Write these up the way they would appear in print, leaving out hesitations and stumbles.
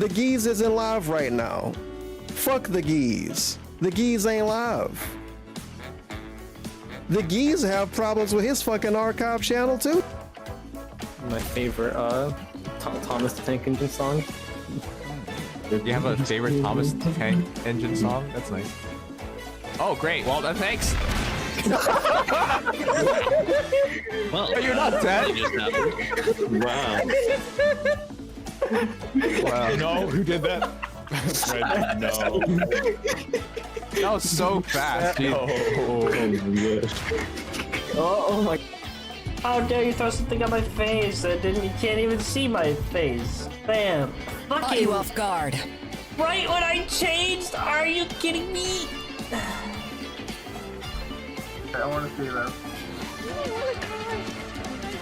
The geese isn't live right now. Fuck the geese. The geese ain't live. The geese have problems with his fucking archive channel too. My favorite Thomas the Tank Engine song. You have a favorite Thomas the Tank Engine song? That's nice. Oh, great. Well, thanks. Well, You're not dead. Wow. Wow. No, who did that? Fred, no. That was so fast, dude. Oh my. How dare you throw something on my face that you can't even see my face. Bam. Caught Fucking you off guard. right when I changed? Are you kidding me? I want to see this. I want to cry.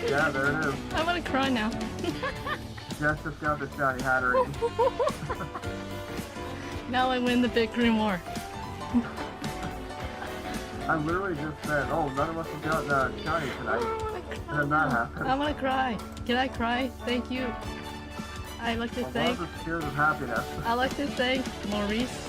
Yeah, there it is. I want to cry now. Just got this Johnny Hattery. Now I win the bickering war. I literally just said, oh, none of us have gotten Johnny tonight. And then that happened. I want to cry. Can I cry? Thank you. I like to thank. Lots of tears of happiness. I like to thank Maurice.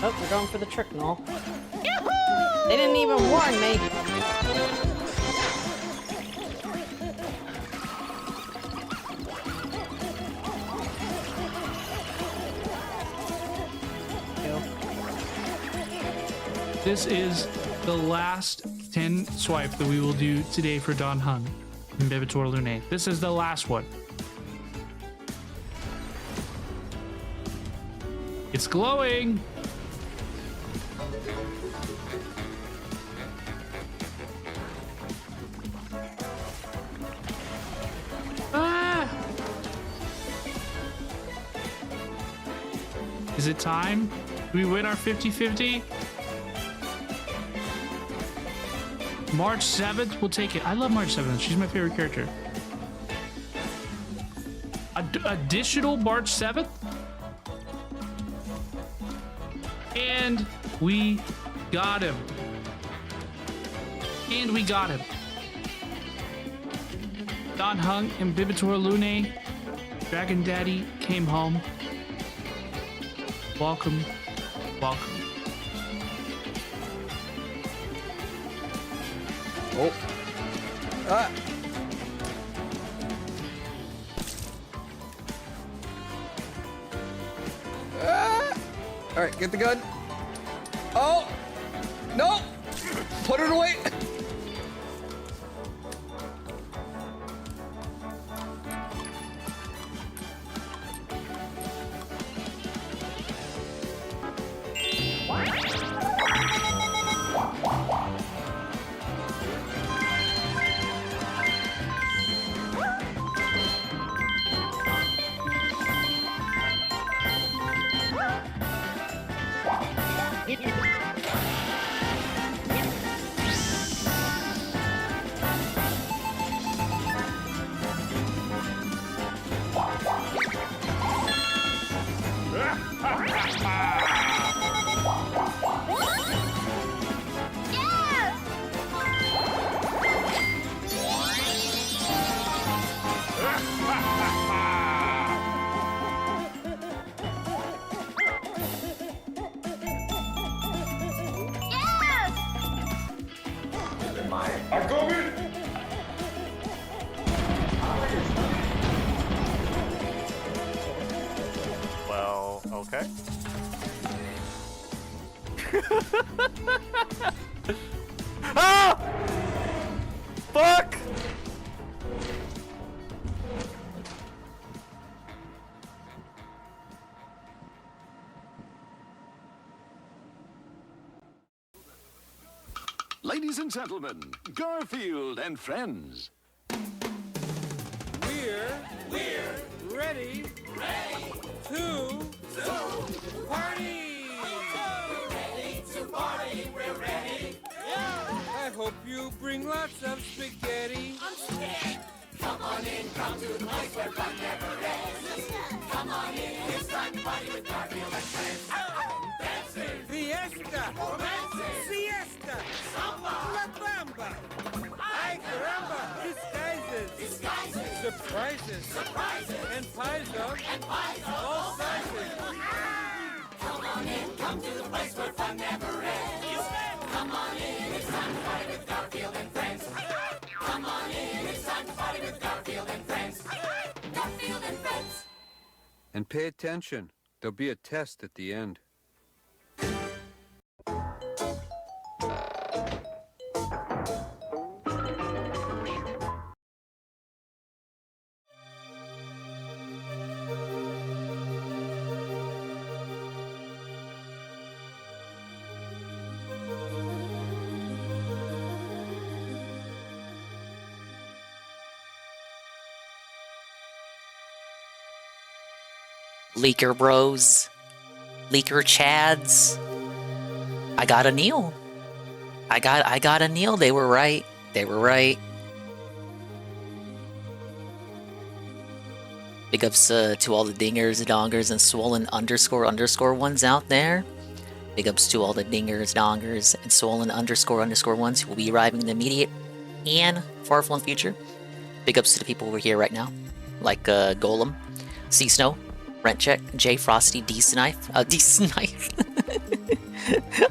Oh, we're going for the trick, Noel. They didn't even warn me. This is the last 10 swipe that we will do today for Don Hung and Bevator Lune. This is the last one. It's glowing. Ah! Is it time? Do we win our 50-50? March 7th, we'll take it. I love March 7th. She's my favorite character. Additional March 7th? And we got him. And we got him. Don Hung and Bibitor Lune. Dragon Daddy came home. Welcome. Welcome. Oh. Ah. Ah. All right, get the gun. Oh. No. Put it away. Well, okay. Ah! Fuck! Ladies and gentlemen, Garfield and friends. We're ready to party. We're ready. I hope you bring lots of spaghetti. I'm scared. Come on in, come to the place where fun never ends. Come on in, it's time to party with Garfield and friends. Dancing, fiesta, romancing, siesta, samba, la bamba. Ay caramba, disguises, surprises, and pies of all sizes. Come on in, come to the place where fun never ends. Come on in, it's time to party with Garfield and friends. Come on in, it's time to party with Garfield and friends. Garfield and friends. And pay attention. There'll be a test at the end. Leaker bros, leaker chads. I got a Neil. I got a Neil. They were right. They were right. Big ups to all the dingers, dongers, and swollen __ ones out there. Big ups to all the dingers, dongers, and swollen __ ones who will be arriving in the immediate and far-flung future. Big ups to the people who are here right now, like Golem, Sea Snow, Rent Check, J Frosty, D Snife. I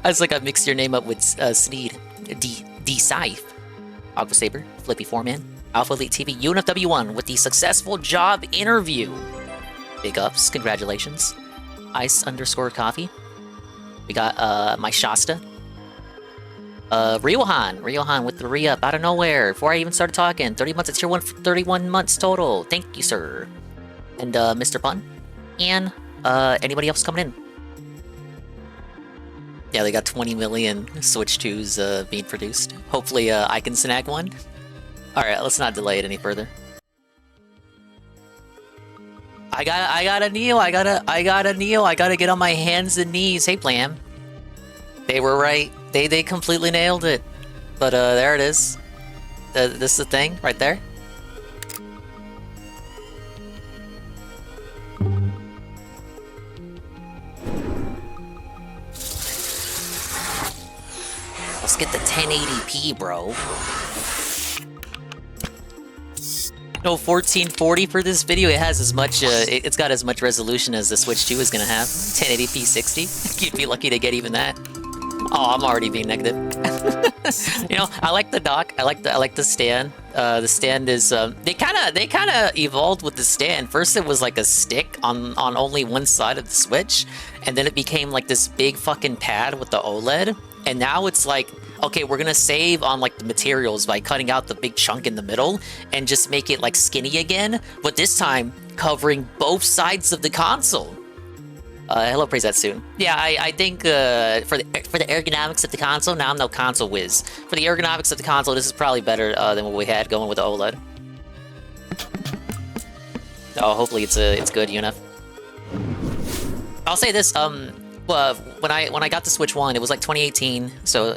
was like, I mixed your name up with Sneed, D Scythe, Aqua Saber, Flippy Foreman, Alpha Elite TV, UNFW1 with the successful job interview. Big ups, congratulations. Ice _ coffee. We got my Shasta. Riohan with the re-up out of nowhere before I even started talking. 30 months, it's tier 1 for 31 months total. Thank you, sir. And Mr. Pun. And anybody else coming in? Yeah, they got 20 million Switch 2s being produced. Hopefully I can snag one. Alright, let's not delay it any further. I got a Neo, I got a Neo, I gotta get on my hands and knees. Hey Blam. They were right. They completely nailed it. But there it is. This is the thing right there. Let's get the 1080p, bro. No, 1440 for this video. It has as much. It's got as much resolution as the Switch 2 is gonna have. 1080p 60. You'd be lucky to get even that. Oh, I'm already being negative. You know, I like the dock. I like the stand. The stand is they kind of evolved with the stand. First, it was like a stick on only one side of the Switch, and then it became like this big fucking pad with the OLED. And now it's like, okay, we're gonna save on like the materials by cutting out the big chunk in the middle and just make it like skinny again, but this time covering both sides of the console. Hello, praise that soon. Yeah, I think for the ergonomics of the console, now I'm no console whiz. For the ergonomics of the console, this is probably better than what we had going with the OLED. Oh, hopefully it's good enough. I'll say this, well, when I got the Switch 1, it was like 2018, so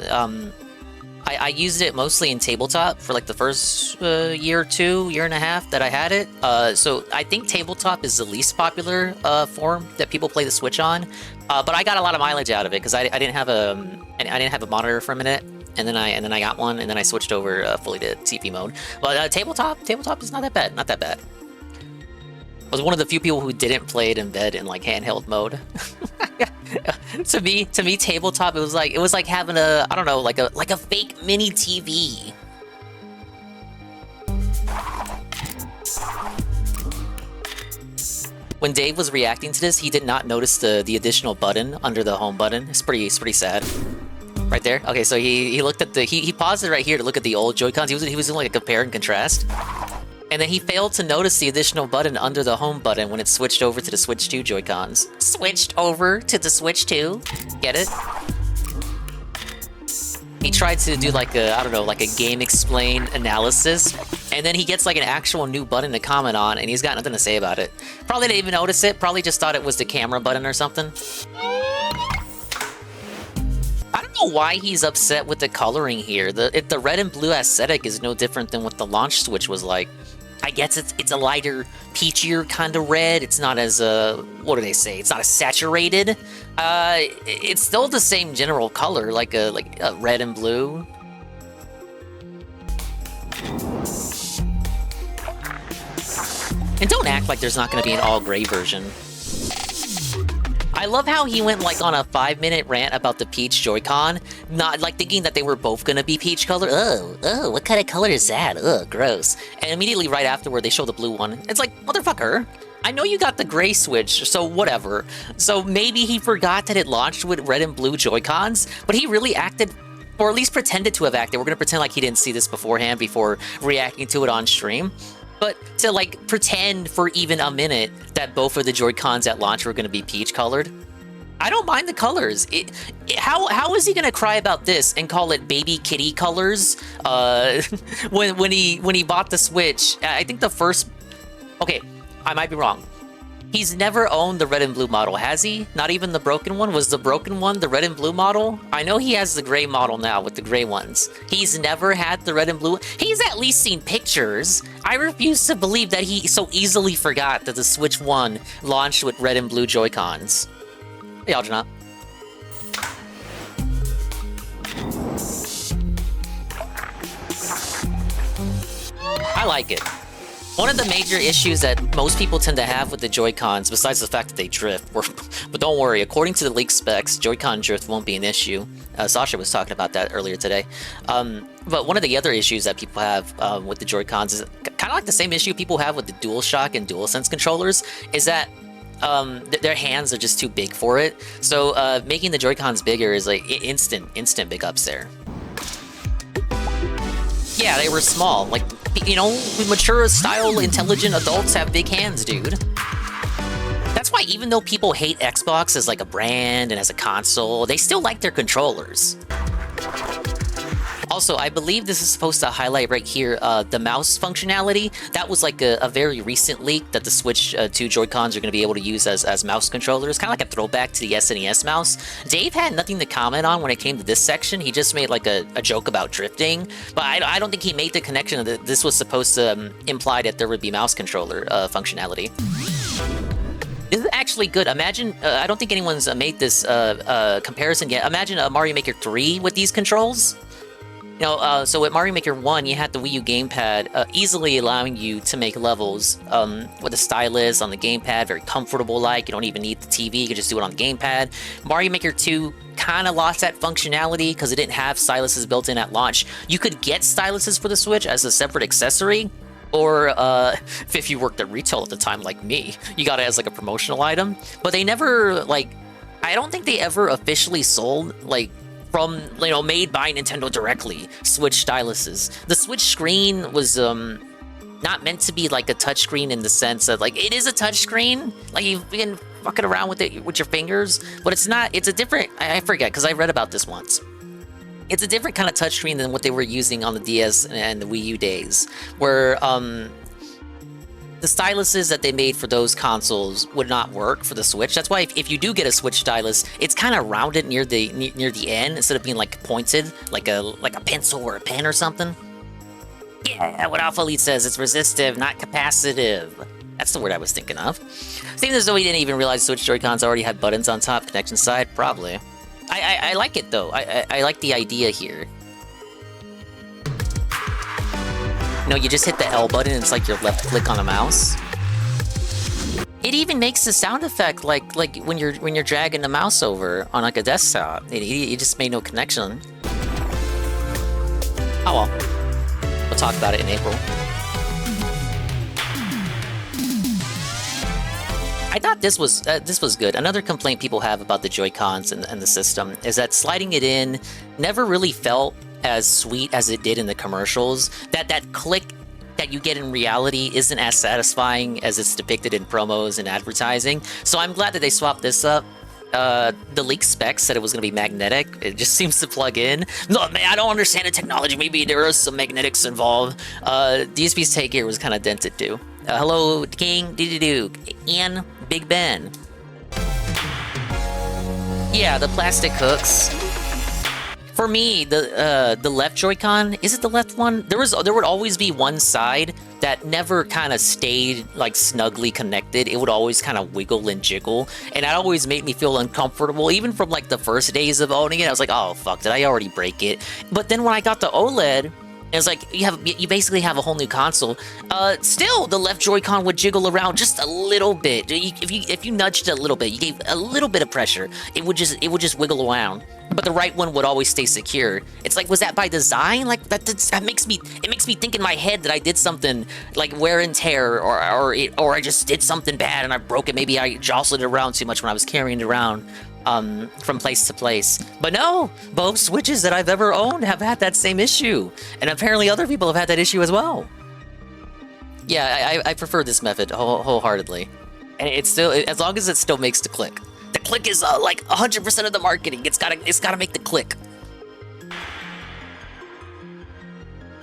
I used it mostly in tabletop for like the first year and a half that I had it. So I think tabletop is the least popular form that people play the Switch on. But I got a lot of mileage out of it because I didn't have a monitor for a minute, and then I got one, and then I switched over fully to TV mode. But tabletop is not that bad, not that bad. I was one of the few people who didn't play it in bed in like handheld mode. To me, tabletop, it was like having a, I don't know, like a fake mini TV. When Dave was reacting to this, he did not notice the additional button under the home button. It's pretty sad. Right there. Okay, so he looked at he paused it right here to look at the old Joy-Cons. He was doing like a compare and contrast. And then he failed to notice the additional button under the home button when it switched over to the Switch 2 Joy-Cons. Switched over to the Switch 2? Get it? he tried to do like a, I don't know, like a game explain analysis, and then he gets like an actual new button to comment on, and he's got nothing to say about it. Probably didn't even notice it, probably just thought it was the camera button or something. I don't know why he's upset with the coloring here. The red and blue aesthetic is no different than what the launch Switch was like. I guess it's a lighter, peachier kind of red. It's not as, what do they say? It's not as saturated. It's still the same general color, like a red and blue. And don't act like there's not going to be an all-gray version. I love how he went like on a 5-minute rant about the peach Joy-Con, not like thinking that they were both gonna be peach color. Oh, what kind of color is that? Ugh, gross. And immediately right afterward, they show the blue one. It's like, motherfucker, I know you got the gray Switch, so whatever. So maybe he forgot that it launched with red and blue Joy-Cons, but he really acted, or at least pretended to have acted. We're gonna pretend like he didn't see this beforehand before reacting to it on stream. But to like pretend for even a minute that both of the Joy-Cons at launch were going to be peach colored, I don't mind the colors. How is he going to cry about this and call it baby kitty colors when he bought the Switch? I think the first, okay, I might be wrong. He's never owned the red and blue model, has he? Not even the broken one? Was the broken one the red and blue model? I know he has the gray model now with the gray ones. He's never had the red and blue. He's at least seen pictures. I refuse to believe that he so easily forgot that the Switch 1 launched with red and blue Joy-Cons. Hey, Algernon. I like it. One of the major issues that most people tend to have with the Joy-Cons, besides the fact that they drift, but don't worry, according to the leaked specs, Joy-Con drift won't be an issue. Sasha was talking about that earlier today. But one of the other issues that people have with the Joy-Cons is kind of like the same issue people have with the DualShock and DualSense controllers, is that their hands are just too big for it. So making the Joy-Cons bigger is like instant big ups there. Yeah, they were small. Like, you know, mature, style, intelligent adults have big hands, dude. That's why even though people hate Xbox as like a brand and as a console, they still like their controllers. Also, I believe this is supposed to highlight right here the mouse functionality. That was like a very recent leak that the Switch 2 Joy-Cons are going to be able to use as mouse controllers. Kind of like a throwback to the SNES mouse. Dave had nothing to comment on when it came to this section. He just made like a joke about drifting. But I don't think he made the connection that this was supposed to imply that there would be mouse controller functionality. This is actually good. Imagine, I don't think anyone's made this comparison yet. Imagine a Mario Maker 3 with these controls. You know, so with Mario Maker 1, you had the Wii U gamepad easily allowing you to make levels with a stylus on the gamepad, very comfortable-like. You don't even need the TV, you can just do it on the gamepad. Mario Maker 2 kind of lost that functionality because it didn't have styluses built in at launch. You could get styluses for the Switch as a separate accessory, or if you worked at retail at the time like me, you got it as like a promotional item. But they never, like, I don't think they ever officially sold, like, from, you know, made by Nintendo directly, Switch styluses. The Switch screen was not meant to be like a touchscreen in the sense that, like, it is a touchscreen, like you can fucking around with it with your fingers, but it's not, it's a different, I forget, because I read about this once. It's a different kind of touchscreen than what they were using on the DS and the Wii U days, where the styluses that they made for those consoles would not work for the Switch. That's why if you do get a Switch stylus, it's kind of rounded near the end instead of being like pointed, like a pencil or a pen or something. Yeah, what Alpha Elite says, it's resistive, not capacitive. That's the word I was thinking of. Seems as though he didn't even realize Switch Joy-Cons already had buttons on top, connection side, probably. I like it though. I like the idea here. No, you just hit the L button, it's like your left click on a mouse. It even makes the sound effect like when you're dragging the mouse over on like a desktop. It just made no connection. Oh well. We'll talk about it in April. I thought this was good. Another complaint people have about the Joy-Cons and the system is that sliding it in never really felt as sweet as it did in the commercials. That click that you get in reality isn't as satisfying as it's depicted in promos and advertising. So I'm glad that they swapped this up. the leaked specs said it was going to be magnetic. It just seems to plug in. No, man, I don't understand the technology. Maybe there are some magnetics involved. DSP's take here was kind of dented too. Hello, King, Doo-doo-doo, Ian, Big Ben. Yeah, the plastic hooks. For me, the left Joy-Con, is it the left one? There would always be one side that never kind of stayed like snugly connected. It would always kind of wiggle and jiggle, and that always made me feel uncomfortable. Even from like the first days of owning it, I was like, oh fuck, did I already break it? But then when I got the OLED, it's like you basically have a whole new console. Still, the left Joy-Con would jiggle around just a little bit. If you nudged it a little bit, you gave a little bit of pressure, it would just wiggle around. But the right one would always stay secure. It's like, was that by design? Like that makes me think in my head that I did something like wear and tear, or I just did something bad and I broke it. Maybe I jostled it around too much when I was carrying it around. From place to place. But no, both Switches that I've ever owned have had that same issue. And apparently other people have had that issue as well. Yeah, I prefer this method wholeheartedly. And it's still, as long as it still makes the click. The click is like 100% of the marketing. It's gotta make the click.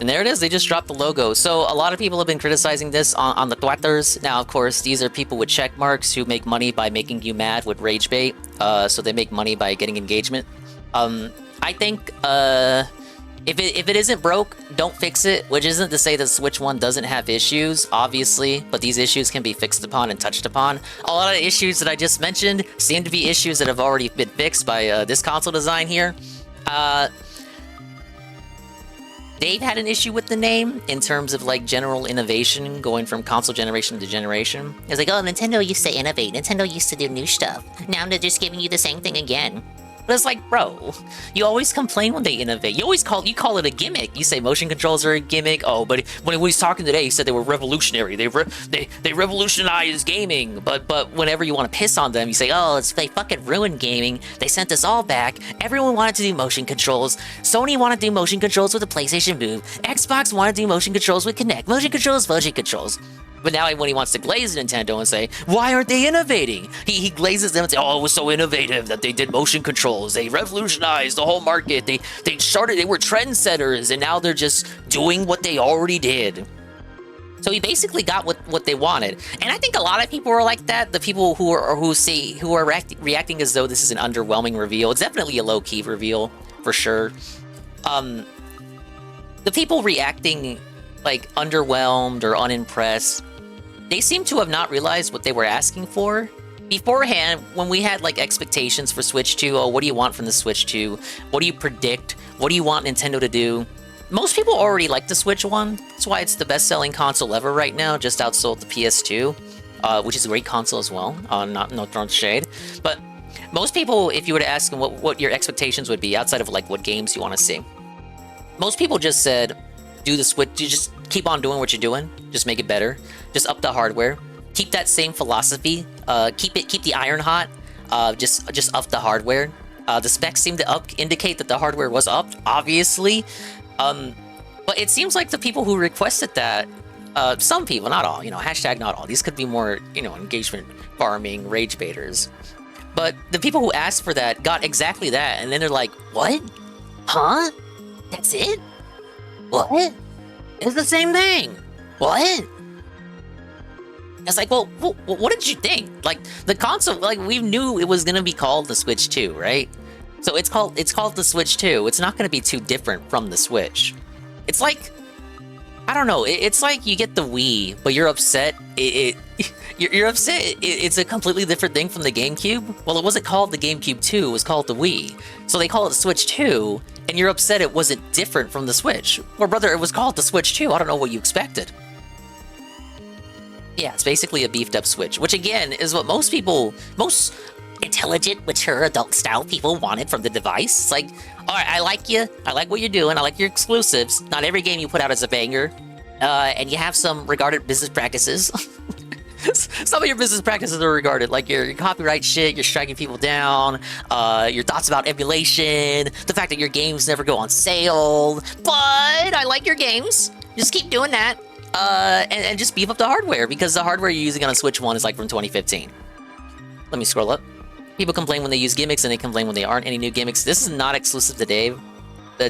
And there it is, they just dropped the logo. So a lot of people have been criticizing this on the Twitters. Now, of course, these are people with check marks who make money by making you mad with rage bait. So they make money by getting engagement. I think if it isn't broke, don't fix it, which isn't to say that Switch 1 doesn't have issues, obviously, but these issues can be fixed upon and touched upon. A lot of issues that I just mentioned seem to be issues that have already been fixed by this console design here. They've had an issue with the name in terms of like general innovation going from console generation to generation. It's like, oh, Nintendo used to innovate. Nintendo used to do new stuff. Now they're just giving you the same thing again. But it's like, bro, you always complain when they innovate. You call it a gimmick. You say motion controls are a gimmick. Oh, but when he was talking today, he said they were revolutionary. They revolutionized gaming. But whenever you want to piss on them, you say, oh, they fucking ruined gaming. They sent us all back. Everyone wanted to do motion controls. Sony wanted to do motion controls with the PlayStation Move. Xbox wanted to do motion controls with Kinect. Motion controls. But now when he wants to glaze Nintendo and say, why aren't they innovating? He glazes them and says, oh, it was so innovative that they did motion controls. They revolutionized the whole market. They were trendsetters, and now they're just doing what they already did. So he basically got what they wanted. And I think a lot of people are like that. The people who are reacting as though this is an underwhelming reveal. It's definitely a low-key reveal, for sure. The people reacting like underwhelmed or unimpressed, they seem to have not realized what they were asking for. Beforehand, when we had like expectations for Switch 2, oh, what do you want from the Switch 2? What do you predict? What do you want Nintendo to do? Most people already like the Switch 1. That's why it's the best-selling console ever right now, just outsold the PS2, which is a great console as well, no throwing shade. But most people, if you were to ask them what your expectations would be outside of like what games you want to see, most people just said, do the Switch, you just keep on doing what you're doing, just make it better, just up the hardware, keep that same philosophy, keep the iron hot, just up the hardware. The specs seem to indicate that the hardware was upped, obviously, but it seems like the people who requested that, some people, not all, hashtag not all, these could be more, engagement farming rage baiters, but the people who asked for that got exactly that, and then they're like, what? Huh? That's it? What? It's the same thing. What? It's like, well, what did you think? Like, the console, like, we knew it was gonna be called the Switch 2, right? So it's called the Switch 2. It's not gonna be too different from the Switch. It's like, I don't know. It's like you get the Wii, but you're upset. You're upset. It's a completely different thing from the GameCube. Well, it wasn't called the GameCube 2. It was called the Wii. So they call it the Switch 2, and you're upset it wasn't different from the Switch. Well, brother, it was called the Switch 2. I don't know what you expected. Yeah, it's basically a beefed up Switch, which again is what most intelligent, mature, adult-style people wanted from the device. It's like, all right, I like you. I like what you're doing. I like your exclusives. Not every game you put out is a banger. And you have some regarded business practices. Some of your business practices are regarded, like your copyright shit, you're striking people down, your thoughts about emulation, the fact that your games never go on sale. But I like your games. Just keep doing that. And just beef up the hardware, because the hardware you're using on a Switch 1 is like from 2015. Let me scroll up. People complain when they use gimmicks, and they complain when they aren't any new gimmicks. This is not exclusive to Dave.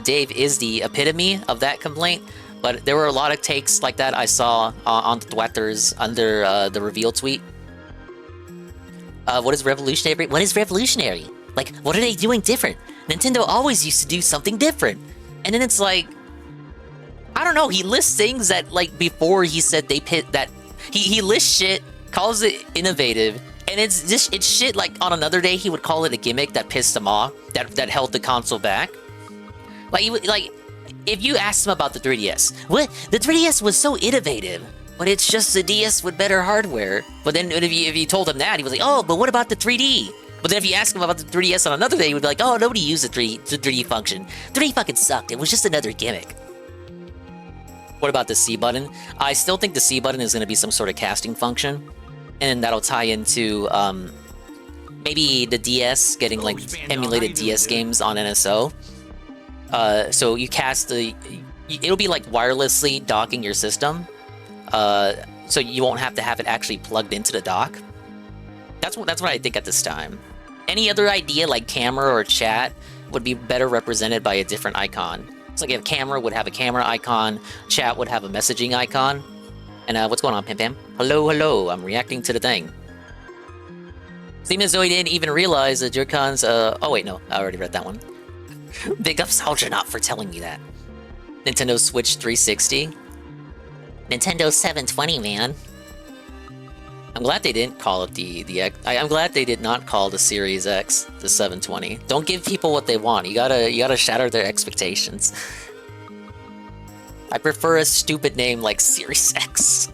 Dave is the epitome of that complaint, but there were a lot of takes like that I saw on the Twitters under the reveal tweet. What is revolutionary? What is revolutionary? Like, what are they doing different? Nintendo always used to do something different. And then it's like, I don't know, he lists things that, like, before he said they pit that, he lists shit, calls it innovative, and it's shit like on another day he would call it a gimmick that pissed him off, that held the console back. Like, if you asked him about the 3DS, what? The 3DS was so innovative, but it's just the DS with better hardware. But then if you told him that, he was like, oh, but what about the 3D? But then if you ask him about the 3DS on another day, he would be like, oh, nobody used the 3D function. 3D fucking sucked. It was just another gimmick. What about the C button? I still think the C button is going to be some sort of casting function. And that'll tie into maybe the DS getting like emulated DS games on NSO. So you cast it'll be like wirelessly docking your system. So you won't have to have it actually plugged into the dock. That's what I think at this time. Any other idea like camera or chat would be better represented by a different icon. It's like if camera would have a camera icon, chat would have a messaging icon. And what's going on, Pim Pam? Hello, I'm reacting to the thing. Seems as though he didn't even realize that Joy-Cons, oh wait, no, I already read that one. Big up Soldiernaut for telling me that. Nintendo Switch 360. Nintendo 720, man. I'm glad they didn't call it the X. I'm glad they did not call the Series X the 720. Don't give people what they want. You gotta shatter their expectations. I prefer a stupid name like Series X.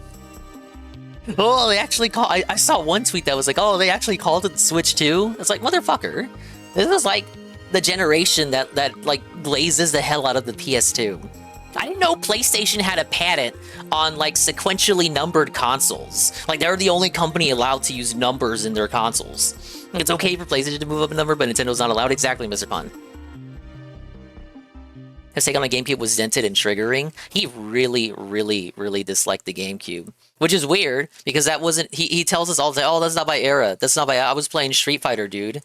Oh, they actually call. I saw one tweet that was like, oh, they actually called it the Switch 2. It's like, motherfucker, this is like the generation that like blazes the hell out of the PS2. I didn't know PlayStation had a patent on like sequentially numbered consoles. Like they're the only company allowed to use numbers in their consoles. It's okay for PlayStation to move up a number, but Nintendo's not allowed. Exactly, Mr. Pun. His take on the GameCube was dented and triggering. He really disliked the GameCube. Which is weird, because that wasn't... He tells us all the time, oh, that's not my era. That's not my... I was playing Street Fighter, dude.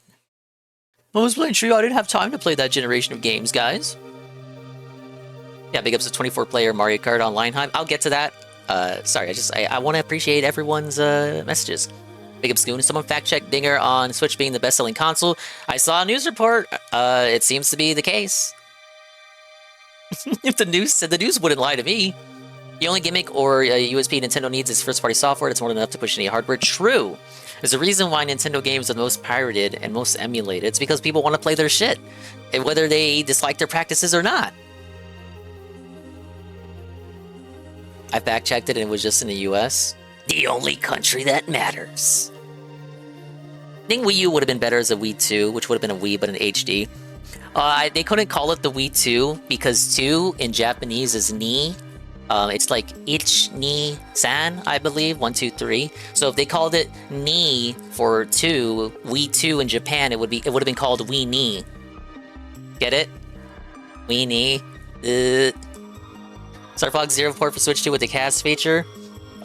I was playing Street Fighter. I didn't have time to play that generation of games, guys. Yeah, big ups to 24-player Mario Kart Online hype. I'll get to that. Sorry, I want to appreciate everyone's messages. Big ups, Goon. Someone fact-check Dinger on Switch being the best-selling console. I saw a news report. It seems to be the case. If the news said, the news wouldn't lie to me. The only gimmick or USP Nintendo needs is first-party software. That's more than enough to push any hardware. True. There's a reason why Nintendo games are the most pirated and most emulated. It's because people want to play their shit, and whether they dislike their practices or not. I fact-checked it and it was just in the US. The only country that matters. I think Wii U would have been better as a Wii 2, which would have been a Wii but an HD. They couldn't call it the Wii 2 because 2 in Japanese is ni. It's like ich, ni, san, I believe. 1, 2, 3. So if they called it ni for 2, Wii 2 in Japan, it would have been called Wii ni. Get it? Wii ni. Star Fox Zero port for Switch 2 with the cast feature.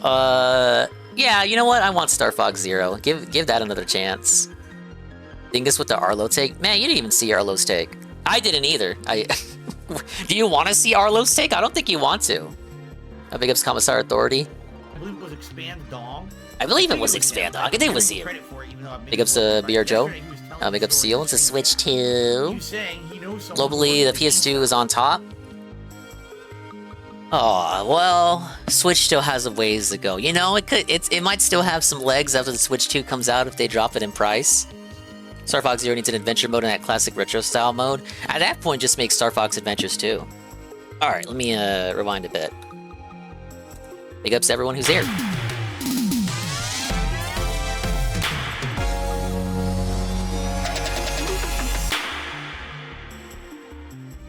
Yeah, you know what? I want Star Fox Zero. Give that another chance. Dingus with the Arlo take. Man, you didn't even see Arlo's take. I didn't either. Do you want to see Arlo's take? I don't think you want to. Big ups Commissar Authority. I believe it was Expand Dong. I believe it was Expand Dong. I think it was him. Big ups BR Joe. Big ups Seal. It's a Switch 2. Globally, the PS2 is on top. Oh, well, Switch still has a ways to go. You know, it might still have some legs after the Switch 2 comes out if they drop it in price. Star Fox Zero needs an adventure mode in that classic retro style mode. At that point, just make Star Fox Adventures 2. Alright, let me rewind a bit. Big ups to everyone who's here.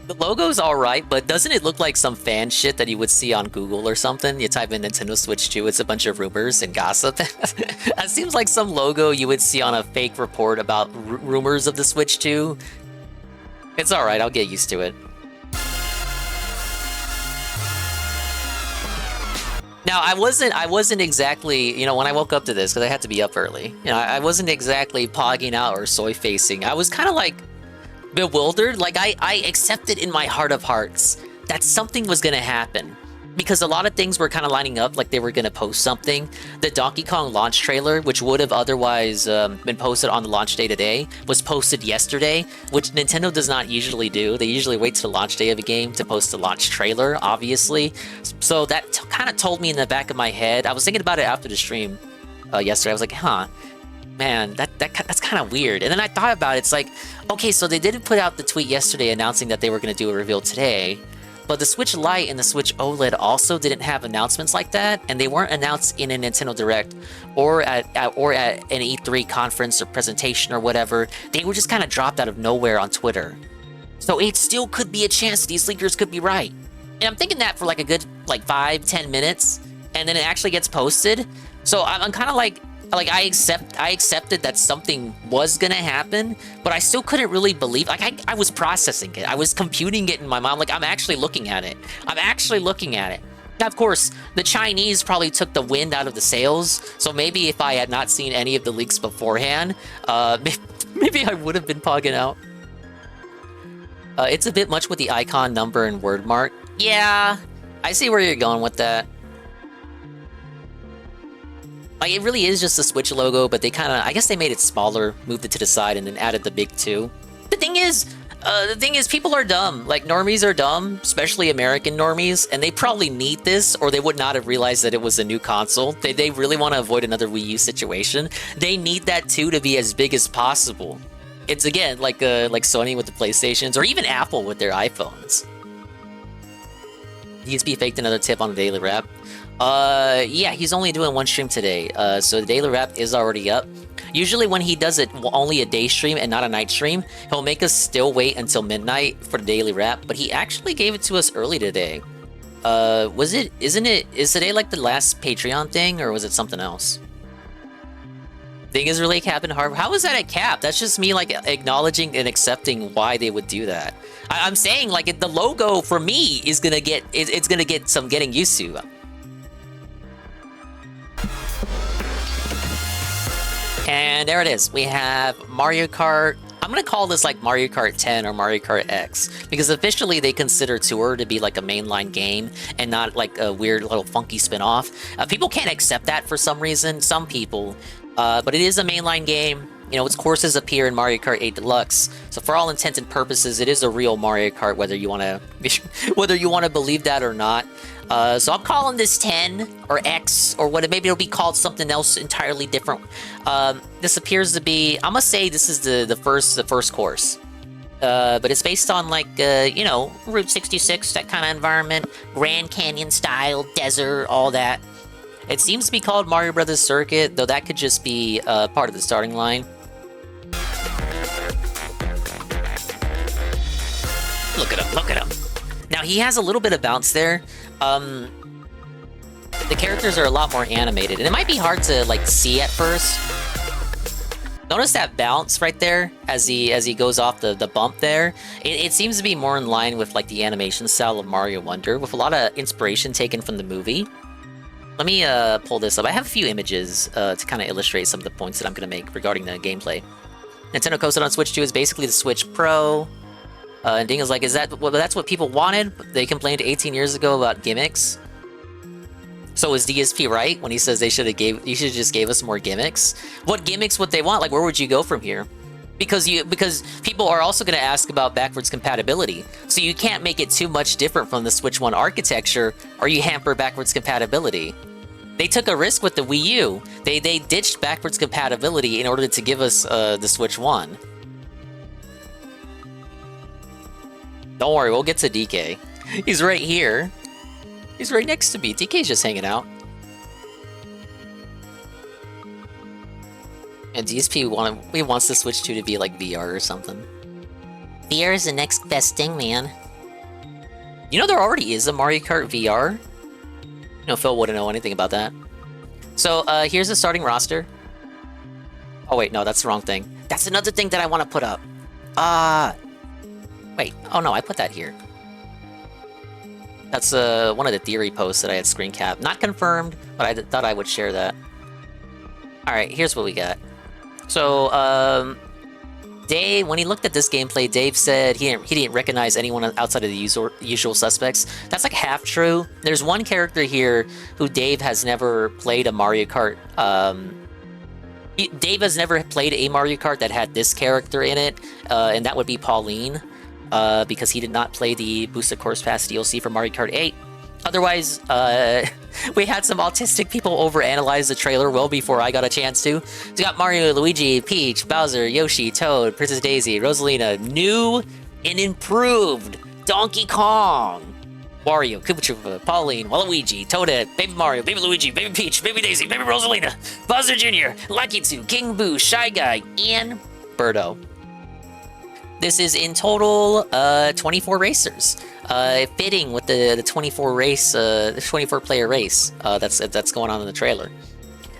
The logo's alright, but doesn't it look like some fan shit that you would see on Google or something? You type in Nintendo Switch 2, it's a bunch of rumors and gossip. That seems like some logo you would see on a fake report about rumors of the Switch 2. It's alright, I'll get used to it. Now, I wasn't exactly, you know, when I woke up to this, because I had to be up early, you know, I wasn't exactly pogging out or soy facing. I was kind of like bewildered. Like I accepted in my heart of hearts that something was going to happen. Because a lot of things were kind of lining up, like they were going to post something. The Donkey Kong launch trailer, which would have otherwise been posted on the launch day today, was posted yesterday, which Nintendo does not usually do. They usually wait to the launch day of a game to post the launch trailer, obviously. So that kind of told me in the back of my head. I was thinking about it after the stream yesterday. I was like, huh, man, that's kind of weird. And then I thought about it. It's like, okay, so they didn't put out the tweet yesterday announcing that they were going to do a reveal today. But the Switch Lite and the Switch OLED also didn't have announcements like that, and they weren't announced in a Nintendo Direct or at an E3 conference or presentation or whatever. They were just kind of dropped out of nowhere on Twitter. So it still could be a chance these leakers could be right. And I'm thinking that for like a good 5-10 minutes, and then it actually gets posted. So I'm kind of like I accepted that something was gonna happen, but I still couldn't really believe. Like I was processing it. I was computing it in my mind. Like I'm actually looking at it. Now, of course, the Chinese probably took the wind out of the sails. So maybe if I had not seen any of the leaks beforehand, maybe I would have been pogging out. It's a bit much with the icon, number, and word mark. Yeah, I see where you're going with that. Like, it really is just a Switch logo, but they kind of, I guess they made it smaller, moved it to the side, and then added the big 2. The thing is, people are dumb. Like, normies are dumb, especially American normies, and they probably need this, or they would not have realized that it was a new console. They really want to avoid another Wii U situation. They need that 2 to be as big as possible. It's, again, like Sony with the PlayStations, or even Apple with their iPhones. DSP faked another tip on the daily wrap. Yeah, he's only doing one stream today, so the daily wrap is already up. Usually when he does it only a day stream and not a night stream, he'll make us still wait until midnight for the daily wrap, but he actually gave it to us early today. Is today like the last Patreon thing, or was it something else? Thing is really cap and hard. How is that a cap? That's just me like acknowledging and accepting why they would do that. I'm saying like the logo for me is gonna get, it's gonna get some getting used to. And there it is. We have Mario Kart. I'm gonna call this like Mario Kart 10 or Mario Kart X, because officially they consider Tour to be like a mainline game and not like a weird little funky spin-off. People can't accept that for some reason, some people, but it is a mainline game. You know, its courses appear in Mario Kart 8 Deluxe, so for all intents and purposes, it is a real Mario Kart, whether you want to believe that or not. So I'm calling this 10 or X or what? Maybe it'll be called something else entirely different. This appears to be, I'm gonna say this is the first course, but it's based on like you know, Route 66, that kind of environment, Grand Canyon style, desert, all that. It seems to be called Mario Brothers Circuit, though that could just be part of the starting line. Look at him, look at him. Now, he has a little bit of bounce there. The characters are a lot more animated, and it might be hard to, like, see at first. Notice that bounce right there as he goes off the bump there. It seems to be more in line with, like, the animation style of Mario Wonder, with a lot of inspiration taken from the movie. Let me pull this up. I have a few images to kind of illustrate some of the points that I'm going to make regarding the gameplay. Nintendo coasted on Switch 2 is basically the Switch Pro. And Ding is like, that's what people wanted? They complained 18 years ago about gimmicks. So is DSP right when he says you should have just gave us more gimmicks? What gimmicks would they want? Like, where would you go from here? Because people are also going to ask about backwards compatibility. So you can't make it too much different from the Switch 1 architecture, or you hamper backwards compatibility. They took a risk with the Wii U. They ditched backwards compatibility in order to give us the Switch 1. Don't worry, we'll get to DK. He's right here. He's right next to me. DK's just hanging out. And DSP wants the Switch 2 to be like VR or something. VR is the next best thing, man. You know there already is a Mario Kart VR? No, Phil wouldn't know anything about that. So, here's the starting roster. Oh wait, no, that's the wrong thing. That's another thing that I want to put up. Wait, oh no, I put that here. That's one of the theory posts that I had screen cap. Not confirmed, but I thought I would share that. Alright, here's what we got. So, Dave, when he looked at this gameplay, Dave said he didn't recognize anyone outside of the usual suspects. That's like half true. There's one character here who Dave has never played a Mario Kart. Dave has never played a Mario Kart that had this character in it, and that would be Pauline, because he did not play the Boosted Course Pass DLC for Mario Kart 8. Otherwise, we had some autistic people overanalyze the trailer well before I got a chance to. So we got Mario, Luigi, Peach, Bowser, Yoshi, Toad, Princess Daisy, Rosalina, new and improved Donkey Kong, Wario, Koopa Troopa, Pauline, Waluigi, Toadette, Baby Mario, Baby Luigi, Baby Peach, Baby Daisy, Baby Rosalina, Bowser Jr., Lakitu, King Boo, Shy Guy, and Birdo. This is in total 24 racers. Fitting with the 24 race, the 24 player race that's going on in the trailer.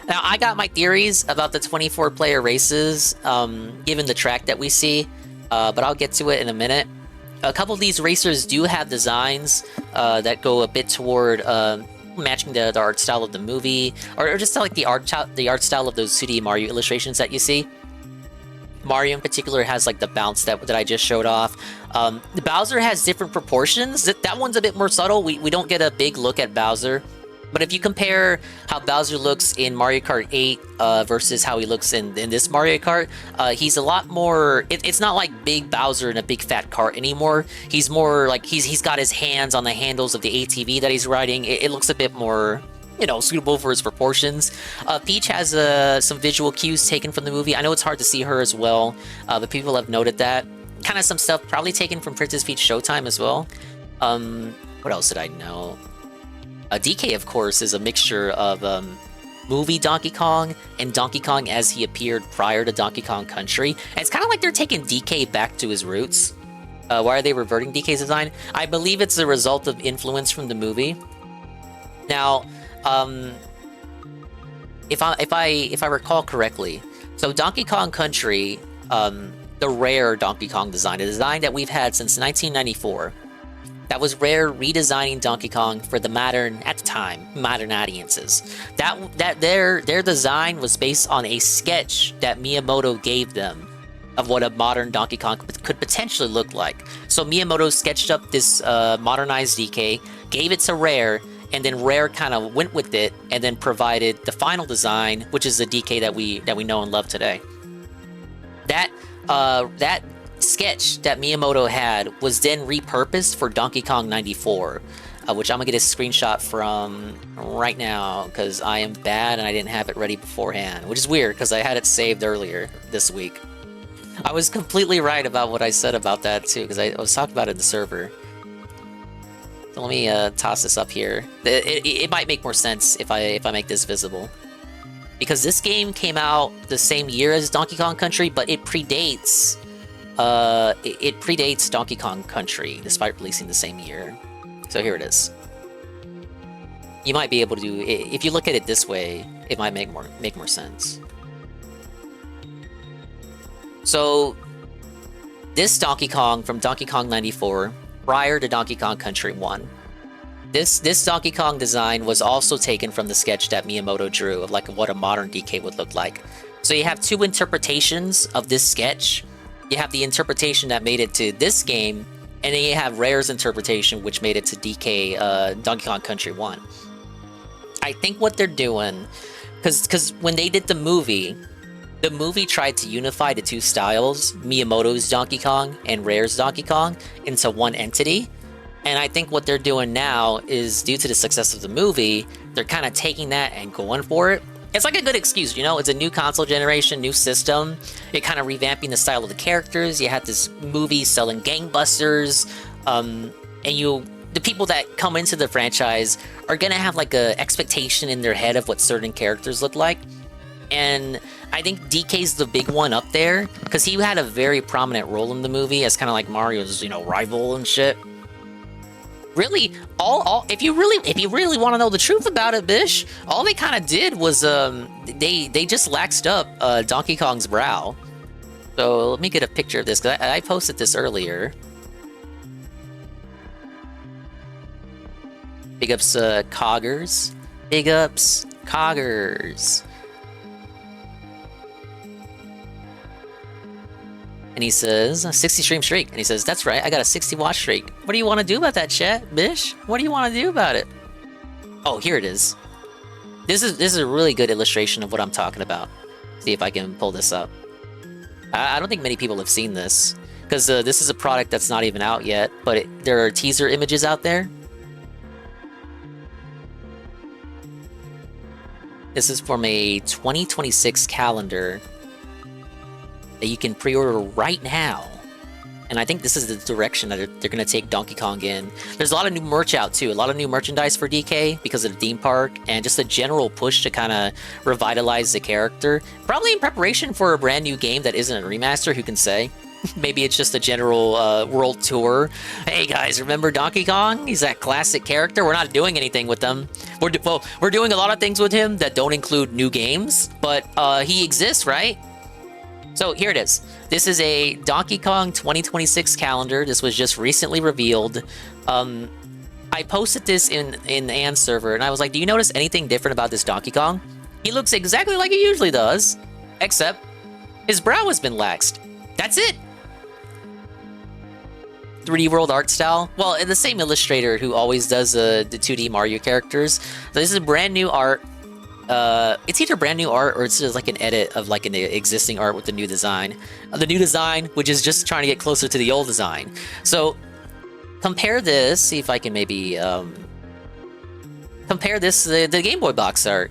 Now, I got my theories about the 24 player races, given the track that we see, but I'll get to it in a minute. A couple of these racers do have designs that go a bit toward matching the art style of the movie, or just like the art style of those 2D Mario illustrations that you see. Mario in particular has like the bounce that I just showed off. The Bowser has different proportions. That one's a bit more subtle. We don't get a big look at Bowser. But if you compare how Bowser looks in Mario Kart 8 versus how he looks in this Mario Kart, he's a lot more... It's not like big Bowser in a big fat cart anymore. He's more like he's got his hands on the handles of the ATV that he's riding. It looks a bit more... suitable for his proportions. Peach has some visual cues taken from the movie. I know it's hard to see her as well, but people have noted that. Kind of some stuff probably taken from Princess Peach Showtime as well. What else did I know? DK, of course, is a mixture of movie Donkey Kong and Donkey Kong as he appeared prior to Donkey Kong Country. And it's kind of like they're taking DK back to his roots. Why are they reverting DK's design? I believe it's a result of influence from the movie. Now, if I recall correctly, so Donkey Kong Country, the Rare Donkey Kong design, a design that we've had since 1994, that was Rare redesigning Donkey Kong for the modern audiences. Their design was based on a sketch that Miyamoto gave them of what a modern Donkey Kong could potentially look like. So Miyamoto sketched up this modernized DK, gave it to Rare, and then Rare kind of went with it and then provided the final design, which is the DK that we know and love today. That sketch that Miyamoto had was then repurposed for Donkey Kong 94, which I'm gonna get a screenshot from right now because I am bad and I didn't have it ready beforehand, which is weird because I had it saved earlier this week. I was completely right about what I said about that too, because I was talking about it in the server. So let me toss this up here. It might make more sense if I make this visible, because this game came out the same year as Donkey Kong Country, but it predates Donkey Kong Country despite releasing the same year. So here it is. You might be able to do, if you look at it this way, it might make more sense. So this Donkey Kong from Donkey Kong 94, prior to Donkey Kong Country 1. This Donkey Kong design was also taken from the sketch that Miyamoto drew of like what a modern DK would look like. So you have two interpretations of this sketch. You have the interpretation that made it to this game, and then you have Rare's interpretation, which made it to DK Donkey Kong Country 1. I think what they're doing, because when they did the movie tried to unify the two styles, Miyamoto's Donkey Kong and Rare's Donkey Kong, into one entity. And I think what they're doing now is, due to the success of the movie, they're kind of taking that and going for it. It's like a good excuse, you know? It's a new console generation, new system. You're kind of revamping the style of the characters. You have this movie selling gangbusters. And the people that come into the franchise are going to have like a expectation in their head of what certain characters look like. And I think DK's the big one up there, because he had a very prominent role in the movie as kind of like Mario's, rival and shit. Really, if you really want to know the truth about it, Bish, all they kind of did was they just laxed up Donkey Kong's brow. So let me get a picture of this, because I posted this earlier. Big ups, Coggers. Big ups, Coggers. And he says, 60 stream streak. And he says, that's right, I got a 60 watch streak. What do you want to do about that, chat, bish? What do you want to do about it? Oh, here it is. This is a really good illustration of what I'm talking about. See if I can pull this up. I don't think many people have seen this, because this is a product that's not even out yet, but there are teaser images out there. This is from a 2026 calendar that you can pre-order right now. And I think this is the direction that they're going to take Donkey Kong in. There's a lot of new merch out too, a lot of new merchandise for DK because of the theme park, and just a general push to kind of revitalize the character. Probably in preparation for a brand new game that isn't a remaster, who can say? Maybe it's just a general world tour. Hey guys, remember Donkey Kong? He's that classic character. We're not doing anything with them. We're doing a lot of things with him that don't include new games, but he exists, right? So here it is. This is a Donkey Kong 2026 calendar. This was just recently revealed. I posted this in the Ann server, and I was like, do you notice anything different about this Donkey Kong? He looks exactly like he usually does, except his brow has been waxed. That's it. 3D World art style. Well, the same illustrator who always does the 2D Mario characters. So this is brand new art. It's either brand new art or it's just like an edit of like an existing art with the new design. The new design, which is just trying to get closer to the old design. So compare this. See if I can maybe compare this to the Game Boy box art.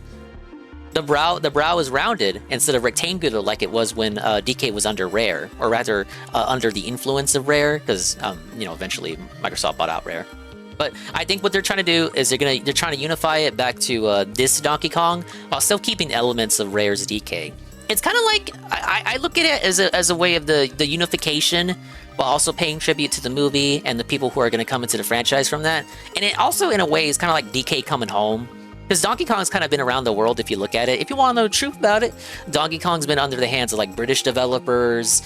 The brow is rounded instead of rectangular like it was when DK was under Rare, or rather under the influence of Rare, because you know, eventually Microsoft bought out Rare. But I think what they're trying to do is they're trying to unify it back to this Donkey Kong while still keeping elements of Rare's DK. It's kind of like I look at it as a way of the unification, while also paying tribute to the movie and the people who are going to come into the franchise from that. And it also, in a way, is kind of like DK coming home. Because Donkey Kong's kind of been around the world if you look at it. If you want to know the truth about it, Donkey Kong's been under the hands of like British developers.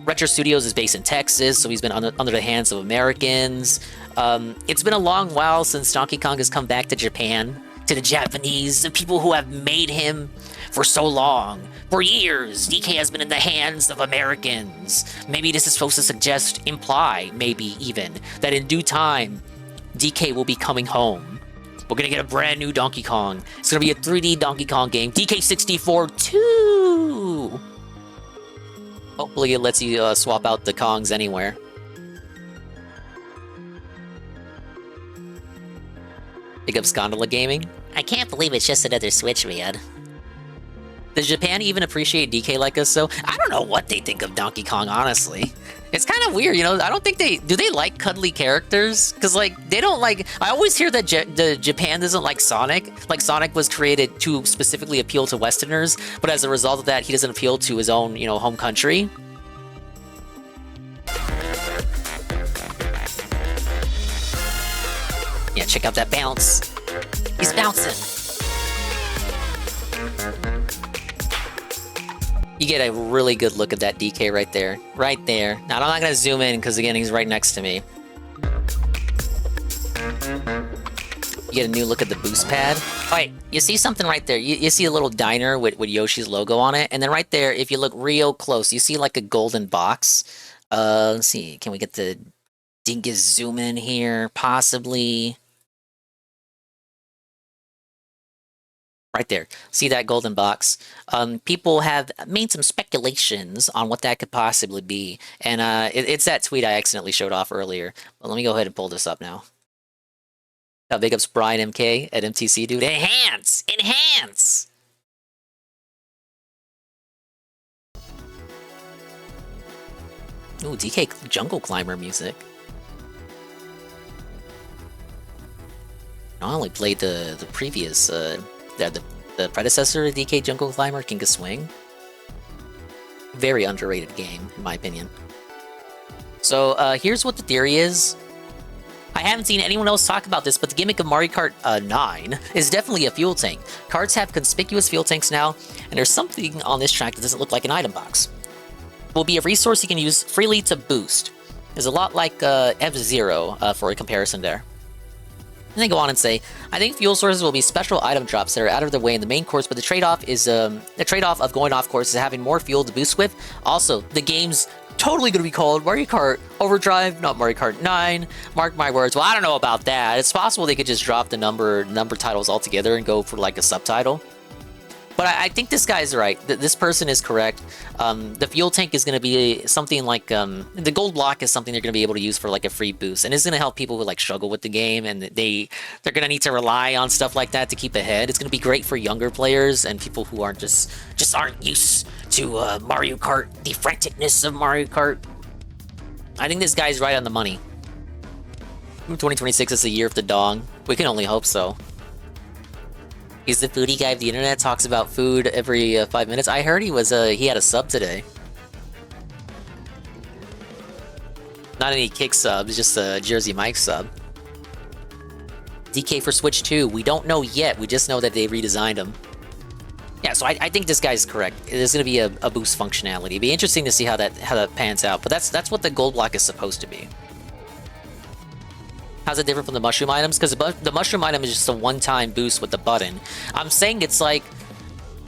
Retro Studios is based in Texas, so he's been under the hands of Americans. It's been a long while since Donkey Kong has come back to Japan, to the Japanese, the people who have made him for so long. For years, DK has been in the hands of Americans. Maybe this is supposed to imply, maybe even, that in due time, DK will be coming home. We're gonna get a brand new Donkey Kong. It's gonna be a 3D Donkey Kong game, DK64 2. Hopefully it lets you swap out the Kongs anywhere. Big up Gondola Gaming. I can't believe it's just another Switch, man. Does Japan even appreciate DK like us? So I don't know what they think of Donkey Kong, honestly. It's kind of weird, you know. I don't think do they like cuddly characters? Because like they don't like. I always hear that Japan doesn't like Sonic. Like Sonic was created to specifically appeal to Westerners, but as a result of that, he doesn't appeal to his own, you know, home country. Yeah, check out that bounce. He's bouncing. You get a really good look at that DK right there. Right there. Now, I'm not going to zoom in because, again, he's right next to me. You get a new look at the boost pad. All right, you see something right there. You see a little diner with Yoshi's logo on it. And then right there, if you look real close, you see like a golden box. Let's see. Can we get the dingus zoom in here? Possibly. Right there. See that golden box? People have made some speculations on what that could possibly be. And it's that tweet I accidentally showed off earlier. Well, let me go ahead and pull this up now. Big ups Brian MK at MTC, dude. Enhance! Enhance! Ooh, DK Jungle Climber music. I only played the previous... the predecessor to DK Jungle Climber, King of Swing. Very underrated game, in my opinion. So, here's what the theory is. I haven't seen anyone else talk about this, but the gimmick of Mario Kart 9 is definitely a fuel tank. Karts have conspicuous fuel tanks now, and there's something on this track that doesn't look like an item box. It will be a resource you can use freely to boost. It's a lot like F-Zero for a comparison there. And they go on and say, I think fuel sources will be special item drops that are out of the way in the main course, but the trade-off is the trade-off of going off course is having more fuel to boost with. Also, the game's totally gonna be called Mario Kart Overdrive, not Mario Kart 9. Mark my words. Well, I don't know about that. It's possible they could just drop the number titles altogether and go for like a subtitle. But I think this guy's right. This person is correct. The fuel tank is going to be something like the gold block is something they're going to be able to use for like a free boost, and it's going to help people who like struggle with the game, and they're going to need to rely on stuff like that to keep ahead. It's going to be great for younger players and people who aren't just aren't used to Mario Kart, the franticness of Mario Kart. I think this guy's right on the money. 2026 is the year of the dong. We can only hope so. He's the foodie guy of the internet, talks about food every 5 minutes. I heard he had a sub today. Not any kick subs, just a Jersey Mike sub. DK for Switch 2, we don't know yet. We just know that they redesigned them. Yeah, so I think this guy's correct. There's going to be a boost functionality. It'd be interesting to see how that pans out. But that's what the gold block is supposed to be. How's it different from the mushroom items? Because the mushroom item is just a one-time boost with the button. I'm saying it's like...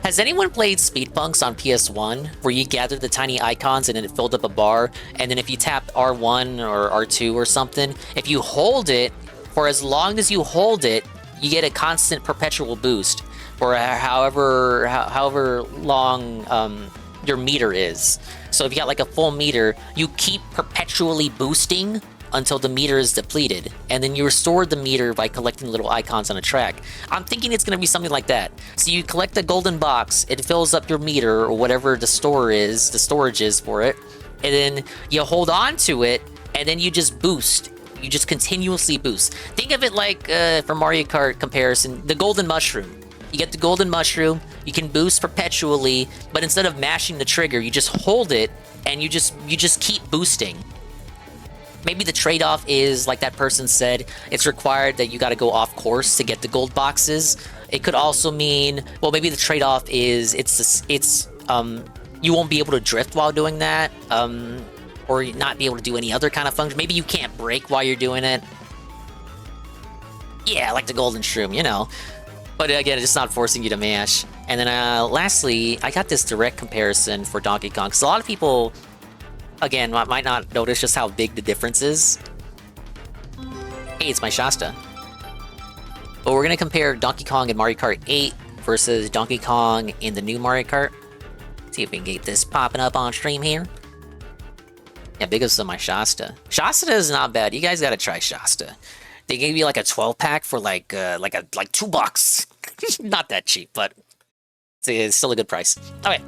Has anyone played Speedpunks on PS1? Where you gather the tiny icons and then it filled up a bar, and then if you tap R1 or R2 or something, if you hold it, for as long as you hold it, you get a constant perpetual boost. For however long your meter is. So if you got like a full meter, you keep perpetually boosting until the meter is depleted, and then you restore the meter by collecting little icons on a track. I'm thinking it's going to be something like that. So you collect the golden box, it fills up your meter or whatever the storage is for it, and then you hold on to it, and then you just boost. You just continuously boost. Think of it like, for Mario Kart comparison, the golden mushroom. You get the golden mushroom, you can boost perpetually, but instead of mashing the trigger, you just hold it, and you just keep boosting. Maybe the trade-off is, like that person said, it's required that you got to go off course to get the gold boxes. It could also mean, well, maybe the trade-off is you won't be able to drift while doing that, or not be able to do any other kind of function. Maybe you can't brake while you're doing it. Yeah, like the golden shroom, you know. But again, it's just not forcing you to mash. And then lastly, I got this direct comparison for Donkey Kong, because a lot of people, again, might not notice just how big the difference is. Hey, it's my Shasta. But we're going to compare Donkey Kong in Mario Kart 8 versus Donkey Kong in the new Mario Kart. See if we can get this popping up on stream here. Yeah, big as my Shasta. Shasta is not bad. You guys got to try Shasta. They gave you like a 12-pack for like $2. Not that cheap, but it's still a good price. Okay,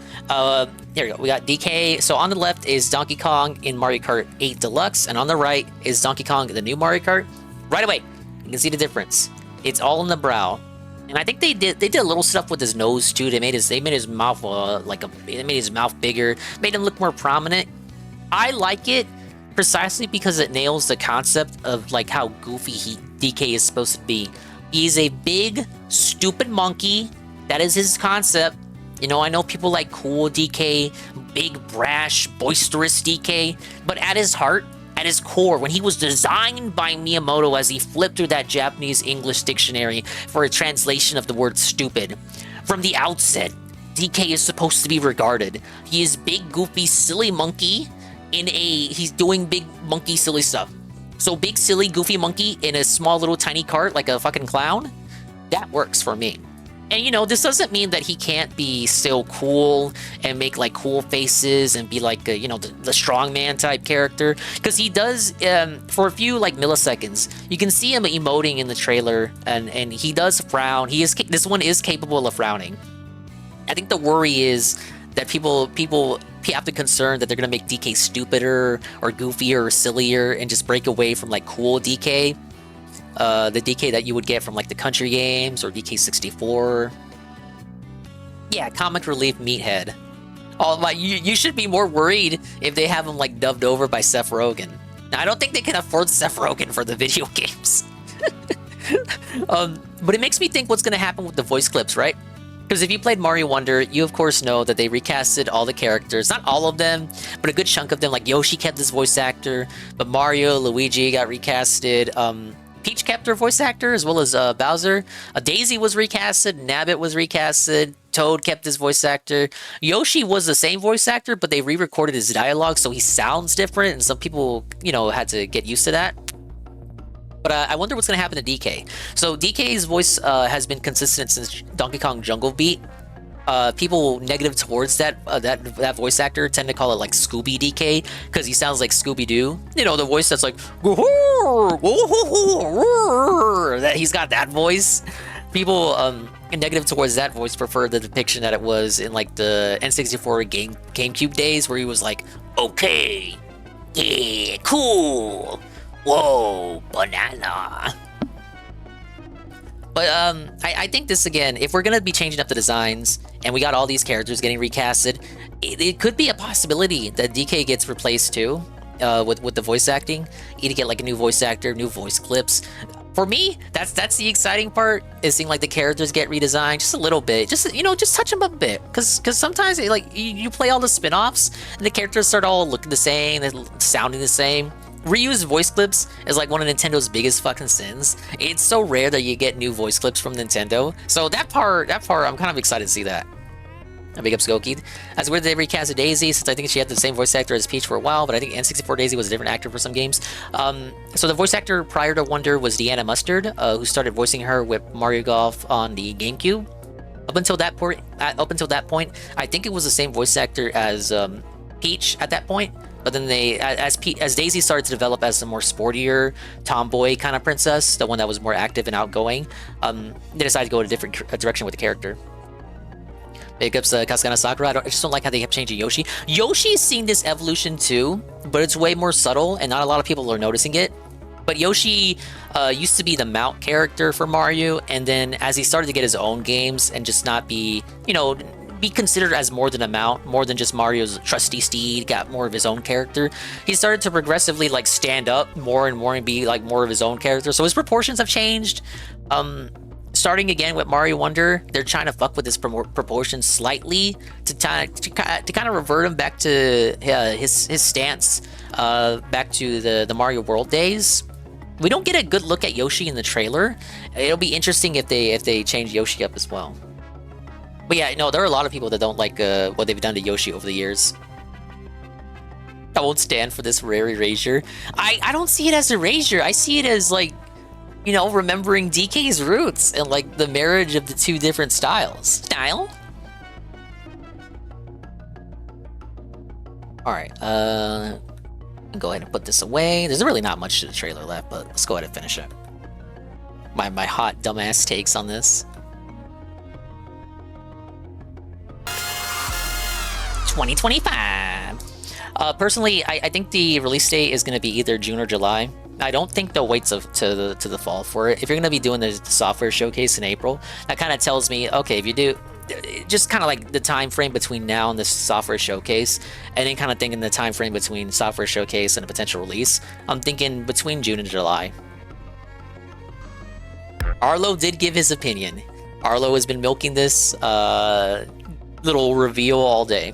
here we go. We got DK. So on the left is Donkey Kong in Mario Kart 8 Deluxe, and on the right is Donkey Kong in the new Mario Kart. Right away, you can see the difference. It's all in the brow, and I think they did a little stuff with his nose too. They made his mouth they made his mouth bigger, made him look more prominent. I like it precisely because it nails the concept of like how goofy DK is supposed to be. He's a big, stupid monkey. That is his concept. You know, I know people like cool DK, big, brash, boisterous DK, but at his heart, at his core, when he was designed by Miyamoto as he flipped through that Japanese-English dictionary for a translation of the word stupid, from the outset, DK is supposed to be regarded. He is big, goofy, silly monkey he's doing big, monkey, silly stuff. So big, silly, goofy monkey in a small little tiny cart like a fucking clown, that works for me. And, you know, this doesn't mean that he can't be still cool and make, like, cool faces and be, like, you know, the strongman type character. Because he does, for a few, like, milliseconds, you can see him emoting in the trailer, and he does frown. This one is capable of frowning. I think the worry is that people have to concern that they're going to make DK stupider or goofier or sillier and just break away from, like, cool DK. The DK that you would get from like the country games or DK64. Yeah, comic relief meathead. Oh my, you should be more worried if they have him like dubbed over by Seth Rogen. Now, I don't think they can afford Seth Rogen for the video games. But it makes me think what's going to happen with the voice clips, right? Because if you played Mario Wonder, you of course know that they recasted all the characters. Not all of them, but a good chunk of them. Like Yoshi kept his voice actor, but Mario, Luigi got recasted. Peach kept her voice actor, as well as Bowser. Daisy was recasted, Nabbit was recasted, Toad kept his voice actor. Yoshi was the same voice actor, but they re-recorded his dialogue, so he sounds different, and some people, you know, had to get used to that. But I wonder what's going to happen to DK. So DK's voice has been consistent since Donkey Kong Jungle Beat. People negative towards that voice actor tend to call it like Scooby DK because he sounds like Scooby Doo. You know, the voice that's like that he's got that voice. People negative towards that voice prefer the depiction that it was in like the N64 GameCube days, where he was like, okay, yeah, cool, whoa, banana. But I think this, again, if we're going to be changing up the designs and we got all these characters getting recasted, it could be a possibility that DK gets replaced too with the voice acting. You get like a new voice actor, new voice clips. For me, that's the exciting part, is seeing like the characters get redesigned just a little bit. Just, you know, just touch them up a bit. Because sometimes like you play all the spin-offs and the characters start all looking the same, sounding the same. Reused voice clips is like one of Nintendo's biggest fucking sins. It's so rare that you get new voice clips from Nintendo. So that part, I'm kind of excited to see that. Big ups Goki. As weird they recasted Daisy, since I think she had the same voice actor as Peach for a while, but I think N64 Daisy was a different actor for some games. So the voice actor prior to Wonder was Deanna Mustard, who started voicing her with Mario Golf on the GameCube. Up until that point, I think it was the same voice actor as Peach at that point. But then as Daisy started to develop as a more sportier, tomboy kind of princess, the one that was more active and outgoing, they decided to go in a different direction with the character. Big ups Kaskana Sakura. I just don't like how they kept changing Yoshi. Yoshi's seen this evolution too, but it's way more subtle, and not a lot of people are noticing it. But Yoshi used to be the mount character for Mario, and then as he started to get his own games and just not be, you know, be considered as more than a mount, more than just Mario's trusty steed, got more of his own character. He started to progressively like stand up more and more and be like more of his own character. So his proportions have changed. Starting again with Mario Wonder, they're trying to fuck with his proportions slightly to kind of revert him back to his stance, back to the Mario World days. We don't get a good look at Yoshi in the trailer. It'll be interesting if they change Yoshi up as well. But yeah, no, there are a lot of people that don't like what they've done to Yoshi over the years. I won't stand for this rare erasure. I don't see it as erasure. I see it as like, you know, remembering DK's roots and like the marriage of the two different styles. Alright, go ahead and put this away. There's really not much to the trailer left, but let's go ahead and finish it. My hot dumbass takes on this. 2025. Personally, I think the release date is going to be either June or July. I don't think they'll wait to the fall for it. If you're going to be doing the software showcase in April, that kind of tells me, okay, if you do, just kind of like the time frame between now and the software showcase, and then kind of thinking the time frame between software showcase and a potential release, I'm thinking between June and July. Arlo did give his opinion. Arlo has been milking this little reveal all day.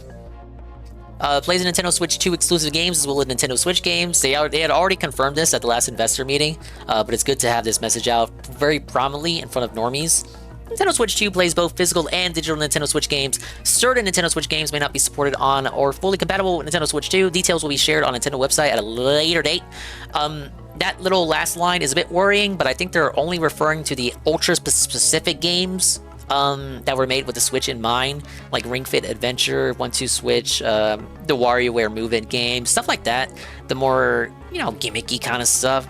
Plays a Nintendo Switch 2 exclusive games as well as Nintendo Switch games. They had already confirmed this at the last investor meeting, but it's good to have this message out very prominently in front of normies. Nintendo Switch 2 plays both physical and digital Nintendo Switch games. Certain Nintendo Switch games may not be supported on or fully compatible with Nintendo Switch 2. Details will be shared on Nintendo website at a later date. That little last line is a bit worrying, but I think they're only referring to the ultra-specific games that were made with the Switch in mind, like Ring Fit Adventure, 1-2 Switch, the WarioWare Move-In game, stuff like that. The more, you know, gimmicky kind of stuff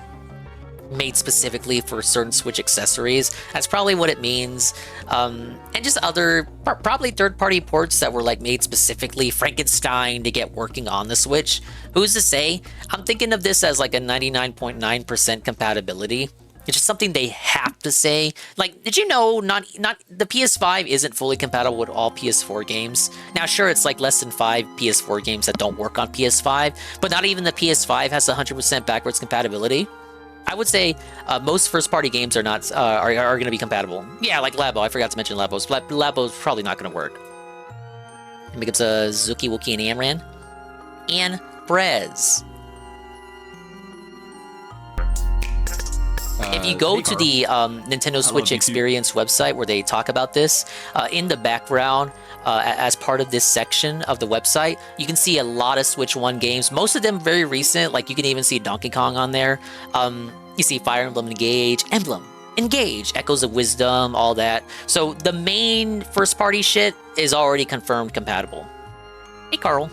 made specifically for certain Switch accessories. That's probably what it means. And just other, probably third-party ports that were like made specifically Frankenstein to get working on the Switch. Who's to say? I'm thinking of this as like a 99.9% compatibility. It's just something they have to say. Like, did you know not the PS5 isn't fully compatible with all PS4 games? Now, sure, it's like less than 5 PS4 games that don't work on PS5, but not even the PS5 has 100% backwards compatibility. I would say most first-party games are not are going to be compatible. Yeah, like Labo. I forgot to mention Labo's. Labo's probably not going to work. Big ups Zuki, Wookie, and Amran. And Brez. If you go to the Nintendo Switch Experience website where they talk about this, in the background, as part of this section of the website, you can see a lot of Switch 1 games. Most of them very recent, like you can even see Donkey Kong on there. You see Fire Emblem Engage, Echoes of Wisdom, all that. So the main first-party shit is already confirmed compatible. Hey, Carl.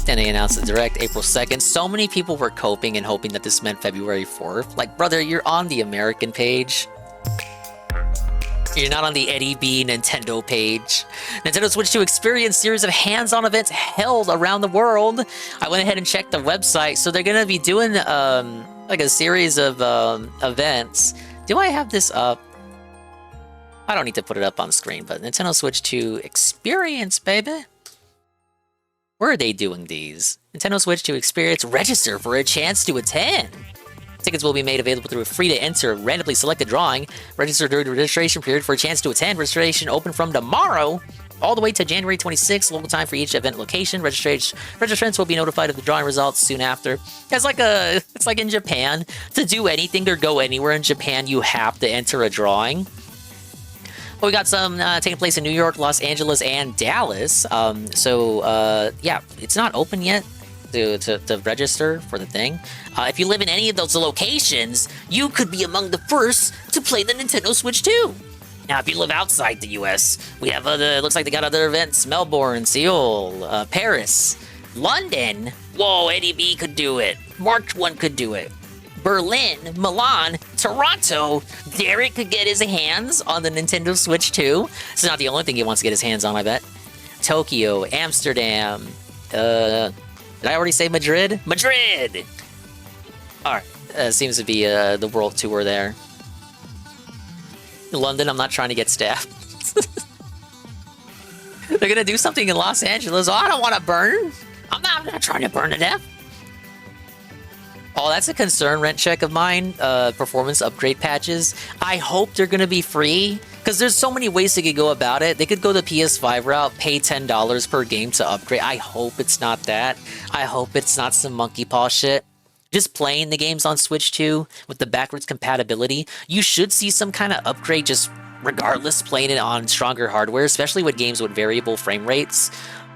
Then they announced the Direct April 2nd. So many people were coping and hoping that this meant February 4th. Like, brother, you're on the American page. You're not on the Eddie B Nintendo page. Nintendo Switch 2 Experience series of hands-on events held around the world. I went ahead and checked the website. So they're going to be doing like a series of events. Do I have this up? I don't need to put it up on screen, but Nintendo Switch 2 Experience, baby. Where are they doing these? Nintendo Switch 2 Experience. Register for a chance to attend. Tickets will be made available through a free-to-enter randomly selected drawing. Register during the registration period for a chance to attend. Registration open from tomorrow all the way to January 26th. Local time for each event location. Registrants will be notified of the drawing results soon after. It's like in Japan. To do anything or go anywhere in Japan, you have to enter a drawing. But we got some taking place in New York, Los Angeles, and Dallas. Yeah, it's not open yet to register for the thing. If you live in any of those locations, you could be among the first to play the Nintendo Switch 2. Now, if you live outside the US, we have looks like they got other events: Melbourne, Seoul, Paris, London. Whoa, Eddie B could do it. Mark 1 could do it. Berlin, Milan, Toronto. Derek could get his hands on the Nintendo Switch 2. It's not the only thing he wants to get his hands on, I bet. Tokyo, Amsterdam. Did I already say Madrid? Madrid! Alright, seems to be the world tour there. London, I'm not trying to get staffed. They're gonna do something in Los Angeles. Oh, I don't want to burn. I'm not trying to burn to death. Oh, that's a concern, rent check of mine. Performance upgrade patches. I hope they're going to be free, because there's so many ways they could go about it. They could go the PS5 route, pay $10 per game to upgrade. I hope it's not that. I hope it's not some monkey paw shit. Just playing the games on Switch 2 with the backwards compatibility, you should see some kind of upgrade just regardless playing it on stronger hardware, especially with games with variable frame rates.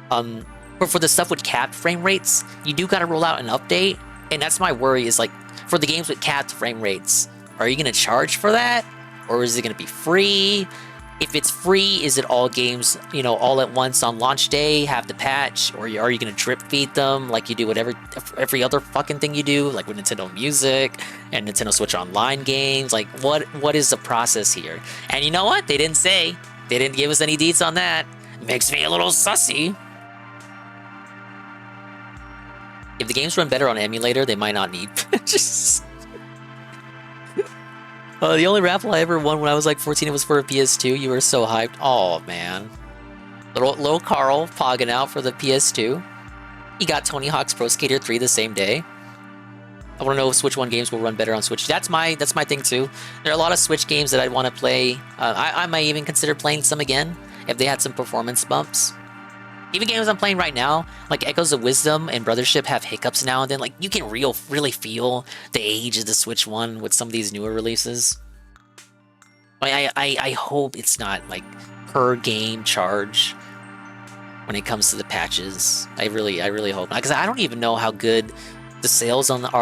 But for the stuff with capped frame rates, you do got to roll out an update. And that's my worry, is like, for the games with capped frame rates, are you going to charge for that? Or is it going to be free? If it's free, is it all games, all at once on launch day, have the patch? Or are you going to drip feed them like you do with every other fucking thing you do? Like with Nintendo Music and Nintendo Switch Online games? Like, what is the process here? And you know what? They didn't say. They didn't give us any deets on that. Makes me a little sussy. If the games run better on emulator, they might not need patches. The only raffle I ever won when I was like 14, it was for a PS2. You were so hyped. Oh, man. Little Carl pogging out for the PS2. He got Tony Hawk's Pro Skater 3 the same day. I want to know if Switch 1 games will run better on Switch. That's my thing, too. There are a lot of Switch games that I'd want to play. I might even consider playing some again if they had some performance bumps. Even games I'm playing right now, like Echoes of Wisdom and Brothership, have hiccups now and then. Like, you can really feel the age of the Switch 1 with some of these newer releases. I hope it's not, like, per game charge when it comes to the patches. I really hope not. Because I don't even know how good the sales on that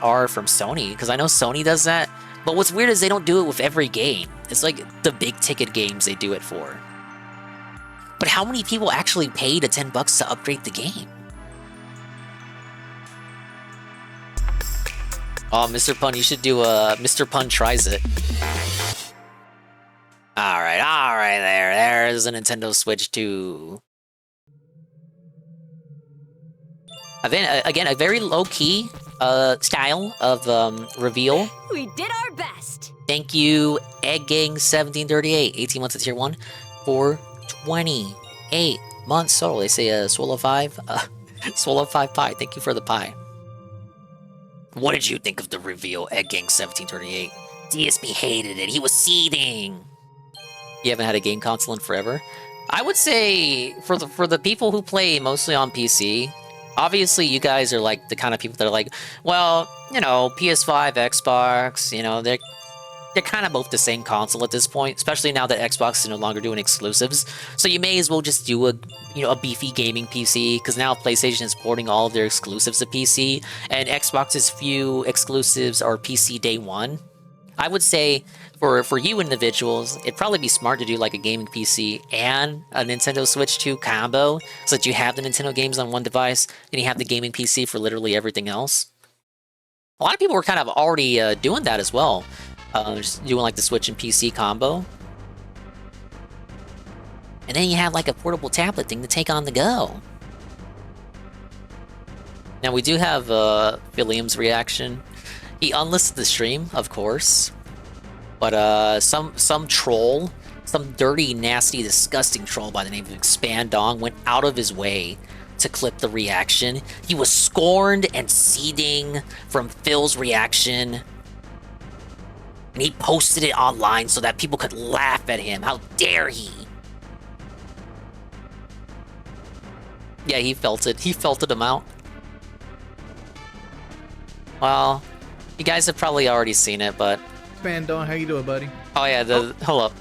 are from Sony. Because I know Sony does that. But what's weird is they don't do it with every game. It's like the big ticket games they do it for. But how many people actually paid the $10 to upgrade the game? Oh, Mr. Pun, you should do a Mr. Pun Tries It. Alright, there's a Nintendo Switch 2. Again, a very low-key style of reveal. We did our best. Thank you, Egg Gang 1738, 18 months at tier 1 for 28 months total. They say Swallow 5. Swallow 5 pie. Thank you for the pie. What did you think of the reveal, Egg Gang 1738? DSP hated it. He was seething. You haven't had a game console in forever? I would say for the people who play mostly on PC, obviously you guys are like the kind of people that are like, well, you know, PS5, Xbox, you know, they're kind of both the same console at this point, especially now that Xbox is no longer doing exclusives. So you may as well just do a beefy gaming PC, because now PlayStation is porting all of their exclusives to PC, and Xbox's few exclusives are PC day one. I would say for you individuals, it'd probably be smart to do like a gaming PC and a Nintendo Switch 2 combo, so that you have the Nintendo games on one device, and you have the gaming PC for literally everything else. A lot of people were kind of already doing that as well. Just doing like the Switch and PC combo. And then you have like a portable tablet thing to take on the go. Now we do have Philium's reaction. He unlisted the stream, of course. But some troll, some dirty, nasty, disgusting troll by the name of Expand Dong went out of his way to clip the reaction. He was scorned and seething from Phil's reaction. And he posted it online so that people could laugh at him. How dare he? Yeah, he felt it. He felted him out. Well, you guys have probably already seen it, but... Expand Dawn, how you doing, buddy? Oh yeah, hold up.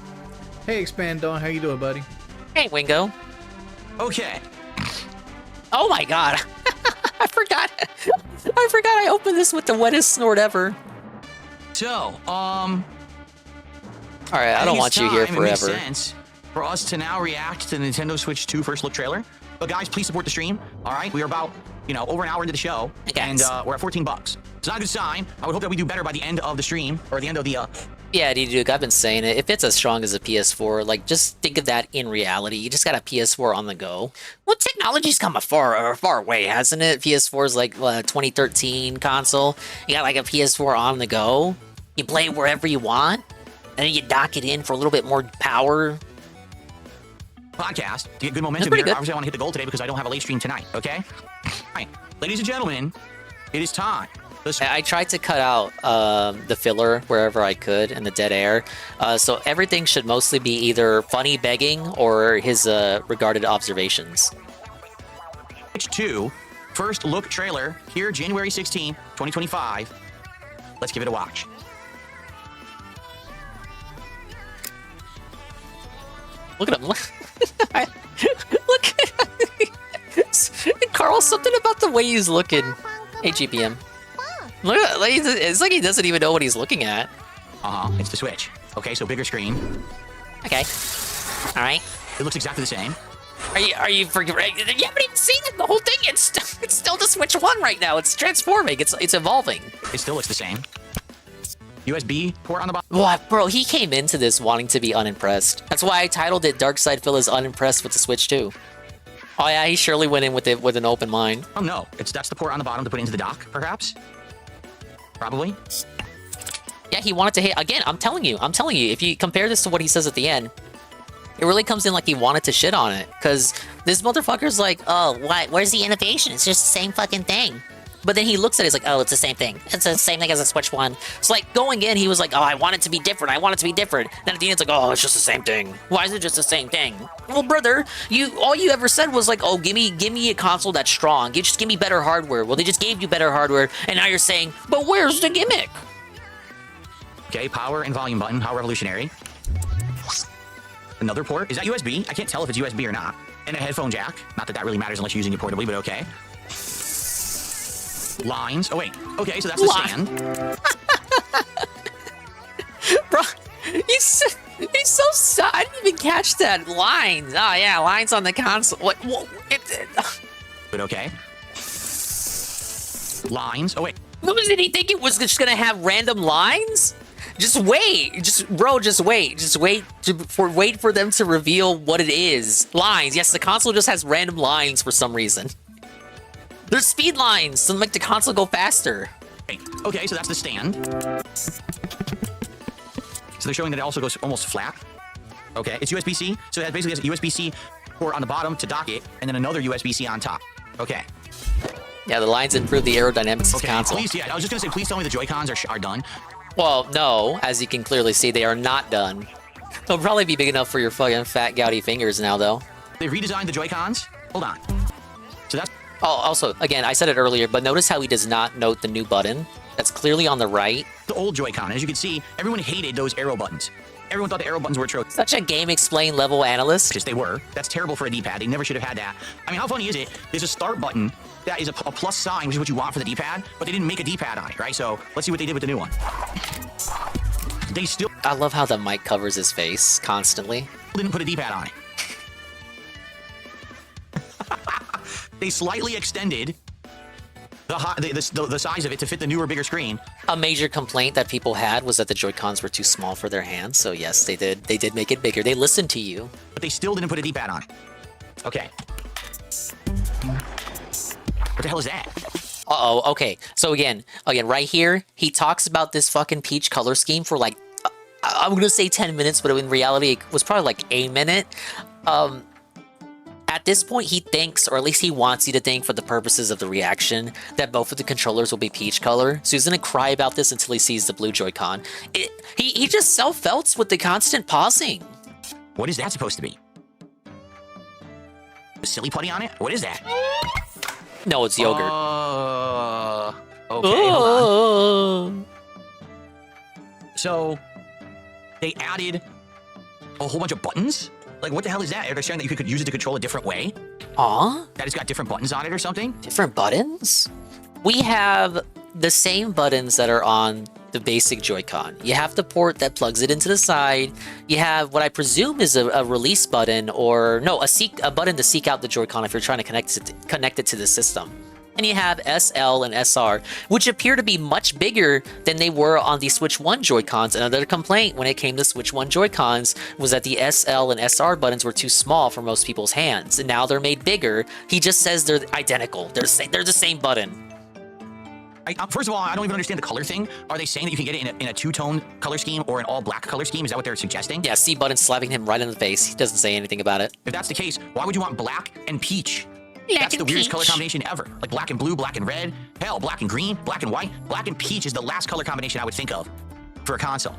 Hey, Expand Dawn, how you doing, buddy? Hey, Wingo. Okay. Oh my god. I forgot I opened this with the wettest snort ever. So, Alright, I don't want you here it makes forever. sense for us to now react to the Nintendo Switch 2 first look trailer. But guys, please support the stream. All right, we are about, over an hour into the show, and we're at $14. It's not a good sign. I would hope that we do better by the end of the stream, or the end of the Yeah, Duke, I've been saying it. If it's as strong as a PS4, like, just think of that in reality. You just got a PS4 on the go. Well, technology's come a far way, hasn't it? PS4's like 2013 console. You got like a PS4 on the go. You play it wherever you want, and then you dock it in for a little bit more power. podcast to get good momentum pretty here. good. Obviously, I want to hit the goal today because I don't have a late stream tonight, okay? All right, ladies and gentlemen, it is time. I tried to cut out the filler wherever I could and the dead air. So everything should mostly be either funny begging or his regarded observations. Switch 2, first look trailer, here January 16, 2025. Let's give it a watch. Look at him. Look at Carl, something about the way he's looking. Hey, GPM. Look at, it's like he doesn't even know what he's looking at. It's the Switch. Okay, so bigger screen. Okay. All right. It looks exactly the same. Are you forgetting? You haven't even seen it. The whole thing. It's still the Switch 1 right now. It's transforming. It's evolving. It still looks the same. USB port on the bottom. What, bro? He came into this wanting to be unimpressed. That's why I titled it "Dark Side Phil is unimpressed with the Switch 2." Oh yeah, he surely went in with it with an open mind. Oh no, that's the port on the bottom to put into the dock, perhaps. Probably. Yeah, he wanted to hit again. I'm telling you. If you compare this to what he says at the end, it really comes in like he wanted to shit on it. Because this motherfucker's like, oh, what? Where's the innovation? It's just the same fucking thing. But then he looks at it, he's like, oh, it's the same thing. It's the same thing as a Switch 1. So like going in, he was like, oh, I want it to be different. I want it to be different. Then at the end, it's like, oh, it's just the same thing. Why is it just the same thing? Well, brother, all you ever said was like, oh, give me a console that's strong. Just give me better hardware. Well, they just gave you better hardware, and now you're saying, but where's the gimmick? Okay, power and volume button. How revolutionary. Another port. Is that USB? I can't tell if it's USB or not. And a headphone jack. Not that that really matters unless you're using it portably, but okay. Lines. Oh, wait. Okay, so that's the stand. Bro, he's so sad. I didn't even catch that. Lines. Oh, yeah, lines on the console. What? But okay. Lines. Oh, wait. Did he think it was just going to have random lines? Just wait. Just wait. Just wait for them to reveal what it is. Lines. Yes, the console just has random lines for some reason. There's speed lines to make the console go faster. Okay, so that's the stand. So they're showing that it also goes almost flat. Okay, it's USB-C, so it basically has a USB-C port on the bottom to dock it, and then another USB-C on top. Okay. Yeah, the lines improve the aerodynamics of the console. Please, yeah, I was just gonna say, please tell me the Joy-Cons are done. Well, no, as you can clearly see, they are not done. It'll probably be big enough for your fucking fat, gouty fingers now, though. They've redesigned the Joy-Cons. Hold on. So that's... Oh, also, again, I said it earlier, but notice how he does not note the new button. That's clearly on the right. The old Joy-Con. As you can see, everyone hated those arrow buttons. Everyone thought the arrow buttons were atrocious. Such a Game Explain level analyst. Yes, they were. That's terrible for a D-pad. They never should have had that. I mean, how funny is it? There's a start button that is a plus sign, which is what you want for the D-pad, but they didn't make a D-pad on it, right? So let's see what they did with the new one. They still... I love how the mic covers his face constantly. Didn't put a D-pad on it. They slightly extended the size of it to fit the newer, bigger screen. A major complaint that people had was that the Joy-Cons were too small for their hands. So yes, they did make it bigger. They listened to you. But they still didn't put a D-pad on it. Okay. What the hell is that? Uh-oh, okay. So again, right here, he talks about this fucking peach color scheme for like, I'm gonna say 10 minutes, but in reality, it was probably like a minute. At this point, he thinks, or at least he wants you to think for the purposes of the reaction, that both of the controllers will be peach color. So he's gonna cry about this until he sees the blue Joy-Con. He just self-felts with the constant pausing. What is that supposed to be? A silly putty on it? What is that? No, it's yogurt. Okay, hold on. So, they added a whole bunch of buttons? Like, what the hell is that? Are they saying that you could use it to control a different way? Aw? That it's got different buttons on it or something? Different buttons? We have the same buttons that are on the basic Joy-Con. You have the port that plugs it into the side. You have what I presume is a release button, or no, a button to seek out the Joy-Con if you're trying to connect it to the system. And you have SL and SR, which appear to be much bigger than they were on the Switch 1 Joy-Cons. Another complaint when it came to Switch 1 Joy-Cons was that the SL and SR buttons were too small for most people's hands, and now they're made bigger. He just says they're identical. They're the same button. First of all, I don't even understand the color thing. Are they saying that you can get it in a two-tone color scheme or an all-black color scheme? Is that what they're suggesting? Yeah, C button slapping him right in the face. He doesn't say anything about it. If that's the case, why would you want black and peach? Black That's the and weirdest peach. color combination ever. Like black and blue, black and red. Hell, black and green, black and white. Black and peach is the last color combination I would think of for a console.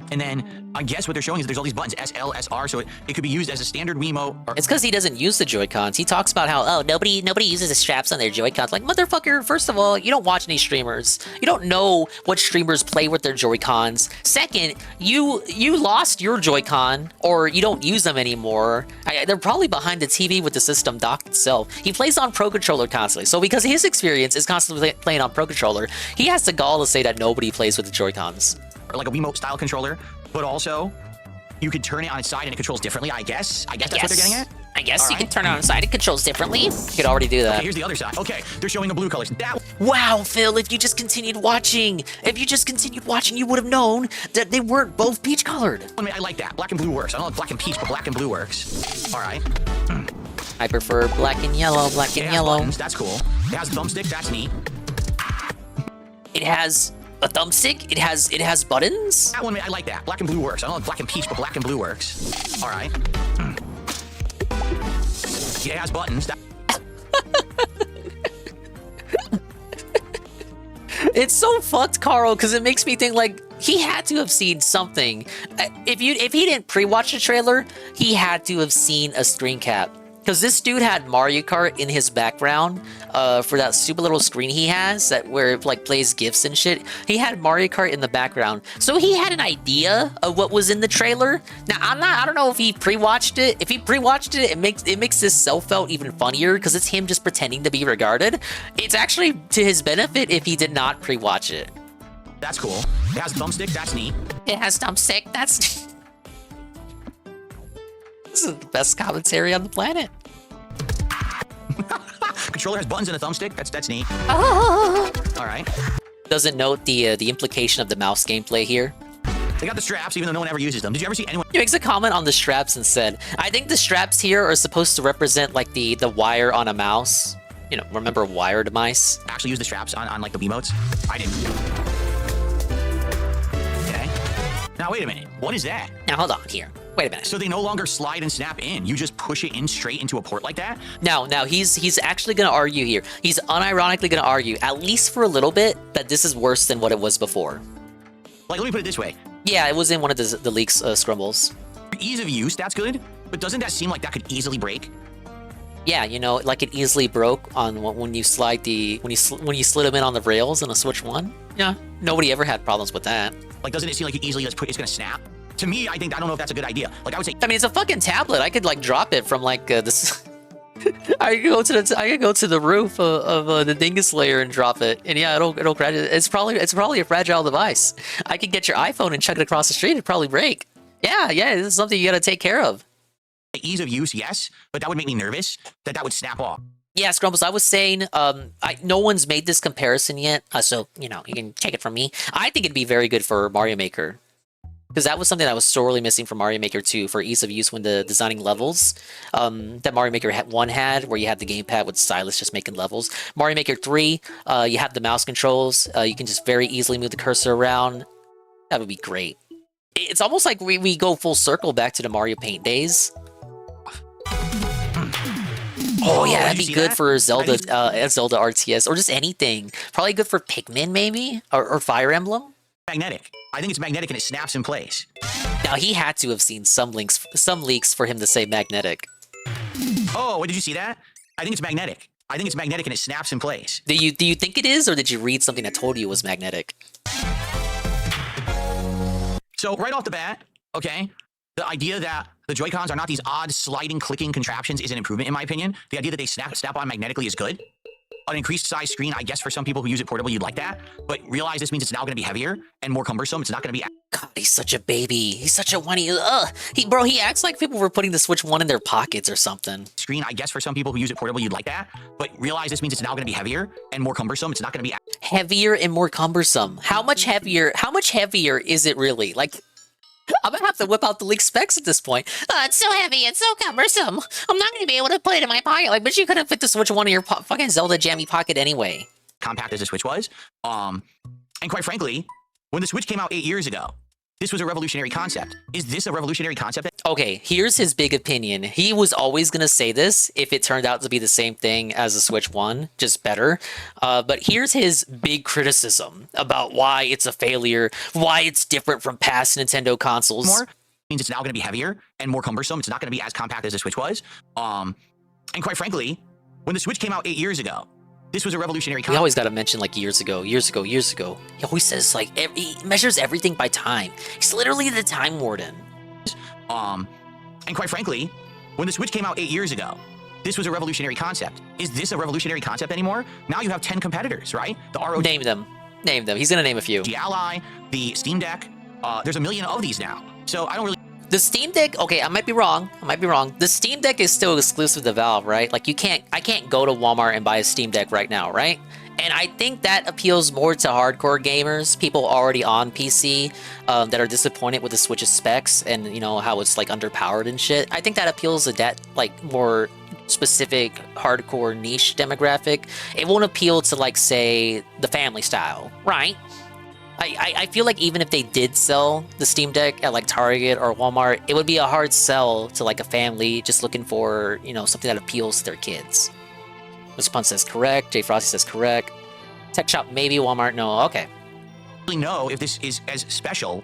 And then I guess what they're showing is there's all these buttons, SL, SR, so it could be used as a standard Wiimote. It's because he doesn't use the Joy-Cons. He talks about how, oh, nobody uses the straps on their Joy-Cons. Like, motherfucker, first of all, you don't watch any streamers. You don't know what streamers play with their Joy-Cons. Second, you lost your Joy-Con, or you don't use them anymore. They're probably behind the TV with the system docked itself. He plays on Pro Controller constantly. So because his experience is constantly playing on Pro Controller, he has the gall to say that nobody plays with the Joy-Cons. Or like a Wiimote style controller, but also you could turn it on its side and it controls differently, I guess. I guess that's what they're getting at? I guess All you right. can turn it on its side. It controls differently. You could already do that. Okay, here's the other side. Okay, they're showing the blue colors. Wow, Phil, if you just continued watching, you would have known that they weren't both peach colored. I mean, I like that. Black and blue works. I don't like black and peach, but black and blue works. All right. I prefer black and yellow, It has buttons, that's cool. It has a thumbstick, that's neat. It has a thumbstick. It has buttons. That one, I like that. Black and blue works. I don't like black and peach, but black and blue works. All right. Yeah, it has buttons. It's so fucked, Carl, because it makes me think like he had to have seen something. If he didn't pre-watch the trailer, he had to have seen a screen cap. Because this dude had Mario Kart in his background for that super little screen he has where it like plays GIFs and shit. He had Mario Kart in the background. So he had an idea of what was in the trailer. Now, I don't know if he pre-watched it. If he pre-watched it, it makes this self-felt even funnier because it's him just pretending to be regarded. It's actually to his benefit if he did not pre-watch it. That's cool. It has thumbstick, that's neat. It has thumbstick, that's... This is the best commentary on the planet. Controller has buttons and a thumbstick. That's neat. Oh. All right. Doesn't note the implication of the mouse gameplay here. They got the straps, even though no one ever uses them. Did you ever see anyone? He makes a comment on the straps and said, "I think the straps here are supposed to represent like the wire on a mouse. You know, remember wired mice? Actually use the straps on like the Wiimotes? I didn't. Okay. Now wait a minute. What is that? Now hold on here. Wait a minute. So they no longer slide and snap in. You just push it in straight into a port like that? Now he's actually going to argue here. He's unironically going to argue, at least for a little bit, that this is worse than what it was before. Like, let me put it this way. Yeah, it was in one of the leaks scrumbles. Ease of use, that's good. But doesn't that seem like that could easily break? Yeah, you know, like it easily broke on when you slide when you slid them in on the rails in a Switch 1. Yeah, nobody ever had problems with that. Like, doesn't it seem like it easily it's gonna snap? To me, I don't know if that's a good idea. Like, I would say. I mean, it's a fucking tablet. I could like drop it from like this. I could go to the roof of the Dingus layer and drop it, and yeah, it'll crash. It's probably a fragile device. I could get your iPhone and chuck it across the street. It'd probably break. Yeah, this is something you gotta take care of. Ease of use, yes, but that would make me nervous that would snap off. Yeah, Scrumbles, I was saying, no one's made this comparison yet, so, you know, you can take it from me. I think it'd be very good for Mario Maker. Because that was something that was sorely missing from Mario Maker 2 for ease of use when designing levels. That Mario Maker 1 had, where you had the gamepad with stylus just making levels. Mario Maker 3, you have the mouse controls. You can just very easily move the cursor around. That would be great. It's almost like we go full circle back to the Mario Paint days. Oh yeah, that'd be good for Zelda, Zelda RTS, or just anything. Probably good for Pikmin, maybe, or Fire Emblem. Magnetic. I think it's magnetic and it snaps in place. Now he had to have seen some leaks for him to say magnetic. Oh, did you see that? I think it's magnetic. I think it's magnetic and it snaps in place. Do you think it is, or did you read something that told you it was magnetic? So right off the bat, okay, the idea that the Joy-Cons are not these odd sliding, clicking contraptions is an improvement in my opinion. The idea that they snap on magnetically is good. An increased size screen, I guess for some people who use it portable, you'd like that. But realize this means it's now going to be heavier and more cumbersome. It's not going to be... God, he's such a baby. He's such a whiny... He acts like people were putting the Switch 1 in their pockets or something. Screen, I guess for some people who use it portable, you'd like that. But realize this means it's now going to be heavier and more cumbersome. It's not going to be... Heavier and more cumbersome. How much heavier is it really? Like... I'm gonna have to whip out the leaked specs at this point. It's so heavy and so cumbersome. I'm not gonna be able to put it in my pocket. Like, but you couldn't fit the Switch 1 in your fucking Zelda jammy pocket anyway. Compact as the Switch was. And quite frankly, when the Switch came out 8 years ago, this was a revolutionary concept. Is this a revolutionary concept? Okay, here's his big opinion. He was always going to say this if it turned out to be the same thing as the Switch 1, just better. But here's his big criticism about why it's a failure, why it's different from past Nintendo consoles. More means it's now going to be heavier and more cumbersome. It's not going to be as compact as the Switch was. And quite frankly, when the Switch came out 8 years ago, this was a revolutionary concept. We always got to mention like years ago. He always says like he measures everything by time. He's literally the time warden. And quite frankly, when the Switch came out 8 years ago, this was a revolutionary concept. Is this a revolutionary concept anymore? Now you have 10 competitors, right? The ROG. Name them. He's gonna name a few. The Ally, the Steam Deck. There's a million of these now. So I don't really. The Steam Deck, okay, I might be wrong. The Steam Deck is still exclusive to Valve, right? Like I can't go to Walmart and buy a Steam Deck right now, right? And I think that appeals more to hardcore gamers, people already on PC that are disappointed with the Switch's specs and, you know, how it's like underpowered and shit. I think that appeals to that like more specific hardcore niche demographic. It won't appeal to like, say, the family style, right? I feel like even if they did sell the Steam Deck at like Target or Walmart, it would be a hard sell to like a family just looking for, you know, something that appeals to their kids. Response says correct. Jay Frosty says correct. Tech Shop maybe, Walmart no. Okay. Really know if this is as special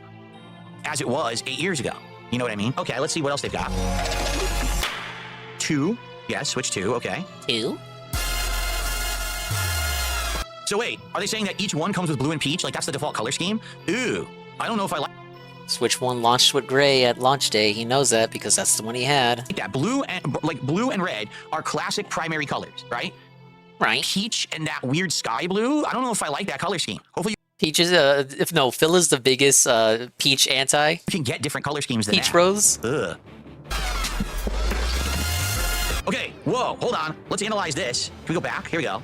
as it was 8 years ago. You know what I mean? Okay, let's see what else they've got. 2. Yes, Switch 2. Okay. 2. So wait, are they saying that each one comes with blue and peach? Like that's the default color scheme? Ooh, I don't know if I like. Switch 1 launched with gray at launch day. He knows that because that's the one he had. Like that blue and red are classic primary colors, right? Right. Peach and that weird sky blue. I don't know if I like that color scheme. Hopefully. Peach is Phil is the biggest Peach anti. You can get different color schemes than Peach that. Rose. Ugh. Okay, whoa, hold on. Let's analyze this. Can we go back? Here we go.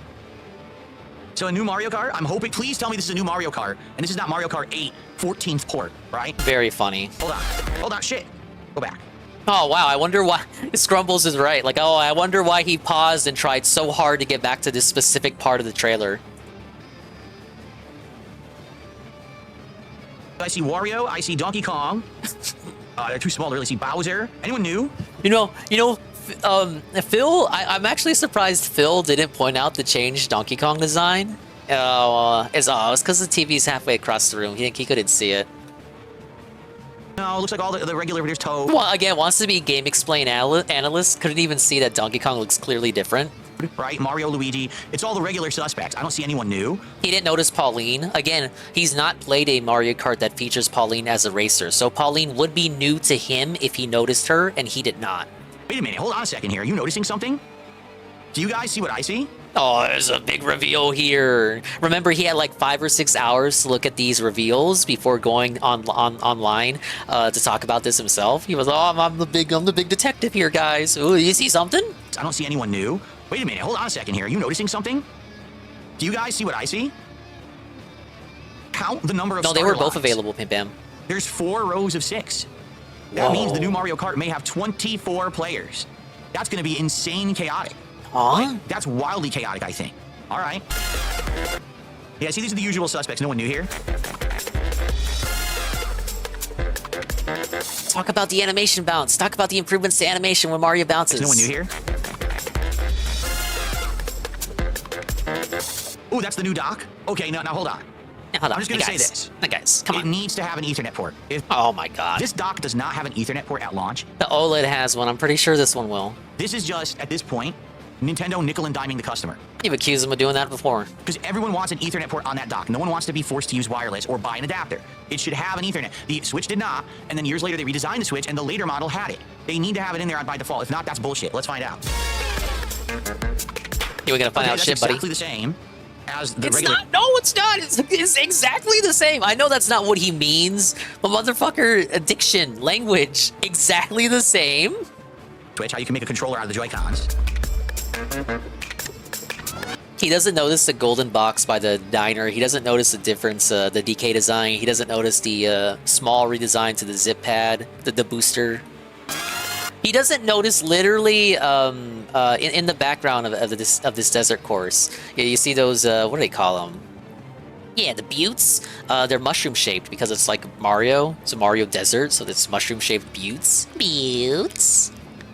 So a new Mario Kart? I'm hoping, please tell me this is a new Mario Kart. And this is not Mario Kart 8 14th port, right? Very funny. Hold on, shit. Go back. Oh, wow, I wonder why, Scrumbles is right. Like, oh, I wonder why he paused and tried so hard to get back to this specific part of the trailer. I see Wario, I see Donkey Kong. They're too small to really see Bowser. Anyone new? You know, Phil, I'm actually surprised Phil didn't point out the changed Donkey Kong design. It's because the TV's halfway across the room. He couldn't see it. No, it looks like all the regular, there's Toad. Well, again, wants to be Game Explain analyst. Couldn't even see that Donkey Kong looks clearly different. Right, Mario, Luigi, it's all the regular suspects. I don't see anyone new. He didn't notice Pauline. Again, he's not played a Mario Kart that features Pauline as a racer, so Pauline would be new to him if he noticed her, and he did not. Wait a minute, hold on a second here. Are you noticing something? Do you guys see what I see? Oh, there's a big reveal here. Remember, he had like 5 or 6 hours to look at these reveals before going online to talk about this himself. He was, oh, I'm the big detective here, guys. Ooh, you see something? I don't see anyone new. Wait a minute, hold on a second here. Are you noticing something? Do you guys see what I see? Count the number of No, they were both lines. available, Pim Pam. There's 4 rows of 6. That means the new Mario Kart may have 24 players. That's going to be insane chaotic. Huh? That's wildly chaotic, I think. All right. Yeah, see, these are the usual suspects. No one new here. Talk about the animation bounce. Talk about the improvements to animation when Mario bounces. No one new here. Ooh, that's the new dock. Okay, now hold on. Now, hold on. I'm just going to say this. Hey guys, come on. It needs to have an Ethernet port. Oh my god. This dock does not have an Ethernet port at launch. The OLED has one. I'm pretty sure this one will. This is just, at this point, Nintendo nickel and diming the customer. You've accused them of doing that before. Because everyone wants an Ethernet port on that dock. No one wants to be forced to use wireless or buy an adapter. It should have an Ethernet. The Switch did not, and then years later they redesigned the Switch, and the later model had it. They need to have it in there by default. If not, that's bullshit. Let's find out. You were gonna find out that's shit, buddy. Exactly the same as the It's regular. not. No, it's not. It's exactly the same. I know that's not what he means, but motherfucker, addiction, language, exactly the same. Switch, how you can make a controller out of the Joy-Cons. He doesn't notice the golden box by the diner. He doesn't notice the difference, the DK design. He doesn't notice the small redesign to the zip pad, the booster. He doesn't notice literally in the background of this desert course. You see those what do they call them? Yeah, the buttes. They're mushroom shaped because it's like Mario. It's a Mario desert, so it's mushroom shaped buttes. Buttes.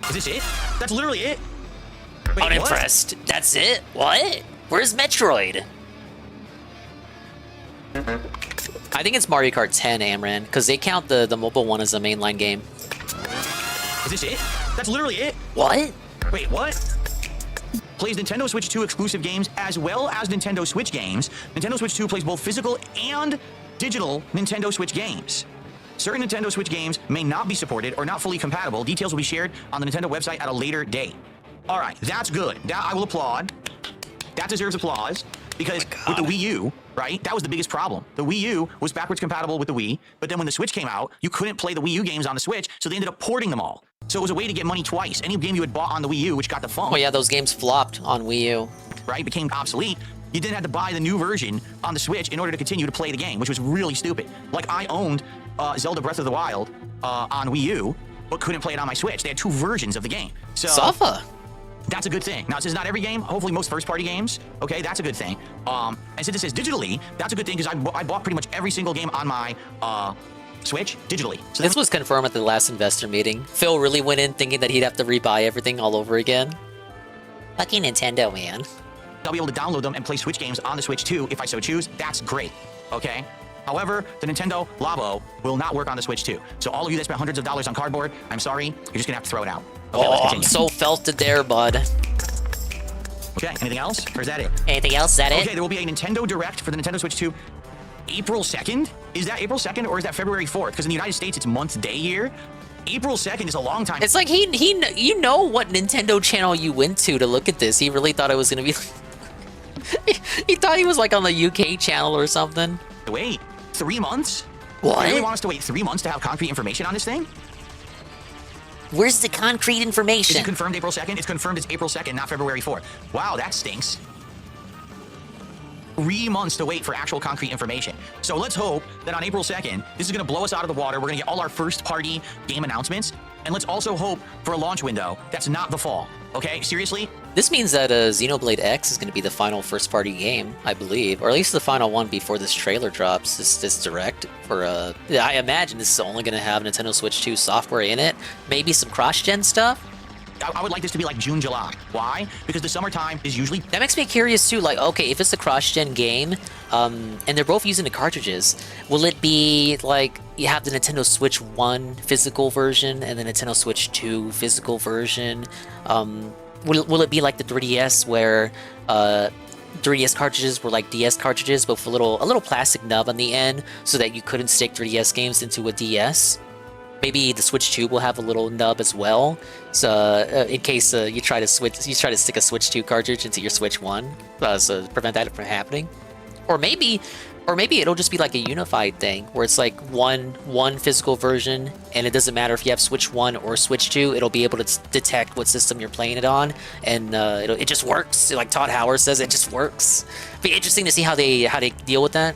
Is this it? That's literally it. Wait, Unimpressed. What? That's it? What? Where's Metroid? I think it's Mario Kart 10, Amran, because they count the mobile one as a mainline game. Is this it? That's literally it. What? Wait, what? Plays Nintendo Switch 2 exclusive games as well as Nintendo Switch games. Nintendo Switch 2 plays both physical and digital Nintendo Switch games. Certain Nintendo Switch games may not be supported or not fully compatible. Details will be shared on the Nintendo website at a later date. All right, that's good. That I will applaud. That deserves applause because with the Wii U, right, that was the biggest problem. The Wii U was backwards compatible with the Wii, but then when the Switch came out, you couldn't play the Wii U games on the Switch, so they ended up porting them all. So it was a way to get money twice. Any game you had bought on the Wii U, which got the phone. Oh yeah, those games flopped on Wii U. Right, became obsolete. You then had to buy the new version on the Switch in order to continue to play the game, which was really stupid. Like I owned Zelda Breath of the Wild on Wii U, but couldn't play it on my Switch. They had 2 versions of the game. So Safa. That's a good thing. Now, this is not every game. Hopefully, most first-party games. Okay, that's a good thing. And since it says digitally, that's a good thing because I bought pretty much every single game on my Switch digitally. So this was confirmed at the last investor meeting. Phil really went in thinking that he'd have to rebuy everything all over again. Fucking Nintendo, man. I'll be able to download them and play Switch games on the Switch too, if I so choose. That's great. Okay. However, the Nintendo Labo will not work on the Switch 2. So all of you that spent hundreds of dollars on cardboard, I'm sorry, you're just gonna have to throw it out. Okay, oh, I'm so felted there, bud. Okay, anything else? Or is that it? Anything else? Is that it? Okay, there will be a Nintendo Direct for the Nintendo Switch 2 April 2nd. Is that April 2nd or is that February 4th? Because in the United States, it's month, day, year. April 2nd is a long time. It's like you know what Nintendo channel you went to look at this. He really thought it was gonna be. He thought he was like on the UK channel or something. Wait, 3 months? What? You really want us to wait 3 months to have concrete information on this thing? Where's the concrete information? Is it confirmed April 2nd? It's confirmed it's April 2nd, not February 4th. Wow, that stinks. 3 months to wait for actual concrete information. So let's hope that on April 2nd, this is going to blow us out of the water. We're going to get all our first-party game announcements. And let's also hope for a launch window that's not the fall. Okay? Seriously? This means that Xenoblade X is going to be the final first-party game, I believe. Or at least the final one before this trailer drops, this direct. I imagine this is only going to have Nintendo Switch 2 software in it. Maybe some cross-gen stuff. I would like this to be like June, July. Why? Because the summertime is usually... That makes me curious too, like, okay, if it's a cross-gen game, and they're both using the cartridges, will it be like you have the Nintendo Switch 1 physical version and the Nintendo Switch 2 physical version? Will it be like the 3DS where 3DS cartridges were like DS cartridges, but with a little plastic nub on the end so that you couldn't stick 3DS games into a DS? Maybe the Switch 2 will have a little nub as well, so in case you try to stick a Switch 2 cartridge into your Switch 1, so to prevent that from happening. Or maybe it'll just be like a unified thing where it's like one physical version, and it doesn't matter if you have Switch 1 or Switch 2, it'll be able to detect what system you're playing it on, and it just works. Like Todd Howard says, it just works. Be interesting to see how they deal with that.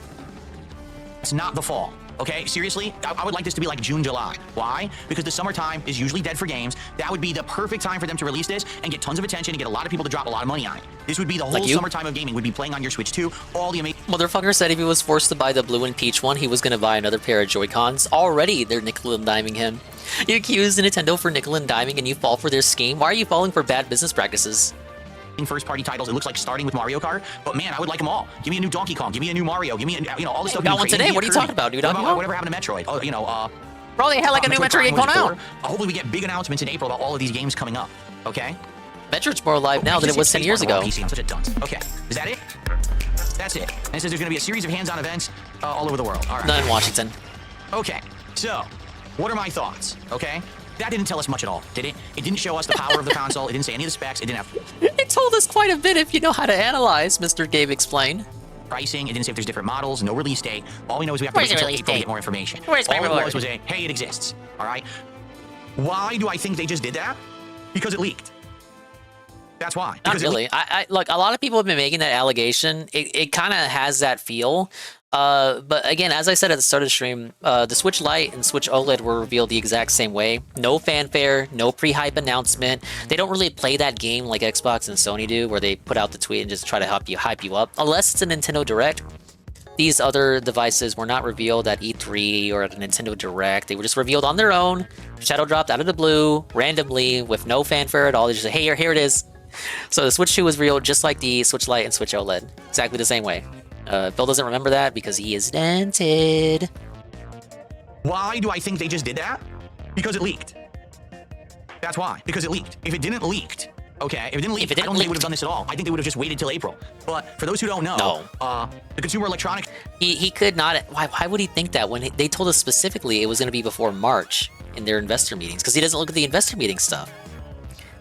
It's not the fall. Okay, seriously, I would like this to be like June, July. Why? Because the summertime is usually dead for games. That would be the perfect time for them to release this and get tons of attention and get a lot of people to drop a lot of money on it. This would be the whole summertime of gaming. Would be playing on your Switch 2, all the amazing... Motherfucker said if he was forced to buy the blue and peach one, he was gonna buy another pair of Joy-Cons. Already, they're nickel and diming him. You accuse Nintendo for nickel and diming and you fall for their scheme? Why are you falling for bad business practices? First-party titles, it looks like starting with Mario Kart, but man, I would like them all. Give me a new Donkey Kong, give me a new Mario, give me all this stuff. Got one today. What are you talking about, dude? Whatever happened to Metroid? Bro, they had like a new Metroid game coming out. Hopefully we get big announcements in April about all of these games coming up. Okay. Metroid's more alive now than it was 10 years ago. PC, I'm such a dunce. Okay, is that it? That's it. And it says there's going to be a series of hands-on events all over the world. All right. Not in Washington. Okay, so what are my thoughts? Okay. That didn't tell us much at all, did it? It didn't show us the power of the console. It didn't say any of the specs. It didn't have... It told us quite a bit if you know how to analyze, Mr. Gabe explained. Pricing. It didn't say if there's different models. No release date. All we know is we have to wait until April to get more information. Where's my reward? All it was a, hey, it exists. All right? Why do I think they just did that? Because it leaked. That's why. Not really. I look, a lot of people have been making that allegation. It kind of has that feel. But again, as I said at the start of the stream, the Switch Lite and Switch OLED were revealed the exact same way. No fanfare, no pre-hype announcement. They don't really play that game like Xbox and Sony do, where they put out the tweet and just try to hype you up. Unless it's a Nintendo Direct. These other devices were not revealed at E3 or at a Nintendo Direct. They were just revealed on their own, shadow dropped out of the blue, randomly, with no fanfare at all. They just say, hey, here it is. So the Switch 2 was revealed just like the Switch Lite and Switch OLED. Exactly the same way. Bill doesn't remember that because he is dented. Why do I think they just did that? Because it leaked. That's why. Because it leaked. If it didn't leak, okay, if it didn't leak, I don't think they would have done this at all. I think they would have just waited till April. But for those who don't know, the Consumer Electronics... He could not... Why would he think that when they told us specifically it was going to be before March in their investor meetings? Because he doesn't look at the investor meeting stuff.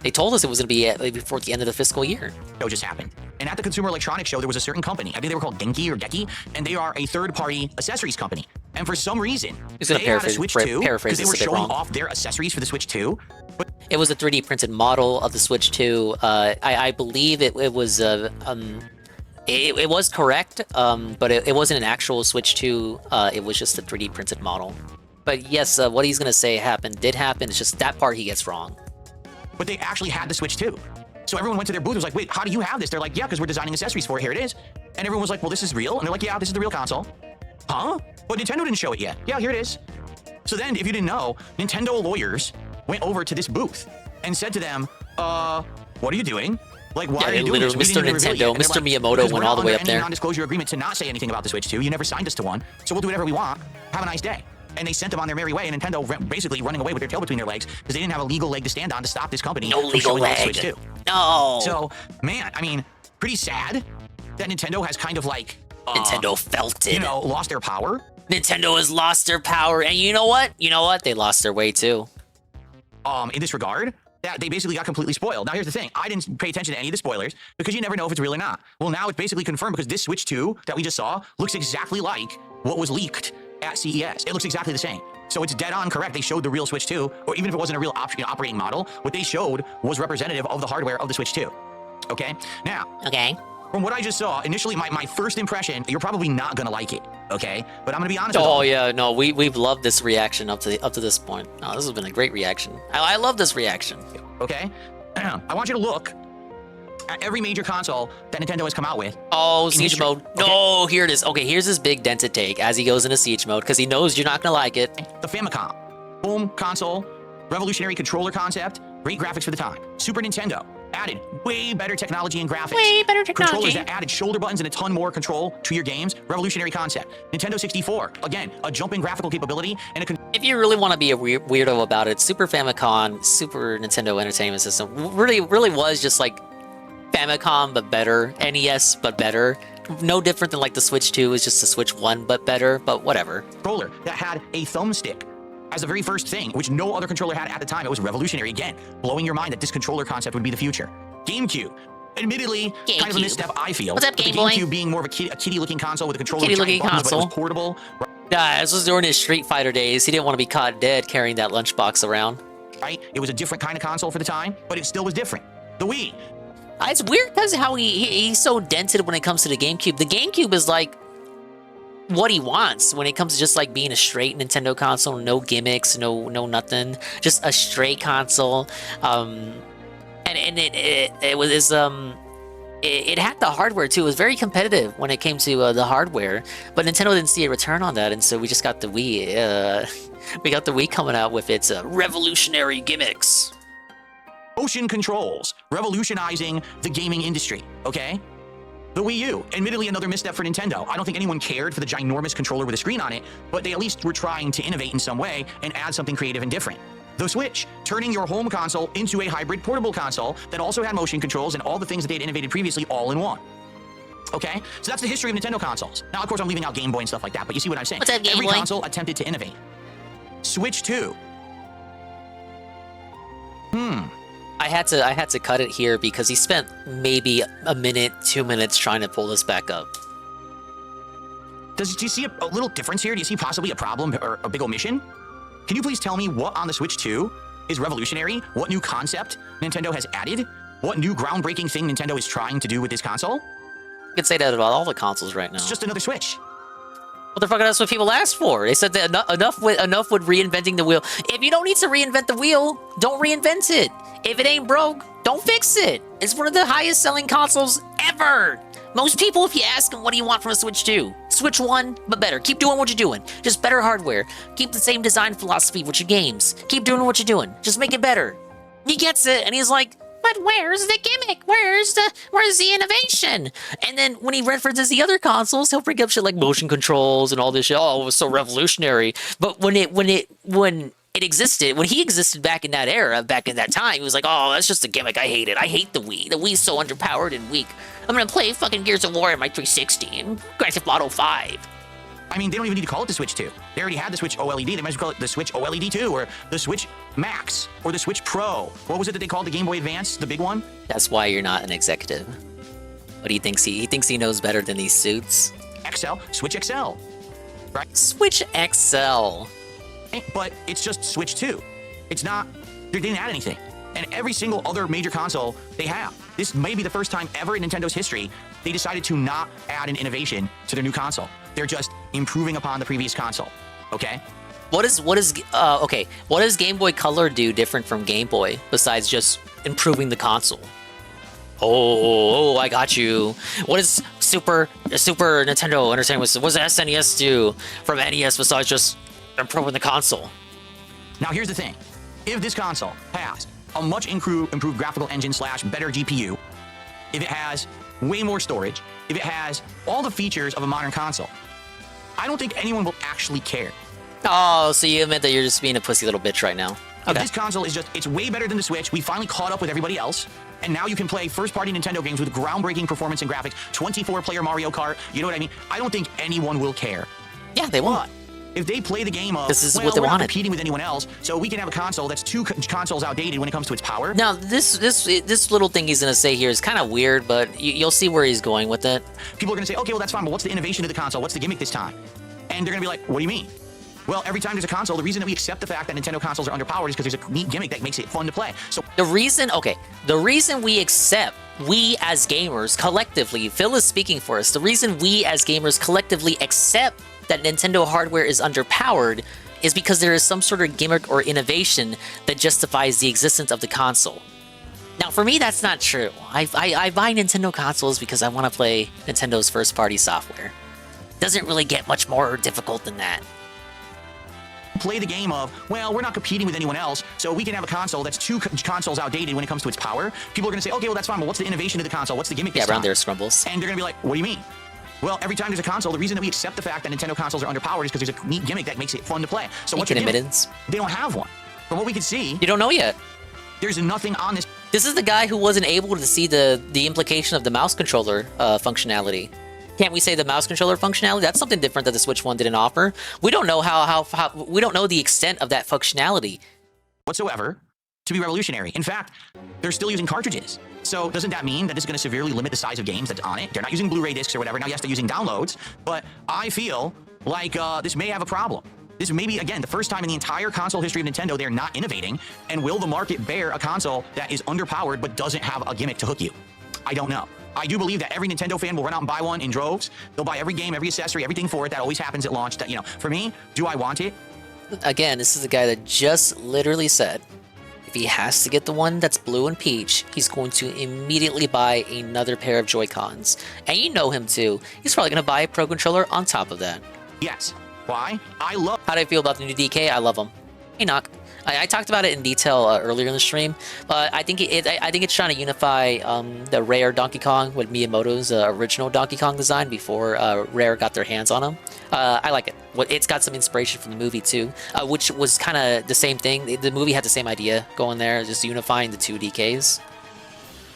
They told us it was going to be before the end of the fiscal year. It just happened. And at the Consumer Electronics Show, there was a certain company. I think they were called Genki or Geki, and they are a third-party accessories company. And for some reason, they had a Switch 2 because they were showing off their accessories for the Switch 2. But it was a 3D printed model of the Switch 2. I believe it was it was correct, but it wasn't an actual Switch 2. It was just a 3D printed model. But yes, what he's going to say did happen. It's just that part he gets wrong. But they actually had the Switch 2. So everyone went to their booth and was like, wait, how do you have this? They're like, yeah, because we're designing accessories for it. Here it is. And everyone was like, well, this is real. And they're like, yeah, this is the real console. Huh? But Nintendo didn't show it yet. Yeah, here it is. So then, if you didn't know, Nintendo lawyers went over to this booth and said to them, what are you doing? Like, why are you doing this? Mr. Nintendo, Mr. Miyamoto went all the way up there. Non-disclosure agreement to not say anything about the Switch 2. You never signed us to one. So we'll do whatever we want. Have a nice day. And they sent them on their merry way, and Nintendo basically running away with their tail between their legs because they didn't have a legal leg to stand on to stop this company from showing off the Switch 2. No. So, man, I mean, pretty sad that Nintendo has kind of like... Nintendo felt it. You know, lost their power. Nintendo has lost their power, and you know what? You know what? They lost their way, too. In this regard, that they basically got completely spoiled. Now, here's the thing. I didn't pay attention to any of the spoilers because you never know if it's real or not. Well, now it's basically confirmed because this Switch 2 that we just saw looks exactly like what was leaked at CES. It looks exactly the same. So it's dead on correct. They showed the real Switch 2, or even if it wasn't a real operating model, what they showed was representative of the hardware of the Switch 2. Okay? Now, from what I just saw, initially my first impression, you're probably not gonna like it, okay? But I'm gonna be honest with you. Oh yeah, no, we've loved this reaction up to this point. No, this has been a great reaction. I love this reaction. Okay? I want you to look at every major console that Nintendo has come out with. Oh, Siege mode. Okay. No, here it is. Okay, here's his big dented take as he goes into Siege mode, because he knows you're not gonna like it. The Famicom. Home console, revolutionary controller concept, Great graphics for the time. Super Nintendo added way better technology and graphics. Way better technology. Controllers that added shoulder buttons and a ton more control to your games. Revolutionary concept. Nintendo 64, again, a jump in graphical capability and a If you really want to be a weirdo about it, Super Famicom, Super Nintendo Entertainment System really was just like Famicom but better, NES but better. No different than like the Switch 2 is just the Switch 1 but better, but whatever. controller that had a thumbstick as the very first thing, which no other controller had at the time. It was revolutionary. Again, blowing your mind that this controller concept would be the future. GameCube. Admittedly, kind of a misstep, I feel. What's up, But Game the Boy? GameCube being more of a kitty-looking console with a controller with Kitty-looking giant buttons, but it console. was portable. Yeah, this was during his Street Fighter days. He didn't want to be caught dead carrying that lunchbox around. Right? It was a different kind of console for the time, but it still was different. The Wii. It's weird because how he's so dented when it comes to the GameCube. The GameCube is like what he wants when it comes to just like being a straight Nintendo console, no gimmicks, no nothing, just a straight console. It had the hardware too. It was very competitive when it came to the hardware, but Nintendo didn't see a return on that, and so we just got the Wii. We got the Wii coming out with its revolutionary gimmicks. Motion controls, revolutionizing the gaming industry, okay? The Wii U, admittedly another misstep for Nintendo. I don't think anyone cared for the ginormous controller with a screen on it, but they at least were trying to innovate in some way and add something creative and different. The Switch, turning your home console into a hybrid portable console that also had motion controls and all the things that they had innovated previously all in one. Okay? So that's the history of Nintendo consoles. Now, of course, I'm leaving out Game Boy and stuff like that, but you see what I'm saying. What's up, Game Every Boy? console attempted to innovate. Switch 2. I had to cut it here because he spent maybe a minute, 2 minutes trying to pull this back up. Do you see a little difference here? Do you see possibly a problem or a big omission? Can you please tell me what on the Switch 2 is revolutionary? What new concept Nintendo has added? What new groundbreaking thing Nintendo is trying to do with this console? You could say that about all the consoles right now. It's just another Switch. Motherfucker, that's what people asked for. They said that enough with reinventing the wheel. If you don't need to reinvent the wheel, don't reinvent it. If it ain't broke, don't fix it. It's one of the highest selling consoles ever. Most people, if you ask them, what do you want from a Switch 2? Switch 1, but better. Keep doing what you're doing. Just better hardware. Keep the same design philosophy with your games. Keep doing what you're doing. Just make it better. He gets it, and he's like, but where's the gimmick? Where's the innovation? And then when he references the other consoles, he'll bring up shit like motion controls and all this shit. Oh, it was so revolutionary. But when it existed, when he existed back in that era, back in that time, he was like, oh, that's just a gimmick. I hate it. I hate the Wii. The Wii's so underpowered and weak. I'm gonna play fucking Gears of War on my 360 and Grand Theft Auto 5. I mean, they don't even need to call it the Switch 2. They already had the Switch OLED. They might as well call it the Switch OLED 2 or the Switch Max or the Switch Pro. What was it that they called the Game Boy Advance, the big one? That's why you're not an executive. What he thinks he thinks he knows better than these suits. XL, Switch XL, right? Switch XL. But it's just Switch 2. It's not, they didn't add anything. And every single other major console they have. This may be the first time ever in Nintendo's history they decided to not add an innovation to their new console. They're just improving upon the previous console. Okay? What does Game Boy Color do different from Game Boy besides just improving the console? Oh, I got you. What does Super Nintendo Entertainment? What does SNES do from NES besides just improving the console? Now here's the thing. If this console has a much improved graphical engine / better GPU, if it has way more storage, if it has all the features of a modern console, I don't think anyone will actually care. Oh, so you admit that you're just being a pussy little bitch right now. If this console is it's way better than the Switch. We finally caught up with everybody else. And now you can play first-party Nintendo games with groundbreaking performance and graphics, 24-player Mario Kart, you know what I mean? I don't think anyone will care. Yeah, they won't. If they play the game of, this is well, what they we're not wanted. competing with anyone else, so we can have a console that's two consoles outdated when it comes to its power. Now, this little thing he's going to say here is kind of weird, but you'll see where he's going with it. People are going to say, okay, well, that's fine, but what's the innovation of the console? What's the gimmick this time? And they're going to be like, what do you mean? Well, every time there's a console, the reason that we accept the fact that Nintendo consoles are underpowered is because there's a neat gimmick that makes it fun to play. So the reason we accept, we as gamers collectively, Phil is speaking for us, the reason we as gamers collectively accept that Nintendo hardware is underpowered is because there is some sort of gimmick or innovation that justifies the existence of the console. Now, for me, that's not true. I buy Nintendo consoles because I want to play Nintendo's first-party software. Doesn't really get much more difficult than that. play the game of, well, we're not competing with anyone else, so we can have a console that's two consoles outdated when it comes to its power. People are going to say, okay, well, that's fine, but what's the innovation of the console? What's the gimmick this Yeah, around time? there scrumbles. And they're going to be like, what do you mean? Well, every time there's a console, the reason that we accept the fact that Nintendo consoles are underpowered is because there's a neat gimmick that makes it fun to play. So what's the gimmick? They don't have one. From what we can see... You don't know yet. There's nothing on this... This is the guy who wasn't able to see the implication of the mouse controller functionality. Can't we say the mouse controller functionality? That's something different that the Switch one didn't offer. We don't know how we don't know the extent of that functionality whatsoever to be revolutionary. In fact, they're still using cartridges. So doesn't that mean that it's going to severely limit the size of games that's on it? They're not using Blu-ray discs or whatever. Now, yes, they're using downloads, but I feel like this may have a problem. This may be, again, the first time in the entire console history of Nintendo they're not innovating. And will the market bear a console that is underpowered but doesn't have a gimmick to hook you? I don't know. I do believe that every Nintendo fan will run out and buy one in droves. They'll buy every game, every accessory, everything for it. That always happens at launch. That, you know, for me, do I want it? Again, this is the guy that just literally said, if he has to get the one that's blue and peach, he's going to immediately buy another pair of Joy-Cons. And you know him too. He's probably going to buy a Pro Controller on top of that. Yes. Why? I love... How do I feel about the new DK? I love them. Hey, Knock. I talked about it in detail earlier in the stream, but I think it's trying to unify the Rare Donkey Kong with Miyamoto's original Donkey Kong design before Rare got their hands on him. I like it. It's got some inspiration from the movie too, which was kind of the same thing. The movie had the same idea going there, just unifying the two DKs.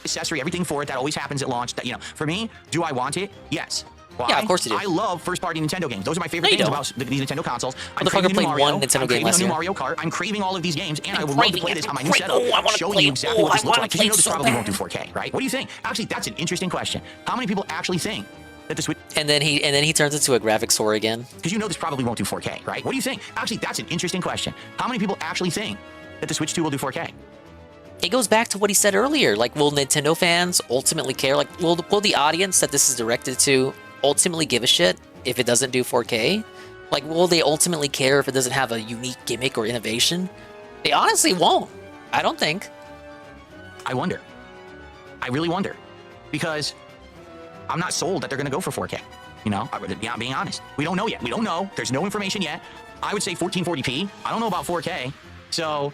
Accessory, everything for it. That always happens at launch. That, you know, for me, do I want it? Yes. Why? Yeah, of course you do. I love first-party Nintendo games. Those are my favorite things about these Nintendo consoles. I'm craving craving played one Nintendo game last a new year. Mario Kart. I'm craving all of these games, and I would love to play this on my new setup, showing you exactly what this looks like. Because you know this probably won't do 4K, right? What do you think? Actually, that's an interesting question. How many people actually think that the Switch... And then he turns into a graphics whore again. Because you know this probably won't do 4K, right? What do you think? Actually, that's an interesting question. How many people actually think that the Switch 2 will do 4K? It goes back to what he said earlier. Like, will Nintendo fans ultimately care? Like, will the audience that this is directed to ultimately give a shit if it doesn't do 4K? Like, will they ultimately care if it doesn't have a unique gimmick or innovation? They honestly won't. I don't think. I wonder. I really wonder. Because I'm not sold that they're going to go for 4K. You know, I'm being honest. We don't know yet. We don't know. There's no information yet. I would say 1440p. I don't know about 4K. So,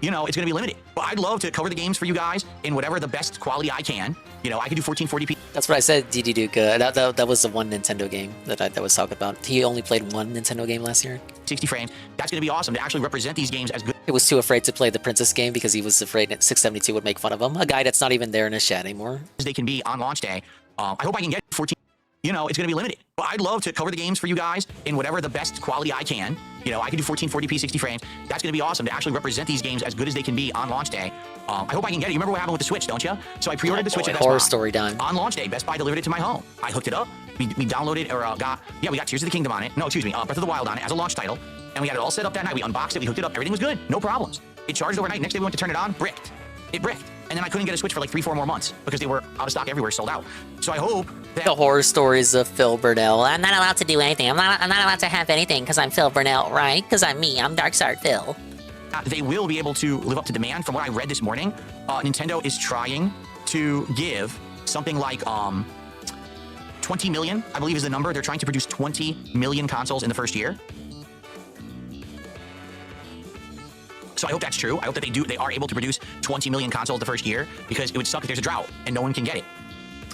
you know, it's going to be limited. But I'd love to cover the games for you guys in whatever the best quality I can. You know, I could do 1440p. That's what I said, DD Duke. That was the one Nintendo game that was talking about. He only played one Nintendo game last year. 60 frames. That's going to be awesome to actually represent these games as good. He was too afraid to play the Princess game because he was afraid that 672 would make fun of him. A guy that's not even there in his chat anymore. As they can be on launch day. I hope I can get 14. You know, it's going to be limited. But I'd love to cover the games for you guys in whatever the best quality I can. You know, I can do 1440p, 60 frames. That's going to be awesome to actually represent these games as good as they can be on launch day. I hope I can get it. You remember what happened with the Switch, don't you? So I pre-ordered the Switch at Best Buy. Horror story done. On launch day, Best Buy delivered it to my home. I hooked it up. We downloaded or we got Tears of the Kingdom on it. No, excuse me, Breath of the Wild on it as a launch title. And we had it all set up that night. We unboxed it. We hooked it up. Everything was good. No problems. It charged overnight. Next day we went to turn it on. Bricked. It bricked. And then I couldn't get a Switch for like 3-4 more months because they were out of stock everywhere, sold out. So I hope that... The horror stories of Phil Burnell. I'm not allowed to do anything. I'm not allowed to have anything because I'm Phil Burnell, right? Because I'm me. I'm Darkstar Phil. They will be able to live up to demand. From what I read this morning, Nintendo is trying to give something like 20 million, I believe is the number. They're trying to produce 20 million consoles in the first year. So I hope that's true. I hope that they are able to produce 20 million consoles the first year, because it would suck if there's a drought and no one can get it.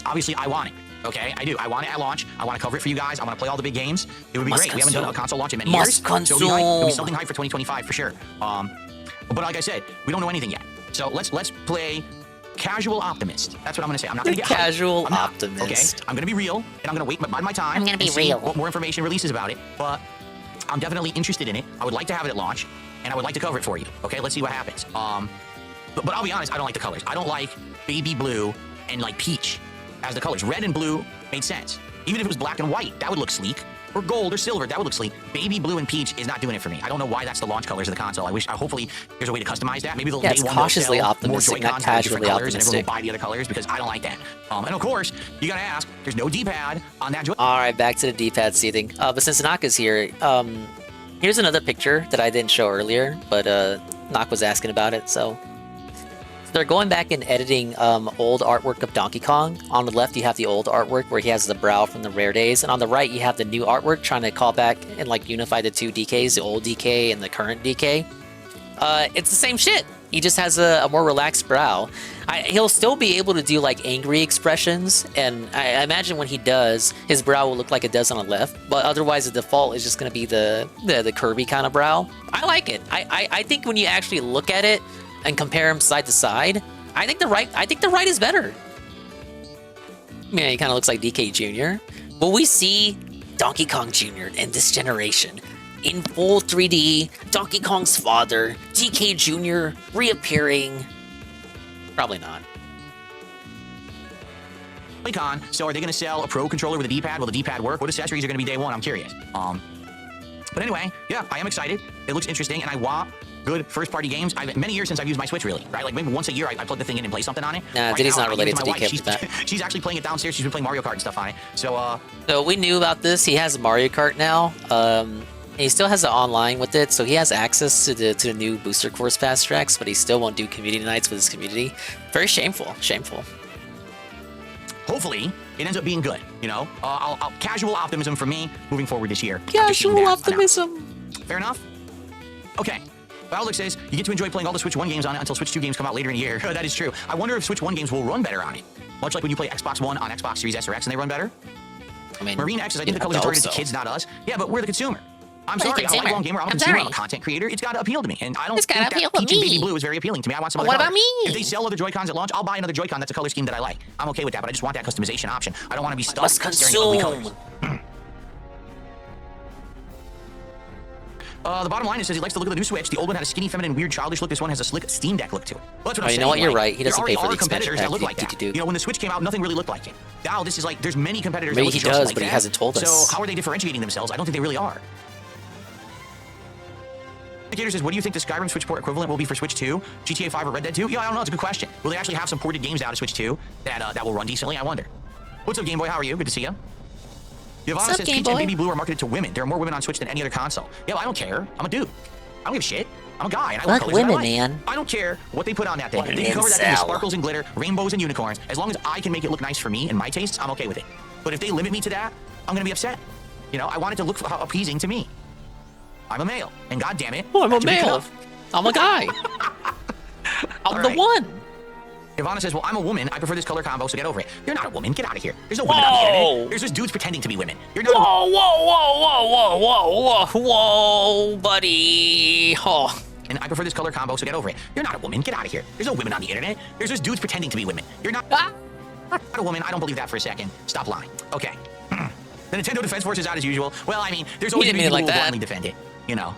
Obviously, I want it. Okay, I do. I want it at launch. I want to cover it for you guys. I want to play all the big games. It would be great. We haven't done a console launch in many years. So it'll be something hype for 2025 for sure. But like I said, we don't know anything yet. So let's play casual optimist. That's what I'm going to say. I'm not going to get casual optimist. Okay, I'm going to be real, and I'm going to wait my time. I'm going to be see real. What more information releases about it, but I'm definitely interested in it. I would like to have it at launch, and I would like to cover it for you. Okay, let's see what happens. But I'll be honest, I don't like the colors. I don't like baby blue and like peach as the colors. Red and blue made sense. Even if it was black and white, that would look sleek. Or gold or silver, that would look sleek. Baby blue and peach is not doing it for me. I don't know why that's the launch colors of the console. hopefully there's a way to customize that. Maybe they'll it's cautiously optimistic, not casually optimistic. And everyone will buy the other colors, because I don't like that. And of course, you gotta ask, there's no D-pad on that. All right, back to the D-pad seating. But since Naka's here, here's another picture that I didn't show earlier, but Nak was asking about it, so they're going back and editing old artwork of Donkey Kong. On the left, you have the old artwork where he has the brow from the rare days, and on the right, you have the new artwork trying to call back and like unify the two DKs, the old DK and the current DK. It's the same shit. He just has a more relaxed brow. He'll still be able to do like angry expressions, and I imagine when he does, his brow will look like it does on the left. But otherwise, the default is just going to be the Kirby kind of brow. I like it. I think when you actually look at it and compare him side to side, I think the right is better. Yeah, he kind of looks like DK Jr. Will we see Donkey Kong Jr. in this generation? In full 3D, Donkey Kong's father, DK Jr. reappearing? Probably not. Con. So are they going to sell a Pro controller with a D-pad? Will the D-pad work? What accessories are going to be day one? I'm curious. But anyway, yeah, I am excited. It looks interesting, and I want good first-party games. Many years since I've used my Switch, really, right? Like maybe once a year, I plug the thing in and play something on it. Nah, right Diddy's now, not related to my DK wife, with that. She's actually playing it downstairs. She's been playing Mario Kart and stuff on it. So, So we knew about this. He has Mario Kart now. He still has it online with it, so he has access to the new Booster Course Fast Tracks, but he still won't do community nights with his community. Very shameful. Shameful. hopefully, it ends up being good. You know, casual optimism for me moving forward this year. Casual optimism. Fair enough. Okay. Outlook says you get to enjoy playing all the Switch 1 games on it until Switch 2 games come out later in the year. That is true. I wonder if Switch 1 games will run better on it. Much like when you play Xbox One on Xbox Series S or X and they run better. I mean, Marine X says, I think the colors are targeted to kids, not us. Yeah, but we're the consumer. I'm sorry, I'm a lifelong gamer. I'm a consumer. I'm a content creator. It's got to appeal to me. And I don't think that Peach and Baby Blue is very appealing to me. I want some other colors. What about me? If they sell other Joy-Cons at launch, I'll buy another Joy-Con that's a color scheme that I like. I'm okay with that, but I just want that customization option. I don't want to be stuck staring at ugly colors. The bottom line is says he likes the look of the new Switch. The old one had a skinny, feminine, weird, childish look. This one has a slick Steam Deck look to it. Well, that's what I'm saying. You know what? You're like, right. He doesn't pay for the competitors expansion that look like that. You know, when the Switch came out, nothing really looked like it. Now this is like there's many competitors. Maybe that look he does, like but that. he hasn't told us. So how are they differentiating themselves? I don't think they really are. Indicator says, what do you think the Skyrim Switch port equivalent will be for Switch 2? GTA 5 or Red Dead 2? Yeah, I don't know. It's a good question. Will they actually have some ported games out of Switch 2 that will run decently? I wonder. What's up, Game Boy? How are you? Good to see you. Yvonne says Peach and Baby Blue are marketed to women. There are more women on Switch than any other console. Yeah, well, I don't care. I'm a dude. I don't give a shit. I'm a guy, and I like women, like. man. I don't care what they put on that thing. They can cover that thing with sparkles and glitter, rainbows and unicorns. As long as I can make it look nice for me and my tastes, I'm okay with it. But if they limit me to that, I'm gonna be upset. You know, I want it to look appeasing to me. I'm a male, and God damn it, I'm a male. I'm a guy. I'm the one. Ivana says, well, I'm a woman. I prefer this color combo, so get over it. You're not a woman. Get out of here. There's no women on the internet. There's just dudes pretending to be women. You're not whoa, buddy. Oh. And I prefer this color combo, so get over it. You're not a woman. Get out of here. There's no women on the internet. There's just dudes pretending to be women. You're not a woman. I don't believe that for a second. Stop lying. Okay. The Nintendo Defense Force is out as usual. Well, I mean, there's always going to be people who will blindly defend it. You know.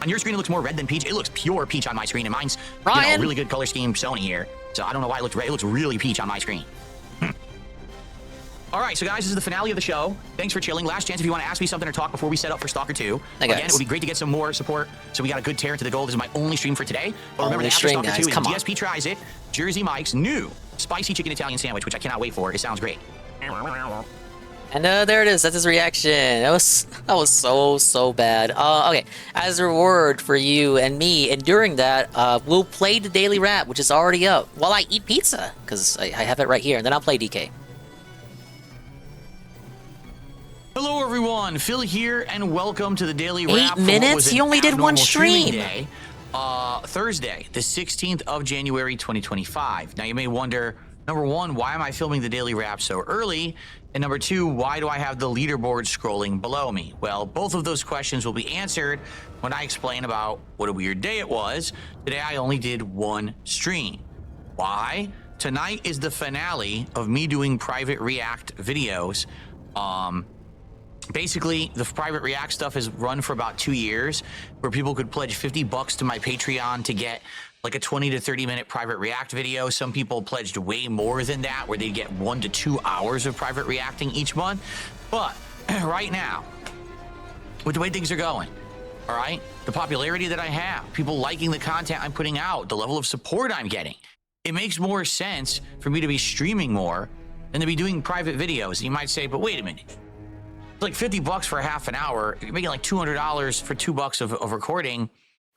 On your screen, it looks more red than peach. It looks pure peach on my screen, and mine's you know, really good color scheme Sony here. So I don't know why it looks red. It looks really peach on my screen. All right, so guys, this is the finale of the show. Thanks for chilling. Last chance if you want to ask me something or talk before we set up for Stalker 2. Again, it would be great to get some more support, so we got a good tear to the goal. This is my only stream for today. But remember that after Stalker 2 is DSP Tries It, Jersey Mike's new spicy chicken Italian sandwich, which I cannot wait for. It sounds great. And there it is. That's his reaction. That was so bad. Okay, as a reward for you and me enduring that, we'll play the daily rap, which is already up, while I eat pizza, because I have it right here, and then I'll play DK. Hello everyone, Phil here, and welcome to the daily wrap. 8 minutes? You only did one stream. Day, Thursday, the 16th of January, 2025. Now you may wonder, number one, why am I filming the daily wrap so early? And number two, why do I have the leaderboard scrolling below me? Well, both of those questions will be answered when I explain about what a weird day it was. Today I only did one stream. Why? Tonight is the finale of me doing private React videos. Basically, the private React stuff has run for about 2 years, where people could pledge $50 to my Patreon to get like a 20 to 30 minute private React video. Some people pledged way more than that, where they get 1 to 2 hours of private reacting each month. But right now, with the way things are going, all right, the popularity that I have, people liking the content I'm putting out, the level of support I'm getting, it makes more sense for me to be streaming more than to be doing private videos. You might say, but wait a minute. It's like $50 for a half an hour. You're making like $200 for $2 of recording.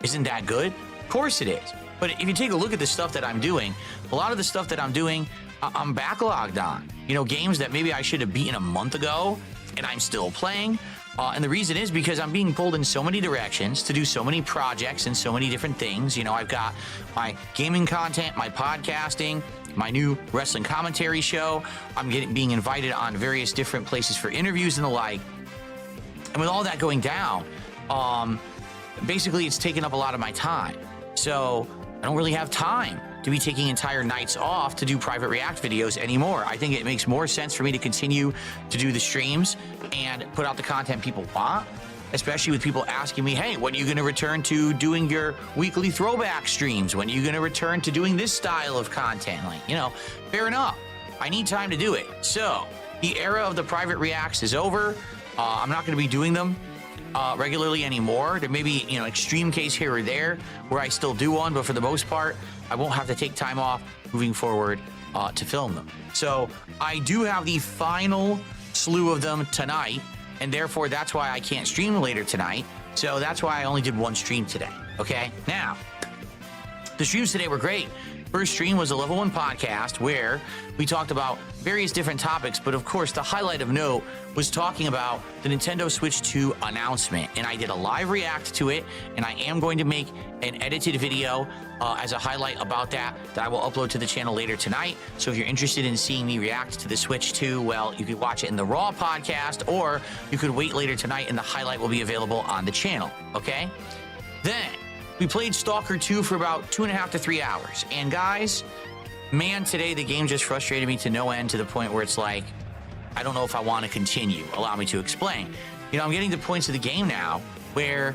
Isn't that good? Of course it is. But if you take a look at the stuff that I'm doing, a lot of the stuff that I'm doing, I'm backlogged on. You know, games that maybe I should have beaten a month ago, and I'm still playing. And the reason is because I'm being pulled in so many directions to do so many projects and so many different things. You know, I've got my gaming content, my podcasting, my new wrestling commentary show. I'm being invited on various different places for interviews and the like. And with all that going down, basically it's taken up a lot of my time. So I don't really have time to be taking entire nights off to do private react videos anymore. I think it makes more sense for me to continue to do the streams and put out the content people want, especially with people asking me, hey, when are you going to return to doing your weekly throwback streams? When are you going to return to doing this style of content? Like, you know, fair enough. I need time to do it. So the era of the private reacts is over. I'm not going to be doing them regularly anymore. There may be, you know, extreme case here or there where I still do one, but for the most part, I won't have to take time off moving forward to film them. So I do have the final slew of them tonight, and therefore that's why I can't stream later tonight. So that's why I only did one stream today. Okay, now the streams today were great. First stream was a Level 1 podcast where we talked about various different topics, but of course the highlight of note was talking about the Nintendo Switch 2 announcement, and I did a live react to it, and I am going to make an edited video as a highlight about that I will upload to the channel later tonight. So if you're interested in seeing me react to the Switch 2, well, you could watch it in the Raw podcast, or you could wait later tonight and the highlight will be available on the channel, okay? Then we played Stalker 2 for about 2.5 to 3 hours. And guys, man, today the game just frustrated me to no end, to the point where it's like, I don't know if I want to continue. Allow me to explain. You know, I'm getting to points of the game now where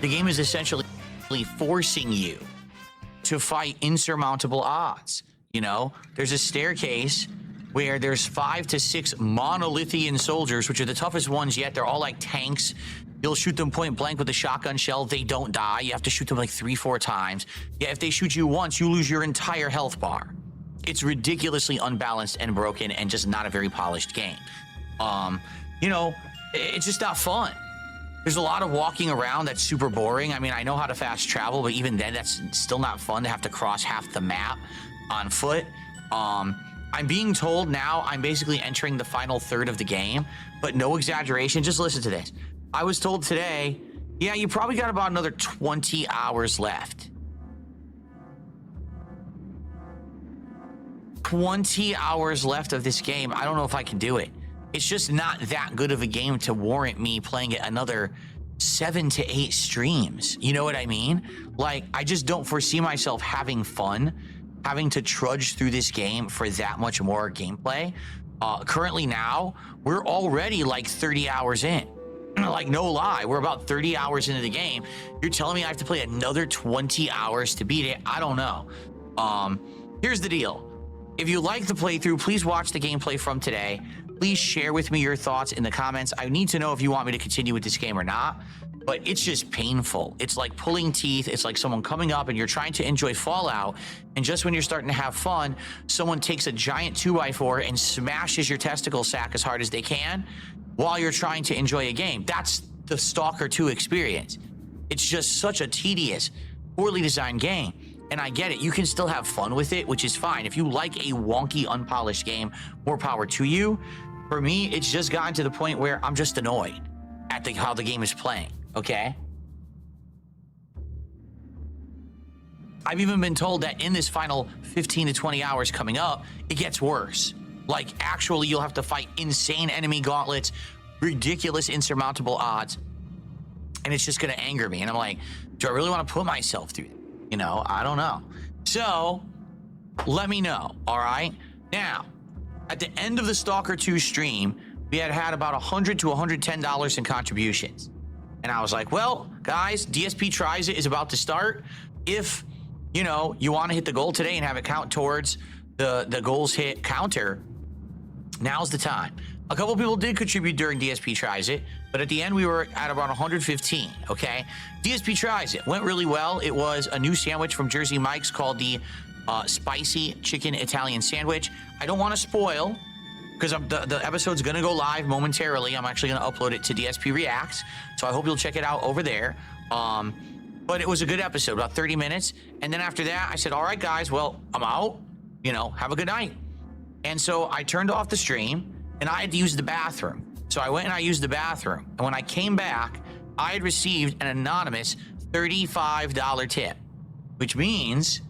the game is essentially forcing you to fight insurmountable odds. You know, there's a staircase where there's 5 to 6 monolithian soldiers, which are the toughest ones yet. They're all like tanks. You'll shoot them point blank with a shotgun shell. They don't die. You have to shoot them like 3-4 times. Yeah, if they shoot you once, you lose your entire health bar. It's ridiculously unbalanced and broken and just not a very polished game. You know, it's just not fun. There's a lot of walking around that's super boring. I mean, I know how to fast travel, but even then, that's still not fun to have to cross half the map on foot. I'm being told now I'm basically entering the final third of the game, but no exaggeration. Just listen to this. I was told today, yeah, you probably got about another 20 hours left. 20 hours left of this game. I don't know if I can do it. It's just not that good of a game to warrant me playing it another 7 to 8 streams. You know what I mean? Like, I just don't foresee myself having fun, having to trudge through this game for that much more gameplay. Currently now, we're already like 30 hours in. Like, no lie, we're about 30 hours into the game. You're telling me I have to play another 20 hours to beat it? I don't know. Here's the deal. If you like the playthrough, please watch the gameplay from today. Please share with me your thoughts in the comments. I need to know if you want me to continue with this game or not, but it's just painful. It's like pulling teeth. It's like someone coming up and you're trying to enjoy Fallout, and just when you're starting to have fun, someone takes a giant 2x4 and smashes your testicle sack as hard as they can while you're trying to enjoy a game. That's the Stalker 2 experience. It's just such a tedious, poorly designed game. And I get it. You can still have fun with it, which is fine. If you like a wonky, unpolished game, more power to you. For me, it's just gotten to the point where I'm just annoyed at how the game is playing, okay? I've even been told that in this final 15 to 20 hours coming up, it gets worse. Like, actually, you'll have to fight insane enemy gauntlets, ridiculous insurmountable odds, and it's just going to anger me. And I'm like, do I really want to put myself through it? You know, I don't know. So, let me know, all right? Now, at the end of the Stalker 2 stream, we had about $100 to $110 in contributions. And I was like, well, guys, DSP Tries It is about to start. If, you know, you want to hit the goal today and have it count towards the goals hit counter, now's the time. A couple people did contribute during DSP Tries It, but at the end we were at about 115, okay? DSP Tries It went really well. It was a new sandwich from Jersey Mike's called the Spicy Chicken Italian Sandwich. I don't want to spoil, because the episode's going to go live momentarily. I'm actually going to upload it to DSP Reacts, so I hope you'll check it out over there. but it was a good episode, about 30 minutes. And then after that, I said, all right, guys, well, I'm out. You know, have a good night. And so I turned off the stream, and I had to use the bathroom. So I went and I used the bathroom. And when I came back, I had received an anonymous $35 tip, which means,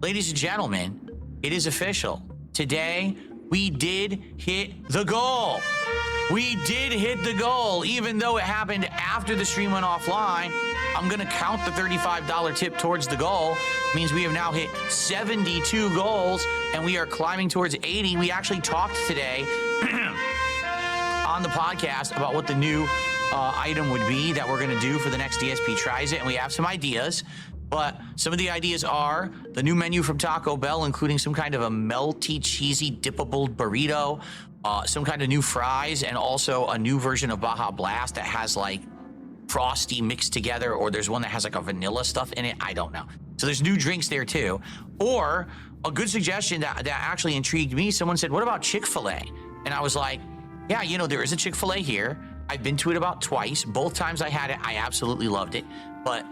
ladies and gentlemen, it is official. Today, we did hit the goal. We did hit the goal, even though it happened after the stream went offline. I'm gonna count the $35 tip towards the goal. It means we have now hit 72 goals, and we are climbing towards 80. We actually talked today on the podcast about what the new item would be that we're gonna do for the next DSP Tries It, and we have some ideas. But some of the ideas are the new menu from Taco Bell, including some kind of a melty, cheesy, dippable burrito, some kind of new fries, and also a new version of Baja Blast that has like Frosty mixed together, or there's one that has like a vanilla stuff in it. I don't know. So there's new drinks there too. Or a good suggestion that actually intrigued me, someone said, what about Chick-fil-A? And I was like, yeah, you know, there is a Chick-fil-A here. I've been to it about twice. Both times I had it, I absolutely loved it. But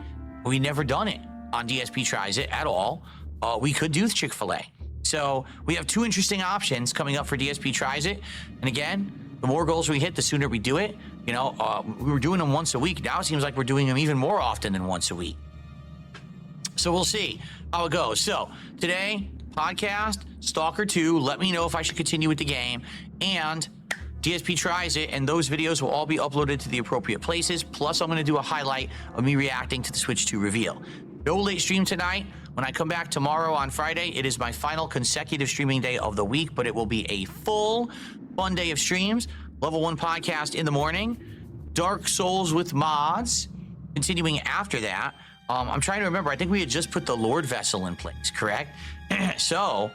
we never done it on DSP Tries It at all. We could do Chick-fil-A. So we have two interesting options coming up for DSP Tries It. And again, the more goals we hit, the sooner we do it. You know, we were doing them once a week. Now it seems like we're doing them even more often than once a week. So we'll see how it goes. So today, podcast, Stalker 2, let me know if I should continue with the game. And DSP Tries It, and those videos will all be uploaded to the appropriate places. Plus, I'm going to do a highlight of me reacting to the Switch 2 reveal. No late stream tonight. When I come back tomorrow on Friday, it is my final consecutive streaming day of the week, but it will be a full, fun day of streams. Level 1 podcast in the morning. Dark Souls with mods. Continuing after that, I'm trying to remember. I think we had just put the Lord Vessel in place, correct? So,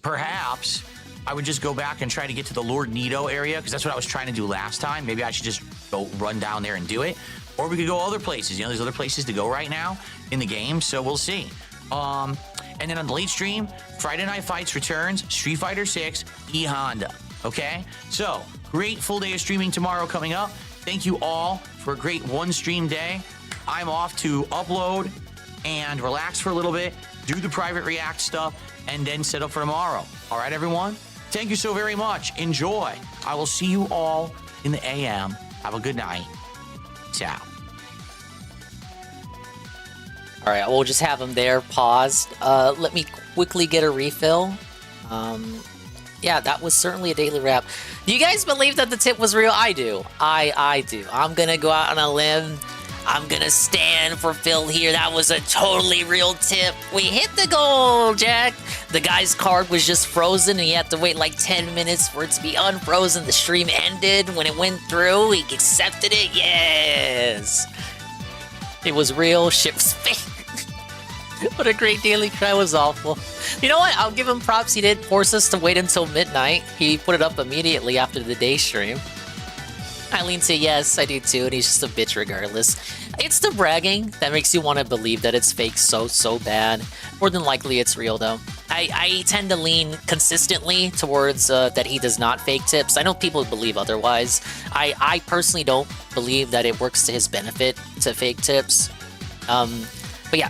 perhaps I would just go back and try to get to the Lord Nito area, because that's what I was trying to do last time. Maybe I should just go run down there and do it. Or we could go other places. You know, there's other places to go right now in the game, so we'll see. And then on the late stream, Friday Night Fights returns, Street Fighter 6, E-Honda. Okay? So, great full day of streaming tomorrow coming up. Thank you all for a great one stream day. I'm off to upload and relax for a little bit, do the private react stuff, and then set up for tomorrow. All right, everyone? Thank you so very much. Enjoy. I will see you all in the AM. Have a good night. Ciao. All right, we'll just have them there paused. Let me quickly get a refill. Yeah, that was certainly a daily wrap. Do you guys believe that the tip was real? I do. I do. I'm gonna go out on a limb. I'm gonna stand for Phil here. That was a totally real tip. We hit the goal, Jack. The guy's card was just frozen, and he had to wait like 10 minutes for it to be unfrozen. The stream ended. When it went through, he accepted it. Yes. It was real. Ship's fake. What a great daily cry. Was awful. You know what? I'll give him props. He did force us to wait until midnight. He put it up immediately after the day stream. Eileen said yes, I do too, and he's just a bitch regardless. It's the bragging that makes you want to believe that it's fake so bad. More than likely it's real though. I tend to lean consistently towards that he does not fake tips. I know people believe otherwise. I personally don't believe that it works to his benefit to fake tips. But yeah,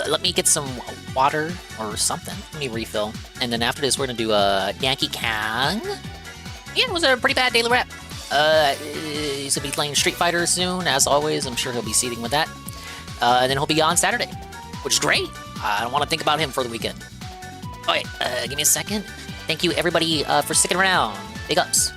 let me get some water or something. Let me refill. And then after this, we're going to do a Yankee Kang. Yeah, it was a pretty bad daily wrap. He's going to be playing Street Fighter soon, as always. I'm sure he'll be seeding with that. And then he'll be on Saturday, which is great. I don't want to think about him for the weekend. Okay, give me a second. Thank you, everybody, for sticking around. Big ups.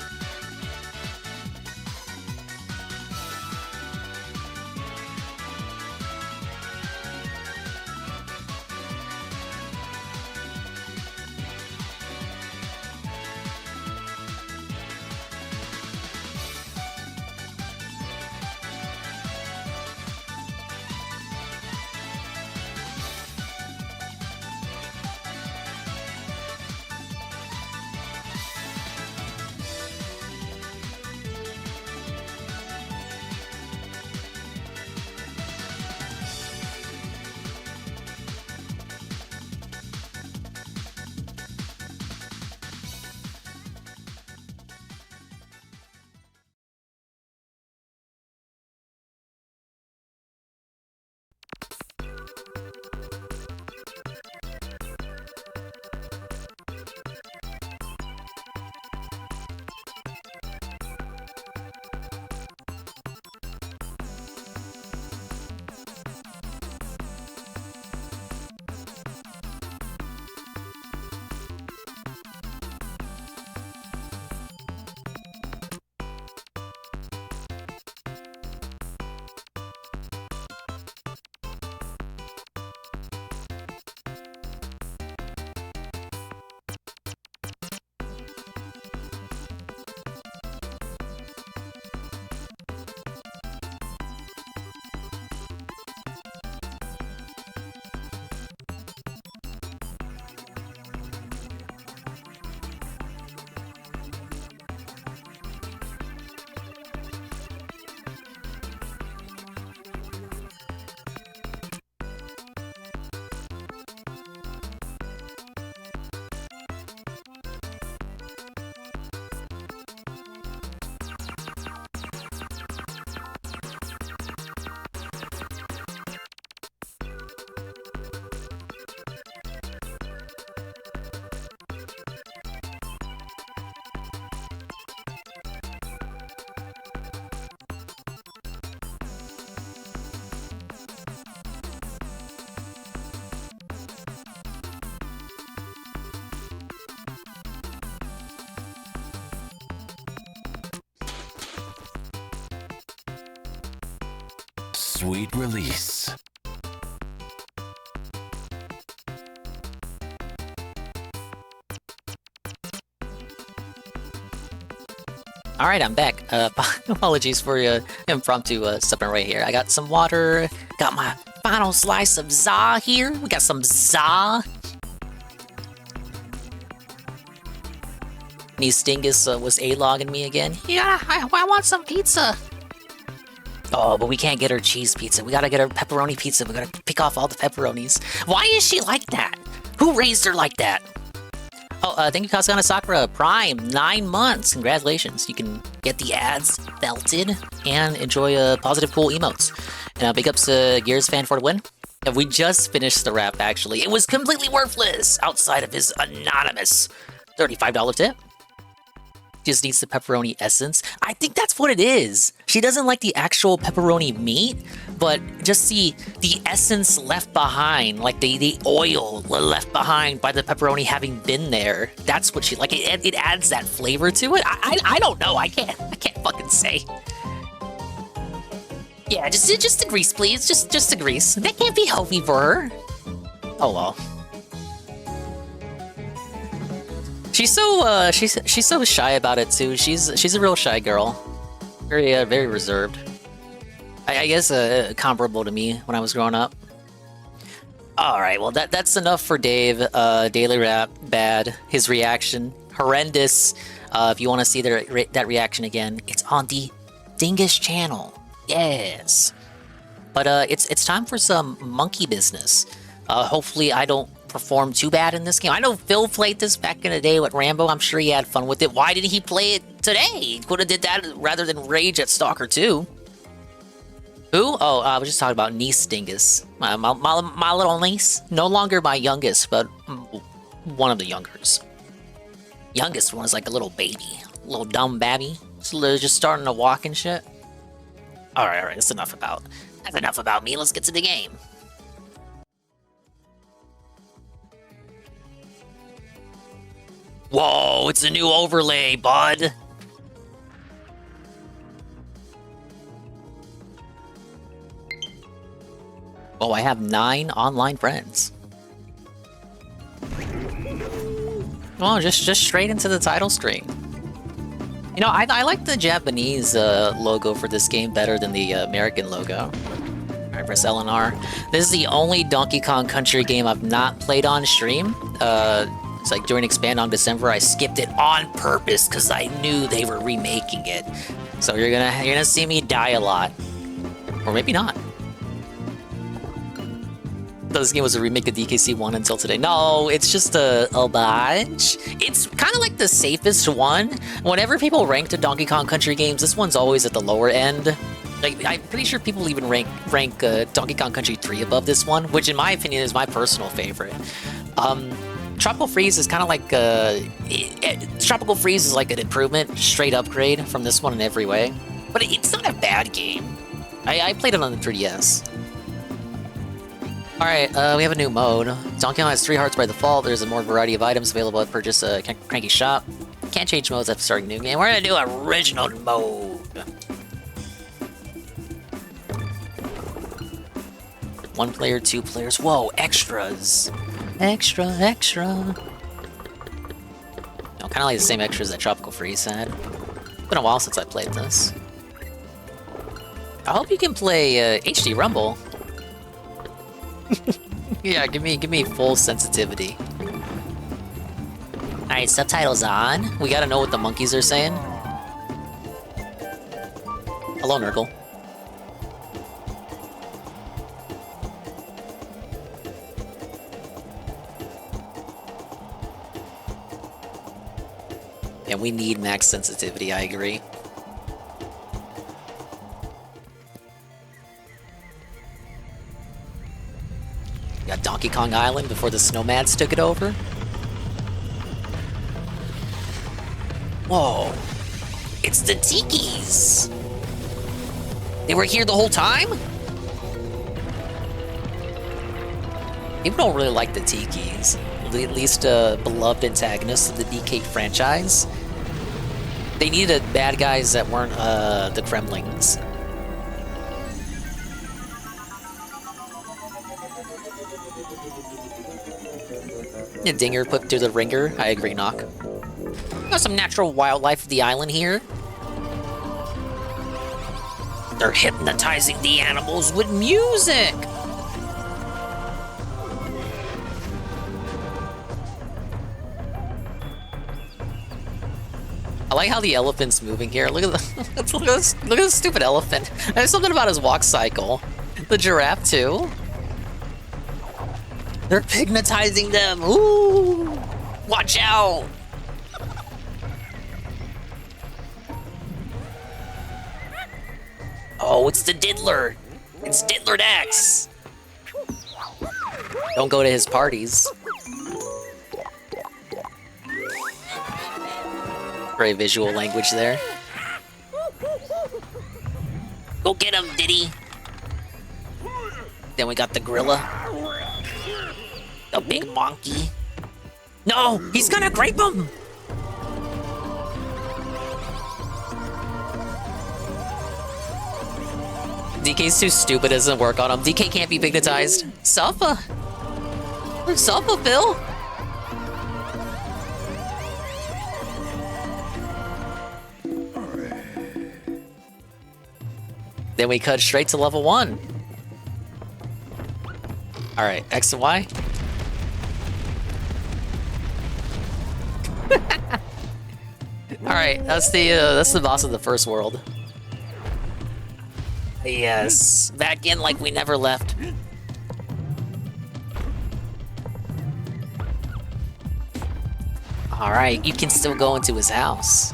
sweet release. All right, I'm back. Apologies for impromptu stepping right here. I got some water. Got my final slice of za here. We got some za. Stingus was A-logging me again. Yeah, I want some pizza. Oh, but we can't get her cheese pizza. We gotta get her pepperoni pizza. We gotta pick off all the pepperonis. Why is she like that? Who raised her like that? Oh, thank you, Kazakana Sakura. Prime, 9 months. Congratulations. You can get the ads felted and enjoy positive, cool emotes. And big ups to Gears fan for the win. And we just finished the wrap, actually. It was completely worthless outside of his anonymous $35 tip. Just needs the pepperoni essence. I think that's what it is. She doesn't like the actual pepperoni meat, but just the essence left behind, like the oil left behind by the pepperoni having been there. That's what she like. It adds that flavor to it. I don't know. I can't fucking say. Yeah, just the grease, please. Just the grease. That can't be healthy for her. Oh well. She's so she's so shy about it too. She's a real shy girl, very reserved. I guess comparable to me when I was growing up. All right, well that's enough for Dave. Daily rap bad. His reaction horrendous. If you want to see that reaction again, it's on the Dingus channel. Yes, but it's time for some monkey business. Hopefully I don't perform too bad in this game. I know Phil played this back in the day with Rambo. I'm sure he had fun with it. Why didn't he play it today? He could have did that rather than rage at Stalker 2. Who? Oh, I was just talking about niece Dingus. My little niece. No longer my youngest, but one of the youngers. Youngest one is like a little baby. A little dumb babby. Just starting to walk and shit. Alright, that's enough about me. Let's get to the game. Whoa, it's a new overlay, bud. Oh, I have 9 online friends. Oh, just straight into the title screen. You know, I like the Japanese logo for this game better than the American logo. Alright, press L and R. This is the only Donkey Kong Country game I've not played on stream. It's like during Expand on December, I skipped it on purpose because I knew they were remaking it. So you're gonna see me die a lot, or maybe not. This game was a remake of DKC 1 until today. No, it's just a bunch. It's kind of like the safest one. Whenever people rank the Donkey Kong Country games, this one's always at the lower end. Like, I'm pretty sure people even rank Donkey Kong Country 3 above this one, which in my opinion is my personal favorite. Tropical Freeze is kind of like Tropical Freeze is like an improvement, straight upgrade from this one in every way. But it's not a bad game. I played it on the 3DS. Alright, we have a new mode. Donkey Kong has 3 hearts by default. There's a more variety of items available at purchase Cranky Shop. Can't change modes after starting a new game. We're gonna do original mode. 1 player, 2 players. Whoa, extras. Extra. Kind of like the same extras that Tropical Freeze had. It's been a while since I played this. I hope you can play HD Rumble. Yeah, give me full sensitivity. Alright, subtitles on. We gotta know what the monkeys are saying. Hello, Nurgle. Yeah, we need max sensitivity, I agree. Got Donkey Kong Island before the Snowmads took it over. Whoa. It's the Tikis! They were here the whole time? People don't really like the Tikis. At least beloved antagonists of the DK franchise. They needed bad guys that weren't the Kremlings. A dinger put through the ringer. I agree, Knock. Got some natural wildlife of the island here. They're hypnotizing the animals with music. I like how the elephant's moving here. Look at the look at this stupid elephant. There's something about his walk cycle. The giraffe too. They're hypnotizing them. Ooh! Watch out! Oh, it's the Diddler. It's Diddler X. Don't go to his parties. Very visual language there. Go get him, Diddy. Then we got the gorilla. The big monkey. No, he's gonna grape him. DK's too stupid, it doesn't work on him. DK can't be hypnotized. Suffer. Suffer, Bill. Then we cut straight to level 1. Alright, X and Y. Alright, that's the boss of the first world. Yes, back in like we never left. Alright, you can still go into his house.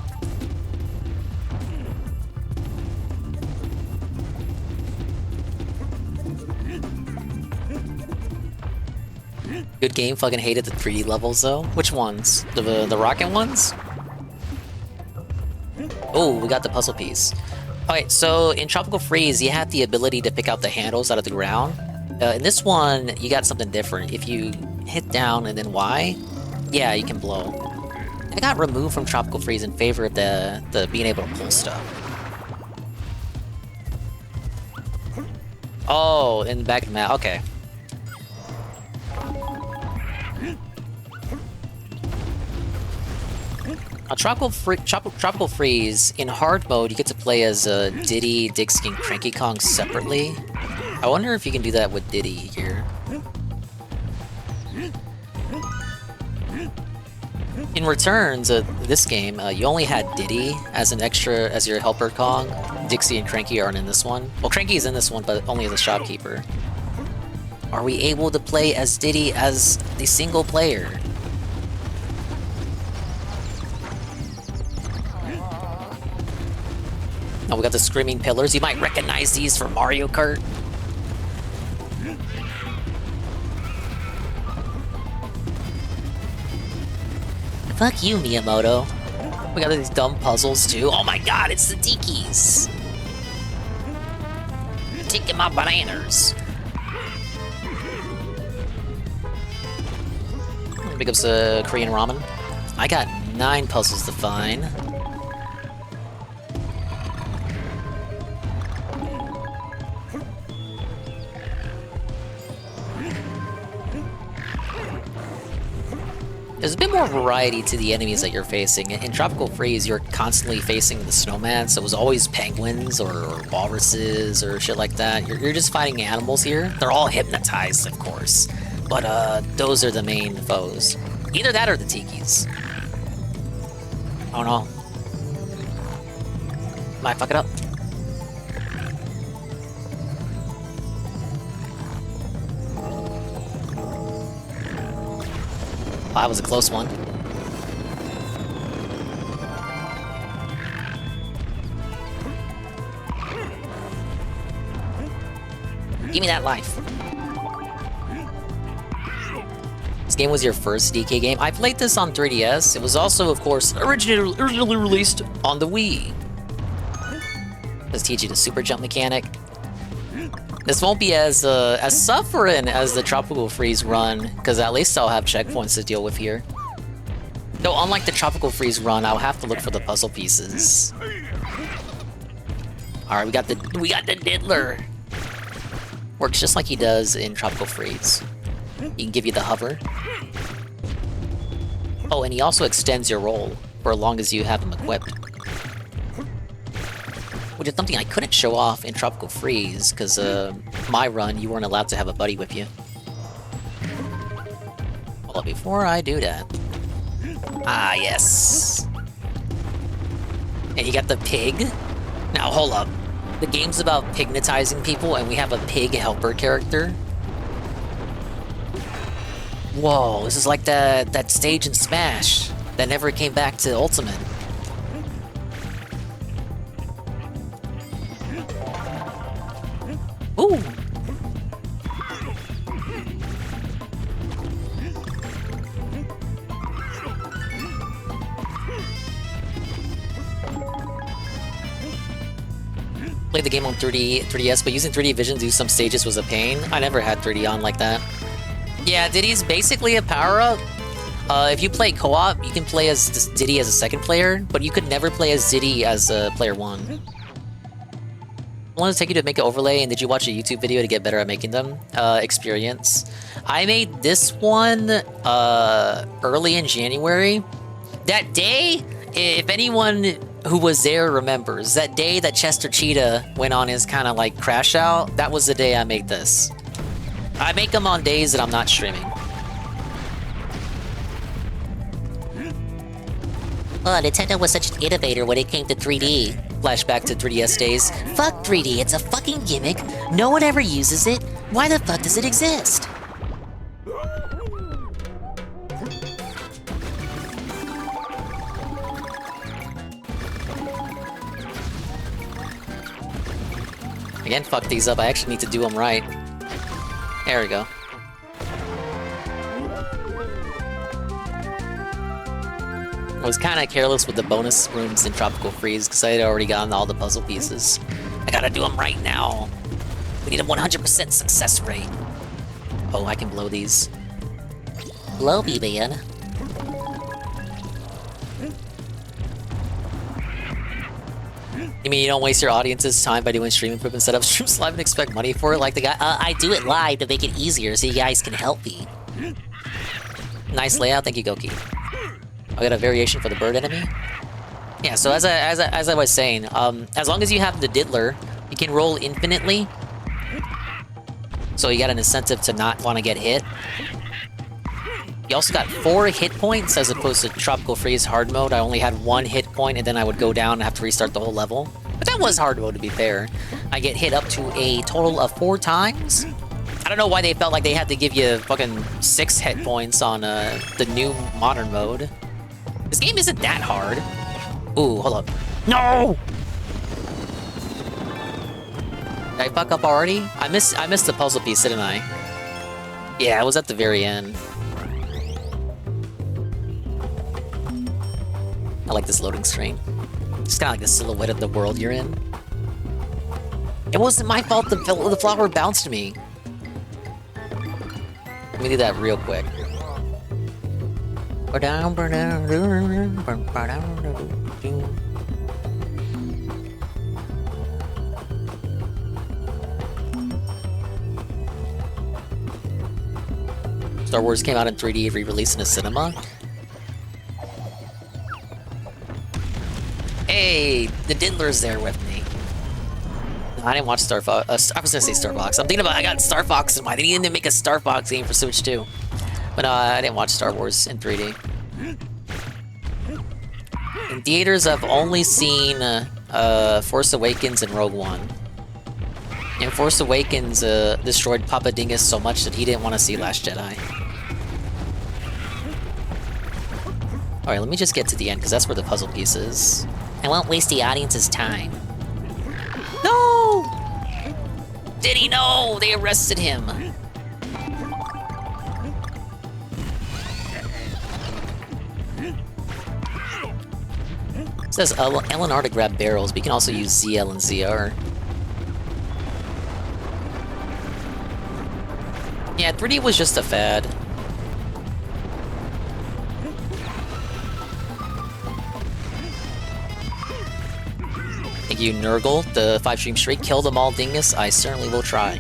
Good game, fucking hated the 3D levels though. Which ones? The rocket ones? Oh, we got the puzzle piece. Alright, so in Tropical Freeze, you had the ability to pick out the handles out of the ground. In this one, you got something different. If you hit down and then Y, yeah, you can blow. I got removed from Tropical Freeze in favor of the being able to pull stuff. Oh, in the back of the map, okay. On Tropical Freeze, in hard mode, you get to play as Diddy, Dixie, and Cranky Kong separately. I wonder if you can do that with Diddy here. In Returns, this game, you only had Diddy as an extra, as your helper Kong. Dixie and Cranky aren't in this one. Well, Cranky is in this one, but only as a shopkeeper. Are we able to play as Diddy as the single player? Oh, we got the screaming pillars. You might recognize these from Mario Kart. Fuck you, Miyamoto. We got these dumb puzzles too. Oh my god, it's the Tikis. Taking my bananas. Pick up some Korean ramen. I got 9 puzzles to find. There's a bit more variety to the enemies that you're facing. In Tropical Freeze, you're constantly facing the snowman, so it was always penguins or walruses or shit like that. You're just fighting animals here. They're all hypnotized, of course, but those are the main foes. Either that or the Tikis. Oh no. Might fuck it up. That was a close one. Give me that life. This game was your first DK game? I played this on 3DS. It was also, of course, originally released on the Wii. Let's teach you the super jump mechanic. This won't be as suffering as the Tropical Freeze run, because at least I'll have checkpoints to deal with here. Though unlike the Tropical Freeze run, I'll have to look for the puzzle pieces. Alright, we got the Diddler. Works just like he does in Tropical Freeze. He can give you the hover. Oh, and he also extends your roll for as long as you have him equipped. Which is something I couldn't show off in Tropical Freeze, because my run, you weren't allowed to have a buddy with you. Well, before I do that... Ah, yes. And you got the pig? Now, hold up. The game's about pignetizing people, and we have a pig helper character? Whoa, this is like that stage in Smash that never came back to Ultimate. Ooh! Played the game on 3DS, but using 3D vision to do some stages was a pain. I never had 3D on like that. Yeah, Diddy's basically a power-up. If you play co-op, you can play as Diddy as a second player, but you could never play as Diddy as player 1. I wanted to take you to make an overlay, and did you watch a YouTube video to get better at making them? Experience. I made this one early in January. That day, if anyone who was there remembers, that day that Chester Cheetah went on his kind of like crash out, that was the day I made this. I make them on days that I'm not streaming. Oh, Nintendo was such an innovator when it came to 3D. Flashback to 3DS days. Fuck 3D, it's a fucking gimmick. No one ever uses it. Why the fuck does it exist? Again, fuck these up. I actually need to do them right. There we go. I was kind of careless with the bonus rooms in Tropical Freeze because I had already gotten all the puzzle pieces. I gotta do them right now. We need a 100% success rate. Oh, I can blow these. Blow me, man. You mean you don't waste your audience's time by doing stream improvement setup streams live and expect money for it like the guy? I do it live to make it easier so you guys can help me. Nice layout, thank you, Goki. I got a variation for the bird enemy. Yeah, so as I was saying, as long as you have the diddler, you can roll infinitely. So you got an incentive to not want to get hit. You also got 4 hit points as opposed to Tropical Freeze hard mode. I only had 1 hit point and then I would go down and have to restart the whole level. But that was hard mode to be fair. I get hit up to a total of 4 times. I don't know why they felt like they had to give you fucking 6 hit points on the new modern mode. This game isn't that hard. Ooh, hold up. No! Did I fuck up already? I missed the puzzle piece, didn't I? Yeah, it was at the very end. I like this loading screen. It's kind of like the silhouette of the world you're in. It wasn't my fault the flower bounced me. Let me do that real quick. Star Wars came out in 3D, re-released in a cinema. Hey, the Diddler's there with me. No, I didn't watch Star Fox. I was gonna say Star Fox. I'm thinking about I got Star Fox in mind. They needed to make a Star Fox game for Switch too. But I didn't watch Star Wars in 3D. In theaters, I've only seen Force Awakens and Rogue One. And Force Awakens destroyed Papa Dingus so much that he didn't want to see Last Jedi. Alright, let me just get to the end, because that's where the puzzle piece is. I won't waste the audience's time. No! Did he know? They arrested him. It says LNR to grab barrels, but you can also use ZL and ZR. Yeah, 3D was just a fad. Thank you, Nurgle, the 5-stream streak. Kill them all, Dingus. I certainly will try.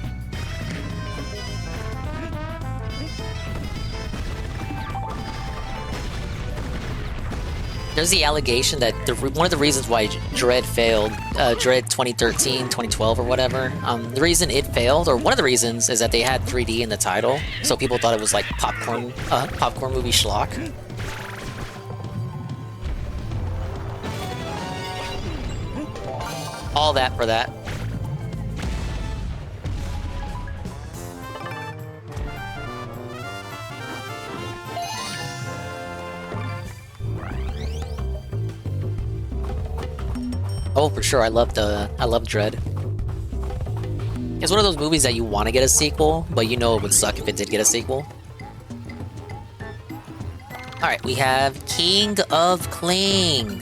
There's the allegation that one of the reasons why Dread failed, Dread 2013, 2012 or whatever, the reason it failed, or one of the reasons, is that they had 3D in the title, so people thought it was like popcorn movie schlock. All that for that. Oh, for sure. I love Dread. It's one of those movies that you want to get a sequel, but you know it would suck if it did get a sequel. Alright, we have King of Kling.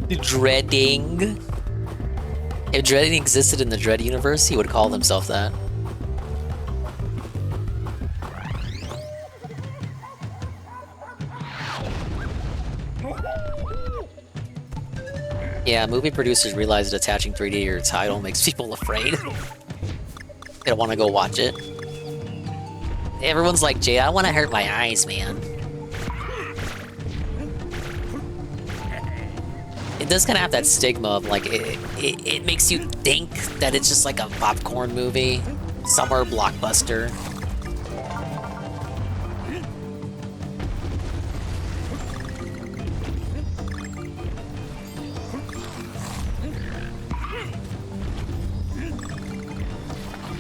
Dreading. If Dreading existed in the Dread universe, he would call himself that. Yeah, movie producers realize that attaching 3D to your title makes people afraid. They don't want to go watch it. Everyone's like, Jay, I don't want to hurt my eyes, man. It does kind of have that stigma of like, it makes you think that it's just like a popcorn movie, summer blockbuster.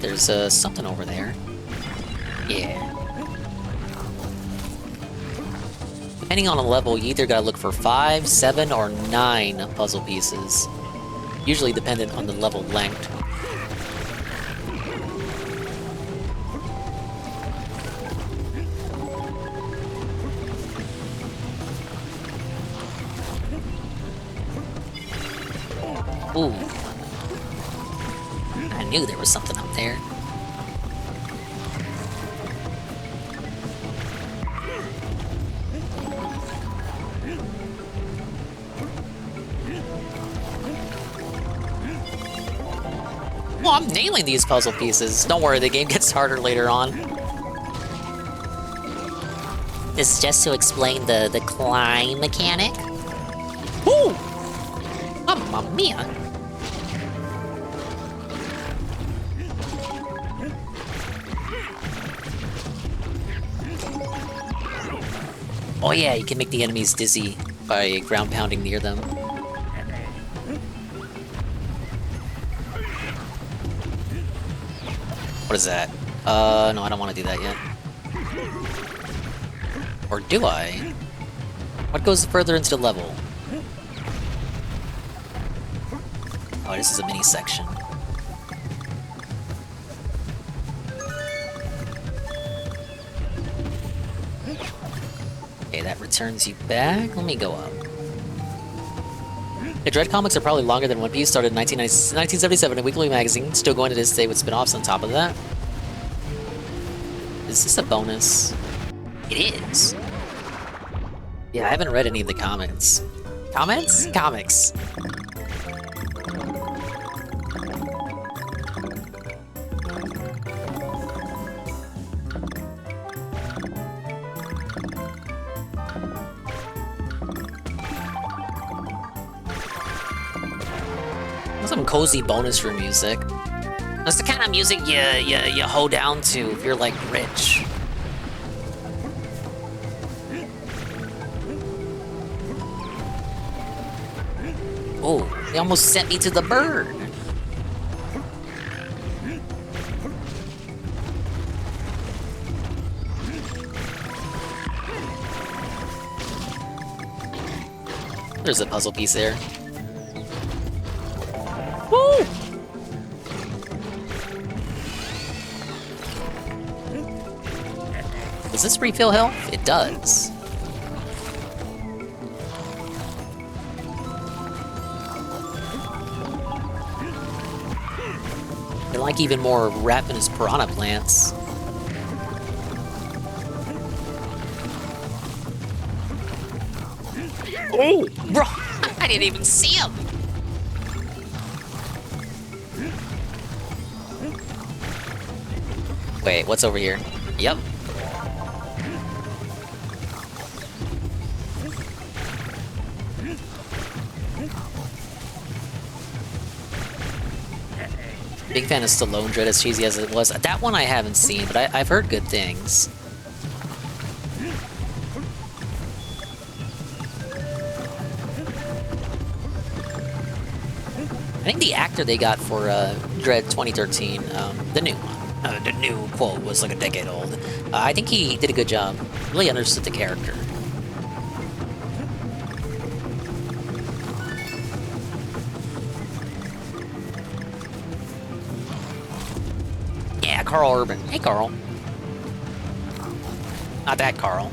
There's something over there. Yeah. Depending on a level, you either gotta look for 5, 7, or 9 puzzle pieces. Usually dependent on the level length. Ooh. I knew there was something up there. Well, I'm nailing these puzzle pieces. Don't worry, the game gets harder later on. This is just to explain the climb mechanic. Ooh! Mamma mia! Oh yeah, you can make the enemies dizzy by ground pounding near them. What is that? No, I don't want to do that yet. Or do I? What goes further into the level? Oh, this is a mini section. Okay, that returns you back. Let me go up. The Dread comics are probably longer than One Piece, started in 1977 in a weekly magazine, still going to this day with spin-offs on top of that. Is this a bonus? It is. Yeah, I haven't read any of the comments. Comments? Comics. Some cozy bonus room music. That's the kind of music you hold down to if you're like rich. Oh, they almost sent me to the bird. There's a puzzle piece there. Woo! Does this refill health? It does. They're like even more ravenous piranha plants. Oh, bro! I didn't even see him. Wait, what's over here? Yep. Big fan of Stallone Dread, as cheesy as it was. That one I haven't seen, but I've heard good things. I think the actor they got for Dread 2013, the new one, the new quote was like a decade old. I think he did a good job. Really understood the character. Yeah, Carl Urban. Hey, Carl. Not that Carl.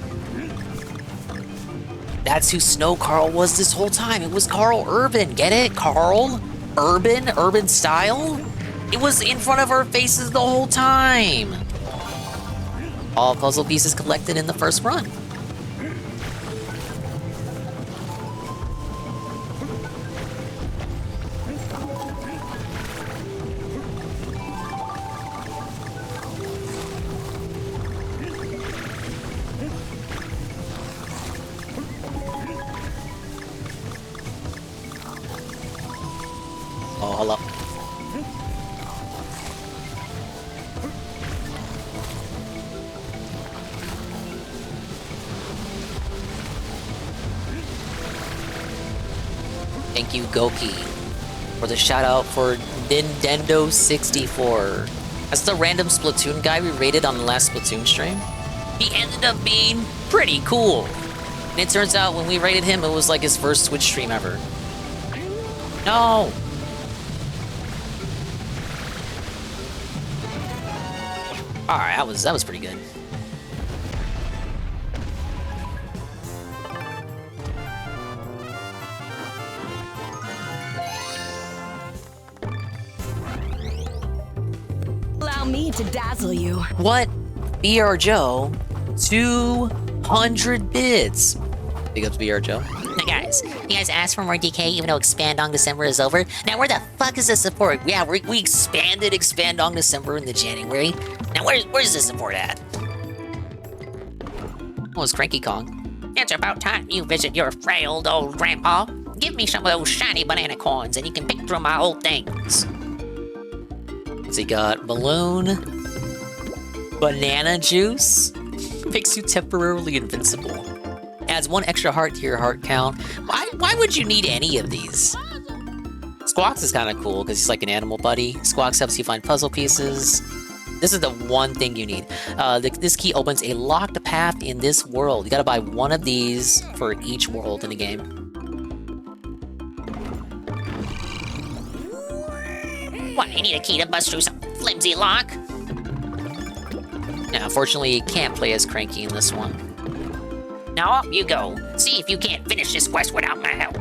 That's who Snow Carl was this whole time. It was Carl Urban. Get it? Carl Urban? Urban style? It was in front of our faces the whole time. All puzzle pieces collected in the first run. Oh, hold up. Thank you, Goki, for the shout out for Nintendo 64. That's the random Splatoon guy we rated on the last Splatoon stream. He ended up being pretty cool. And it turns out when we rated him, it was like his first Twitch stream ever. No! Alright, that was pretty good. Allow me to dazzle you. What? BR Joe? 200 bits. Big ups, BR Joe. Hey guys, you guys asked for more DK even though Expand on December is over. Now where the fuck is the support? Yeah, we expanded Expand on December into January. Now where's the support at? Oh, it's Cranky Kong. It's about time you visit your frail old grandpa. Give me some of those shiny banana coins and you can pick through my old things. So you got Balloon, Banana Juice, makes you temporarily invincible. Adds 1 extra heart to your heart count. Why would you need any of these? Squawks is kind of cool because he's like an animal buddy. Squawks helps you find puzzle pieces. This is the one thing you need. This key opens a locked path in this world. You gotta buy 1 of these for each world in the game. What, I need a key to bust through some flimsy lock? Now, unfortunately, you can't play as Cranky in this one. Now up you go. See if you can't finish this quest without my help.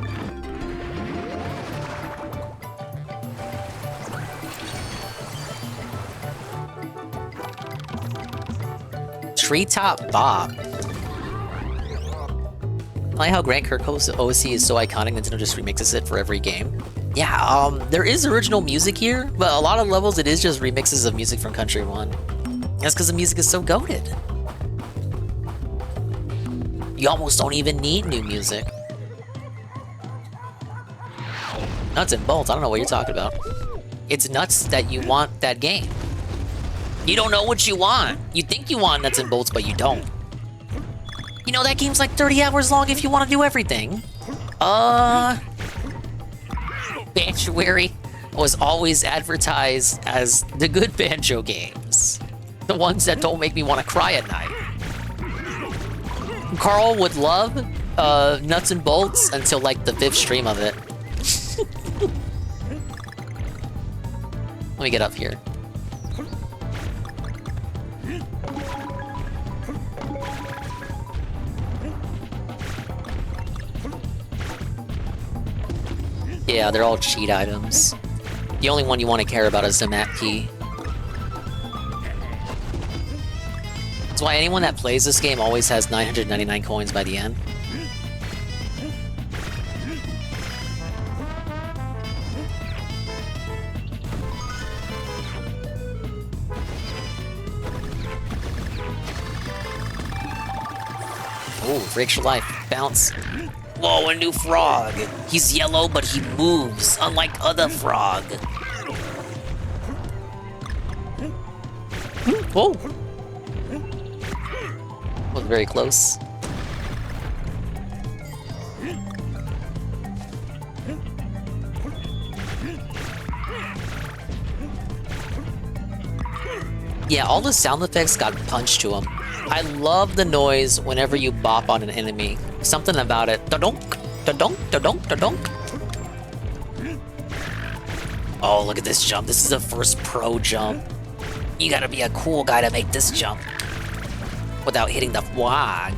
Treetop Bob. I like how Grant Kirkhope's OC is so iconic, Nintendo just remixes it for every game. Yeah, there is original music here, but a lot of levels it is just remixes of music from Country 1. That's because the music is so goated. You almost don't even need new music. Nuts and bolts, I don't know what you're talking about. It's nuts that you want that game. You don't know what you want. You think you want nuts and bolts, but you don't. You know, that game's like 30 hours long if you want to do everything. Banchoary was always advertised as the good Banjo games. The ones that don't make me want to cry at night. Carl would love Nuts and Bolts until like the 5th stream of it. Let me get up here. Yeah, they're all cheat items. The only one you want to care about is the map key. That's why anyone that plays this game always has 999 coins by the end. Oh, for extra life. Bounce. Whoa, a new frog. He's yellow, but he moves, unlike other frog. Whoa. Was very close. Yeah, all the sound effects got punched to them. I love the noise whenever you bop on an enemy. Something about it. Da-donk, da-donk, da-donk, da-donk. Oh, look at this jump. This is the first pro jump. You gotta be a cool guy to make this jump without hitting the flag.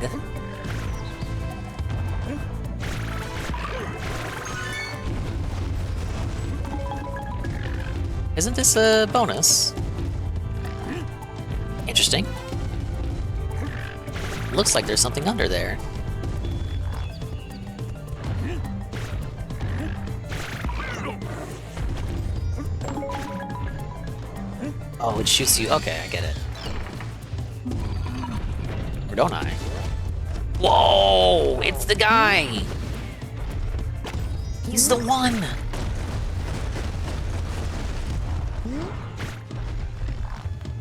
Isn't this a bonus? Interesting. Looks like there's something under there. Oh, it shoots you. Okay, I get it. Or don't I? Whoa! It's the guy! He's the one!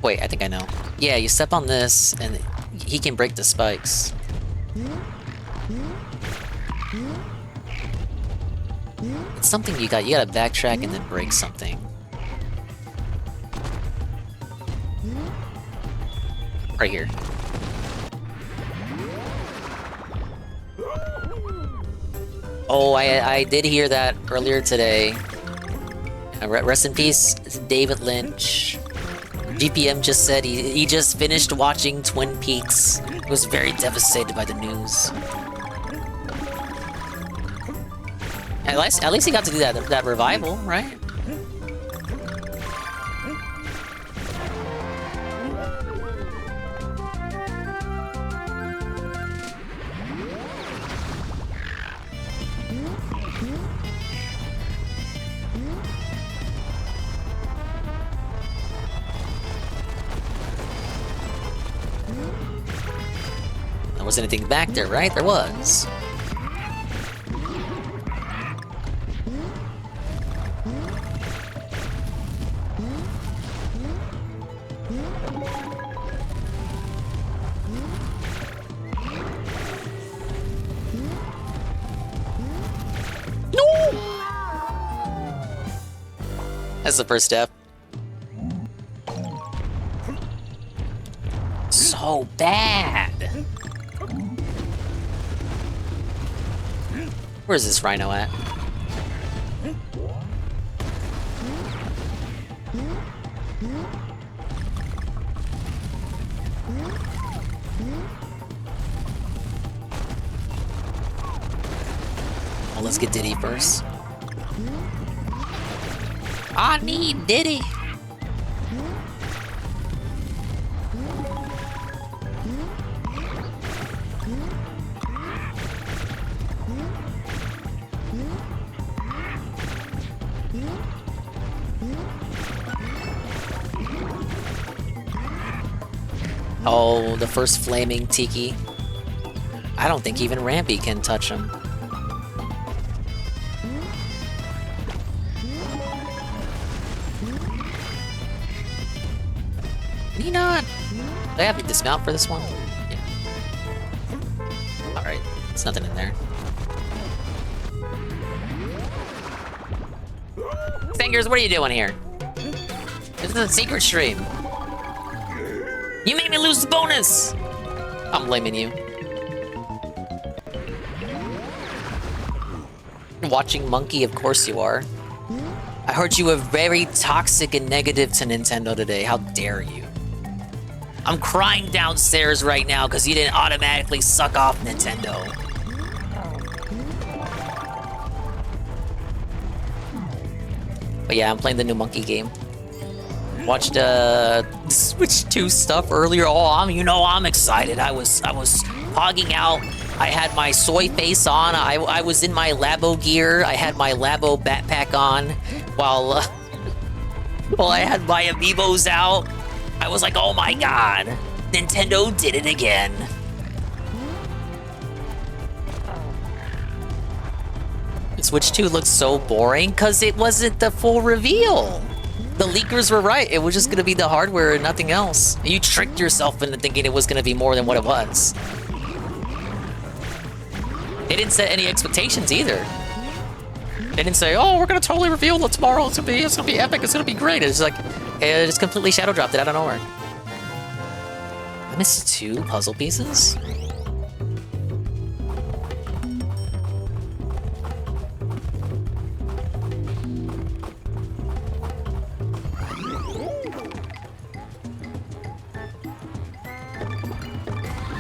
Wait, I think I know. Yeah, you step on this, and he can break the spikes. It's something you gotta backtrack and then break something. Right here. Oh, I did hear that earlier today. Rest in peace, David Lynch. GPM just said he just finished watching Twin Peaks. He was very devastated by the news. At least he got to do that revival, right? There wasn't anything back there, right? There was. No! That's the first step. So bad. Where's this rhino at? Well, let's get Diddy first. I need Diddy. Oh, the first flaming tiki. I don't think even Rampy can touch him. Can he not? Do I have to dismount for this one? Yeah. Alright, there's nothing in there. Fingers, what are you doing here? This is a secret stream. You made me lose the bonus! I'm blaming you. Watching Monkey, of course you are. I heard you were very toxic and negative to Nintendo today. How dare you? I'm crying downstairs right now because you didn't automatically suck off Nintendo. But yeah, I'm playing the new Monkey game. Watched Switch 2 stuff earlier. Oh, I'm excited. I was hogging out. I had my soy face on. I was in my Labo gear. I had my Labo backpack on while I had my amiibos out. I was like, oh my god, Nintendo did it again. Switch 2 looks so boring because it wasn't the full reveal. The leakers were right. It was just going to be the hardware and nothing else. You tricked yourself into thinking it was going to be more than what it was. They didn't set any expectations either. They didn't say, "Oh, we're going to totally reveal it tomorrow. It's going to be epic. It's going to be great." It's like it just completely shadow dropped it out of nowhere. I missed 2 puzzle pieces.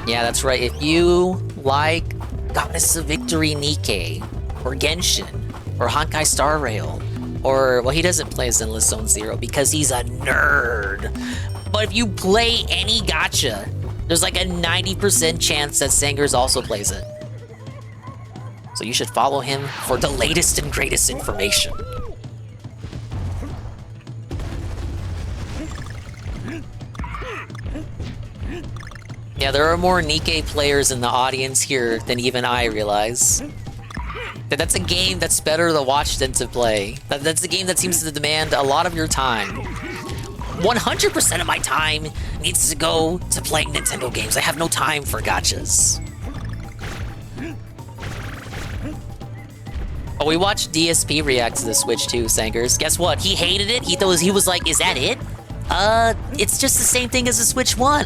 Yeah, that's right. If you like Goddess of Victory Nikkei, or Genshin, or Honkai Star Rail, or, well, he doesn't play Zenless Zone Zero because he's a nerd. But if you play any gacha, there's like a 90% chance that Sangers also plays it. So you should follow him for the latest and greatest information. Yeah, there are more Nikkei players in the audience here than even I realize. That's a game that's better to watch than to play. That's a game that seems to demand a lot of your time. 100% of my time needs to go to playing Nintendo games. I have no time for gachas. Oh, we watched DSP react to the Switch 2, Sangers. Guess what? He hated it. He was like, "Is that it? It's just the same thing as the Switch 1.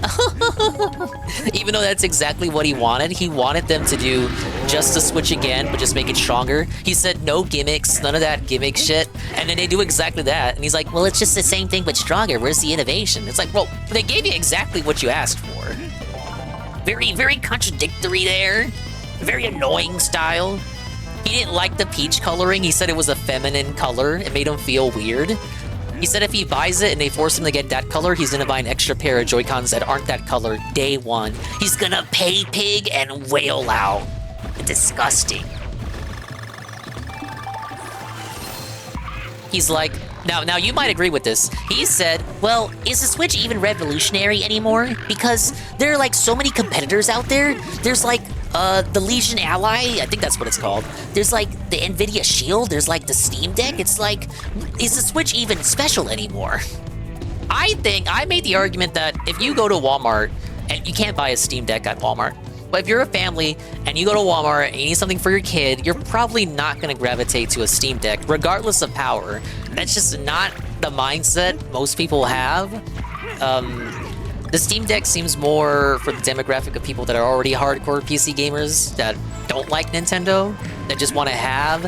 Even though that's exactly what he wanted. He wanted them to do just the Switch again, but just make it stronger. He said no gimmicks, none of that gimmick shit. And then they do exactly that. And he's like, "Well, it's just the same thing, but stronger. Where's the innovation?" It's like, well, they gave you exactly what you asked for. Very, very contradictory there. Very annoying style. He didn't like the peach coloring. He said it was a feminine color. It made him feel weird. He said if he buys it and they force him to get that color, he's gonna buy an extra pair of Joy-Cons that aren't that color day one. He's gonna pay pig and wail out. Disgusting. He's like, now you might agree with this. He said, "Well, is the Switch even revolutionary anymore? Because there are like so many competitors out there. There's like the Legion Ally, I think that's what it's called. There's like the Nvidia Shield, there's like the Steam Deck. It's like, is the Switch even special anymore?" I think I made the argument that if you go to Walmart, and you can't buy a Steam Deck at Walmart, but if you're a family and you go to Walmart and you need something for your kid, you're probably not going to gravitate to a Steam Deck, regardless of power. That's just not the mindset most people have. The Steam Deck seems more for the demographic of people that are already hardcore PC gamers that don't like Nintendo, that just want to have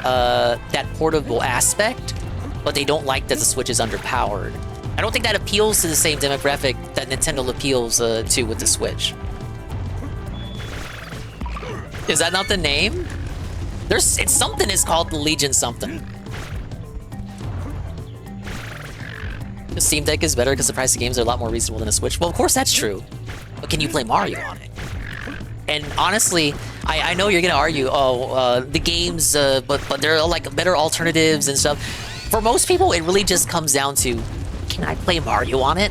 that portable aspect, but they don't like that the Switch is underpowered. I don't think that appeals to the same demographic that Nintendo appeals to with the Switch. Is that not the name? It's something is called the Legion something. The Steam Deck is better because the price of games are a lot more reasonable than a Switch. Well, of course that's true. But can you play Mario on it? And honestly, I know you're gonna argue, the games, but there are like better alternatives and stuff. For most people, it really just comes down to, can I play Mario on it?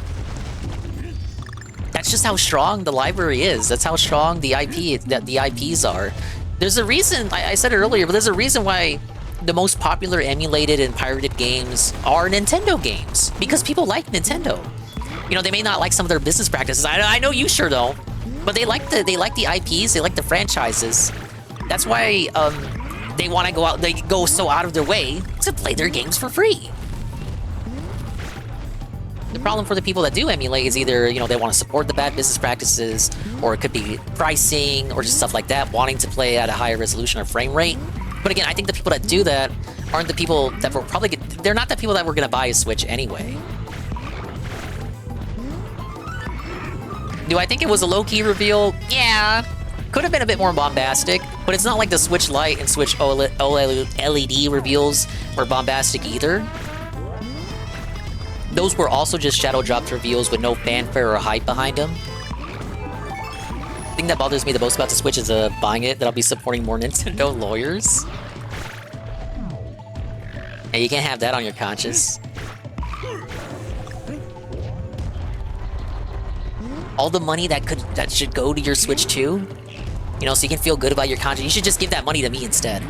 That's just how strong the library is. That's how strong the IPs are. There's a reason, I said it earlier, but there's a reason why the most popular emulated and pirated games are Nintendo games. Because people like Nintendo. You know, they may not like some of their business practices. I know you sure don't. But they like the IPs, they like the franchises. That's why they want to go out, they go so out of their way to play their games for free. The problem for the people that do emulate is either, you know, they want to support the bad business practices, or it could be pricing, or just stuff like that, wanting to play at a higher resolution or frame rate. But again, I think the people that do that aren't the people that were probably, they're not the people that were going to buy a Switch anyway. Do I think it was a low-key reveal? Yeah. Could have been a bit more bombastic, but it's not like the Switch Lite and Switch OLED reveals were bombastic either. Those were also just shadow dropped reveals with no fanfare or hype behind them. The thing that bothers me the most about the Switch is buying it, that I'll be supporting more Nintendo lawyers. Hey, you can't have that on your conscience. All the money that should go to your Switch 2, you know, so you can feel good about your conscience, you should just give that money to me instead.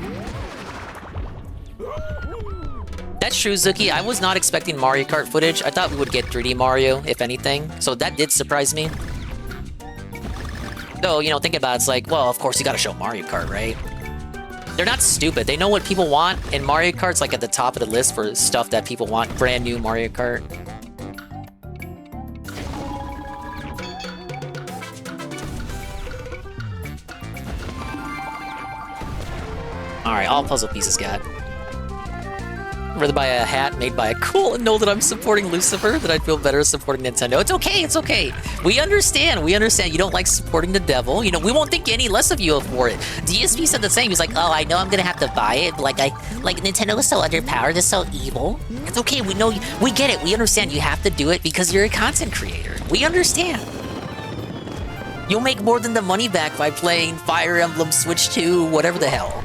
true, Zuki. I was not expecting Mario Kart footage. I thought we would get 3D Mario, if anything. So that did surprise me. Though, you know, thinking about it, it's like, well, of course you gotta show Mario Kart, right? They're not stupid. They know what people want, and Mario Kart's like at the top of the list for stuff that people want. Brand new Mario Kart. Alright, all puzzle pieces got. Rather buy a hat made by a cool and know that I'm supporting Lucifer, that I'd feel better supporting Nintendo. It's okay, it's okay. We understand you don't like supporting the devil. You know, we won't think any less of you for it. DSP said the same. He's like, oh, I know I'm gonna have to buy it, but like Nintendo is so underpowered, it's so evil. It's okay, we know, we get it, we understand you have to do it because you're a content creator. We understand. You'll make more than the money back by playing Fire Emblem Switch 2, whatever the hell.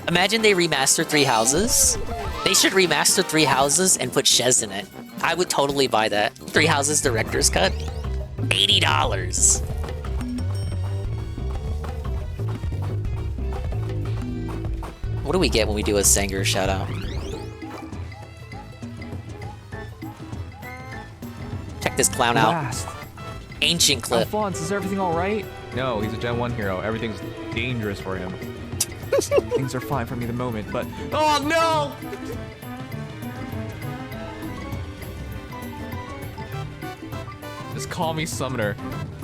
Imagine they remaster Three Houses. They should remaster Three Houses and put Shez in it. I would totally buy that. Three Houses Director's Cut. $80. What do we get when we do a Sanger shout-out? Check this clown out. Blast. Ancient clip. Alphonse, is everything alright? No, he's a Gen 1 hero. Everything's dangerous for him. Things are fine for me at the moment, but... Oh, no! Just call me Summoner.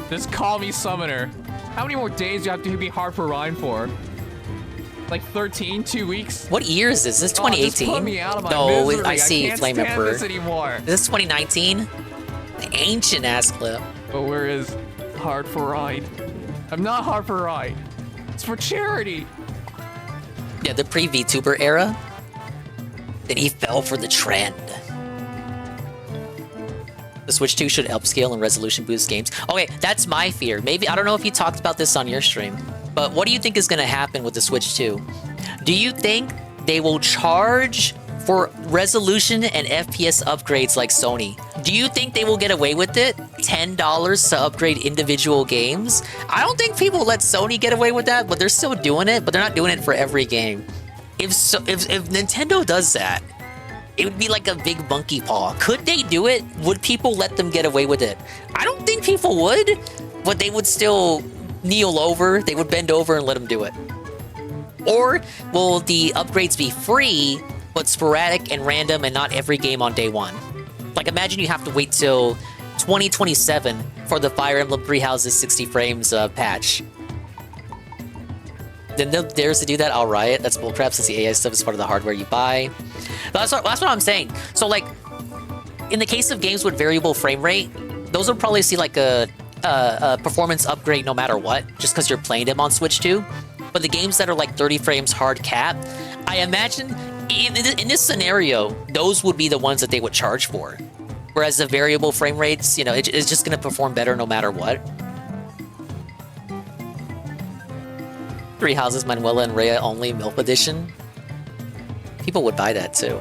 Just call me Summoner. How many more days do you have to be hard for Rhyme for? Like 13? 2 weeks? What year is this? Is this 2018? Just put me out of my no, misery. I see Flame Emperor. This anymore. Is this 2019? Ancient ass clip. But where is Hard for Ride? I'm not Hard for Ride. It's for charity. Yeah, the pre-VTuber era. Then he fell for the trend. The Switch 2 should upscale and resolution boost games. Okay, that's my fear. Maybe, I don't know if you talked about this on your stream, but what do you think is going to happen with the Switch 2? Do you think they will charge for resolution and FPS upgrades like Sony? Do you think they will get away with it? $10 to upgrade individual games? I don't think people let Sony get away with that, but they're still doing it, but they're not doing it for every game. If Nintendo does that, it would be like a big monkey paw. Could they do it? Would people let them get away with it? I don't think people would, but they would still kneel over, they would bend over and let them do it. Or will the upgrades be free, but sporadic and random and not every game on day one? Like, imagine you have to wait till 2027 for the Fire Emblem Three Houses 60 frames patch. Then they'll dare to do that, I'll riot. That's bullcrap since the AI stuff is part of the hardware you buy. That's what I'm saying. So, like, in the case of games with variable frame rate, those will probably see like a performance upgrade no matter what, just because you're playing them on Switch 2. But the games that are like 30 frames hard cap, I imagine in this scenario, those would be the ones that they would charge for. Whereas the variable frame rates, you know, it's just going to perform better no matter what. Three Houses, Manuela and Rhea only MILF edition. People would buy that too.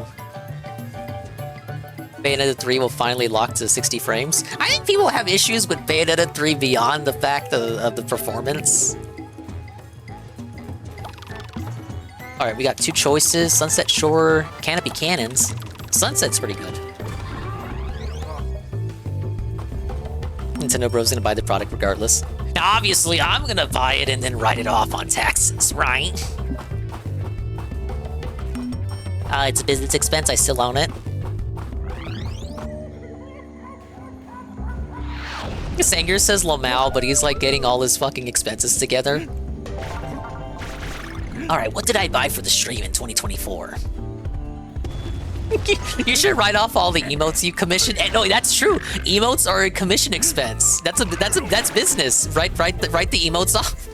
Bayonetta 3 will finally lock to 60 frames. I think people have issues with Bayonetta 3 beyond the fact of the performance. Alright, we got two choices. Sunset Shore, Canopy Cannons. Sunset's pretty good. Nintendo Bro's gonna buy the product regardless. Now, obviously, I'm gonna buy it and then write it off on taxes, right? It's a business expense, I still own it. Sanger says Lamau, but he's like getting all his fucking expenses together. Alright, what did I buy for the stream in 2024? You should write off all the emotes you commissioned. And no, that's true. Emotes are a commission expense. That's business. Write the emotes off.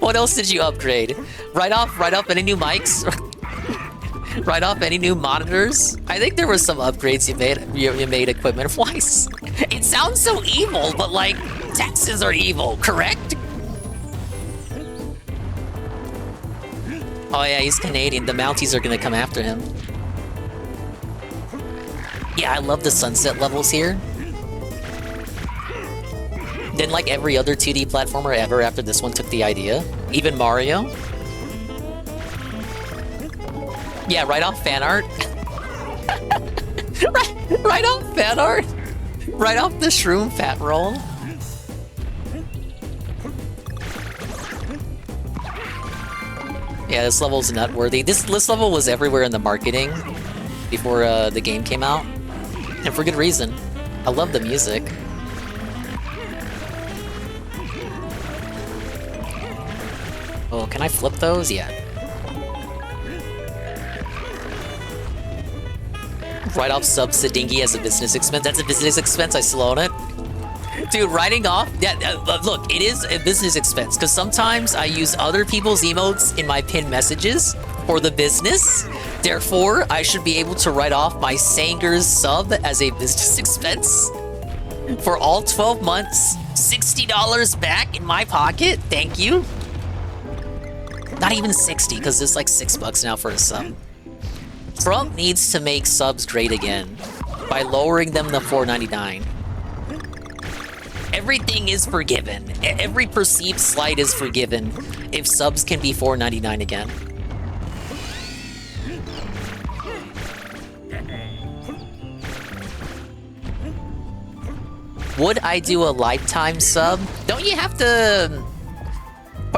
What else did you upgrade? Write off any new mics? Write off any new monitors? I think there were some upgrades you made equipment wise. It sounds so evil, but like taxes are evil, correct? Oh yeah, he's Canadian. The Mounties are gonna come after him. Yeah, I love the sunset levels here. Then like every other 2D platformer ever after this one took the idea. Even Mario. Yeah, right off fan art. right off fan art. Right off the shroom fat roll. Yeah, this level's nutworthy. This level was everywhere in the marketing before the game came out. And for good reason. I love the music. Oh, can I flip those? Yeah. Write off subs to Dingy as a business expense. That's a business expense. I still own it. Dude, writing off... Yeah, look, it is a business expense. Because sometimes I use other people's emotes in my pinned messages for the business. Therefore, I should be able to write off my Sanger's sub as a business expense. For all 12 months, $60 back in my pocket. Thank you. Not even 60, because it's like $6 now for a sub. Trump needs to make subs great again by lowering them to $4.99. Everything is forgiven. Every perceived slight is forgiven if subs can be $4.99 again. Would I do a lifetime sub? Don't you have to...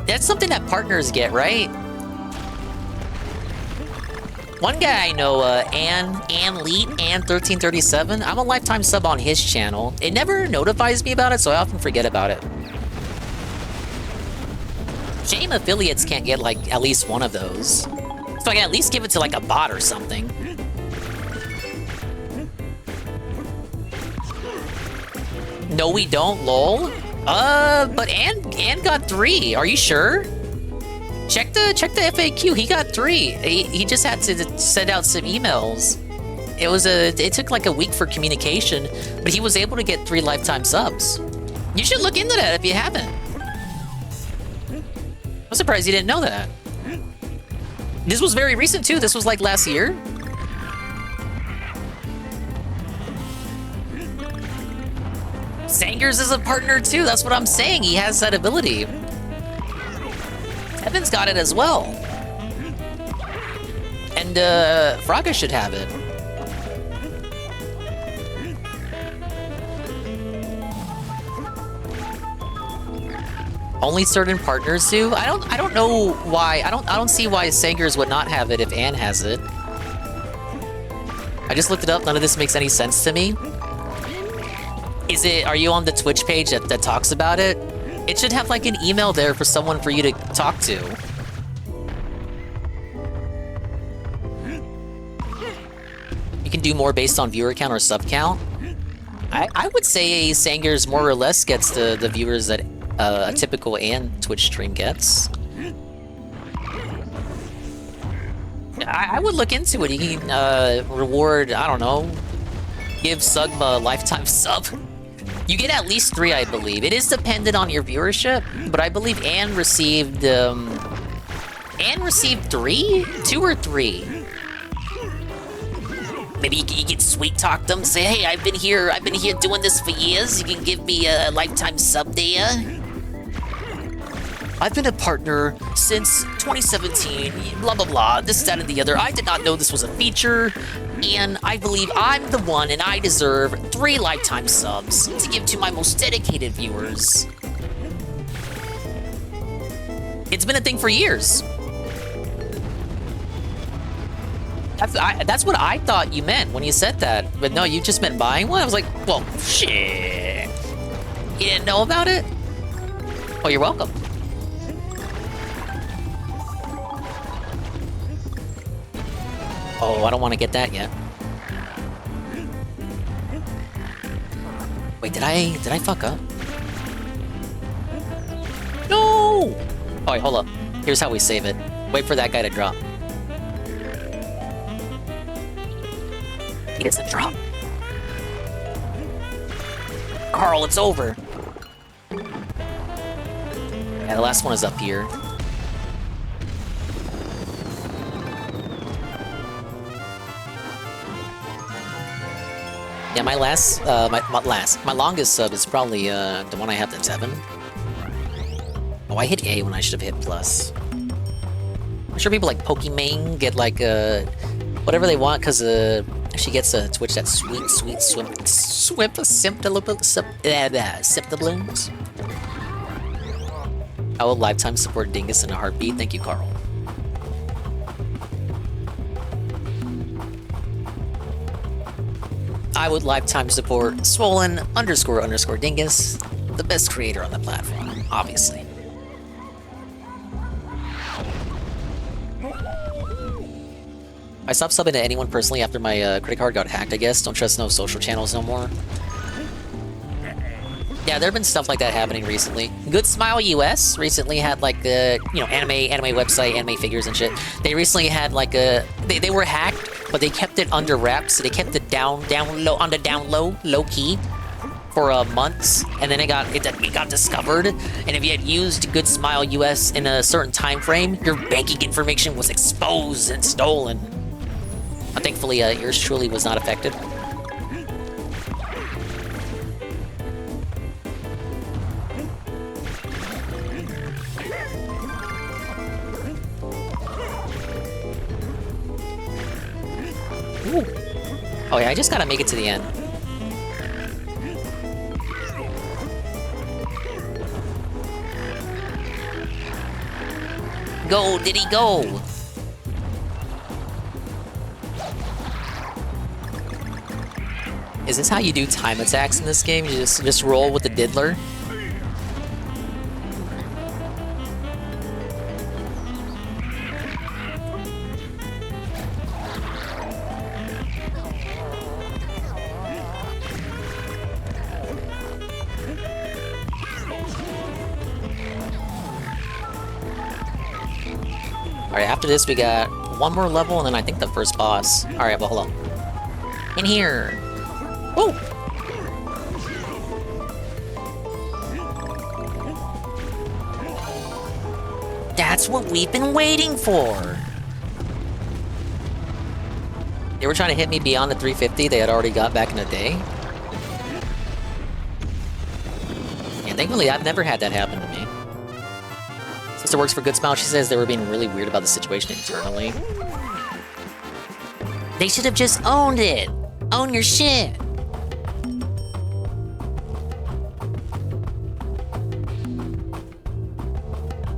That's something that partners get, right? One guy I know, Ann1337, I'm a lifetime sub on his channel. It never notifies me about it, so I often forget about it. Shame affiliates can't get, like, at least one of those. So I can at least give it to, like, a bot or something. No, we don't, lol. But Ann got 3. Are you sure? Check the FAQ. He got 3. He just had to send out some emails. It took like a week for communication, but he was able to get 3 lifetime subs. You should look into that if you haven't. I'm surprised you didn't know that. This was very recent too. This was like last year. Sangers is a partner too. That's what I'm saying. He has that ability. Evan's got it as well. And Fraga should have it. Only certain partners do? I don't know why. I don't see why Sangers would not have it if Ann has it. I just looked it up. None of this makes any sense to me. Are you on the Twitch page that talks about it? It should have like an email there for someone for you to talk to. You can do more based on viewer count or sub count. I would say Sangers more or less gets the viewers that a typical Ann Twitch stream gets. I would look into it. You can reward, I don't know, give Sugma a lifetime sub. You get at least 3, I believe. It is dependent on your viewership, but I believe Ann received 3? 2 or 3. Maybe you can sweet talk them, say, hey, I've been here doing this for years. You can give me a lifetime sub there. I've been a partner since 2017, blah, blah, blah, this, that, and the other. I did not know this was a feature, and I believe I'm the one and I deserve 3 lifetime subs to give to my most dedicated viewers. It's been a thing for years. That's what I thought you meant when you said that, but no, you just meant buying one? I was like, well, shit. You didn't know about it? Oh, you're welcome. Oh, I don't want to get that yet. Wait, did I fuck up? No! Oh, wait, hold up. Here's how we save it. Wait for that guy to drop. He doesn't drop. Carl, it's over. Yeah, the last one is up here. Yeah, my longest sub is probably the one I have that's 7. Oh, I hit A when I should have hit plus. I'm sure people like Pokimane get like whatever they want, because she gets to twitch that sweet septiblooms. I will lifetime support Dingus in a heartbeat. Thank you, Carl. I would lifetime support Swollen __ Dingus, the best creator on the platform, obviously. I stopped subbing to anyone personally after my credit card got hacked, I guess. Don't trust no social channels no more. Yeah, there have been stuff like that happening recently. Good Smile US recently had like the, anime website, anime figures and shit. They recently had like a, they were hacked, but they kept it under wraps. So they kept it down low key for months, and then it got discovered. And if you had used Good Smile US in a certain time frame, your banking information was exposed and stolen. But thankfully, yours truly was not affected. Ooh. Oh yeah, I just gotta make it to the end. Go, Diddy, go! Is this how you do time attacks in this game? You just roll with the diddler? Alright, after this we got one more level and then I think the first boss. Alright, well, hold on. In here! Woo! That's what we've been waiting for! They were trying to hit me beyond the 350 they had already got back in the day. And thankfully I've never had that happen to me. Sister works for Good Smile, she says they were being really weird about the situation internally. They should have just owned it! Own your shit!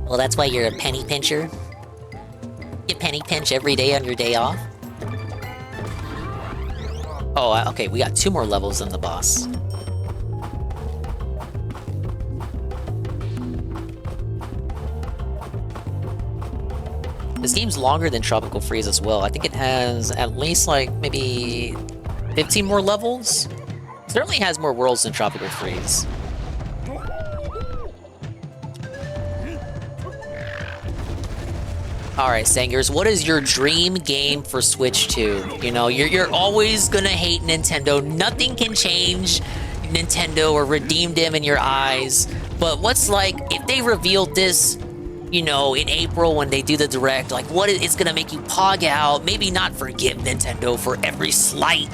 Well, that's why you're a penny pincher? You penny pinch every day on your day off? Oh, okay, we got 2 more levels than the boss. This game's longer than Tropical Freeze as well. I think it has at least, like, maybe 15 more levels? It certainly has more worlds than Tropical Freeze. Alright, Sangers, what is your dream game for Switch 2? You know, you're always gonna hate Nintendo. Nothing can change Nintendo or redeem them in your eyes. But what's like, if they revealed this, you know, in April when they do the Direct, like, what it's gonna make you pog out, maybe not forgive Nintendo for every slight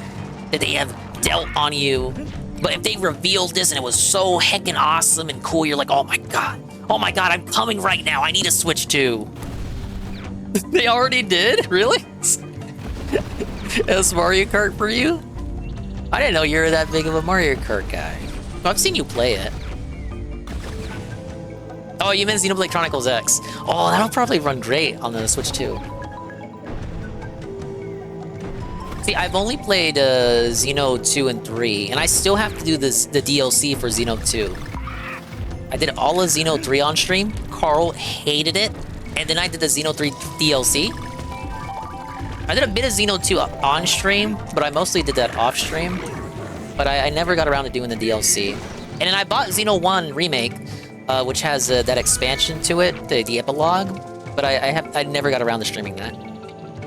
that they have dealt on you. But if they revealed this and it was so heckin' awesome and cool, you're like, oh my god, I'm coming right now, I need a Switch 2. They already did? Really? Is Mario Kart for you? I didn't know you were that big of a Mario Kart guy. I've seen you play it. Oh, you meant Xenoblade Chronicles X. Oh, that'll probably run great on the Switch 2. See, I've only played Xeno 2 and 3, and I still have to do the DLC for Xeno 2. I did all of Xeno 3 on stream. Carl hated it. And then I did the Xeno 3 DLC. I did a bit of Xeno 2 on stream, but I mostly did that off stream. But I never got around to doing the DLC. And then I bought Xeno 1 Remake, which has that expansion to it, the epilogue. But I never got around to streaming that.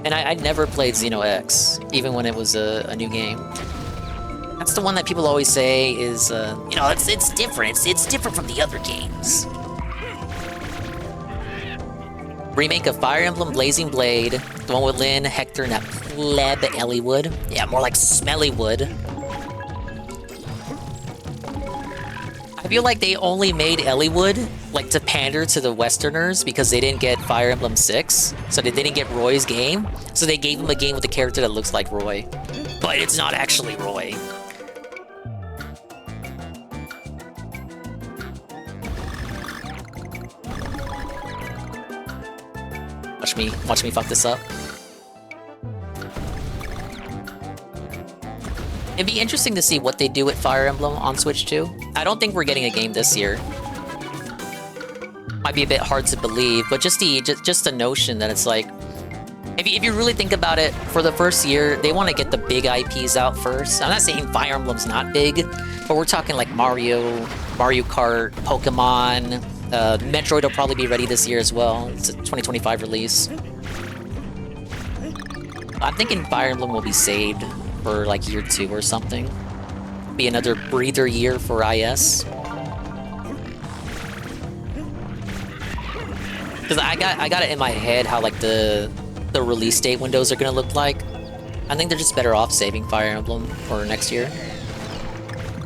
And I never played Xeno X, even when it was a new game. That's the one that people always say is, you know, it's different. It's different from the other games. Remake of Fire Emblem Blazing Blade, the one with Lynn, Hector, and that pleb Elliewood. Yeah, more like Smellywood. feel like they only made Elliewood like to pander to the Westerners because they didn't get Fire Emblem 6, so they didn't get Roy's game. So they gave him a game with a character that looks like Roy, but it's not actually Roy. Watch me fuck this up. It'd be interesting to see what they do with Fire Emblem on Switch 2. I don't think we're getting a game this year. Might be a bit hard to believe, but just the notion that it's like, if you really think about it, for the first year, they want to get the big IPs out first. I'm not saying Fire Emblem's not big, but we're talking like Mario Kart, Pokemon, Metroid will probably be ready this year as well. It's a 2025 release. I'm thinking Fire Emblem will be saved for like year 2 or something. Be another breather year for IS. Because I got it in my head how like the release date windows are gonna look like. I think they're just better off saving Fire Emblem for next year.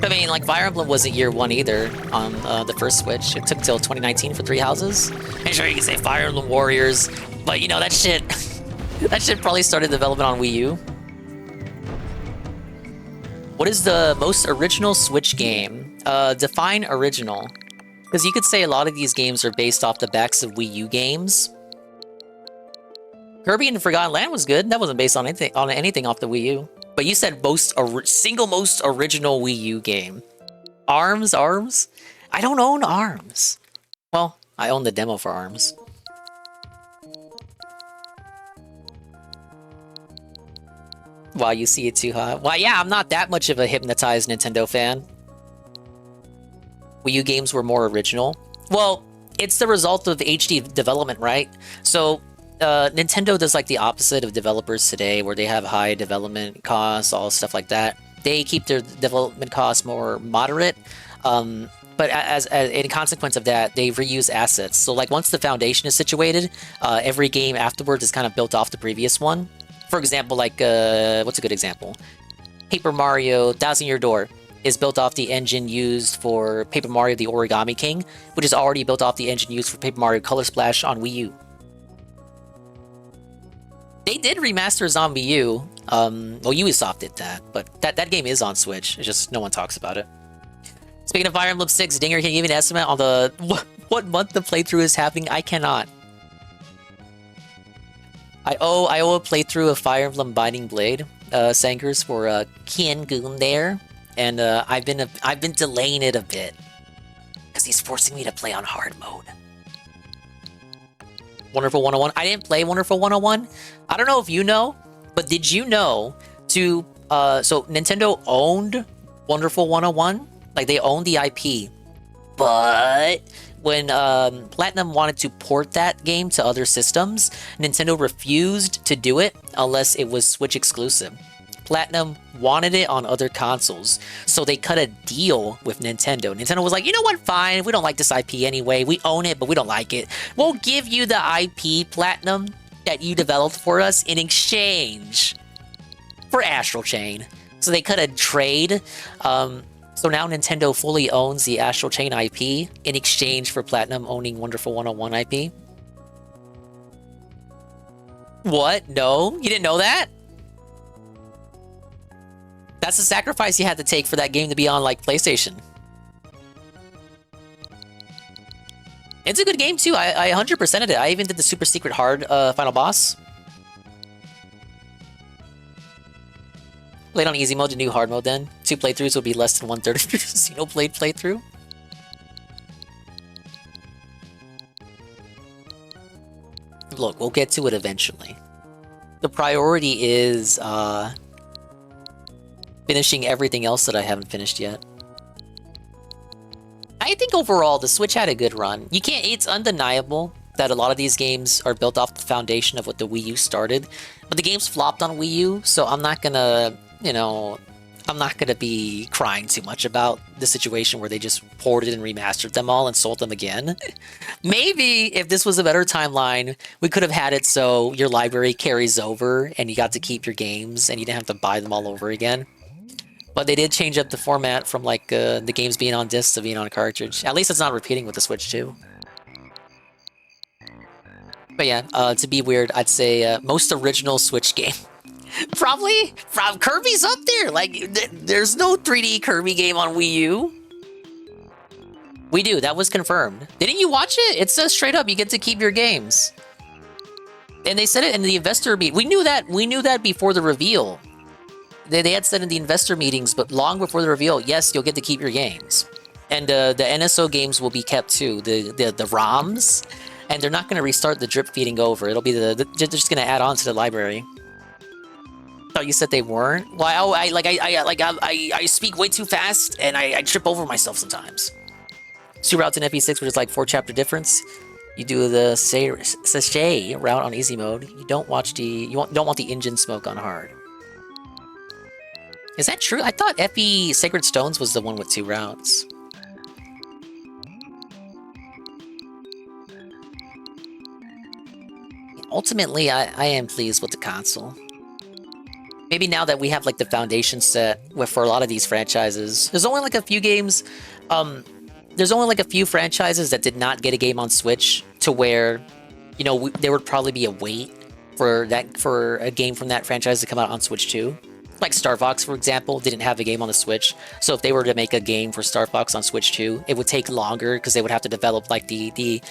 I mean, like Fire Emblem wasn't year 1 either on the first Switch. It took till 2019 for 3 houses. And sure, you can say Fire Emblem Warriors, but you know that shit probably started development on Wii U. What is the most original Switch game? Define original. Because you could say a lot of these games are based off the backs of Wii U games. Kirby and the Forgotten Land was good. That wasn't based on anything off the Wii U. But you said single most original Wii U game. ARMS? I don't own ARMS. Well, I own the demo for ARMS. Wow, you see it too hot. Well, yeah, I'm not that much of a hypnotized Nintendo fan. Wii U games were more original. Well, it's the result of HD development, right? So, Nintendo does like the opposite of developers today, where they have high development costs, all stuff like that. They keep their development costs more moderate, but as in consequence of that, they reuse assets. So like once the foundation is situated, every game afterwards is kind of built off the previous one. For example, like what's a good example? Paper Mario Thousand Year Door is built off the engine used for Paper Mario the Origami King, which is already built off the engine used for Paper Mario Color Splash on Wii U. They did remasters on Wii U. Well, Ubisoft did that, but that game is on Switch. It's just no one talks about it. Speaking of Fire Emblem 6, Dinger, can you give me an estimate on the what month the playthrough is happening? I cannot. I owe a playthrough of Fire Emblem Binding Blade, Sankers for Kian-gun there, and I've been delaying it a bit because he's forcing me to play on hard mode. Wonderful 101. I didn't play Wonderful 101. I don't know if you know, but did you know so Nintendo owned Wonderful 101? Like they owned the IP, but when Platinum wanted to port that game to other systems, Nintendo refused to do it unless it was Switch exclusive. Platinum wanted it on other consoles, so they cut a deal with Nintendo. Nintendo was like, you know what, fine, we don't like this IP anyway, we own it, but we don't like it. We'll give you the IP, Platinum, that you developed for us in exchange for Astral Chain. So they cut a trade. So now Nintendo fully owns the Astral Chain IP in exchange for Platinum owning Wonderful 101 IP. What? No? You didn't know that? That's the sacrifice you had to take for that game to be on, like, PlayStation. It's a good game, too. I 100%ed it. I even did the super secret hard final boss. Played on easy mode to new hard mode then. 2 playthroughs will be less than 1/3 of your Xenoblade playthrough. Look, we'll get to it eventually. The priority is, finishing everything else that I haven't finished yet. I think overall, the Switch had a good run. It's undeniable that a lot of these games are built off the foundation of what the Wii U started. But the games flopped on Wii U, so I'm not gonna, I'm not gonna be crying too much about the situation where they just ported and remastered them all and sold them again. Maybe if this was a better timeline, we could have had it so your library carries over and you got to keep your games and you didn't have to buy them all over again. But they did change up the format from like the games being on disc to being on a cartridge. At least it's not repeating with the Switch 2. But yeah, to be weird, I'd say most original Switch game. Probably from Kirby's up there. Like, there's no 3D Kirby game on Wii U. We do. That was confirmed. Didn't you watch it? It says straight up, you get to keep your games. And they said it in the investor meet. We knew that. We knew that before the reveal. They had said in the investor meetings, but long before the reveal, yes, you'll get to keep your games. And the NSO games will be kept too. The ROMs, and they're not going to restart the drip feeding over. It'll be they're just going to add on to the library. Oh, you said they weren't? Well, I speak way too fast, and I trip over myself sometimes. 2 routes in FE6, which is like 4 chapter difference. You do the sachet route on easy mode. You don't watch don't want the engine smoke on hard. Is that true? I thought FE Sacred Stones was the one with 2 routes. Ultimately, I am pleased with the console. Maybe now that we have like the foundation set for a lot of these franchises, there's only like a few games. There's only like a few franchises that did not get a game on Switch to where, you know, there would probably be a wait for a game from that franchise to come out on Switch 2. Like Star Fox, for example, didn't have a game on the Switch. So if they were to make a game for Star Fox on Switch 2, it would take longer because they would have to develop like the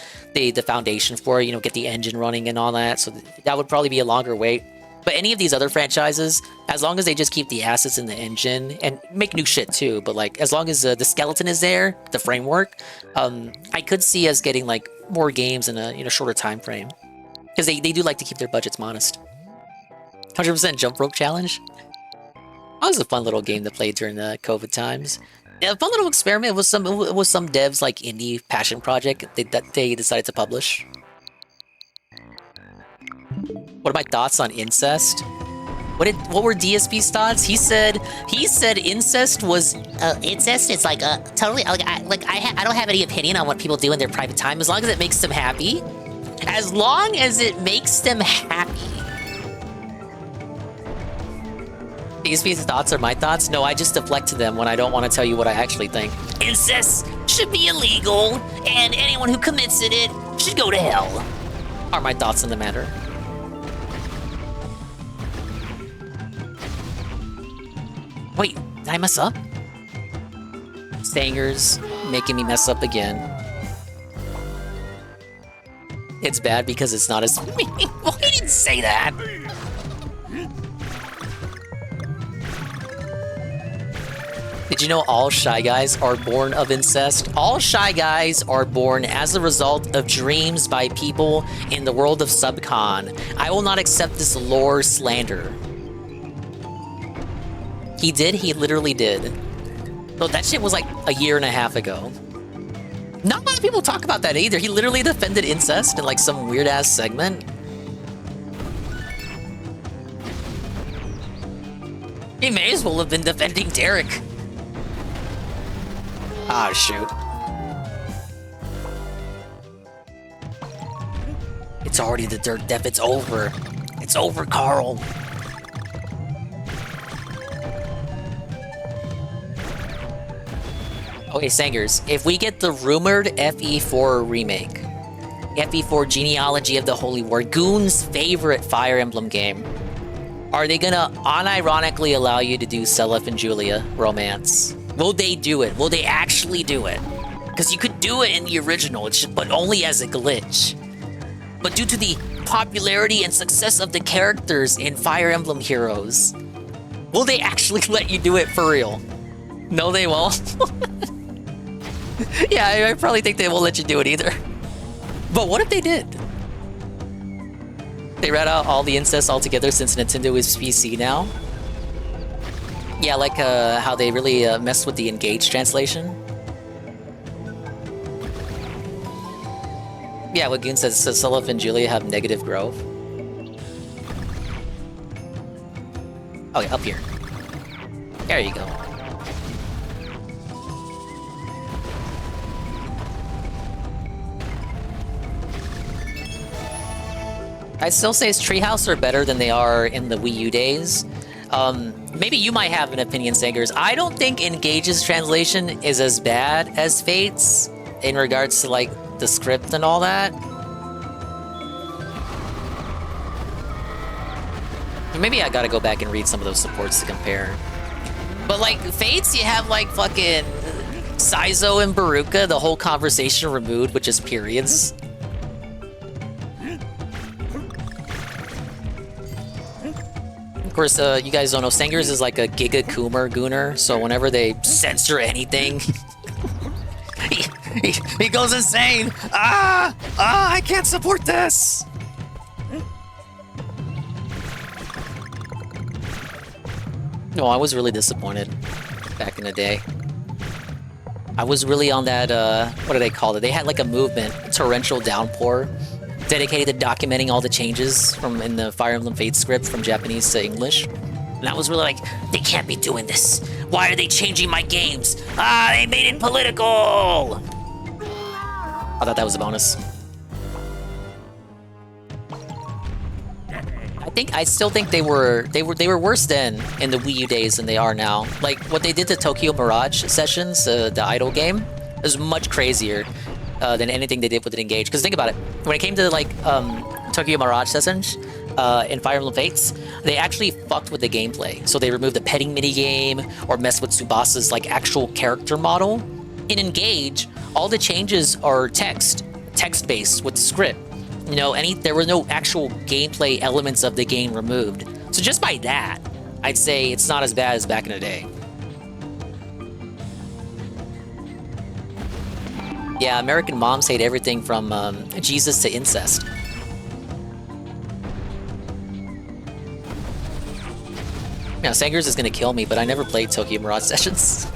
foundation for it, you know, get the engine running and all that. So that would probably be a longer wait. But any of these other franchises, as long as they just keep the assets in the engine and make new shit too, but like as long as the skeleton is there, the framework, I could see us getting like more games in a shorter time frame because they do like to keep their budgets modest. 100% jump rope challenge. That was a fun little game to play during the COVID times. Yeah, a fun little experiment with some devs like indie passion project that they decided to publish. What are my thoughts on incest? What were DSP's thoughts? He said incest was incest. It's like totally I don't have any opinion on what people do in their private time as long as it makes them happy. As long as it makes them happy. DSP's thoughts are my thoughts? No, I just deflect to them when I don't want to tell you what I actually think. Incest should be illegal, and anyone who commits it should go to hell. Are my thoughts on the matter. Wait, did I mess up? Sanger's making me mess up again. It's bad because it's not as meaningful. He didn't say that. Did you know all Shy Guys are born of incest? All Shy Guys are born as a result of dreams by people in the world of Subcon. I will not accept this lore slander. He did? He literally did. So that shit was like a year and a half ago. Not a lot of people talk about that either. He literally defended incest in like some weird-ass segment. He may as well have been defending Derek. Ah, shoot. It's already the dirt death. It's over. It's over, Carl. Okay, Sangers, if we get the rumored FE4 remake, FE4 Genealogy of the Holy War, Goon's favorite Fire Emblem game, are they gonna unironically allow you to do Seliph and Julia romance? Will they do it? Will they actually do it? Because you could do it in the original, but only as a glitch. But due to the popularity and success of the characters in Fire Emblem Heroes, will they actually let you do it for real? No, they won't. Yeah, I probably think they won't let you do it either. But what if they did? They read out all the incest altogether since Nintendo is PC now. Yeah, like how they really messed with the Engage translation. Yeah, what Goon says, Seliph and Julia have negative growth. Okay, up here. There you go. I'd still say Treehouse are better than they are in the Wii U days. Maybe you might have an opinion, Sangers. I don't think Engage's translation is as bad as Fate's in regards to like the script and all that. Maybe I gotta go back and read some of those supports to compare. But like Fates, you have like fucking Saizo and Baruka, the whole conversation removed with just periods. Of course, you guys don't know, Sangers is like a Giga Coomer gooner, so whenever they censor anything, he goes insane. I can't support this. No, I was really disappointed back in the day. I was really on that, what do they call it? They had like a movement, Torrential Downpour, dedicated to documenting all the changes from in the Fire Emblem Fates script from Japanese to English. And I was really like, they can't be doing this. Why are they changing my games? They made it political! I thought that was a bonus. I still think they were worse then in the Wii U days than they are now. Like what they did to Tokyo Mirage Sessions, the idle game, is much crazier than anything they did with it Engage. Because think about it, when it came to like Tokyo Mirage Sessions in Fire Emblem Fates, they actually fucked with the gameplay. So they removed the petting minigame or messed with Tsubasa's like actual character model. In Engage, all the changes are text-based with the script. You know, there were no actual gameplay elements of the game removed. So just by that, I'd say it's not as bad as back in the day. Yeah, American moms hate everything from Jesus to incest. Now, Sangers is gonna kill me, but I never played Tokyo Mirage Sessions.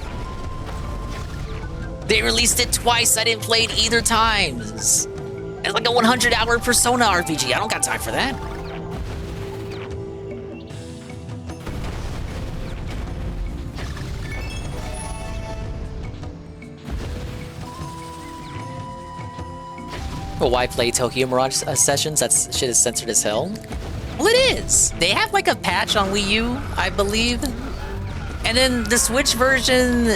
They released it twice, I didn't play it either times. It's like a 100-hour Persona RPG. I don't got time for that. Well, why play Tokyo Mirage Sessions? That shit is censored as hell. Well, it is. They have like a patch on Wii U, I believe. And then the Switch version,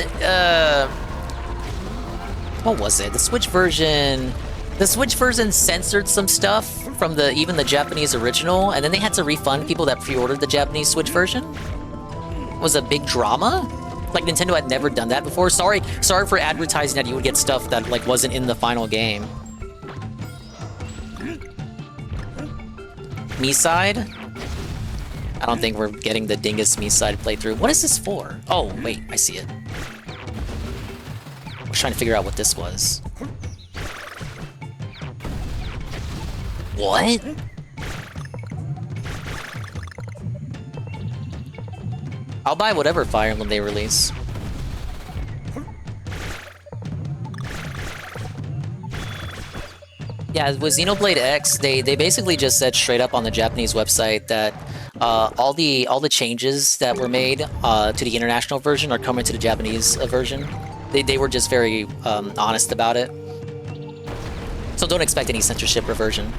what was it? The Switch version censored some stuff from even the Japanese original, and then they had to refund people that pre-ordered the Japanese Switch version. It was a big drama. Like Nintendo had never done that before. Sorry for advertising that you would get stuff that like wasn't in the final game. Me-side? I don't think we're getting the Dingus Me-side playthrough. What is this for? Oh, wait, I see it. I was trying to figure out what this was. What? I'll buy whatever Fire Emblem they release. Yeah, with Xenoblade X, they basically just said straight up on the Japanese website that all the changes that were made to the international version are coming to the Japanese version. They were just very honest about it. So don't expect any censorship reversion.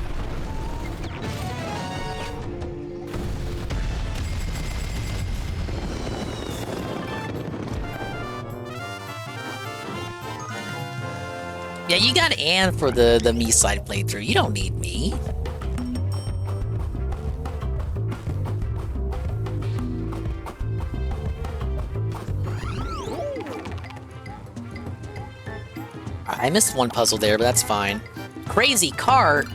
Yeah, you got Anne for the me-side playthrough. You don't need me. I missed one puzzle there, but that's fine. Crazy cart?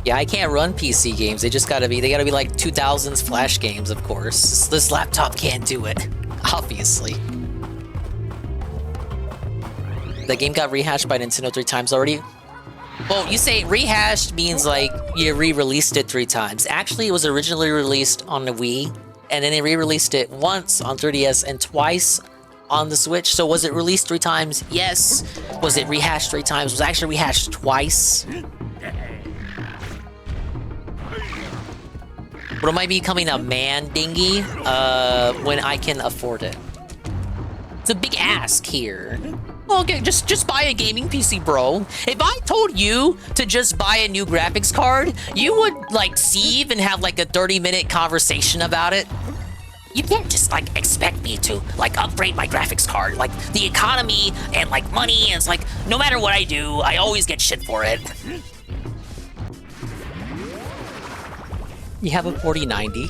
Yeah, I can't run PC games. They gotta be like 2000s Flash games, of course. This laptop can't do it, obviously. The game got rehashed by Nintendo 3 times already. Well, you say rehashed means like you re-released it 3 times. Actually, it was originally released on the Wii, and then they re-released it once on 3DS and twice on the Switch. So was it released 3 times? Yes. Was it rehashed 3 times? Was it actually rehashed twice? But am I becoming a man dingy when I can afford it? It's a big ask here. Okay, just buy a gaming PC, bro. If I told you to just buy a new graphics card, you would, like, seethe and have, like, a 30-minute conversation about it. You can't just, like, expect me to, like, upgrade my graphics card. Like, the economy and, like, money, and it's like, no matter what I do, I always get shit for it. You have a 4090?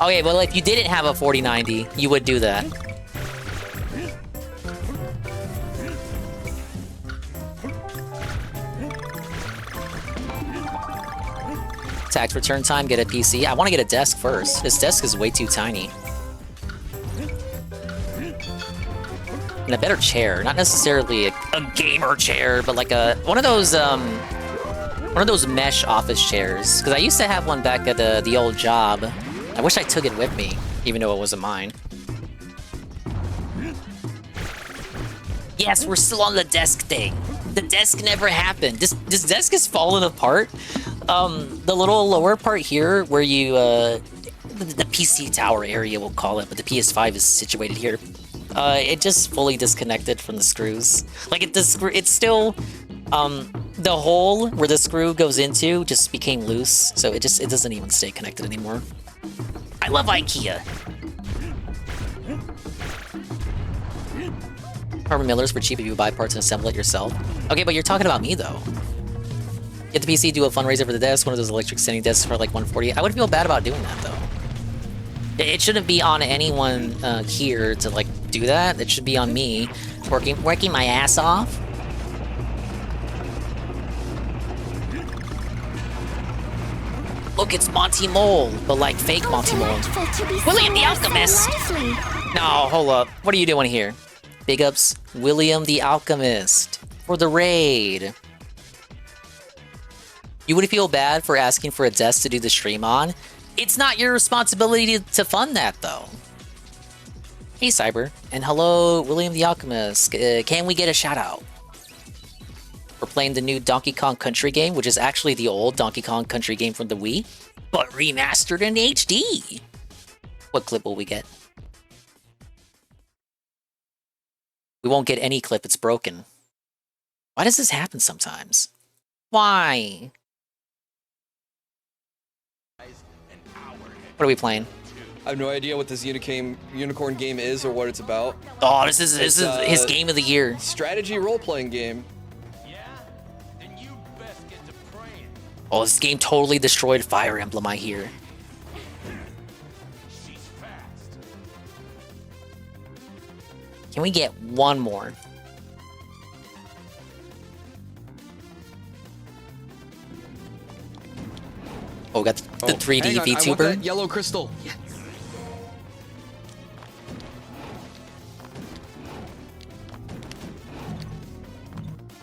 Okay, well, if you didn't have a 4090, you would do that. Tax return time, get a PC. I want to get a desk first. This desk is way too tiny. And a better chair. Not necessarily a gamer chair, but like one of those mesh office chairs. Because I used to have one back at the old job. I wish I took it with me, even though it wasn't mine. Yes, we're still on the desk thing. The desk never happened. This desk is falling apart. The little lower part here where you, the PC tower area, we'll call it, but the PS5 is situated here. It just fully disconnected from the screws. Like, it's still, the hole where the screw goes into just became loose, so it doesn't even stay connected anymore. I love IKEA. Carbon millers for cheap if you buy parts and assemble it yourself. Okay, but you're talking about me, though. Get the PC, do a fundraiser for the desk, one of those electric standing desks for like 140. I would feel bad about doing that, though. It shouldn't be on anyone here to, like, do that. It should be on me, working my ass off. Look, it's Monty Mole, but like fake Monty Mole. William the Alchemist! No, hold up. What are you doing here? Big ups, William the Alchemist, for the raid. You would feel bad for asking for a desk to do the stream on. It's not your responsibility to fund that, though. Hey, Cyber. And hello, William the Alchemist. Can we get a shout-out? We're playing the new Donkey Kong Country game, which is actually the old Donkey Kong Country game from the Wii, but remastered in HD. What clip will we get? We won't get any clip, it's broken. Why does this happen sometimes? Why? What are we playing? I have no idea what this unicorn game is or what it's about. Oh, this is his game of the year. Strategy role-playing game. Oh, this game totally destroyed Fire Emblem, I hear. Can we get one more? Oh, we got the 3D hang on, VTuber. I want that yellow crystal. Yes.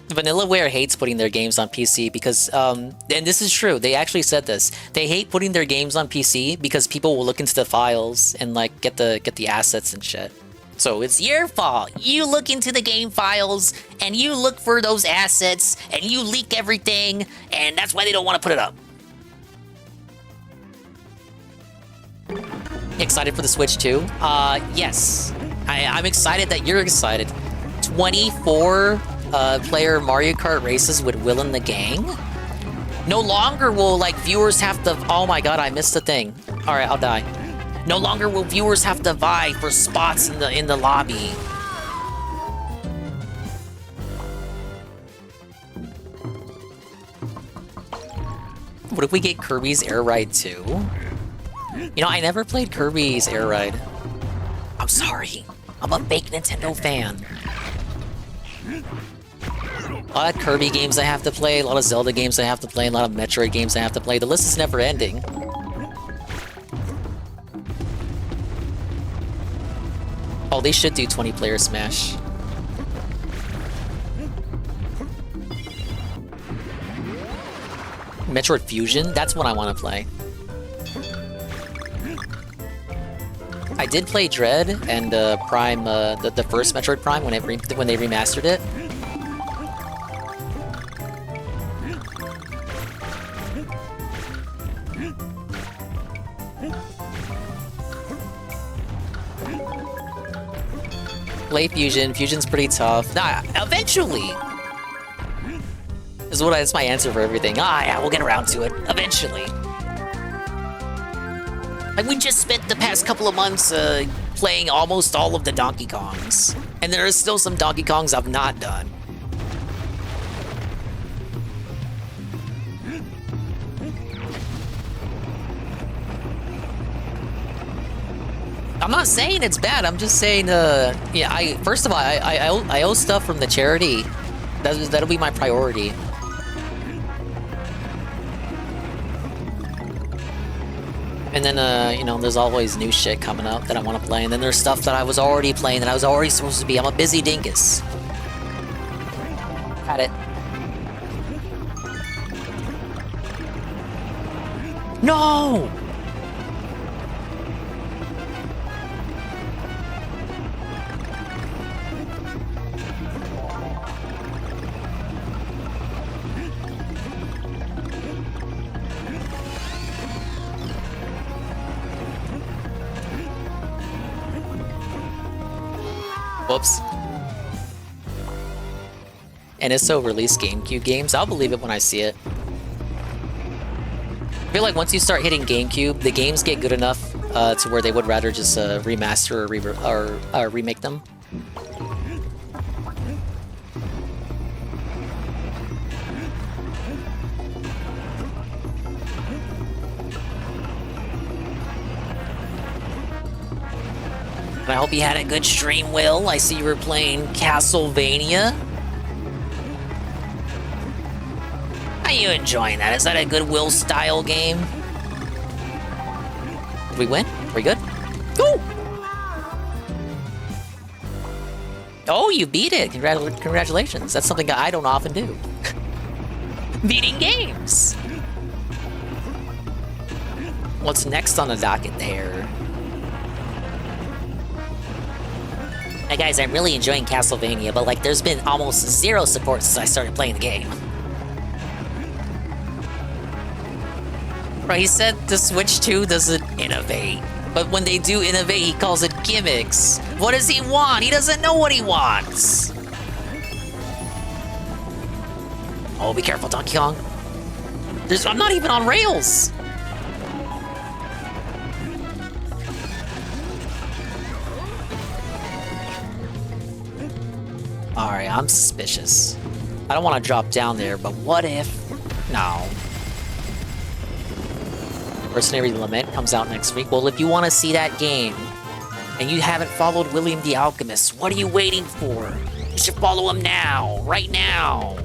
Vanillaware hates putting their games on PC because, and this is true, they actually said this. They hate putting their games on PC because people will look into the files and, like, get the assets and shit. So it's your fault. You look into the game files, and you look for those assets, and you leak everything, and that's why they don't want to put it up. Excited for the Switch 2? Yes. I'm excited that you're excited. 24 player Mario Kart races with Will and the gang? No longer will, like, viewers have to... Oh my god, I missed the thing. Alright, I'll die. No longer will viewers have to vie for spots in the lobby. What if we get Kirby's Air Ride 2? You know, I never played Kirby's Air Ride. I'm sorry. I'm a fake Nintendo fan. A lot of Kirby games I have to play, a lot of Zelda games I have to play, a lot of Metroid games I have to play. The list is never ending. Oh, they should do 20-player Smash. Metroid Fusion? That's what I want to play. I did play Dread and Prime, the first Metroid Prime when they remastered it. Play Fusion. Fusion's pretty tough. Nah, eventually. That's my answer for everything. Ah, yeah, we'll get around to it. Eventually. Like, we just spent the past couple of months playing almost all of the Donkey Kongs. And there are still some Donkey Kongs I've not done. I'm not saying it's bad. I'm just saying, yeah. First of all, I owe stuff from the charity. That'll be my priority. And then, you know, there's always new shit coming up that I want to play. And then there's stuff that I was already playing that I was already supposed to be. I'm a busy dingus. Got it. No! Whoops. NSO released GameCube games. I'll believe it when I see it. I feel like once you start hitting GameCube, the games get good enough to where they would rather just remaster or remake them. I hope you had a good stream, Will. I see you were playing Castlevania. How you enjoying that? Is that a good Will-style game? Did we win? Are we good? Go! Oh, you beat it. Congratulations. That's something I don't often do. Beating games. What's next on the docket there? Hey guys, I'm really enjoying Castlevania, but like there's been almost zero support since I started playing the game. Right, he said the Switch 2 doesn't innovate. But when they do innovate, he calls it gimmicks. What does he want? He doesn't know what he wants. Oh, be careful, Donkey Kong. I'm not even on rails. Alright, I'm suspicious. I don't want to drop down there, but what if... No. Mercenary Lament comes out next week. Well, if you want to see that game, and you haven't followed William the Alchemist, what are you waiting for? You should follow him now, right now.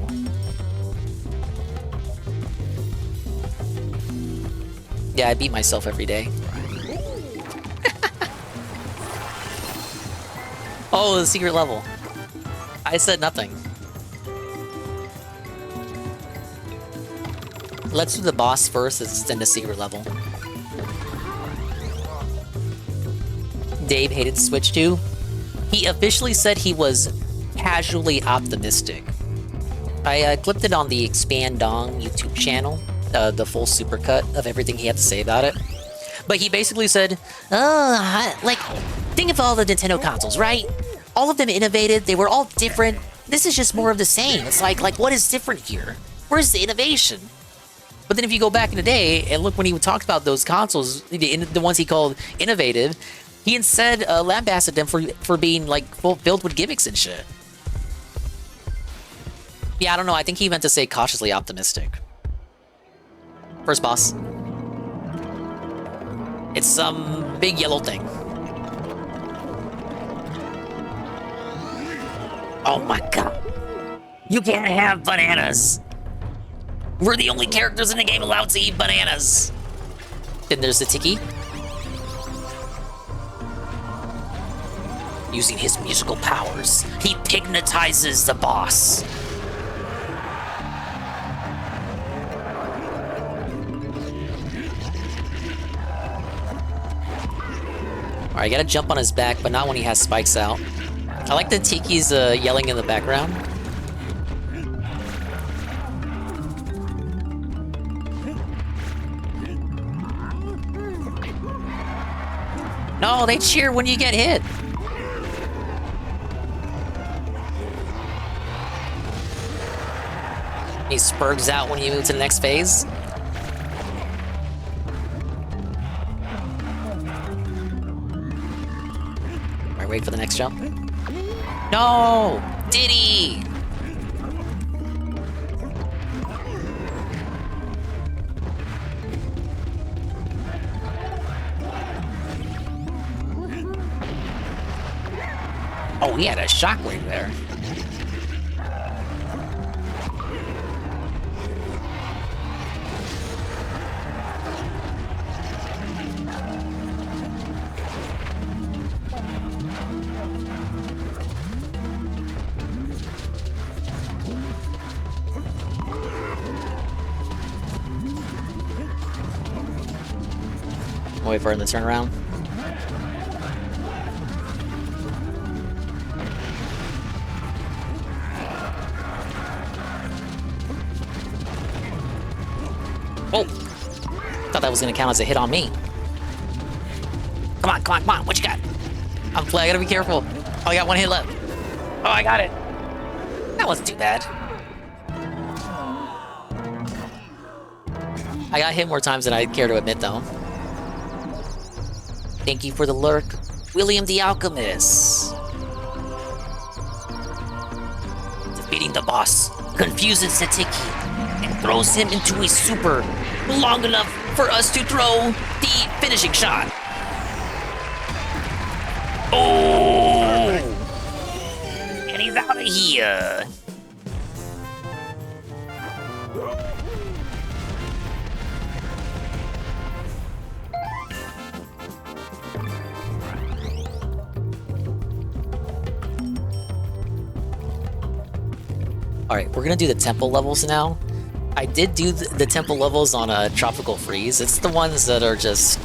Yeah, I beat myself every day. Oh, the secret level. I said nothing. Let's do the boss first, then the secret level. Dave hated Switch 2. He officially said he was casually optimistic. I clipped it on the Expand Dong YouTube channel, the full supercut of everything he had to say about it. But he basically said, like, think of all the Nintendo consoles, right? All of them innovated, they were all different. This is just more of the same. It's like what is different here? Where's the innovation? But then if you go back in the day and look when he talked about those consoles, the ones he called innovative, he instead lambasted them for being like filled with gimmicks and shit. Yeah, I don't know. I think he meant to say cautiously optimistic. First boss. It's some big yellow thing. Oh my god. You can't have bananas. We're the only characters in the game allowed to eat bananas. Then there's the Tiki. Using his musical powers, he hypnotizes the boss. Alright, I gotta jump on his back, but not when he has spikes out. I like that Tiki's yelling in the background. No, they cheer when you get hit. He spurgs out when you move to the next phase. Alright, wait for the next jump. No! Diddy! Oh, he had a shockwave there. Wait for him to turn around. Oh! Thought that was gonna count as a hit on me. Come on, come on, come on, what you got? I gotta be careful. Oh, I got one hit left. Oh, I got it. That wasn't too bad. I got hit more times than I care to admit, though. Thank you for the lurk, William the Alchemist. Defeating the boss confuses Satiki and throws him into a super long enough for us to throw the finishing shot. Oh! And he's out of here. Alright, we're gonna do the temple levels now. I did do the temple levels on a Tropical Freeze. It's the ones that are just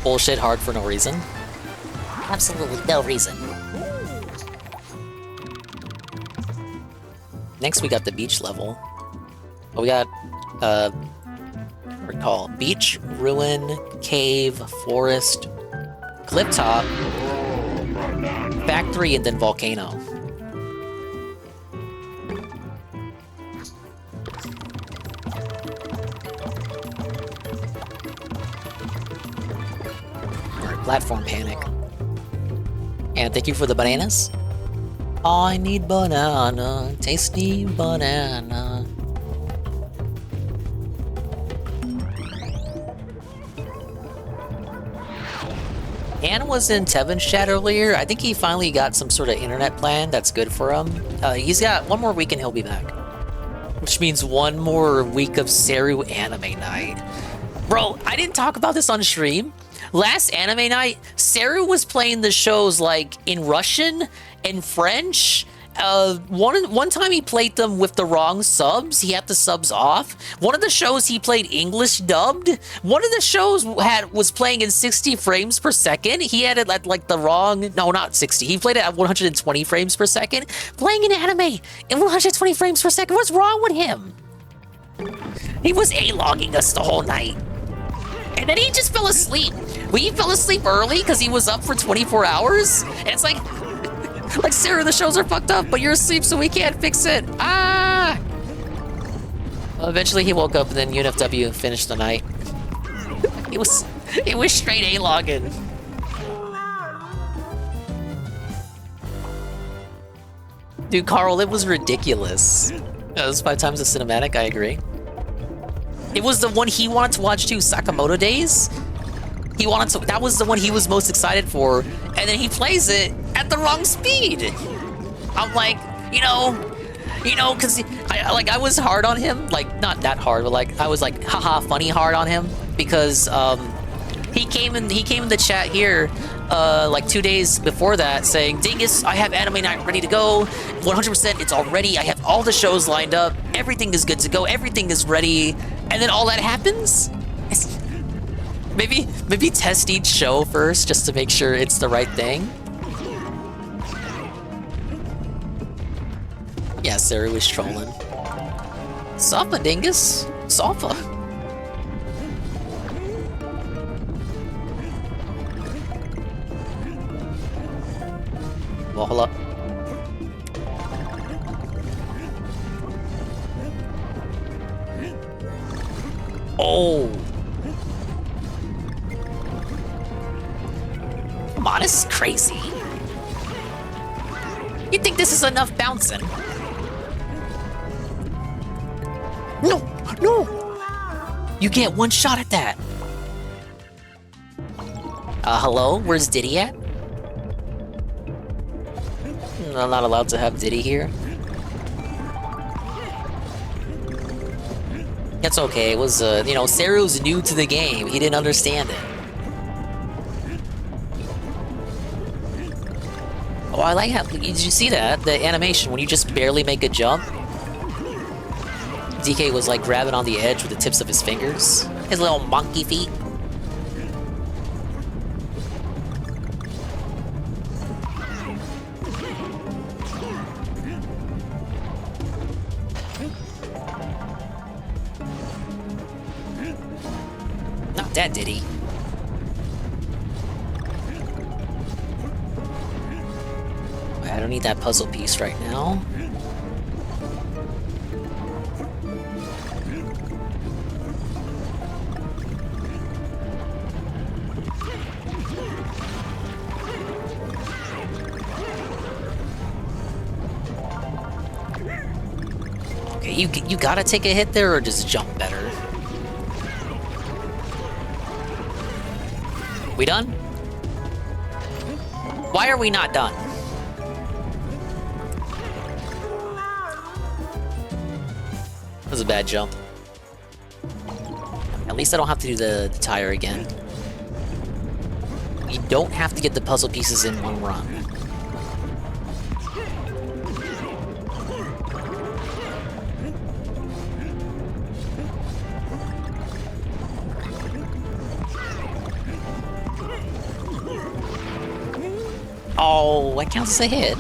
bullshit hard for no reason. Absolutely no reason. Next we got the beach level. Oh, we got, recall, beach, ruin, cave, forest, cliff top, factory, and then volcano. Platform panic. And thank you for the bananas. I need banana, tasty banana. Ann was in Tevin's chat earlier. I think he finally got some sort of internet plan that's good for him. He's got one more week and he'll be back. Which means one more week of Seru anime night. Bro, I didn't talk about this on stream. Last anime night, Seru was playing the shows like in Russian and French. One time he played them with the wrong subs. He had the subs off. One of the shows he played English dubbed. One of the shows was playing in 60 frames per second. He had it at like the wrong, no, not 60. He played it at 120 frames per second. Playing an anime in 120 frames per second. What's wrong with him? He was A-logging us the whole night. And then he just fell asleep. He fell asleep early because he was up for 24 hours. And it's like Sarah, the shows are fucked up, but you're asleep, so we can't fix it. Ah! Well, eventually he woke up, and then UNFW finished the night. It was straight A-logging. Dude, Carl, it was ridiculous. That was 5 times the cinematic, I agree. It was the one he wanted to watch too, Sakamoto Days. That was the one he was most excited for, and then he plays it at the wrong speed. I'm like, you know, because I was hard on him, like not that hard, but like I was like, haha, funny hard on him because he came in the chat here like 2 days before that saying, Dingus, I have anime night ready to go, 100%, it's all ready. I have all the shows lined up, everything is good to go, everything is ready, and then all that happens. Maybe test each show first just to make sure it's the right thing. Yeah, Sarah was trolling. Safa, Dingus. Safa. Well, hold up. Oh! Come on, this is crazy. You think this is enough bouncing? No! No! You get one shot at that. Hello? Where's Diddy at? I'm not allowed to have Diddy here. That's okay. It was, you know, Seru's new to the game. He didn't understand it. Oh, I like how... Did you see that? The animation, when you just barely make a jump? DK was, like, grabbing on the edge with the tips of his fingers. His little monkey feet. Not that, did he? I don't need that puzzle piece right now. Okay, you gotta take a hit there or just jump better. We done? Why are we not done? That was a bad jump. At least I don't have to do the tire again. You don't have to get the puzzle pieces in one run. Oh, that counts as a hit.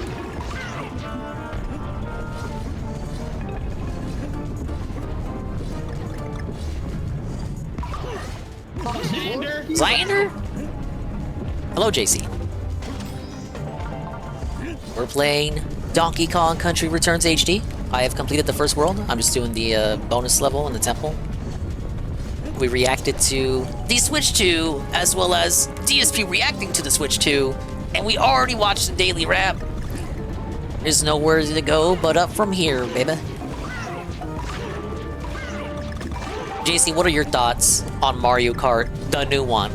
Xander? Hello, JC. We're playing Donkey Kong Country Returns HD. I have completed the first world. I'm just doing the bonus level in the temple. We reacted to the Switch 2, as well as DSP reacting to the Switch 2, and we already watched the daily wrap. There's nowhere to go but up from here, baby. JC, what are your thoughts on Mario Kart, the new one?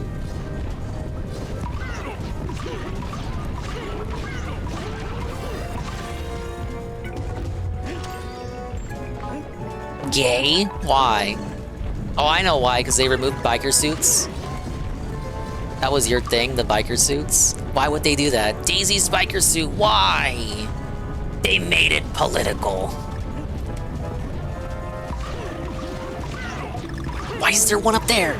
Gay? Why? Oh, I know why, because they removed biker suits. That was your thing, the biker suits? Why would they do that? Daisy's biker suit, why? They made it political. Why is there one up there?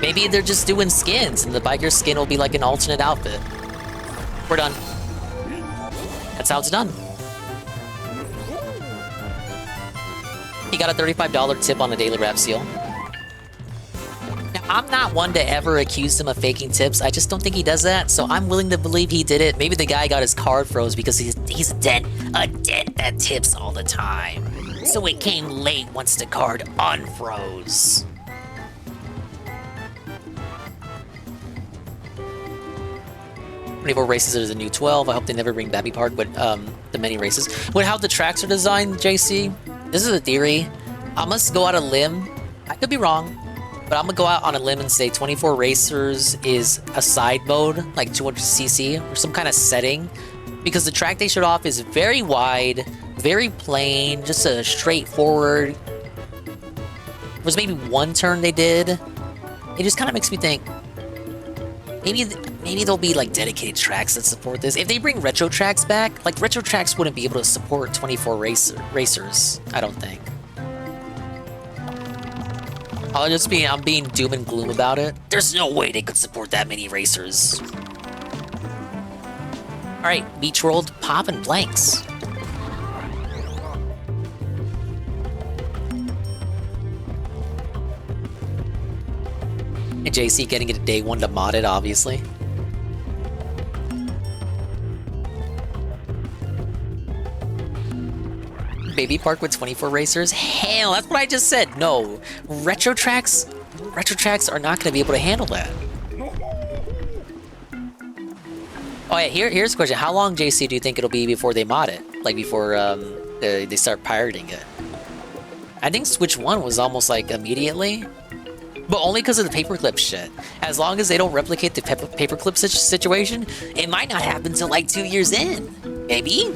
Maybe they're just doing skins, and the biker skin will be like an alternate outfit. We're done. That's how it's done. He got a $35 tip on a daily wrap seal. Now, I'm not one to ever accuse him of faking tips. I just don't think he does that, so I'm willing to believe he did it. Maybe the guy got his card froze because he's a dent that tips all the time. So it came late once the card unfroze. Races is a new 12. I hope they never bring Babby Park, but the many races. With how the tracks are designed, JC, this is a theory. I must go out on a limb. I could be wrong, but I'm gonna go out on a limb and say 24 racers is a side mode, like 200cc or some kind of setting, because the track they showed off is very wide, very plain, just a straightforward. There was maybe one turn they did. It just kind of makes me think, maybe there'll be like dedicated tracks that support this. If they bring retro tracks back, like retro tracks wouldn't be able to support 24 racers, I don't think. I'm being doom and gloom about it. There's no way they could support that many racers. Alright, Beach World, popping blanks. And JC getting it day one to mod it, obviously. Baby Park with 24 racers? Hell, that's what I just said. No, retro tracks are not going to be able to handle that. Oh yeah, here's a question. How long, JC, do you think it'll be before they mod it? Like before they start pirating it? I think Switch 1 was almost like immediately. But only because of the paperclip shit. As long as they don't replicate the paperclip situation, it might not happen until like 2 years in. Maybe?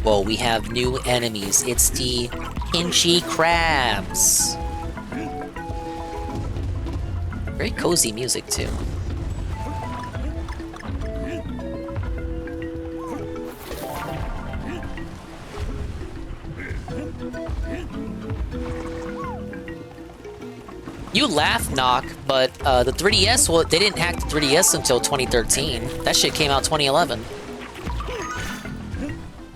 Whoa, we have new enemies. It's the Pinchy Crabs. Very cozy music, too. You laugh, Knock, but the 3DS, well, they didn't hack the 3DS until 2013. That shit came out 2011.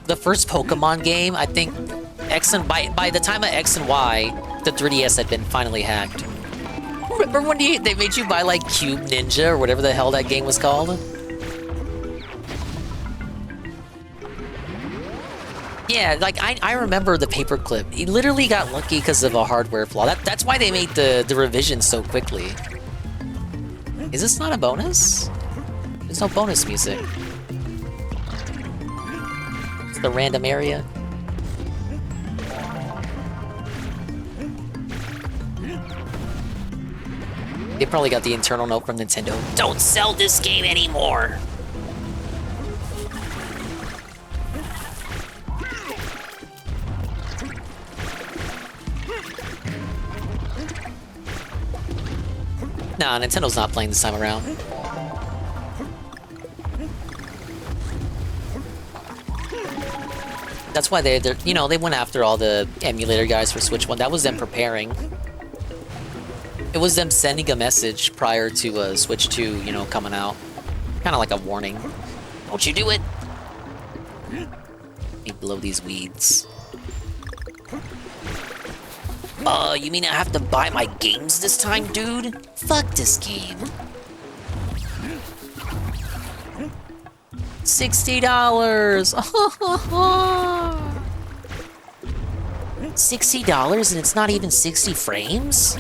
The first Pokemon game, I think, by the time of X and Y, the 3DS had been finally hacked. Remember when they made you buy, like, Cube Ninja, or whatever the hell that game was called? Yeah, like, I remember the paperclip. He literally got lucky because of a hardware flaw. That's why they made the revision so quickly. Is this not a bonus? There's no bonus music. It's the random area. They probably got the internal note from Nintendo. Don't sell this game anymore! Nah, Nintendo's not playing this time around. That's why they went after all the emulator guys for Switch 1. That was them preparing. It was them sending a message prior to Switch 2, coming out. Kind of like a warning. Don't you do it! Let me blow these weeds. You mean I have to buy my games this time, dude? Fuck this game. $60! $60 and it's not even 60 frames?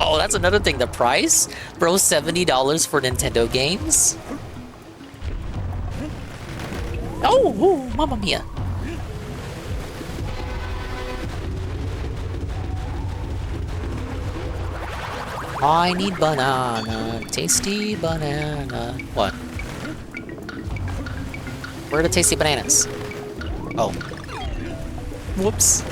Oh, that's another thing, the price? Bro, $70 for Nintendo games? Oh, mamma mia. I need banana, tasty banana. What? Where are the tasty bananas? Oh. Whoops.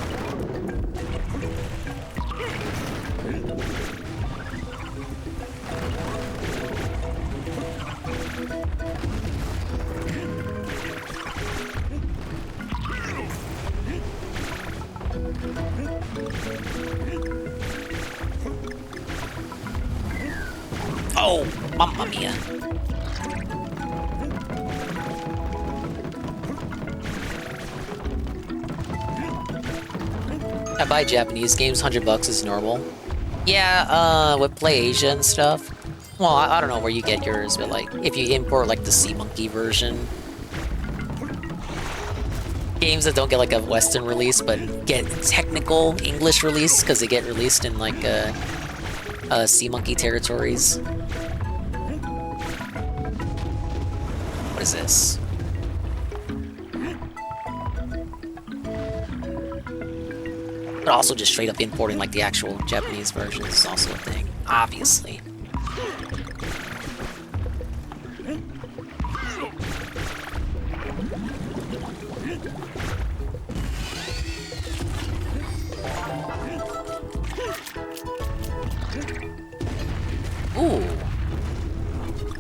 Oh, mamma mia. I buy Japanese games, $100 is normal. Yeah, with Play Asia and stuff. Well, I don't know where you get yours, but like, if you import like the Sea Monkey version. Games that don't get like a Western release, but get technical English release, because they get released in like Sea Monkey territories. What is this? But also just straight up importing like the actual Japanese version is also a thing, obviously. Ooh.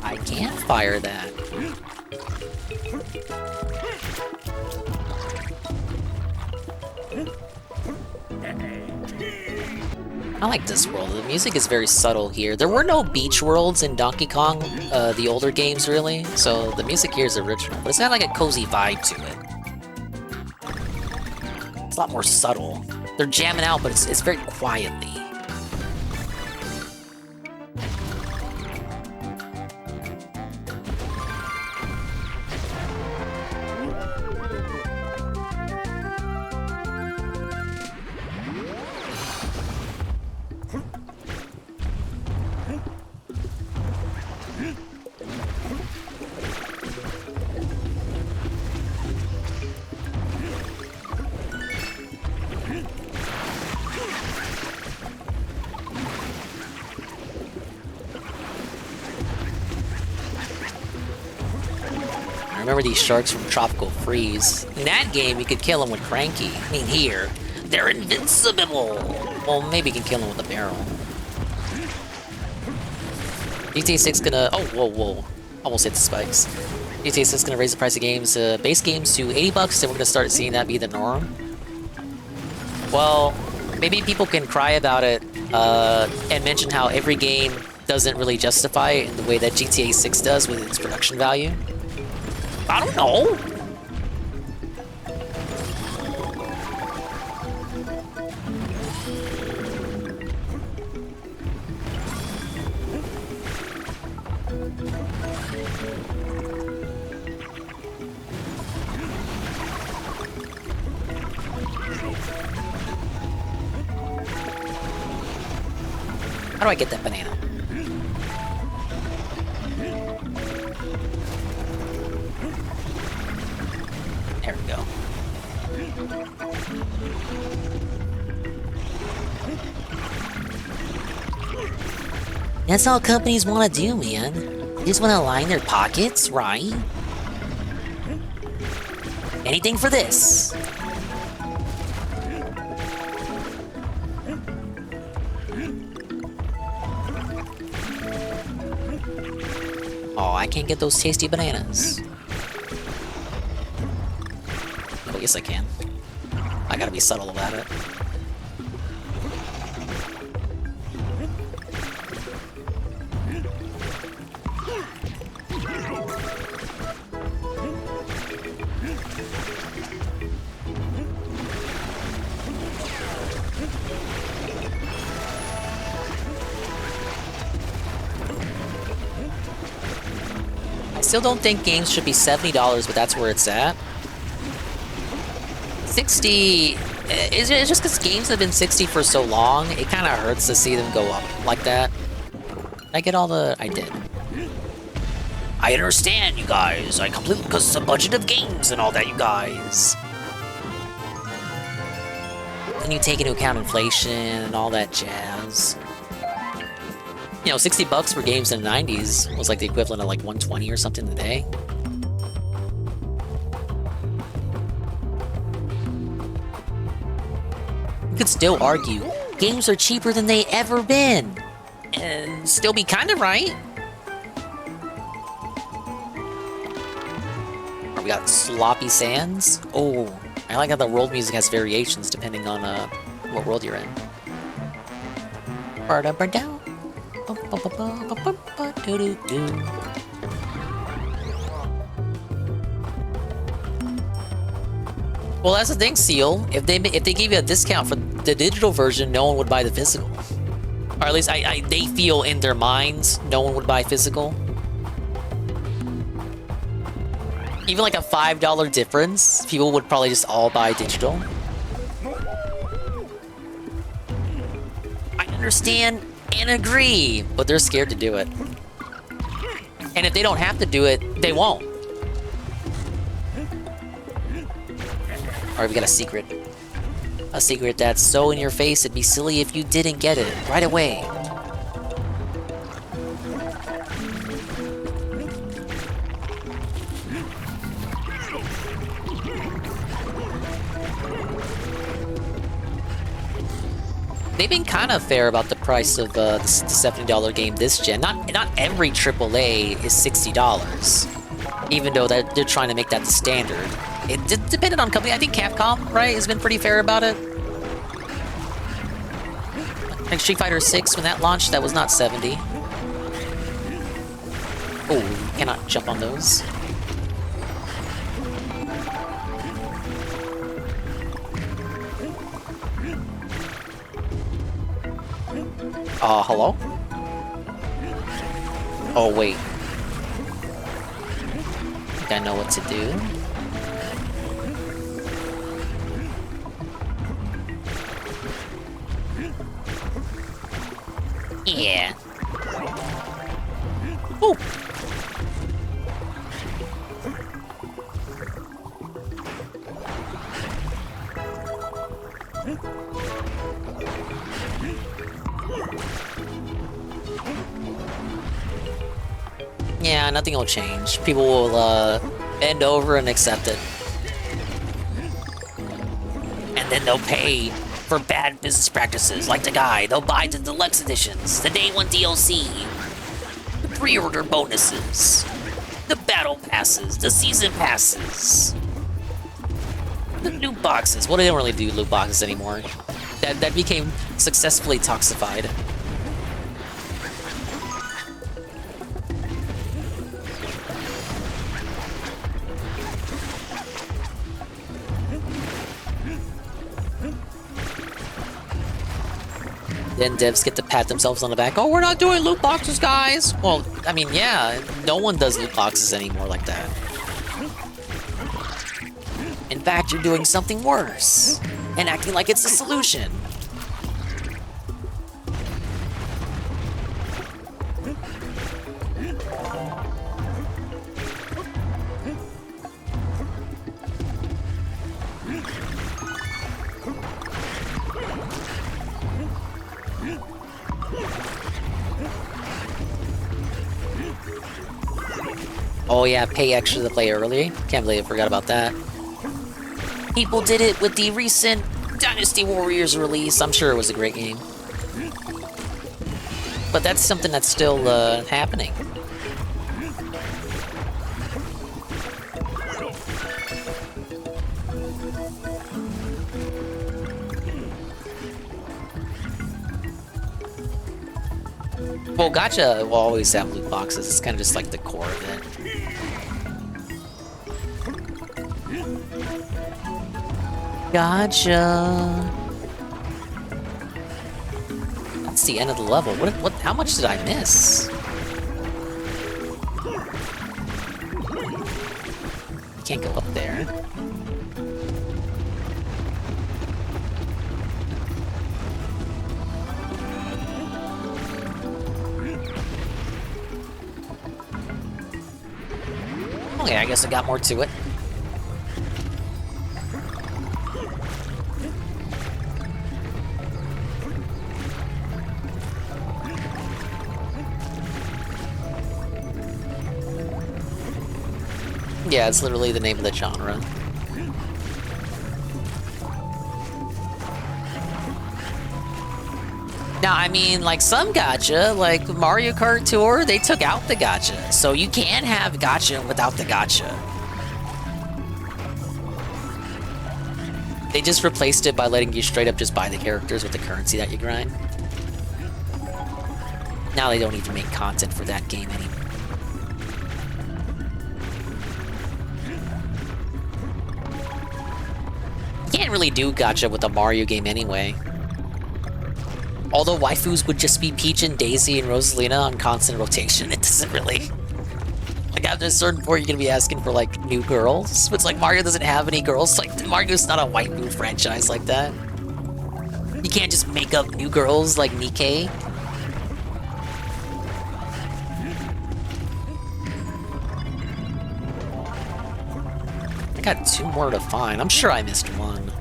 I can't fire that. I like this world. The music is very subtle here. There were no beach worlds in Donkey Kong, the older games, really. So the music here is original, but it's got like a cozy vibe to it. It's a lot more subtle. They're jamming out, but it's very quietly. remember these sharks from Tropical Freeze. In that game, you could kill them with Cranky. I mean, here, they're invincible. Well, maybe you can kill them with a barrel. GTA 6 gonna... Oh, whoa. Almost hit the spikes. GTA 6 gonna raise the price of games, base games to $80, and we're gonna start seeing that be the norm. Well, maybe people can cry about it, and mention how every game doesn't really justify it in the way that GTA 6 does with its production value. I don't know. How do I get that banana? There we go. That's all companies want to do, man. They just want to line their pockets, right? Anything for this. Oh, I can't get those tasty bananas. Oh, yes I can. I gotta be subtle about it. I still don't think games should be $70, but that's where it's at. 60... It's just because games have been 60 for so long, it kind of hurts to see them go up like that. I get all the... I did. I understand, you guys. I completely... Because it's a budget of games and all that, you guys. Then you take into account inflation and all that jazz. You know, $60 for games in the 90s was like the equivalent of like $120 or something today. You could still argue games are cheaper than they ever been, and still be kind of right. We got Sloppy Sands. Oh, I like how the world music has variations depending on what world you're in. Ba-da-ba-dow. Well, that's the thing, Seal. If they gave you a discount for the digital version, no one would buy the physical. Or at least they feel in their minds no one would buy physical. Even like a $5 difference, people would probably just all buy digital. I understand and agree, but they're scared to do it. And if they don't have to do it, they won't. Alright, we got a secret. A secret that's so in your face, it'd be silly if you didn't get it right away. They've been kind of fair about the price of the $70 game this gen. Not every AAA is $60, even though they're trying to make that the standard. It depended on company. I think Capcom, right, has been pretty fair about it. Like Street Fighter 6, when that launched, that was not 70. Oh, you cannot jump on those. Hello? Oh, wait. I think I know what to do. Yeah. Ooh. Yeah, nothing will change. People will Bend over and accept it. And then they'll pay for bad business practices, like the guy. They'll buy the deluxe editions, the day one DLC, the pre-order bonuses, the battle passes, the season passes, the loot boxes. Well, they don't really do loot boxes anymore. That became successfully toxified. Then devs get to pat themselves on the back. Oh, we're not doing loot boxes, guys. Well, I mean, yeah, no one does loot boxes anymore like that. In fact, you're doing something worse and acting like it's the solution. Oh yeah, pay extra to play early. Can't believe I forgot about that. People did it with the recent Dynasty Warriors release. I'm sure it was a great game. But that's something that's still happening. Well, gacha will always have loot boxes. It's kind of just like the core of it. Gotcha. That's the end of the level. What? How much did I miss? You can't go up there. Okay, I guess I got more to it. Yeah, it's literally the name of the genre. Now, I mean, like some gacha, like Mario Kart Tour, they took out the gacha. So you can have gacha without the gacha. They just replaced it by letting you straight up just buy the characters with the currency that you grind. Now they don't even make content for that game anymore. You can't really do gacha with a Mario game anyway. Although waifus would just be Peach and Daisy and Rosalina on constant rotation, it doesn't really... Like, after a certain point, you're gonna be asking for, like, new girls. But it's like, Mario doesn't have any girls. Like, Mario's not a waifu franchise like that. You can't just make up new girls like Nikkei. I got 2 more to find. I'm sure I missed one.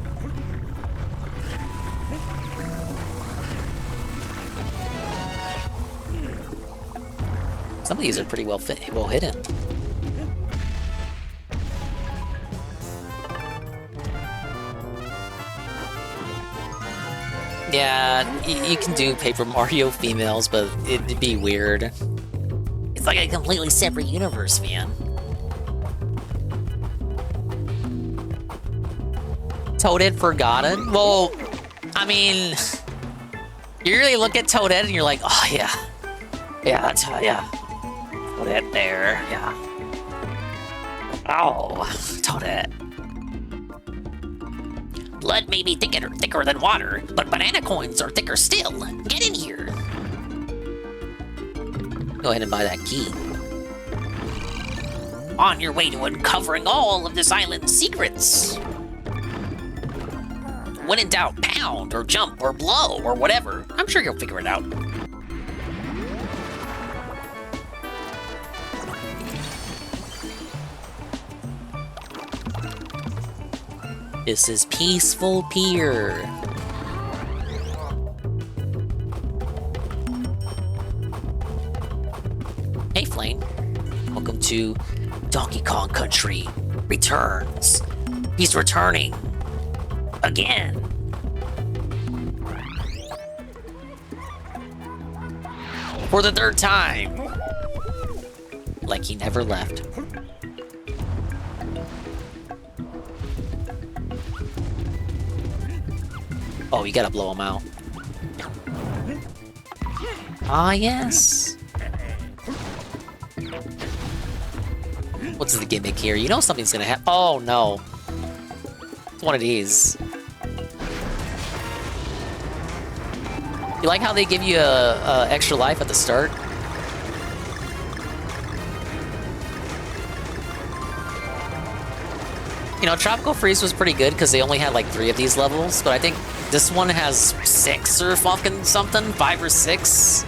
Some of these are pretty well hidden. Yeah, you can do Paper Mario females, but it'd be weird. It's like a completely separate universe, man. Toadette Forgotten? Well, I mean, you really look at Toadette and you're like, oh yeah. Yeah, that's, yeah. Toadette there, yeah. Oh, Toadette. Blood may be thicker than water, but banana coins are thicker still. Get in here. Go ahead and buy that key. On your way to uncovering all of this island's secrets. When in doubt, pound, or jump, or blow, or whatever. I'm sure you'll figure it out. This is Peaceful Pier. Hey, Flame. Welcome to Donkey Kong Country returns. He's returning again. For the third time. Like he never left. Oh, you gotta blow him out. Ah, yes. What's the gimmick here? You know something's gonna happen. Oh, no. It's one of these. You like how they give you a extra life at the start? You know, Tropical Freeze was pretty good because they only had like 3 of these levels, but I think this one has 6 or fucking something, 5 or 6.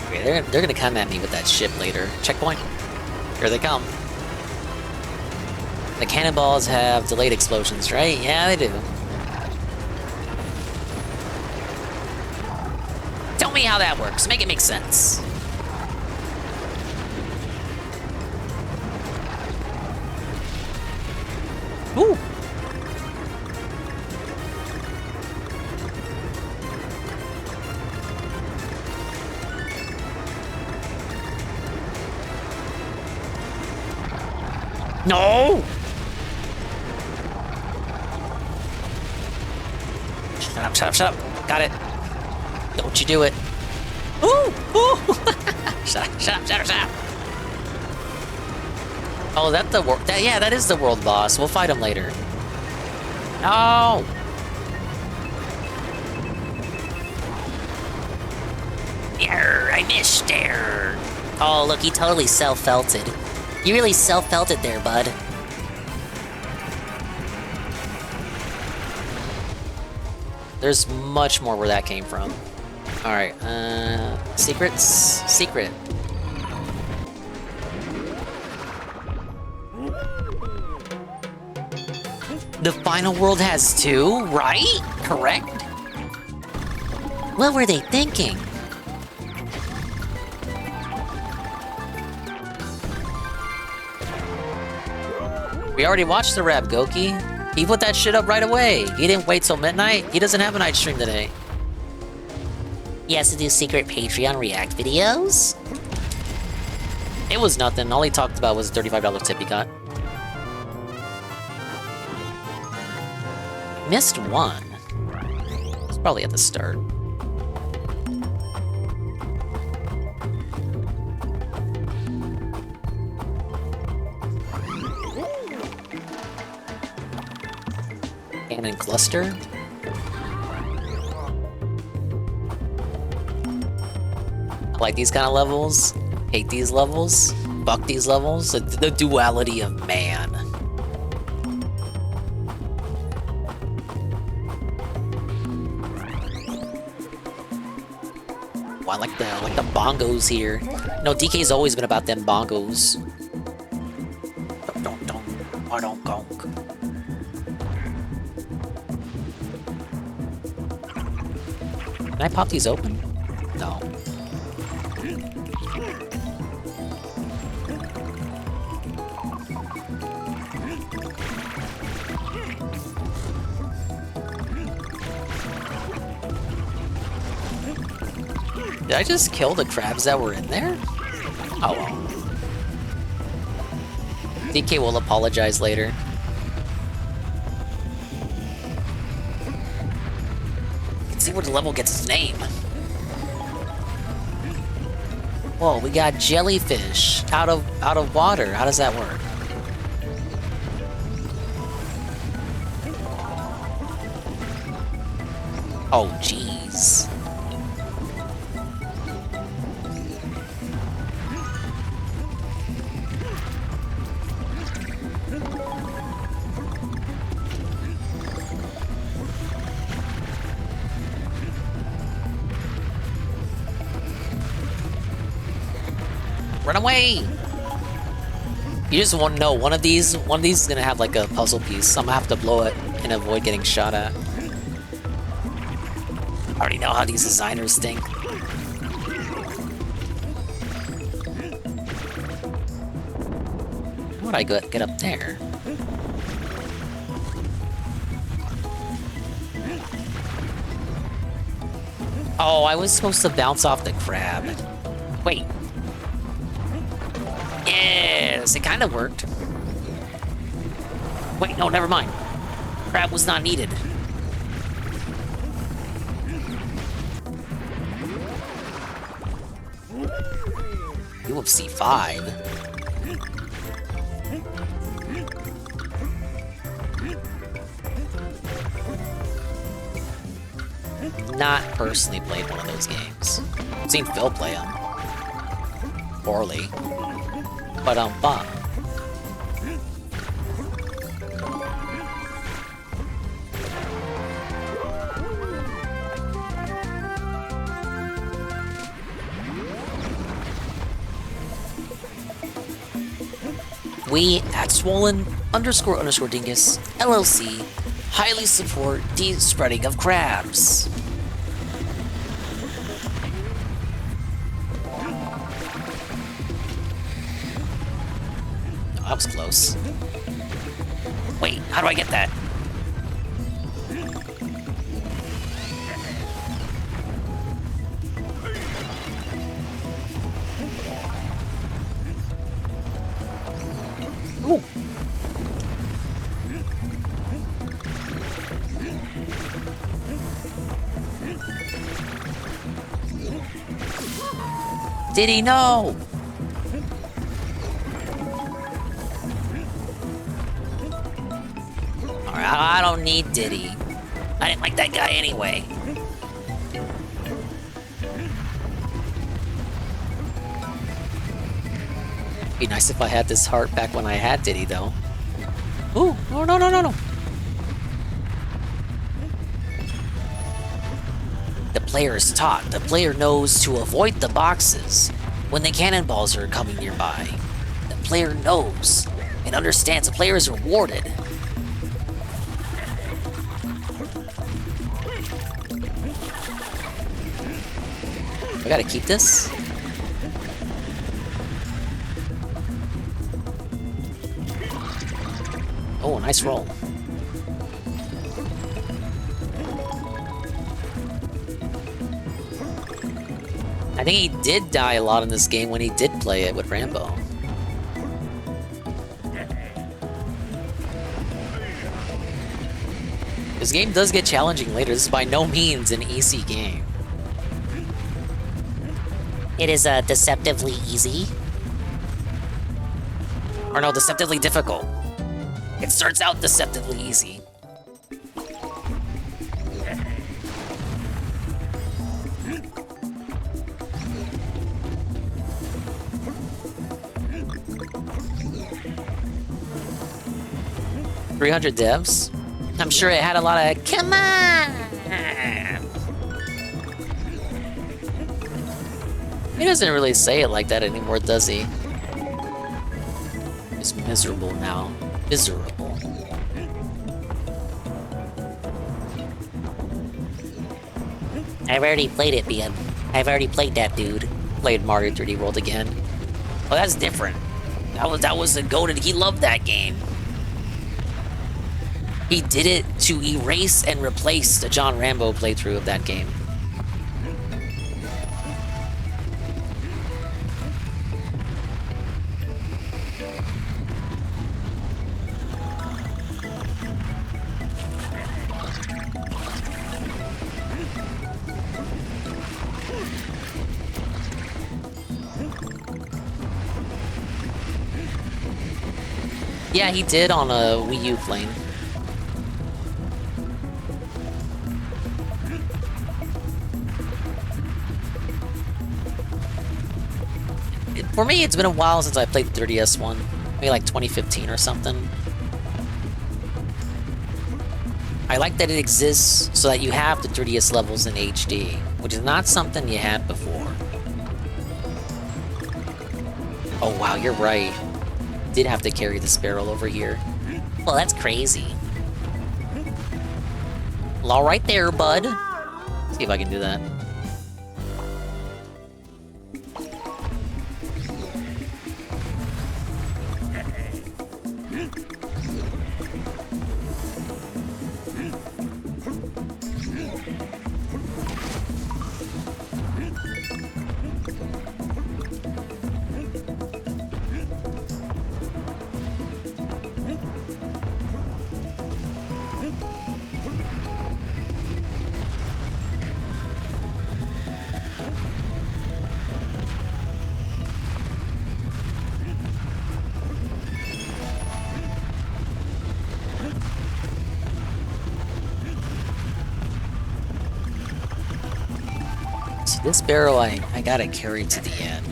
Okay, they're gonna come at me with that ship later. Checkpoint. Here they come. The cannonballs have delayed explosions, right? Yeah, they do. Tell me how that works. Make it make sense. Ooh. No! Shut up, shut up, shut up. Got it. Don't you do it. Ooh! Ooh! Shut up, shut up, shut up, shut up. Oh, that's the world. Yeah, that is the world boss. We'll fight him later. No! Yarr, I missed there. Oh, look, he totally self-felted. You really self-felted there, bud. There's much more where that came from. Alright, secrets? Secret. The final world has 2, right? Correct? What were they thinking? We already watched the rap, Goki. He put that shit up right away. He didn't wait till midnight. He doesn't have a night stream today. He has to do secret Patreon React videos? It was nothing. All he talked about was a $35 tip he got. Missed one. It's probably at the start. Cannon cluster. I like these kind of levels. Hate these levels. Fuck these levels. The duality of man. Oh, I like the bongos here. No, DK's always been about them bongos. Don't gonk. Can I pop these open? No. Did I just kill the crabs that were in there? Oh well. DK will apologize later. Let's see where the level gets its name. Whoa, we got jellyfish out of water. How does that work? Oh, jeez. Run away! You just want to know one of these is gonna have like a puzzle piece. I'm gonna have to blow it and avoid getting shot at. I already know how these designers think. How would I get up there? Oh, I was supposed to bounce off the crab. Wait. Yes, it kind of worked. Wait, no, never mind. Crab was not needed. UFC 5. Not personally played one of those games. I've seen Phil play them. Poorly. But fun. We at Swollen__Dingus LLC highly support the spreading of crabs. Oh, that was close. Wait, how do I get that? Ooh. Did he know? Alright, I don't need Diddy. I didn't like that guy anyway. Be nice if I had this heart back when I had Diddy, though. Ooh, no, no, no, no, no. The player is taught. The player knows to avoid the boxes when the cannonballs are coming nearby. The player knows and understands. The player is rewarded. I gotta keep this. Oh, nice roll. I think he did die a lot in this game when he did play it with Rambo. This game does get challenging later. This is by no means an easy game. It is deceptively easy. Or no, deceptively difficult. It starts out deceptively easy. $300 devs. I'm sure it had a lot of come on. He doesn't really say it like that anymore, does he? He's miserable now. Miserable. I've already played it, BM. I've already played that, dude. Played Mario 3D World again. Well, that's different. That was a goated. He loved that game. He did it to erase and replace the John Rambo playthrough of that game. Yeah, he did on a Wii U plane. For me, it's been a while since I played the 3DS one. Maybe like 2015 or something. I like that it exists so that you have the 3DS levels in HD, which is not something you had before. Oh wow, you're right. did have to carry this barrel over here. Well, that's crazy. Well, all right there, bud. Let's see if I can do that. This barrel, I gotta carry to the end.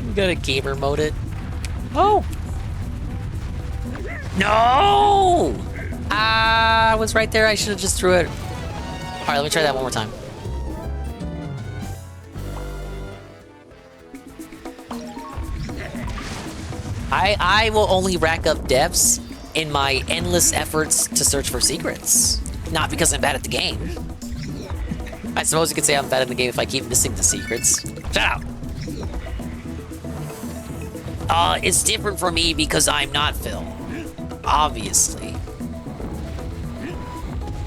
You gotta gamer mode it. Oh! No! I was right there. I should have just threw it. All right, let me try that one more time. I will only rack up deaths in my endless efforts to search for secrets. Not because I'm bad at the game. I suppose you could say I'm bad at the game if I keep missing the secrets. Shut up! It's different for me because I'm not Phil. Obviously.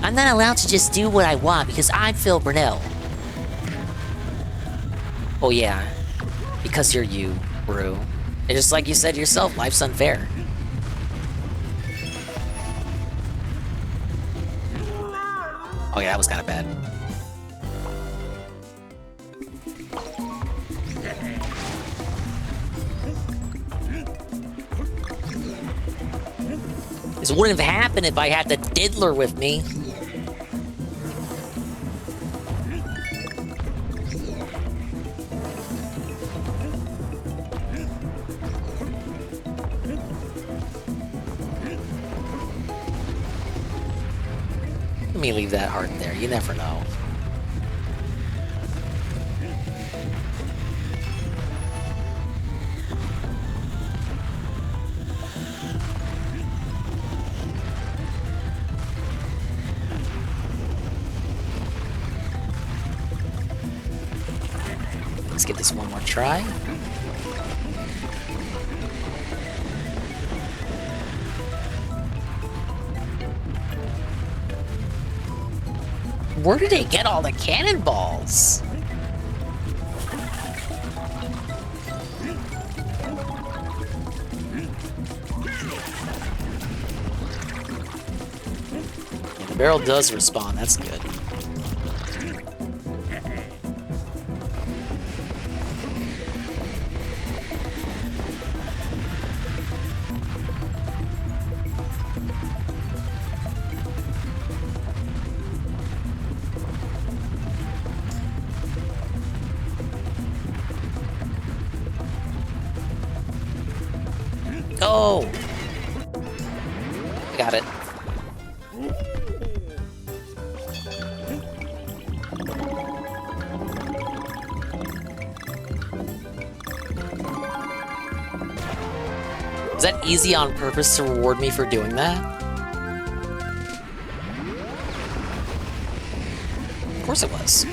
I'm not allowed to just do what I want because I'm Phil Burnell. Oh yeah, because you're you, Brew. And just like you said yourself, life's unfair. Oh yeah, that was kind of bad. This wouldn't have happened if I had the diddler with me. Let me leave that heart there. You never know. Let's give this one more try. Where did they get all the cannonballs? The barrel does respawn, that's good. Go! Got it. Was that easy on purpose to reward me for doing that? Of course it was.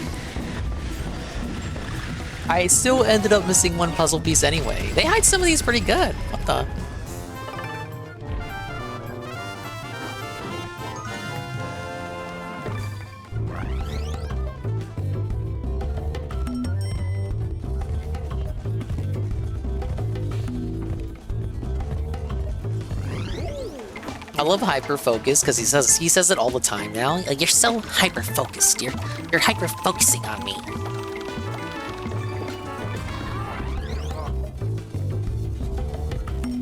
I still ended up missing one puzzle piece anyway. They hide some of these pretty good. What the? I love hyper focus because he says it all the time now. Like, you're so hyper focused. You're hyper focusing on me.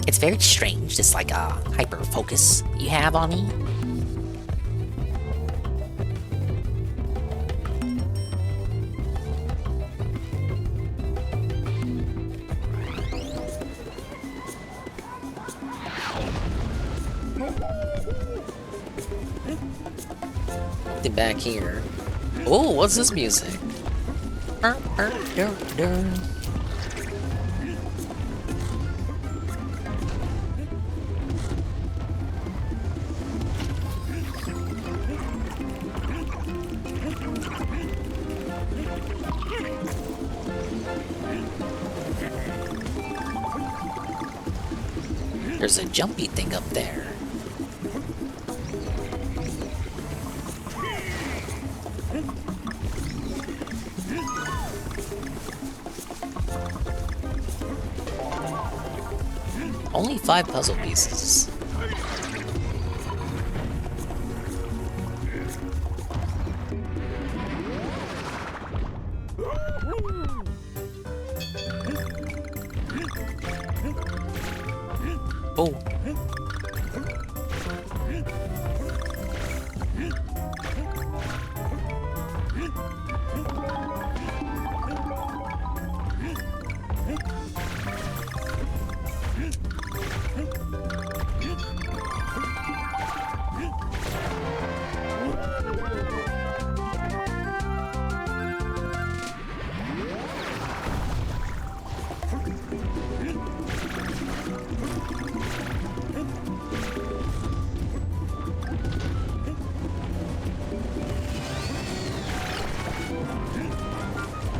It's very strange, this like hyper focus you have on me. something back here. Oh, what's this music? There's a jumpy thing up there. Only 5 puzzle pieces. Oh.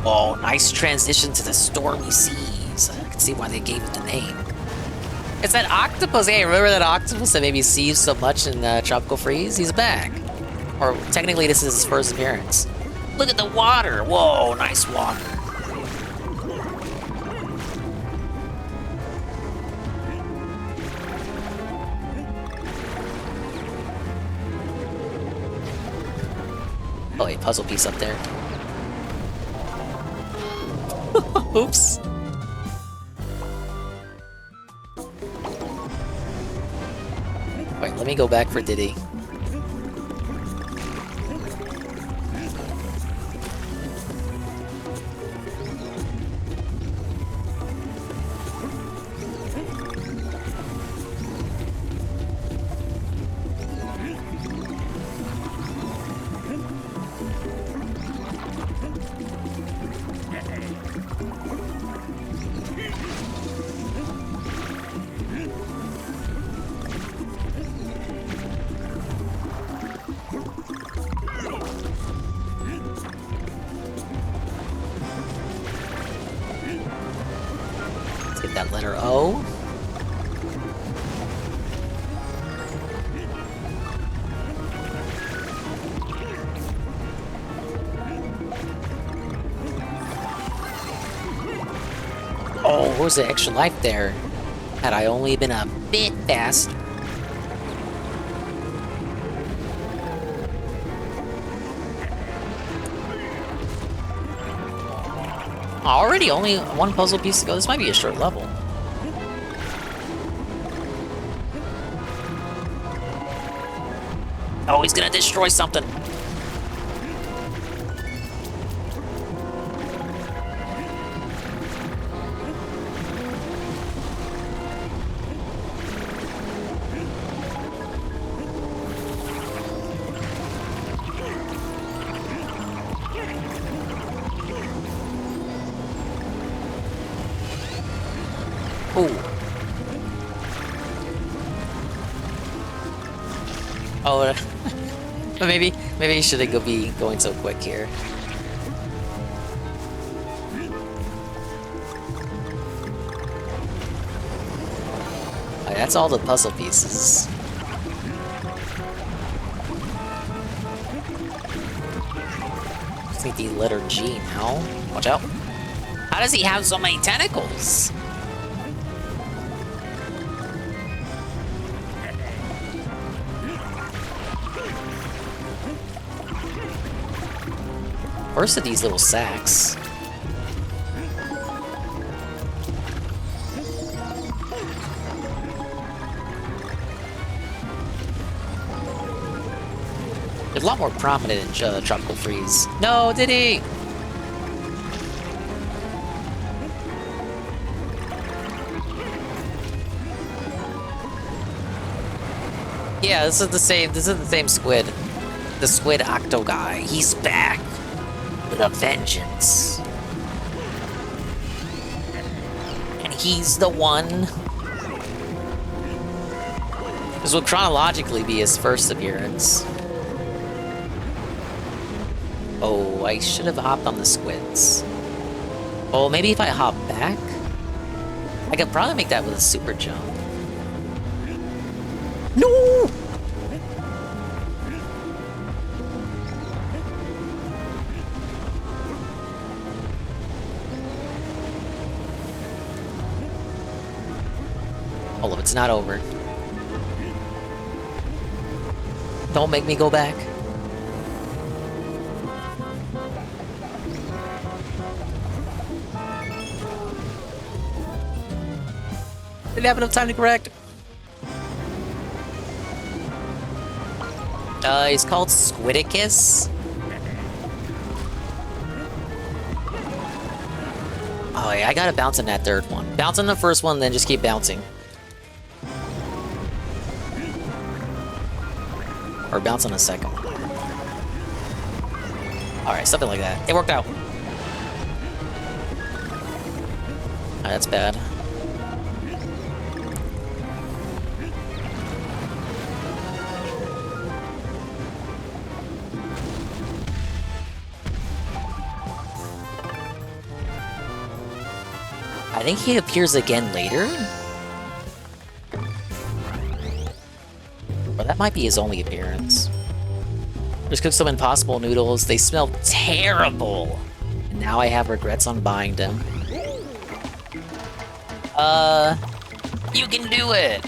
Oh, nice transition to the stormy seas. I can see why they gave it the name. It's that octopus. Hey, remember that octopus that made me seethe so much in Tropical Freeze? He's back. Or technically, this is his first appearance. Look at the water. Whoa, nice water. Oh, a puzzle piece up there. Oops. Wait, let me go back for Diddy. That letter O. Oh, where's the extra life there? Had I only been a bit faster. Already only 1 puzzle piece to go. This might be a short level. Oh, he's gonna destroy something. Oh, but maybe he shouldn't be going so quick here. Oh, that's all the puzzle pieces. Just need the letter G now. Watch out. How does he have so many tentacles? Where's these little sacks? They're a lot more prominent in Tropical Freeze. No, did he? Yeah, this is the same squid. The squid octo guy. He's back with a vengeance. And he's the one. This will chronologically be his first appearance. Oh, I should have hopped on the squids. Oh, maybe if I hop back? I could probably make that with a super jump. No! Hold up, it's not over. Don't make me go back. Didn't have enough time to correct. He's called Squidicus. Oh yeah, I gotta bounce in that third one. Bounce on the first one, then just keep bouncing. Or bounce on the second one. Alright, something like that. It worked out. Oh, that's bad. I think he appears again later? Or that might be his only appearance. Just cooked some impossible noodles. They smell terrible. And now I have regrets on buying them. You can do it!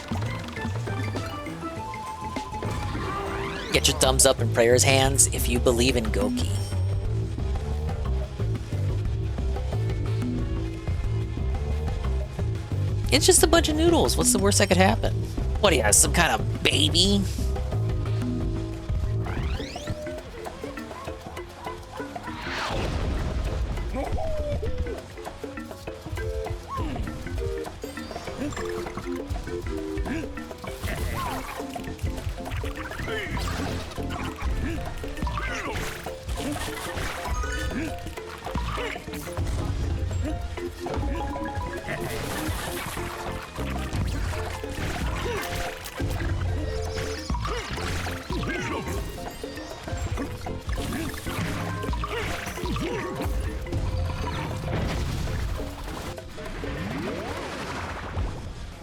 Get your thumbs up and prayers hands if you believe in Goki. It's just a bunch of noodles. What's the worst that could happen? What do you have, some kind of baby?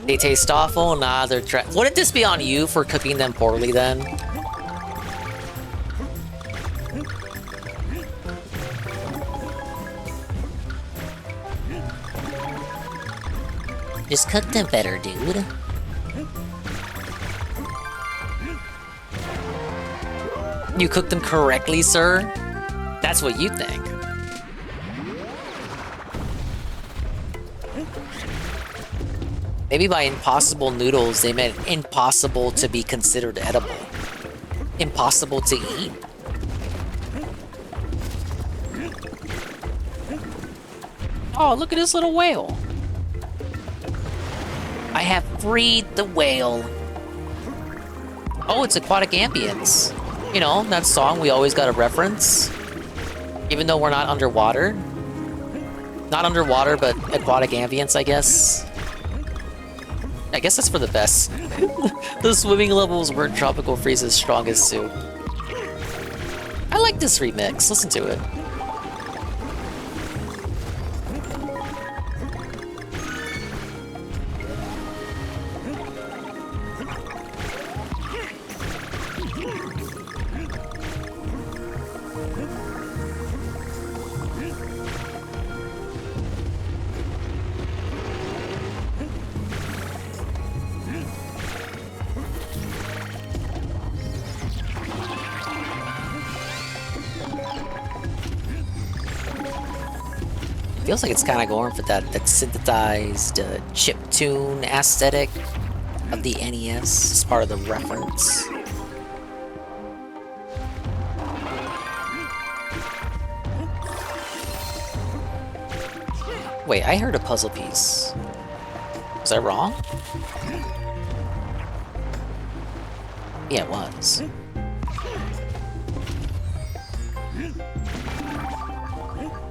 They taste awful? Nah, they're Wouldn't this be on you for cooking them poorly then? Just cook them better, dude. You cooked them correctly, sir? That's what you think. Maybe by impossible noodles, they meant impossible to be considered edible. Impossible to eat. Oh, look at this little whale. I have freed the whale. Oh, it's Aquatic Ambience. You know, that song we always gotta reference. Even though we're not underwater. Not underwater, but Aquatic Ambience, I guess. I guess that's for the best. The swimming levels weren't Tropical Freeze's strongest suit. I like this remix. Listen to it. Feels like it's kind of going for that synthesized chiptune aesthetic of the NES as part of the reference. Wait, I heard a puzzle piece. Was I wrong? Yeah, it was.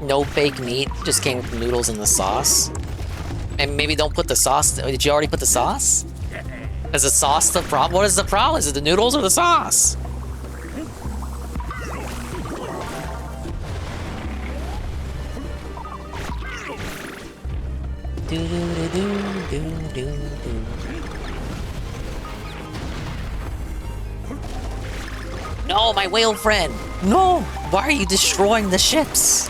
No fake meat, just came with the noodles and the sauce. And maybe don't put the sauce. Did you already put the sauce? Is the sauce the problem? What is the problem? Is it the noodles or the sauce? Do do do do do do. No, my whale friend! No! Why are you destroying the ships?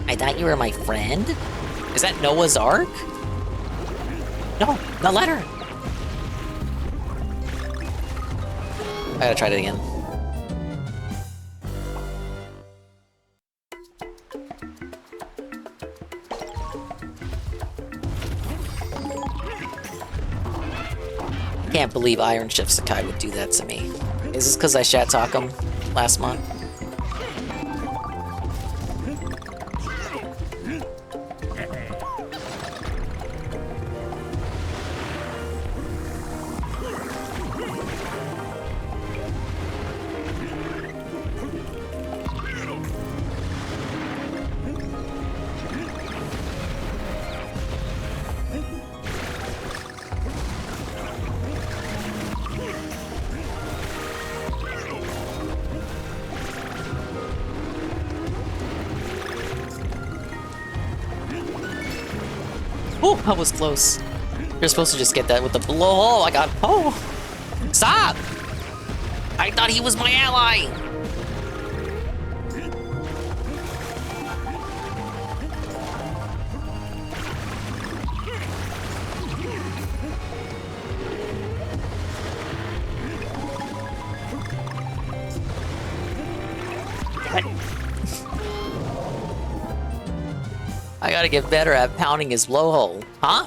I thought you were my friend? Is that Noah's Ark? No, the letter! I gotta try that again. Can't believe Iron Chef Sakai would do that to me. Is this because I shat talk him last month? Oh, that was close. You're supposed to just get that with the blowhole. I got. Oh! Stop! I thought he was my ally! I gotta get better at pounding his blowhole, huh?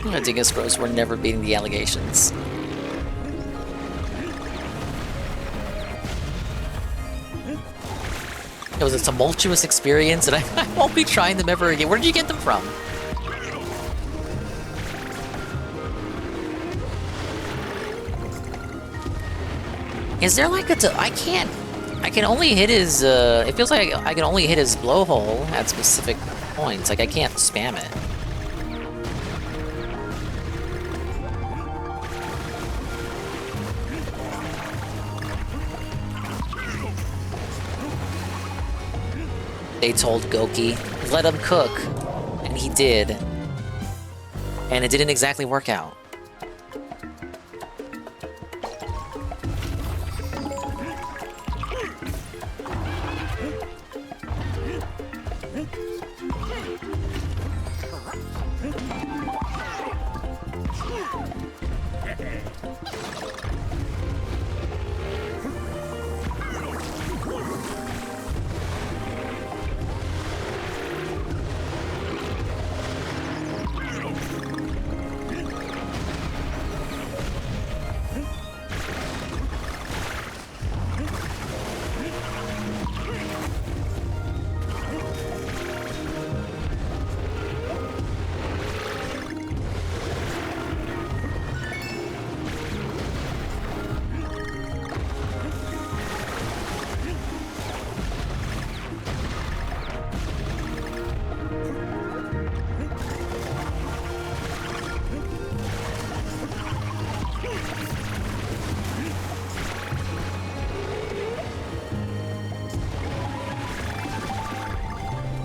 I think it's gross. We're never beating the allegations. It was a tumultuous experience, and I won't be trying them ever again. Where did you get them from? Is there like I can only hit his, it feels like I can only hit his blowhole at specific points. Like, I can't spam it. They told Goki, let him cook. And he did. And it didn't exactly work out.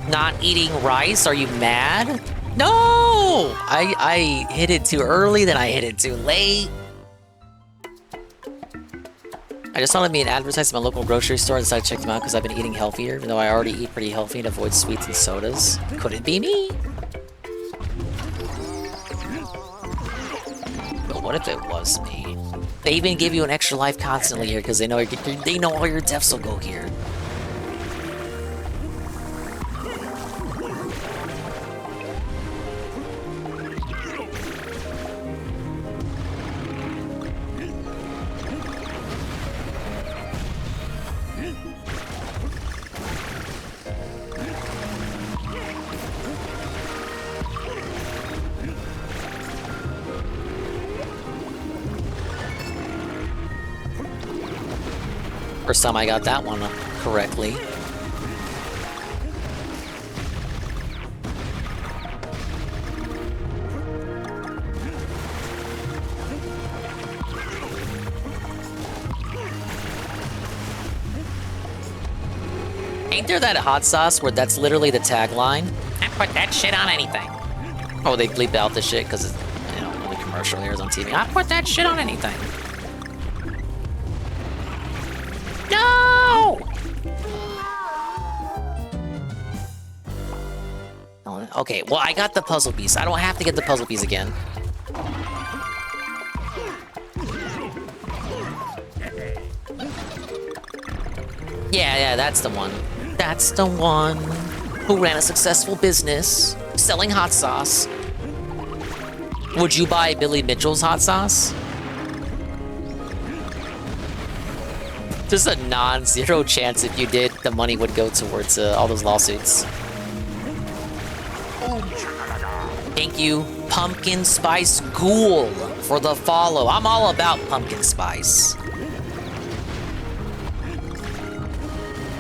Not eating rice? Are you mad? No! I hit it too early, then I hit it too late. I just saw them being advertised at my local grocery store and decided to check them out because I've been eating healthier, even though I already eat pretty healthy and avoid sweets and sodas. Could it be me? But what if it was me? They even give you an extra life constantly here because they know all your deaths will go here. First time I got that one correctly. Ain't there that hot sauce where that's literally the tagline? I put that shit on anything. Oh, they bleep out the shit because it's, you know, when the commercial airs on TV. I put that shit on anything. No! Oh, okay, well, I got the puzzle piece. I don't have to get the puzzle piece again. Yeah, that's the one. That's the one who ran a successful business selling hot sauce. Would you buy Billy Mitchell's hot sauce? Just a non-zero chance if you did, the money would go towards all those lawsuits. Thank you, Pumpkin Spice Ghoul, for the follow. I'm all about pumpkin spice.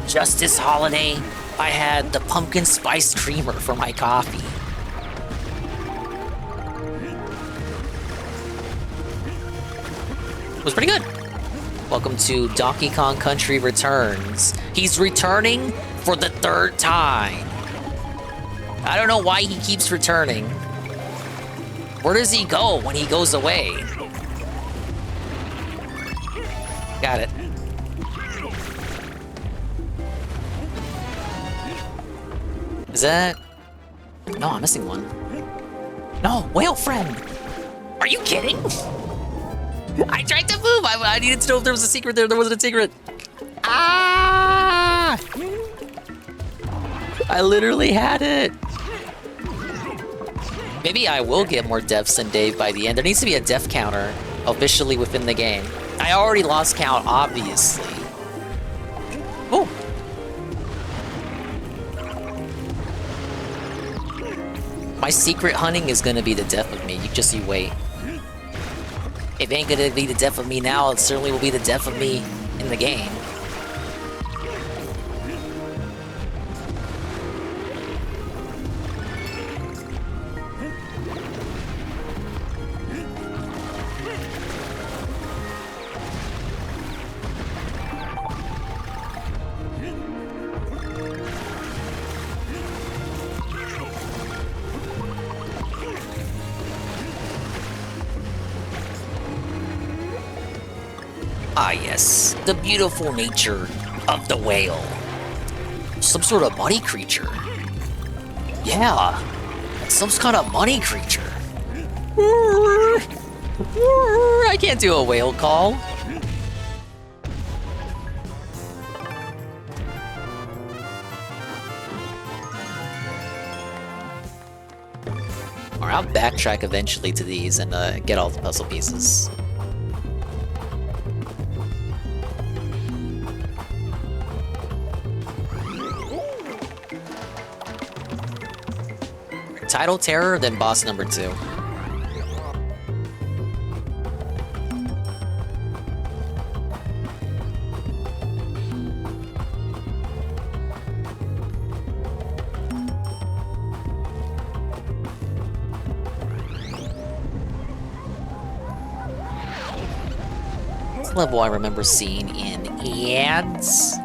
Just this holiday, I had the pumpkin spice creamer for my coffee. It was pretty good. Welcome to Donkey Kong Country Returns. He's returning for the 3rd time. I don't know why he keeps returning. Where does he go when he goes away? Got it. Is that... No, I'm missing one. No, whale friend! Are you kidding? I tried to move! I needed to know if there was a secret there. There wasn't a secret. Ah! I literally had it. Maybe I will get more deaths than Dave by the end. There needs to be a death counter officially within the game. I already lost count, obviously. Oh! My secret hunting is gonna be the death of me. You wait. If it ain't gonna be the death of me now, it certainly will be the death of me in the game. Ah yes, the beautiful nature of the whale. Some sort of money creature. Yeah, some kind of money creature. I can't do a whale call. Alright, I'll backtrack eventually to these and get all the puzzle pieces. Title Terror, then boss number 2. This level I remember seeing in ads.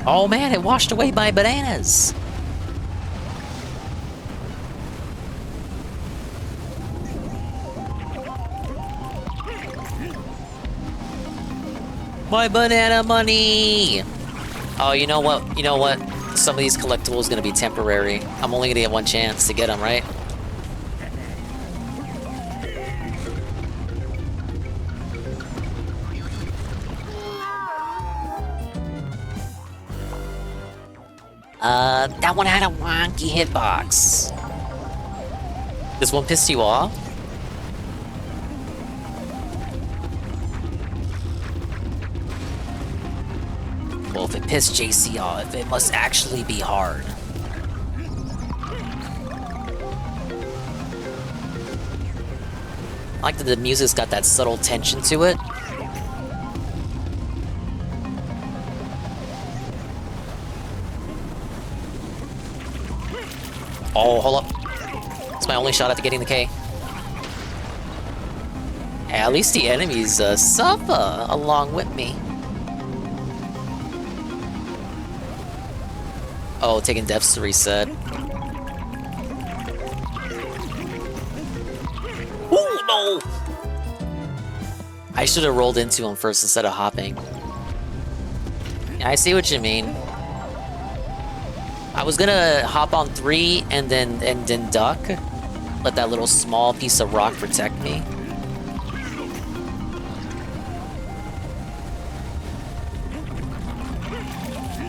Oh man, it washed away my bananas! My banana money! Oh, you know what? You know what? Some of these collectibles gonna be temporary. I'm only gonna get one chance to get them, right? That one had a wonky hitbox. This one pissed you off? Well, if it pissed JC off, it must actually be hard. I like that the music's got that subtle tension to it. Oh, hold up. It's my only shot at getting the K. At least the enemies suffer along with me. Oh, taking deaths to reset. Ooh, no! I should have rolled into him first instead of hopping. Yeah, I see what you mean. I was gonna hop on 3 and then duck. Let that little small piece of rock protect me.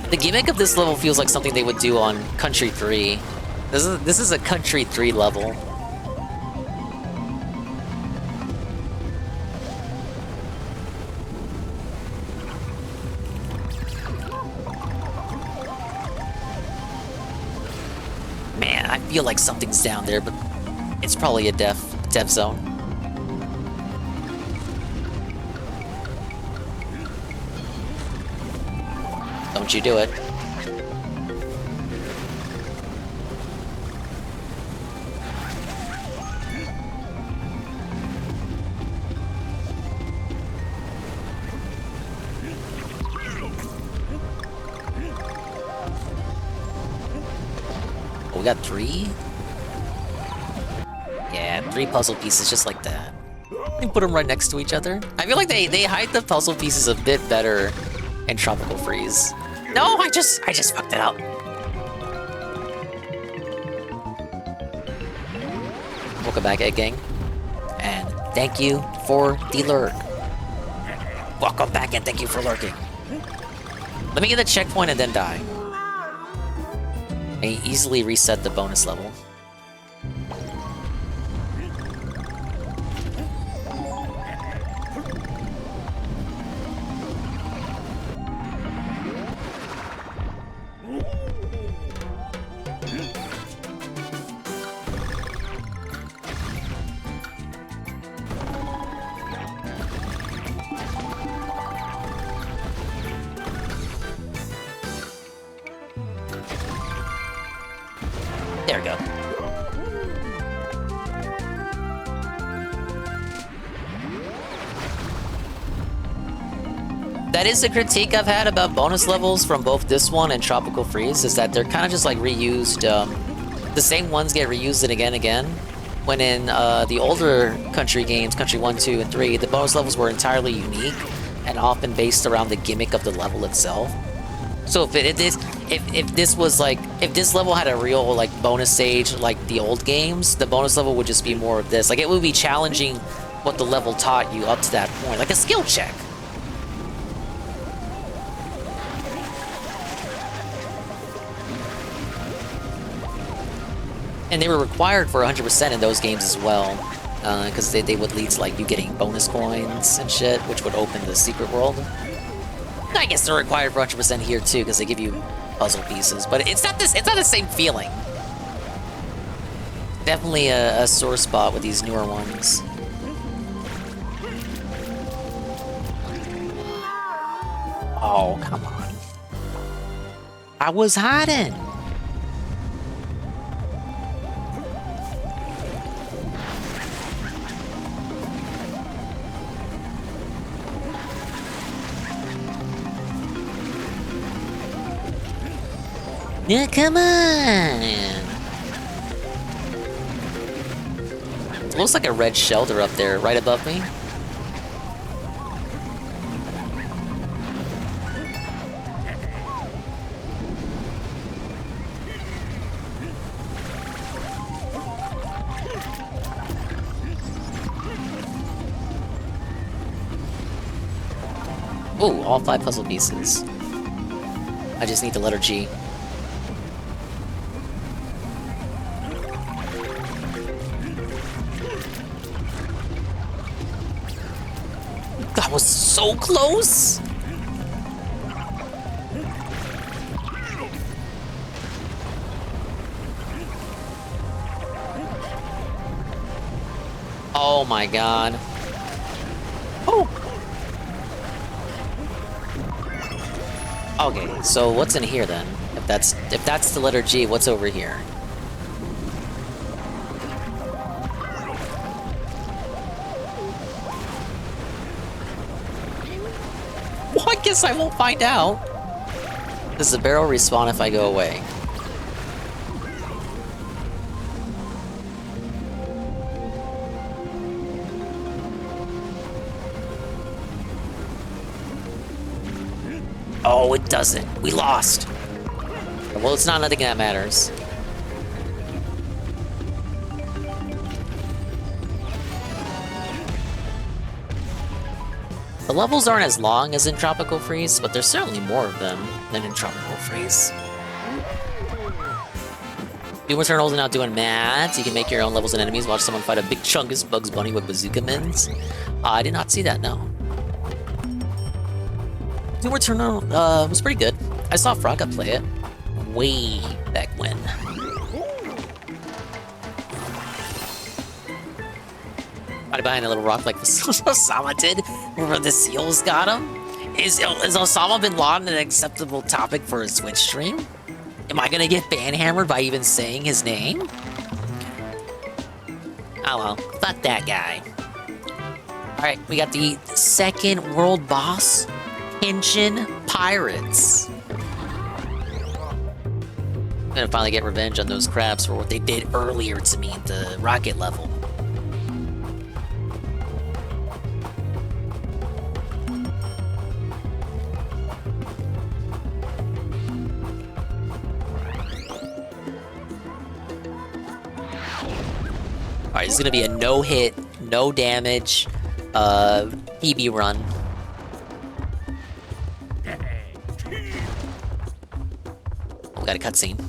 The gimmick of this level feels like something they would do on Country 3. This is a Country 3 level. Man, I feel like something's down there, but it's probably a death zone. Don't you do it. Oh, we got 3? Yeah, 3 puzzle pieces just like that. You put them right next to each other. I feel like they hide the puzzle pieces a bit better in Tropical Freeze. No, I just fucked it up. Welcome back, Egg Gang. And thank you for the lurk. Welcome back and thank you for lurking. Let me get the checkpoint and then die. I easily reset the bonus level. There we go. That is a critique I've had about bonus levels from both this one and Tropical Freeze, is that they're kind of just like reused. The same ones get reused again and again. When in the older Country games, Country 1, 2, and 3, the bonus levels were entirely unique and often based around the gimmick of the level itself. So if this level had a real like bonus stage like the old games, the bonus level would just be more of this. Like it would be challenging what the level taught you up to that point, like a skill check. And they were required for 100% in those games as well, because they would lead to like you getting bonus coins and shit, which would open the secret world. I guess they're required for 100% here too, because they give you puzzle pieces, but it's not the same feeling. Definitely a sore spot with these newer ones. Oh, come on. I was hiding. Yeah, come on! It looks like a red shelter up there, right above me. Ooh, all 5 puzzle pieces. I just need the letter G. That was so close! Oh my god. Oh! Okay, so what's in here then? If that's the letter G, what's over here? Well, I guess I won't find out. Does the barrel respawn if I go away? Oh, it doesn't. We lost. Well, it's not nothing that matters. The levels aren't as long as in Tropical Freeze, but there's certainly more of them than in Tropical Freeze. Doom Eternals are now doing math. You can make your own levels and enemies. Watch someone fight a big chungus Bugs Bunny with bazooka mins. I did not see that, no. Doom Eternal was pretty good. I saw Frogga play it way back when. Right behind a little rock like Osama did, where the seals got him. Is Osama bin Laden an acceptable topic for a Twitch stream? Am I gonna get banhammered by even saying his name? Oh well, fuck that guy. Alright, we got the second world boss, Henshin Pirates. I'm gonna finally get revenge on those crabs for what they did earlier to me at the rocket level. Alright, this is gonna be a no-hit, no damage, PB run. We got a cutscene.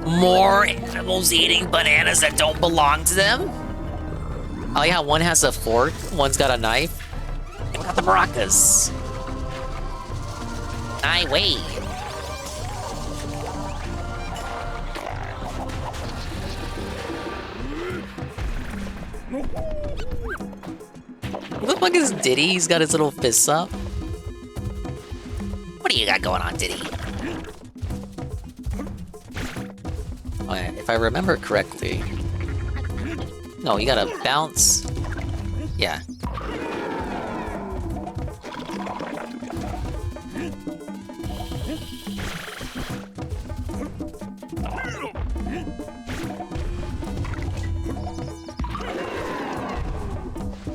More animals eating bananas that don't belong to them? I like how one has a fork, one's got a knife, and we got the maracas. I wait. What the fuck is Diddy? He's got his little fists up. What do you got going on, Diddy? Okay, if I remember correctly... No, you gotta bounce... Yeah.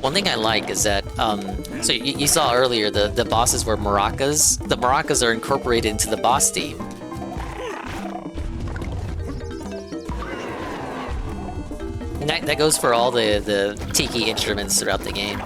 One thing I like is that, so you saw earlier the bosses were maracas. The maracas are incorporated into the boss theme. And that goes for all the tiki instruments throughout the game.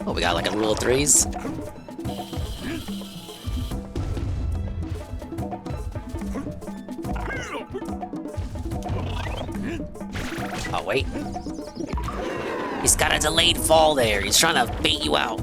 Oh, we got like a rule of threes. Oh, wait. He's got a delayed fall there. He's trying to bait you out.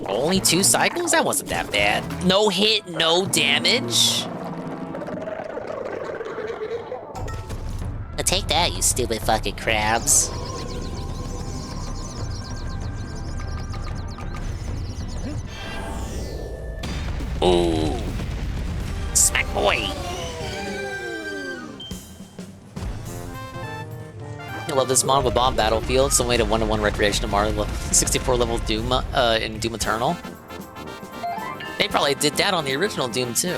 Only 2 cycles? That wasn't that bad. No hit, no damage. Take that, you stupid fucking crabs. Ooh. Smack boy. I love this mod with Bomb Battlefield. Some way to 1-to-1 recreation tomorrow. 64 level Doom in Doom Eternal. They probably did that on the original Doom too.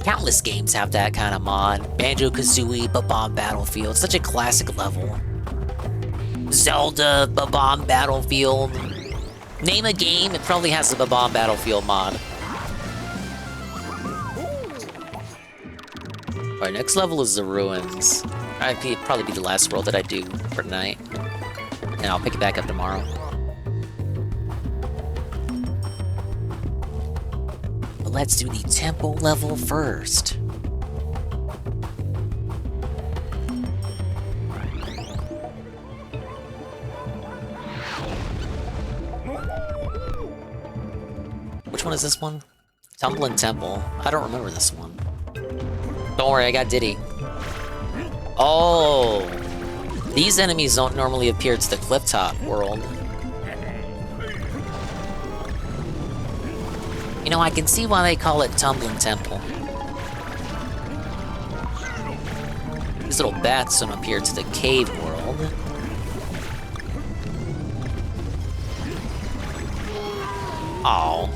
Countless games have that kind of mod. Banjo-Kazooie, Bob-omb Battlefield, such a classic level. Zelda, Bob-omb Battlefield. Name a game, it probably has the Bob-omb Battlefield mod. Alright, next level is the ruins. That'd probably be the last world that I do for tonight. And I'll pick it back up tomorrow. But let's do the temple level first. Which one is this one? Tumbling Temple. I don't remember this one. Don't worry, I got Diddy. Oh! These enemies don't normally appear to the clifftop world. You know, I can see why they call it Tumbling Temple. These little bats don't appear to the cave world. Oh.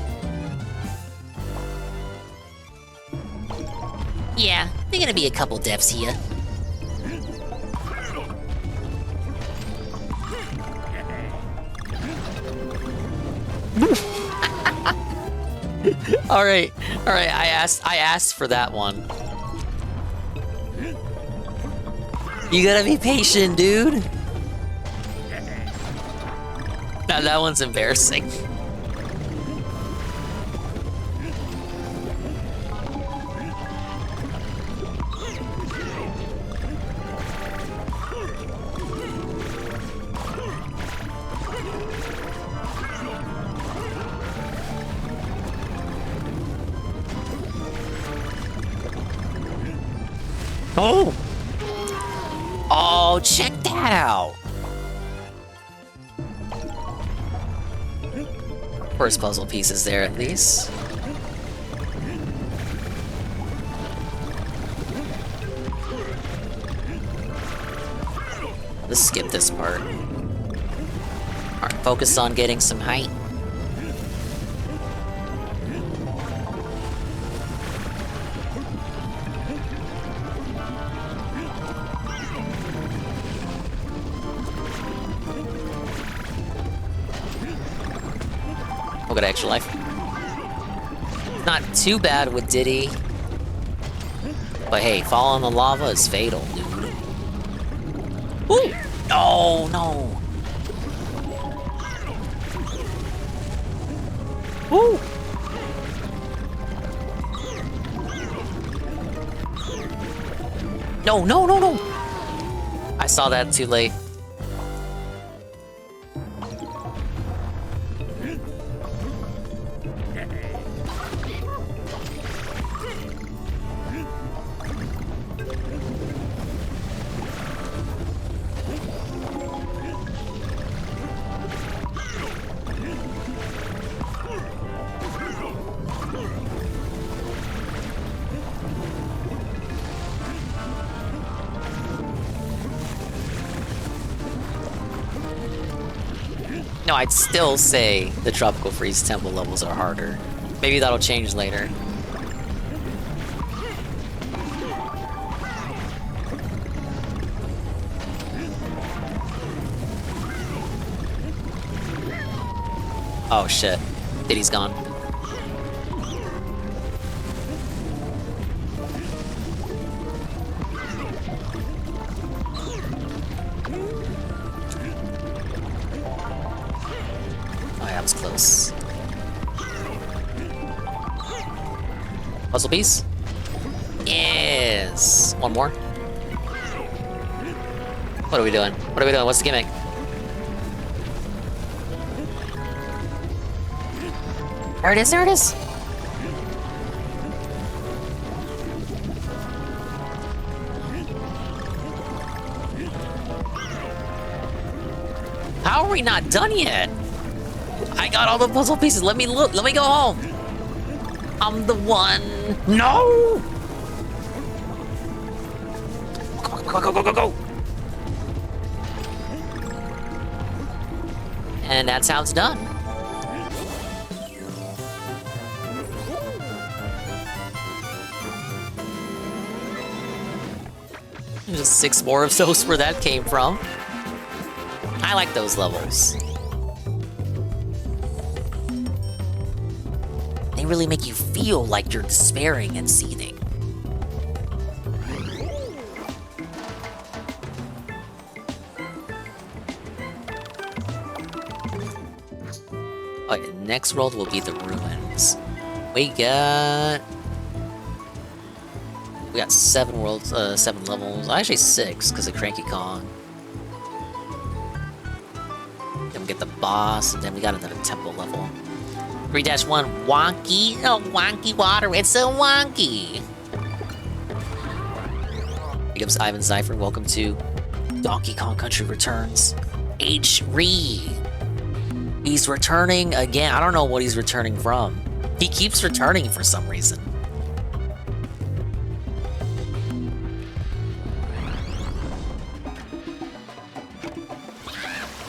Yeah, there are gonna be a couple deaths here. Alright, I asked for that one. You gotta be patient, dude. Now that one's embarrassing. Oh! Oh, check that out! First puzzle piece is there at least. Let's skip this part. Alright, focus on getting some height. Look at extra life. Not too bad with Diddy. But hey, fall in the lava is fatal, dude. Ooh! Oh, no! Ooh! No, no, no, no! I saw that too late. No, I'd still say the Tropical Freeze Temple levels are harder. Maybe that'll change later. Oh shit. Diddy's gone. Was close. Puzzle piece? Yes! One more. What are we doing? What are we doing? What's the gimmick? There it is, there it is! How are we not done yet? I got all the puzzle pieces. Let me look. Let me go home. I'm the one. No! Go, go, go, go, go. And that's how it's done. 6 more of those where that came from. I like those levels. They really make you feel like you're despairing and seething. Alright, next world will be the ruins. We got 7 worlds, 7 levels. Actually 6, because of Cranky Kong. Then we get the boss, and then we got another temple level. 3-1 wonky. Oh, wonky water. It's so wonky. Big ups Ivan Zypher. Welcome to Donkey Kong Country Returns. H3. He's returning again. I don't know what he's returning from. He keeps returning for some reason.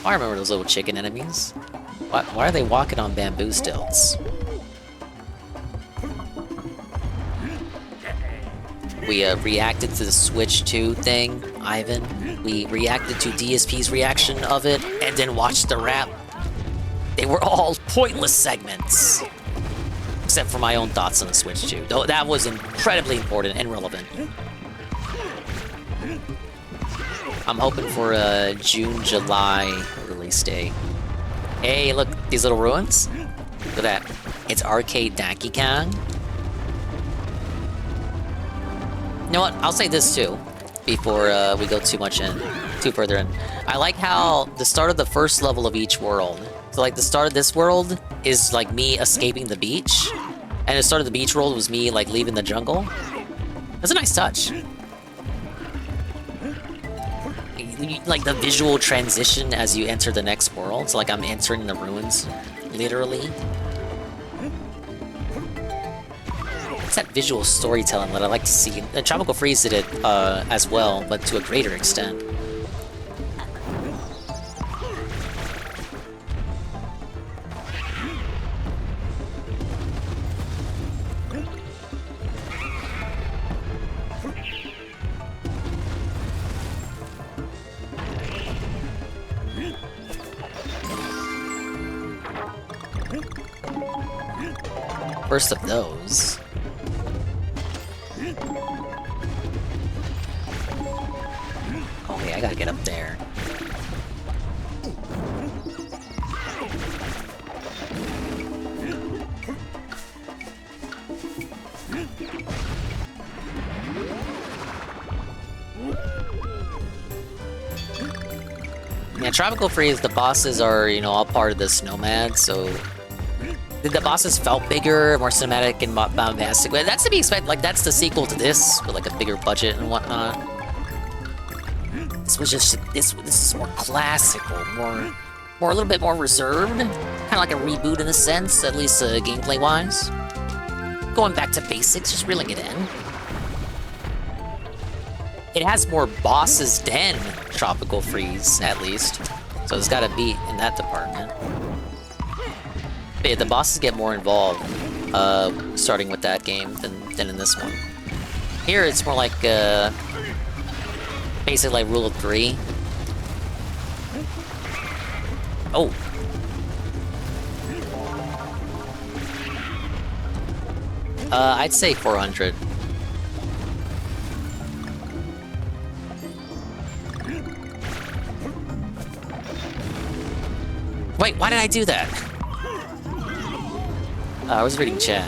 I remember those little chicken enemies. Why are they walking on bamboo stilts? We reacted to the Switch 2 thing, Ivan. We reacted to DSP's reaction of it, and then watched the rap. They were all pointless segments. Except for my own thoughts on the Switch 2. Though that was incredibly important and relevant. I'm hoping for a June, July release date. Hey, look, these little ruins. Look at that. It's Arcade Donkey Kong. You know what? I'll say this too, before we go too further in. I like how the start of the first level of each world. So like the start of this world is like me escaping the beach, and the start of the beach world was me like leaving the jungle. That's a nice touch. Like the visual transition as you enter the next world. So like I'm entering the ruins, literally. It's that visual storytelling that I like to see. Tropical Freeze did it as well, but to a greater extent. First of those. Okay, I gotta get up there. Yeah, Tropical Freeze, the bosses are, you know, all part of the Snowmad, so the bosses felt bigger, more cinematic and bombastic. But that's to be expected. Like that's the sequel to this, with like a bigger budget and whatnot. This was just this is more classical, more a little bit more reserved, kind of like a reboot in a sense, at least gameplay wise. Going back to basics, just reeling it in. It has more bosses than Tropical Freeze, at least, so it's got to beat in that department. But yeah, the bosses get more involved, starting with that game than in this one. Here, it's more like, basically like Rule of 3. Oh. I'd say 400. Wait, why did I do that? I was reading chat.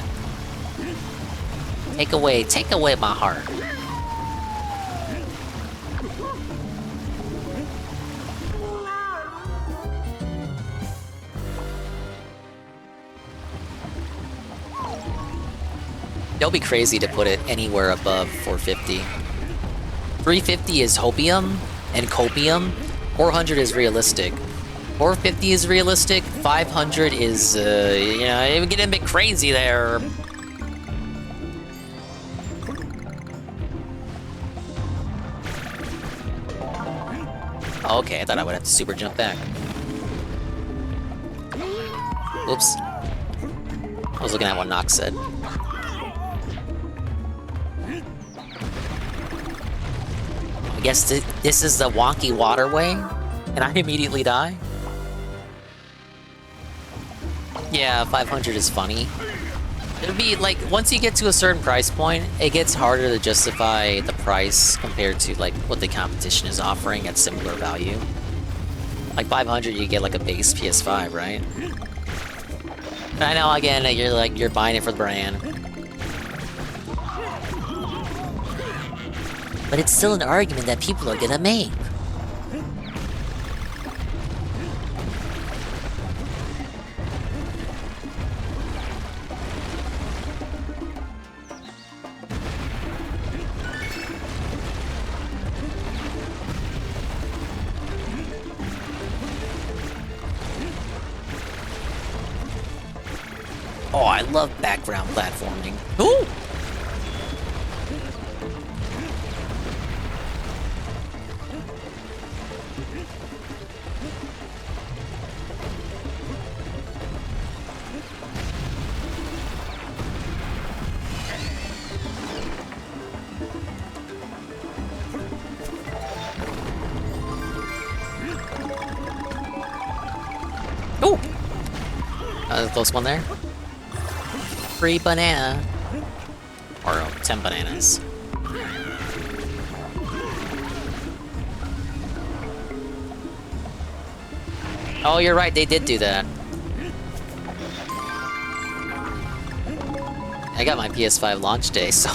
Take away my heart. It'll be crazy to put it anywhere above 450. 350 is hopium and copium. 400 is realistic. 450 is realistic. 500 is, you know, it would get a bit crazy there. Okay, I thought I would have to super jump back. Oops. I was looking at what Nox said. Yes, this is the wonky waterway, and I immediately die. Yeah, 500 is funny. It'll be like, once you get to a certain price point, it gets harder to justify the price compared to like what the competition is offering at similar value. Like 500, you get like a base PS5, right? I know, again, you're buying it for the brand. But it's still an argument that people are gonna make. Oh, I love background platforming. Ooh! Ooh! That was a close one there. Free banana. Or 10 bananas. Oh, you're right, they did do that. I got my PS5 launch day, so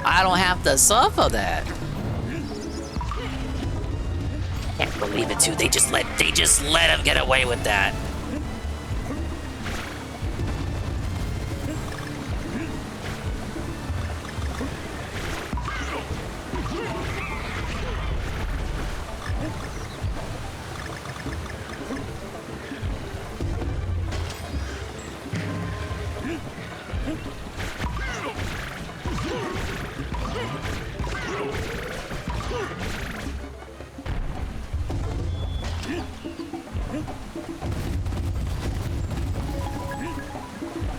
I don't have to suffer that. Can't believe it too. They just let him get away with that.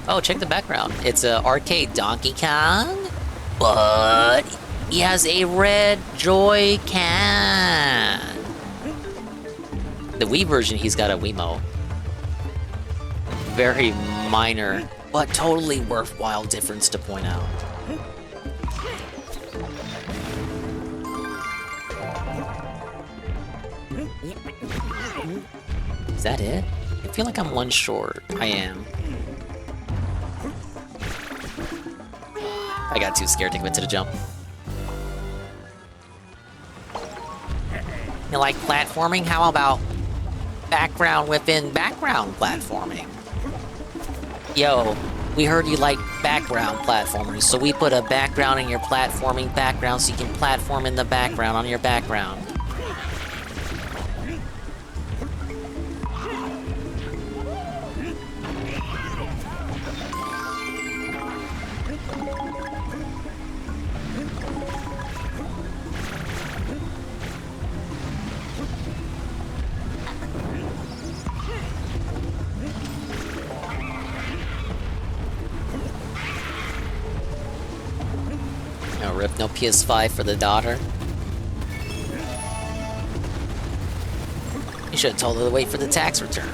Oh, check the background. It's a arcade Donkey Kong, but he has a red Joy-Con. The Wii version, he's got a Wiimote. Very minor, but totally worthwhile difference to point out. Is that it? I feel like I'm one short. I am. I got too scared to commit to the jump. You like platforming? How about background within background platforming? Yo, we heard you like background platformers, so we put a background in your platforming background so you can platform in the background on your background. No rip, no PS5 for the daughter. You should have told her to wait for the tax return.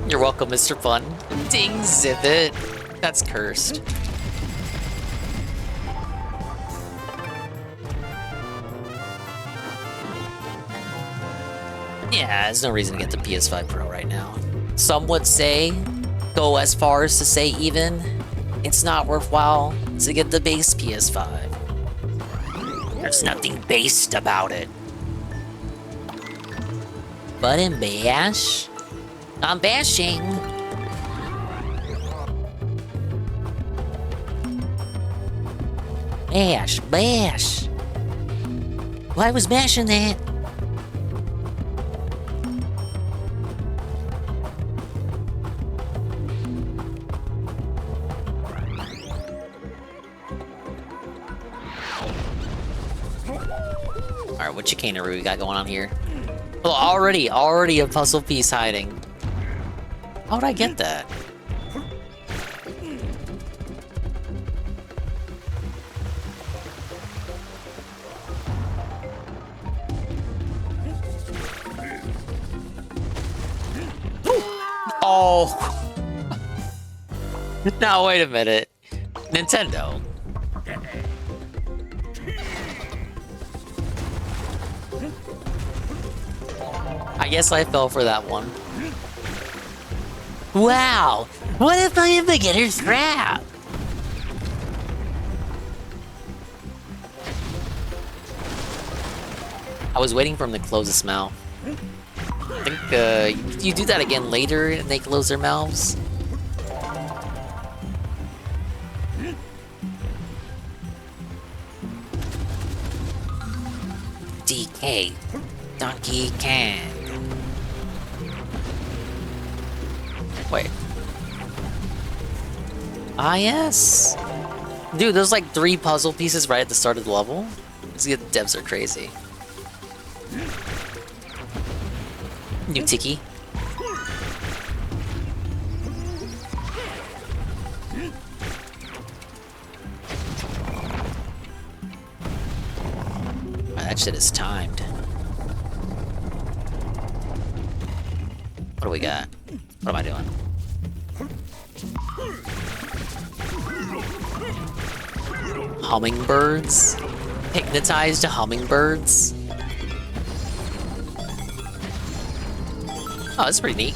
You're welcome, Mr. Fun. Ding Zibbit. That's cursed. Yeah, there's no reason to get the PS5 Pro right now. Some would say, go as far as to say even, it's not worthwhile to get the base PS5. There's nothing based about it. But in Bash, I'm bashing. Bash. Well, I was bashing that. what chicanery we got going on here. Well, already a puzzle piece hiding. How would I get that? Oh! Now wait a minute. Nintendo. I guess I fell for that one. Wow! What if I am beginner's crap? I was waiting for him to close his mouth. I think you do that again later and they close their mouths. DK. Donkey Kong. Wait. Ah, yes. Dude, there's like 3 puzzle pieces right at the start of the level. These devs are crazy. New Tiki. That shit is timed. What do we got? What am I doing? Hummingbirds? Hypnotized hummingbirds? Oh, that's pretty neat.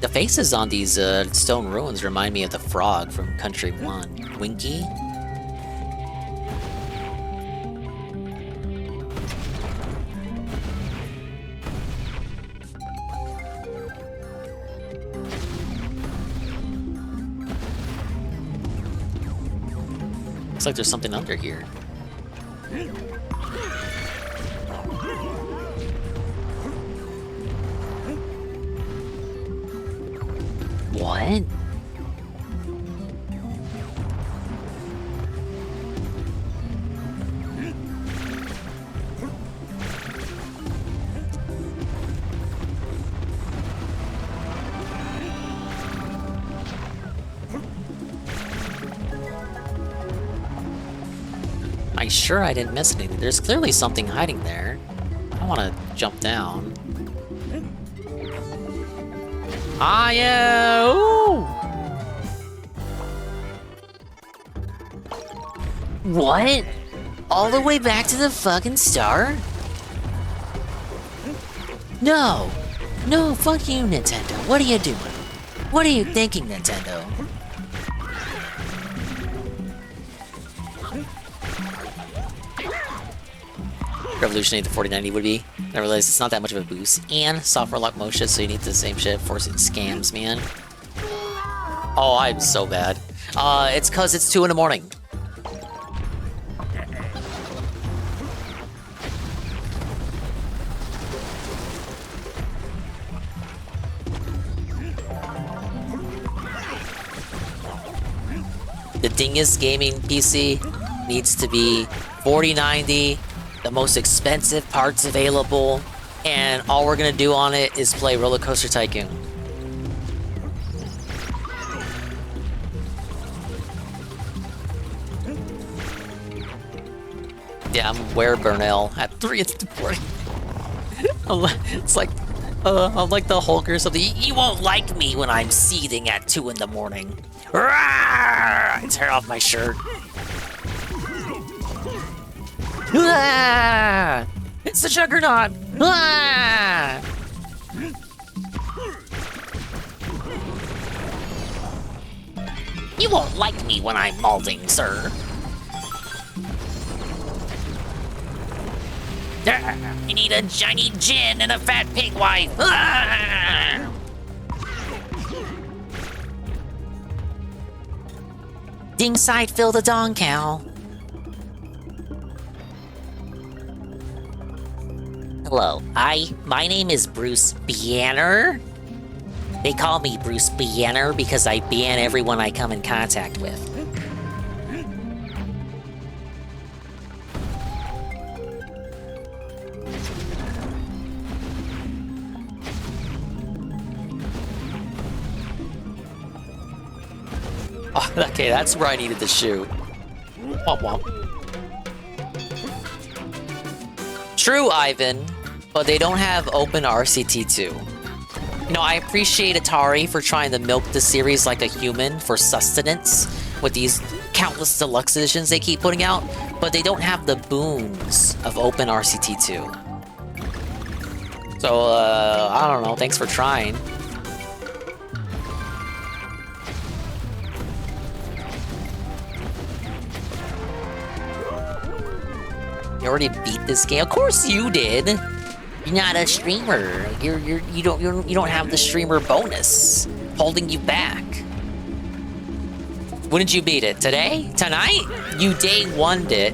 The faces on these stone ruins remind me of the frog from Country 1. Winky? Looks like there's something under here. What? I'm sure I didn't miss anything. There's clearly something hiding there. I want to jump down. Ah, yeah! Ooh. What? All the way back to the fucking start? No! No, fuck you, Nintendo. What are you doing? What are you thinking, Nintendo? Revolutionary the 4090 would be. I realized it's not that much of a boost. And software lock motion, so you need the same shit, forcing scams, man. Oh, I'm so bad. It's cause it's 2 in the morning. The Dingus gaming PC needs to be 4090. The most expensive parts available, and all we're gonna do on it is play Roller Coaster Tycoon. Yeah, I'm where Burnell at 3 in the morning. It's like, I'm like the Hulk or something. You won't like me when I'm seething at 2 in the morning. I tear off my shirt. Ah! It's the Juggernaut! Ah! You won't like me when I'm malding, sir. I need a shiny gin and a fat pig wife. Ah! Dingside fill the dong cow. Hello, my name is Bruce Banner. They call me Bruce Banner because I ban everyone I come in contact with. Oh, okay, that's where I needed to shoot. Womp womp. True, Ivan, but they don't have open RCT2. You know, I appreciate Atari for trying to milk the series like a human for sustenance with these countless deluxe editions they keep putting out, but they don't have the boons of open RCT2. So, I don't know, thanks for trying. You already beat this game? Of course you did! You're not a streamer. You don't have the streamer bonus holding you back. When did you beat it? Today? Tonight? You day one'd it,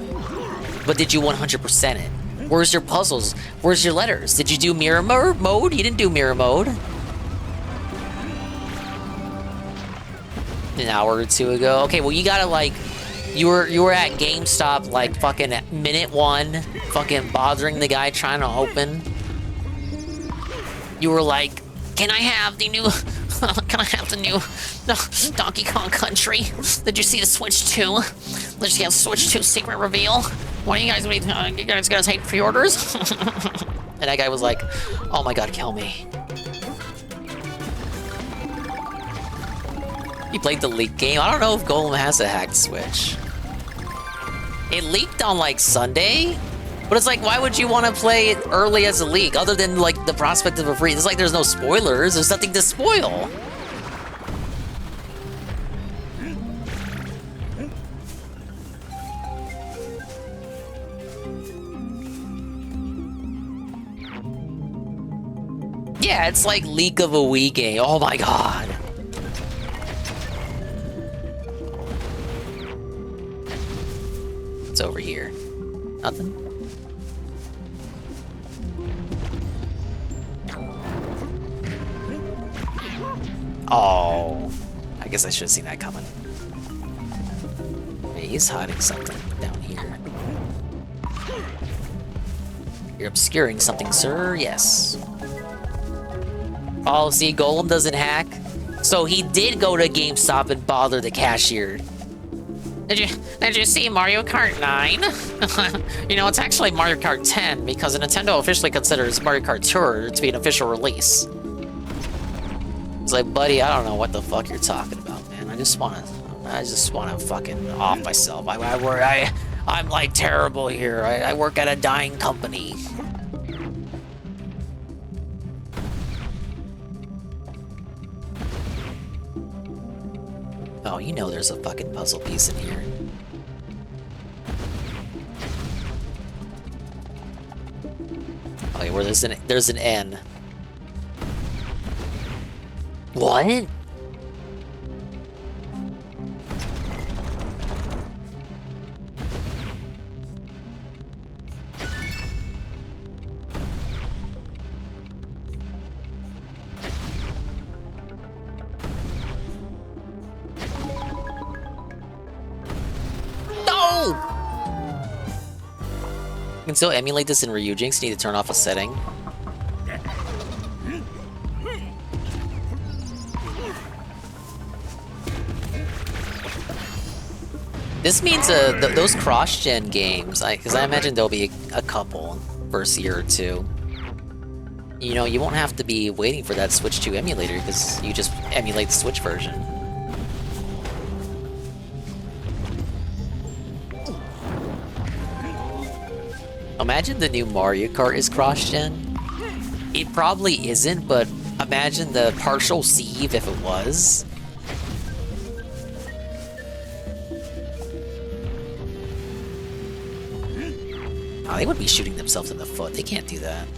but did you 100% it? Where's your puzzles? Where's your letters? Did you do mirror mode? You didn't do mirror mode. An hour or two ago. Okay, well you gotta like, you were at GameStop like fucking at minute 1, fucking bothering the guy trying to open. You were like, can I have the new, Donkey Kong Country? Did you see the Switch 2? Did you have Switch 2 secret reveal? What are you guys gonna take pre-orders? And that guy was like, oh my god, kill me. You played the leaked game? I don't know if Golem has a hacked Switch. It leaked on like Sunday? But it's like, why would you want to play it early as a leak, other than like the prospect of a free? It's like there's no spoilers. There's nothing to spoil. Yeah, it's like leak of a Wii game. Oh my god. It's over here. Nothing. Oh, I guess I should have seen that coming. Maybe he's hiding something down here. You're obscuring something, sir. Yes. Oh, see, Golem doesn't hack. So he did go to GameStop and bother the cashier. Did you see Mario Kart 9? You know, it's actually Mario Kart 10 because Nintendo officially considers Mario Kart Tour to be an official release. It's like, buddy, I don't know what the fuck you're talking about, man. I just wanna fucking off myself. I'm like terrible here. I work at a dying company. Oh, you know there's a fucking puzzle piece in here. Okay, where there's an N. What? No! You can still emulate this in Ryujinx. Need to turn off a setting. This means those cross-gen games, because I imagine there'll be a couple first year or two. You know, you won't have to be waiting for that Switch 2 emulator because you just emulate the Switch version. Imagine the new Mario Kart is cross-gen. It probably isn't, but imagine the partial sieve if it was. Oh, they would be shooting themselves in the foot. They can't do that.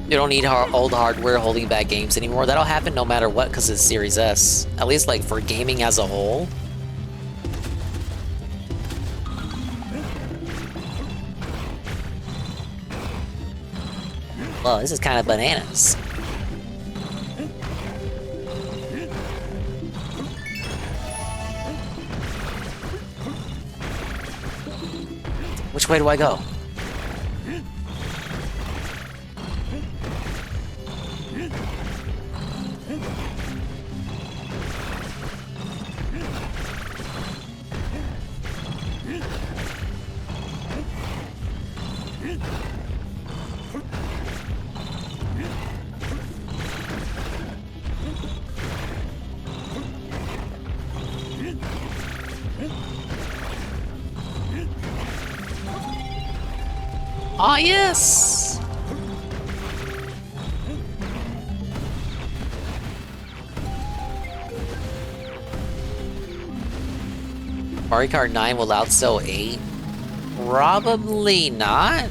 You don't need old hardware holding back games anymore. That'll happen no matter what because it's Series S. At least like for gaming as a whole. Well, this is kind of bananas. Which way do I go? Ah, yes! Mario Kart 9 will outsell 8? Probably not.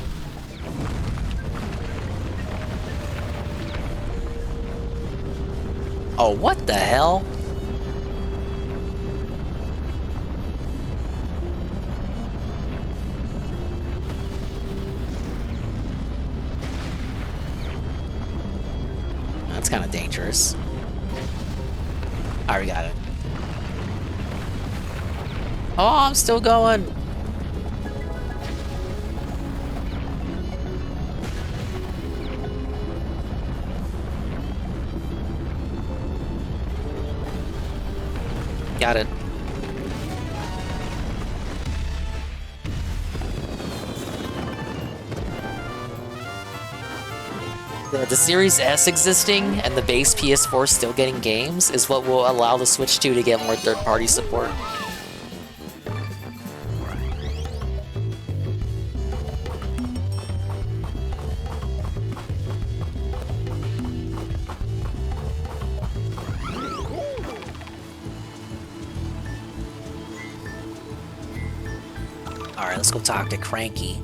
Oh, what the hell? That's kind of dangerous. Alright, we got it. Oh, I'm still going. Got it. The Series S existing and the base PS4 still getting games is what will allow the Switch 2 to get more third-party support. Alright, let's go talk to Cranky.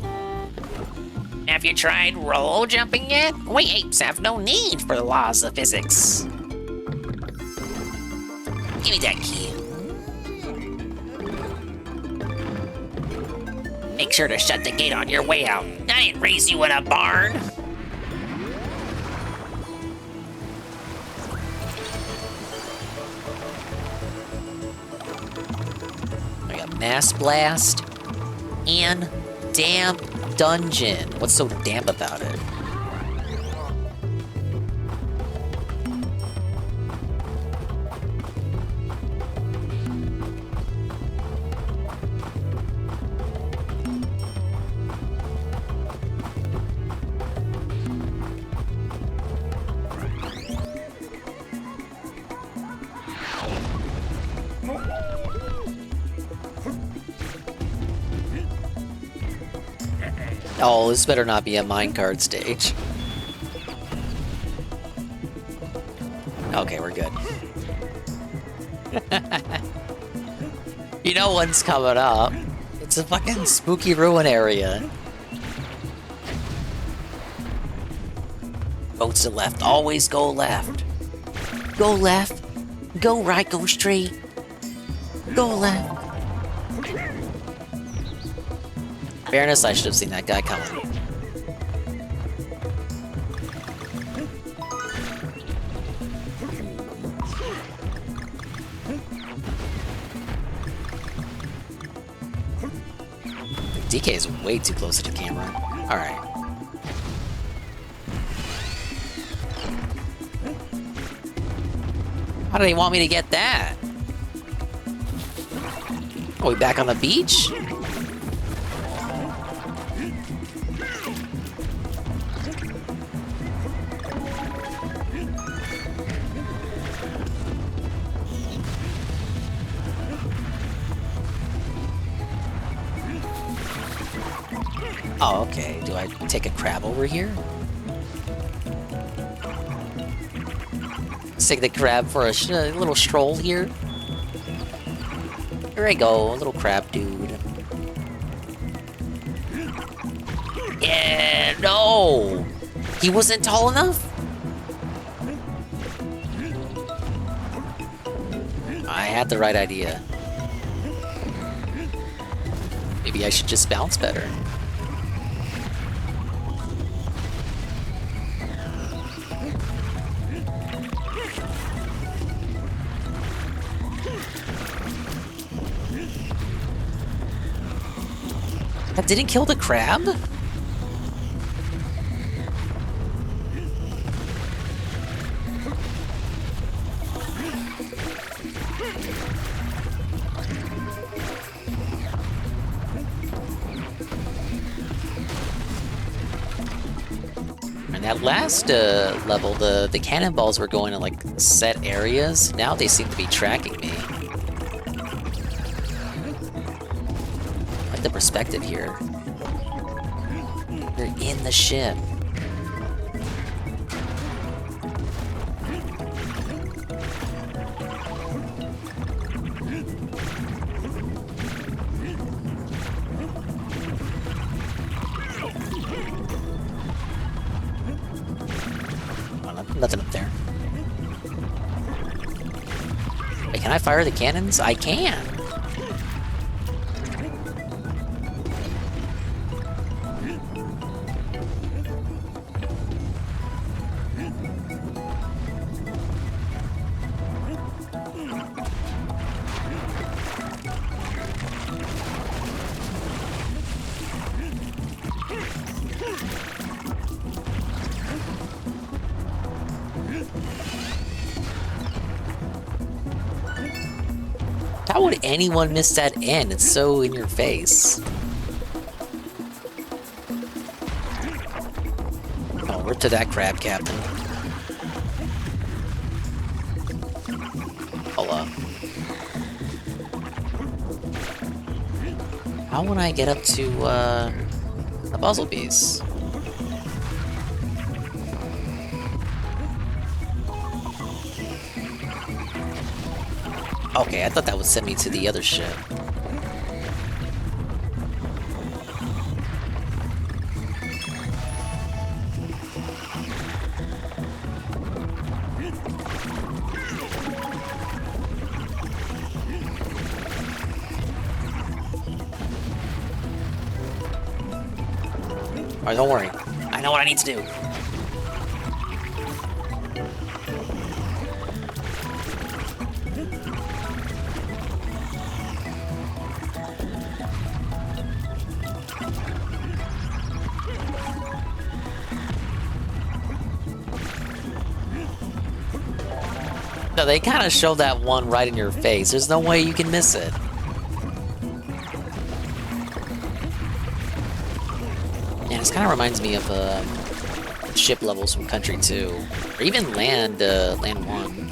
Have you tried roll jumping yet? We apes have no need for the laws of physics. Give me that key. Make sure to shut the gate on your way out. I didn't raise you in a barn. I got Mass Blast and Damp Dungeon. What's so damp about it? Oh, this better not be a minecart stage. Okay, we're good. You know one's coming up. It's a fucking spooky ruin area. Go to the left. Always go left. Go left. Go right. Go straight. Go left. Fairness, I should have seen that guy coming. DK is way too close to the camera. Alright. How do they want me to get that? Are we back on the beach? Oh, okay. Do I take a crab over here? Let's take the crab for a little stroll here. Here I go, little crab dude. Yeah, no! He wasn't tall enough? I had the right idea. Maybe I should just bounce better. That didn't kill the crab? And that last level, the cannonballs were going in like set areas. Now they seem to be tracking me. I like the perspective here. They're in the ship. Nothing up there. Wait, can I fire the cannons? I can! How would anyone miss that end? It's so in your face. Oh, we're to that crab, Captain. Hola. How would I get up to, the puzzle piece? Okay, I thought that would send me to the other ship. Alright, don't worry. I know what I need to do. No, they kind of show that one right in your face. There's no way you can miss it. Yeah, this kind of reminds me of ship levels from Country 2, or even Land 1.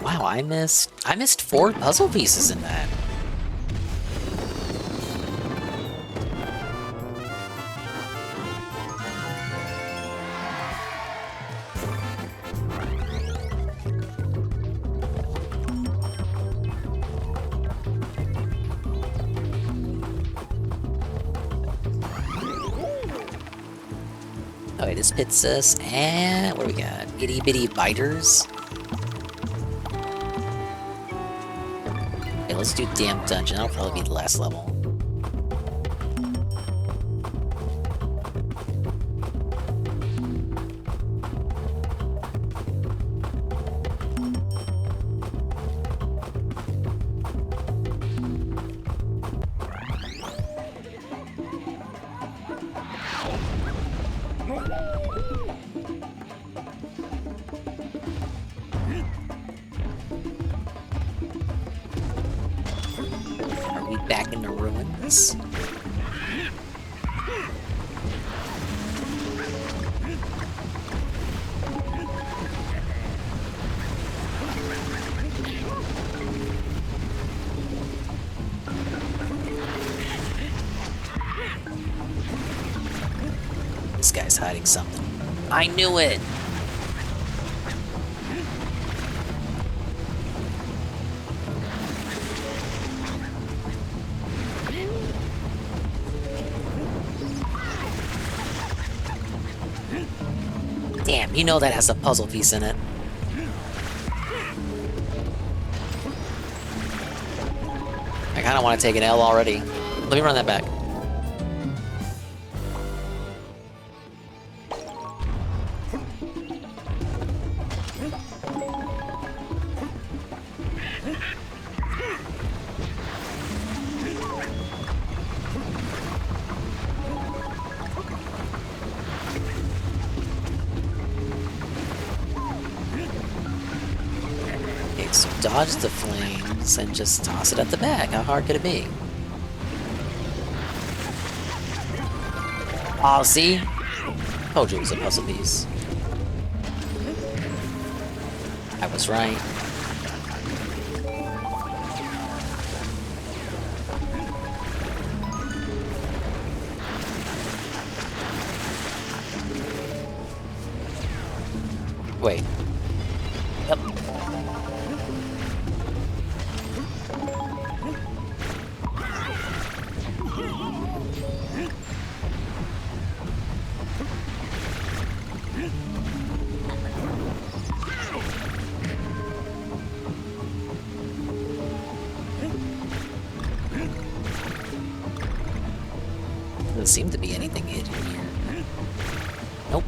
Wow, I missed 4 puzzle pieces in that. Okay, this pits us, and what do we got? Itty bitty biters. Okay, let's do damn dungeon. That'll probably be the last level. Are we back in the ruins? guy's hiding something. I knew it! Damn, you know that has a puzzle piece in it. I kinda wanna take an L already. Let me run that back. Okay, so dodge the flames and just toss it at the back. How hard could it be? Oh, see? Told you it was a puzzle piece. I was right. Wait. Yep. Doesn't seem to be anything hidden here. Nope.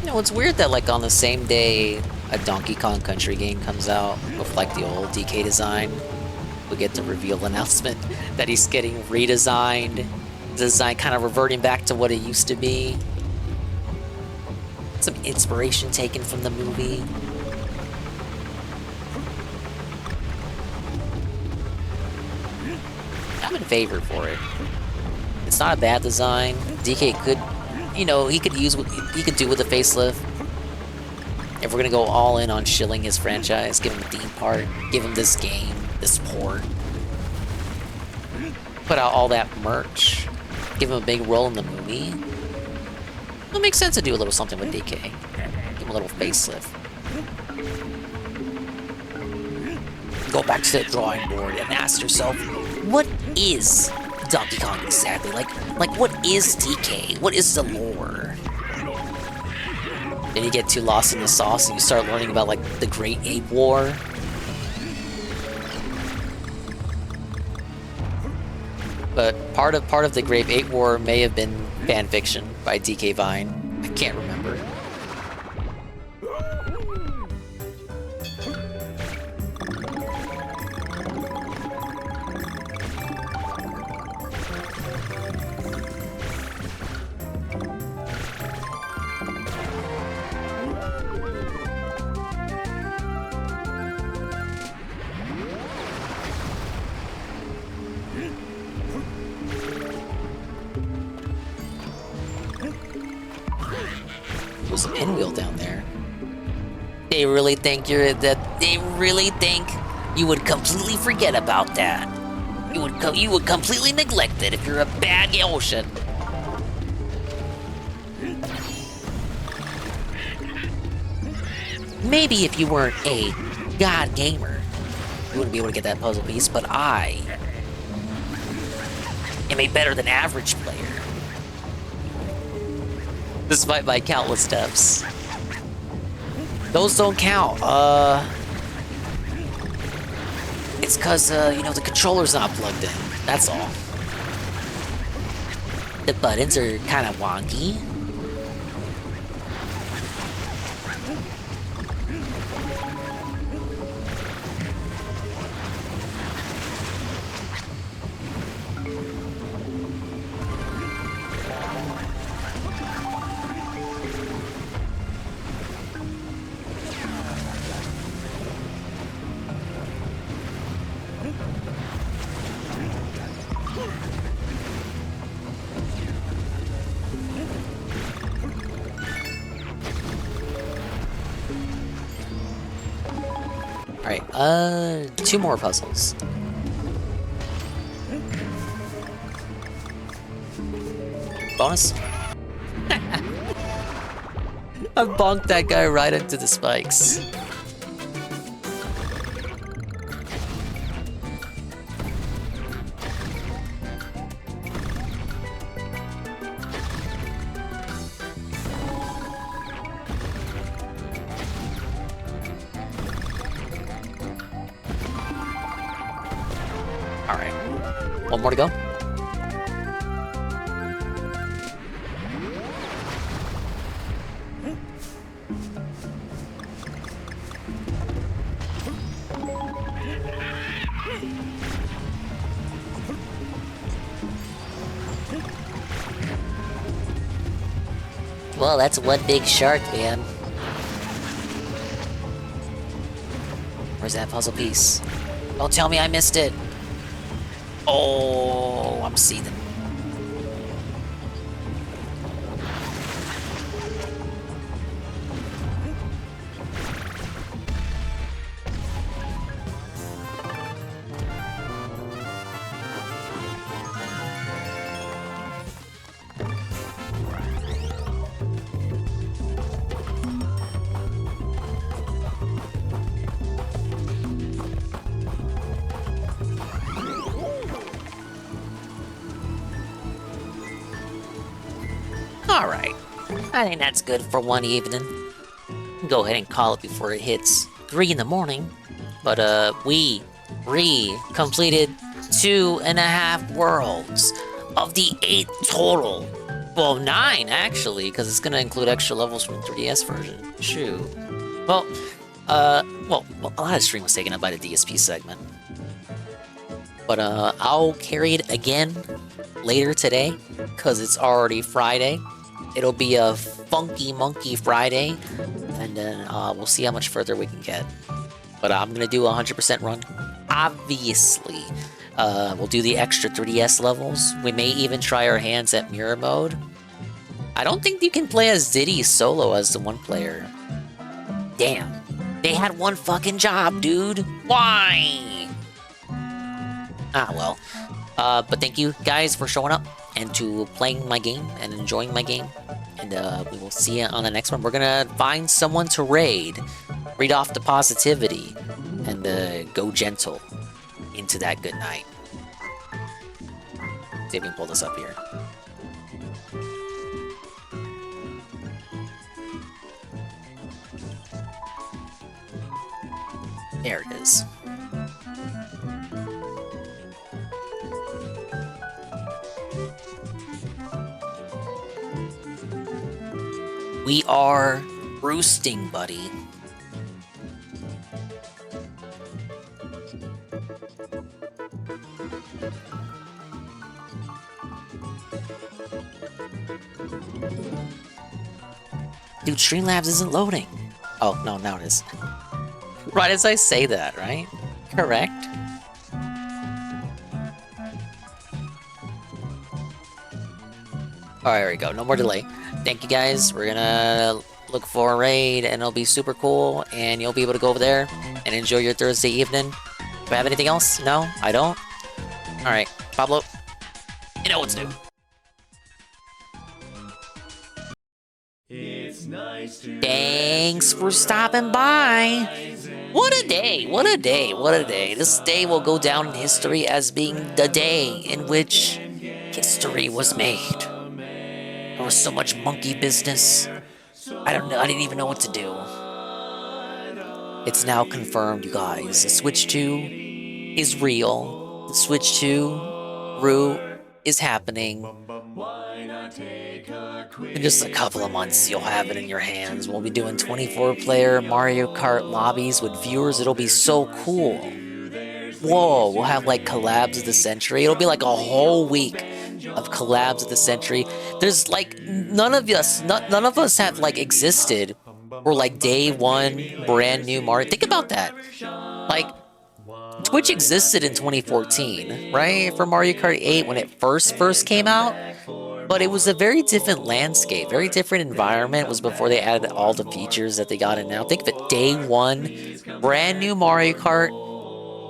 You know, it's weird that like on the same day a Donkey Kong Country game comes out with like the old DK design, we get the reveal announcement that he's getting redesigned. Design kind of reverting back to what it used to be. Some inspiration taken from the movie. I'm in favor for it. It's not a bad design. DK could, you know, he could use what he could do with a facelift. If we're gonna go all in on shilling his franchise, give him a theme park, give him this game, this port, put out all that merch, give him a big role in the movie. It makes sense to do a little something with DK. Give him a little facelift. Go back to the drawing board and ask yourself, what is Donkey Kong exactly? Like what is DK? What is the lore? Then you get too lost in the sauce and you start learning about like the Great Ape War. But part of the Great Ape War may have been fan fiction by DK Vine. I can't remember. There's a pinwheel down there. They really think they really think you would completely forget about that. You would completely neglect it if you're a bad Ocean. Maybe if you weren't a god gamer, you wouldn't be able to get that puzzle piece, but I am a better than average player. Despite my countless steps. Those don't count. It's cause, you know, the controller's not plugged in. That's all. The buttons are kind of wonky. Alright, 2 more puzzles. bonus. I bonked that guy right into the spikes. Alright. One more to go. Well, that's one big shark, man. Where's that puzzle piece? Don't tell me I missed it. Oh, I'm seething. Alright. I think that's good for one evening. Go ahead and call it before it hits 3 in the morning. But, we completed 2.5 worlds of the 8 total. Well, 9, actually, because it's gonna include extra levels from the 3DS version. Shoot. Well, a lot of stream was taken up by the DSP segment. But, I'll carry it again later today, because it's already Friday. It'll be a funky monkey Friday, and then we'll see how much further we can get. But I'm gonna do a 100% run. Obviously, we'll do the extra 3DS levels. We may even try our hands at mirror mode. I don't think you can play as Diddy solo as the one player. Damn, they had one fucking job, dude. Why? Ah well. But thank you guys for showing up and to playing my game and enjoying my game. And we will see you on the next one. We're gonna find someone to raid, read off the positivity, and go gentle into that good night. See if we can pull this up here. There it is. We are roosting, buddy. Dude, Streamlabs isn't loading. Oh, no, now it is. Right as I say that, right? Correct. Alright, there we go. No more delay. Thank you guys. We're gonna look for a raid and it'll be super cool and you'll be able to go over there and enjoy your Thursday evening. Do I have anything else? No? I don't? Alright, Pablo. You know what's new. Thanks for stopping by. What a day, what a day, what a day. This day will go down in history as being the day in which history was made. There was so much monkey business. I don't know, I didn't even know what to do. It's now confirmed, you guys. The Switch 2 is real. The Switch 2 Rue is happening. In just a couple of months, you'll have it in your hands. We'll be doing 24-player Mario Kart lobbies with viewers. It'll be so cool. Whoa, we'll have like collabs of the century. It'll be like a whole week of collabs of the century. There's like none of us have like existed for like day one brand new Mario. Think about that. Like Twitch existed in 2014, right? For Mario Kart 8 when it first came out. But it was a very different landscape, very different environment. It was before they added all the features that they got in now. Think of it, day one, brand new Mario Kart,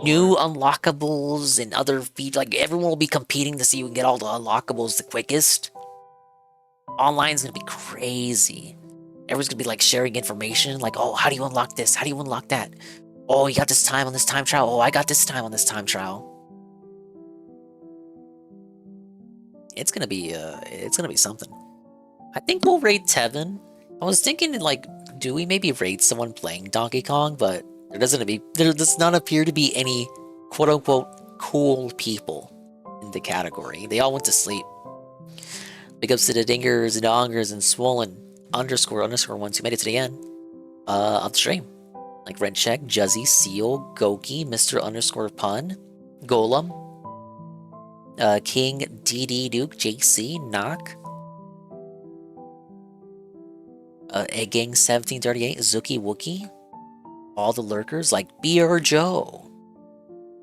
new unlockables and other features. Like everyone will be competing to see who can get all the unlockables the quickest. Online's gonna be crazy. Everyone's gonna be like sharing information, like, oh, how do you unlock this? How do you unlock that? Oh, you got this time on this time trial. Oh, I got this time on this time trial. It's gonna be something. I think we'll raid Tevin. I was thinking, like, do we maybe raid someone playing Donkey Kong? But there does not appear to be any quote-unquote cool people in the category. They all went to sleep. Big ups to the dingers, dongers, and swollen __ ones who made it to the end of the stream. Like Red Check, Juzzy, Seal, Goki, Mr. _Pun, Golem, King, DD Duke, JC, Knock, Egg Gang 1738, Zuki Wookie, all the lurkers like BR Joe.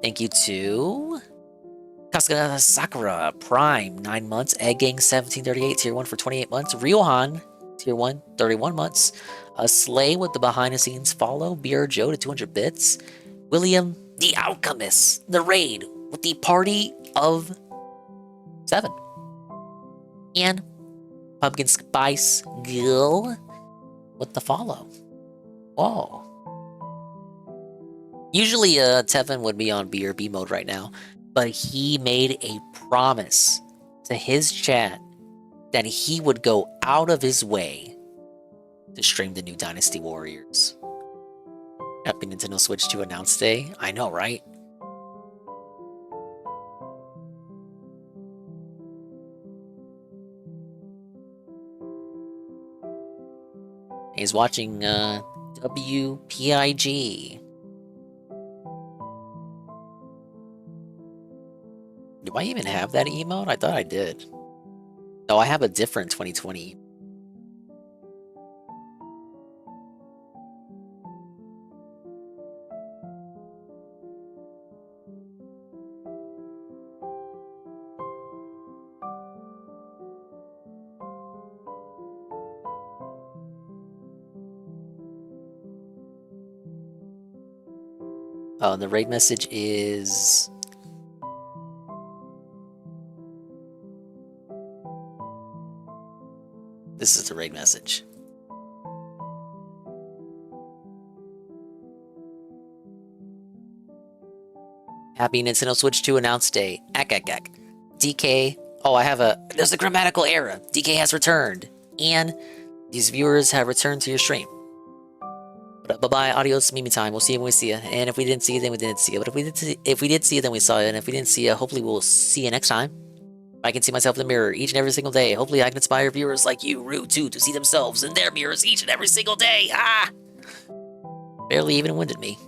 Thank you to Kasuga Sakura, Prime, 9 months, Egg Gang 1738, Tier 1 for 28 months, Ryohan, Tier 1, 31 months, Slay with the behind the scenes follow, BR Joe to 200 bits, William the Alchemist, the raid with the party of 7, and Pumpkin Spice Gill with the follow. Whoa. Usually Tevin would be on BRB mode right now, but he made a promise to his chat that he would go out of his way to stream the new Dynasty Warriors. Happy Nintendo Switch 2 announce day. I know, right? He's watching WPIG. Do I even have that emote? I thought I did. No, I have a different 2020. Oh, the raid message is... This is the raid message. Happy Nintendo Switch 2 announce day. Ack. DK. Oh, there's a grammatical error. DK has returned. And these viewers have returned to your stream. Bye-bye, adios, Mimi time. We'll see you when we see you. And if we didn't see you, then we didn't see you. But if we did see you, then we saw you. And if we didn't see you, hopefully we'll see you next time. I can see myself in the mirror each and every single day. Hopefully I can inspire viewers like you, Rue, too, to see themselves in their mirrors each and every single day. Ah! Barely even winded me.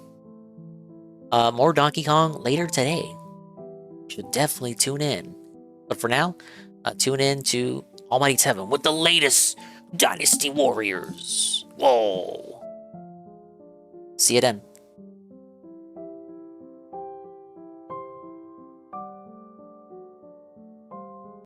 More Donkey Kong later today. Should definitely tune in. But for now, tune in to Almighty Tevin with the latest Dynasty Warriors. Whoa. See you then.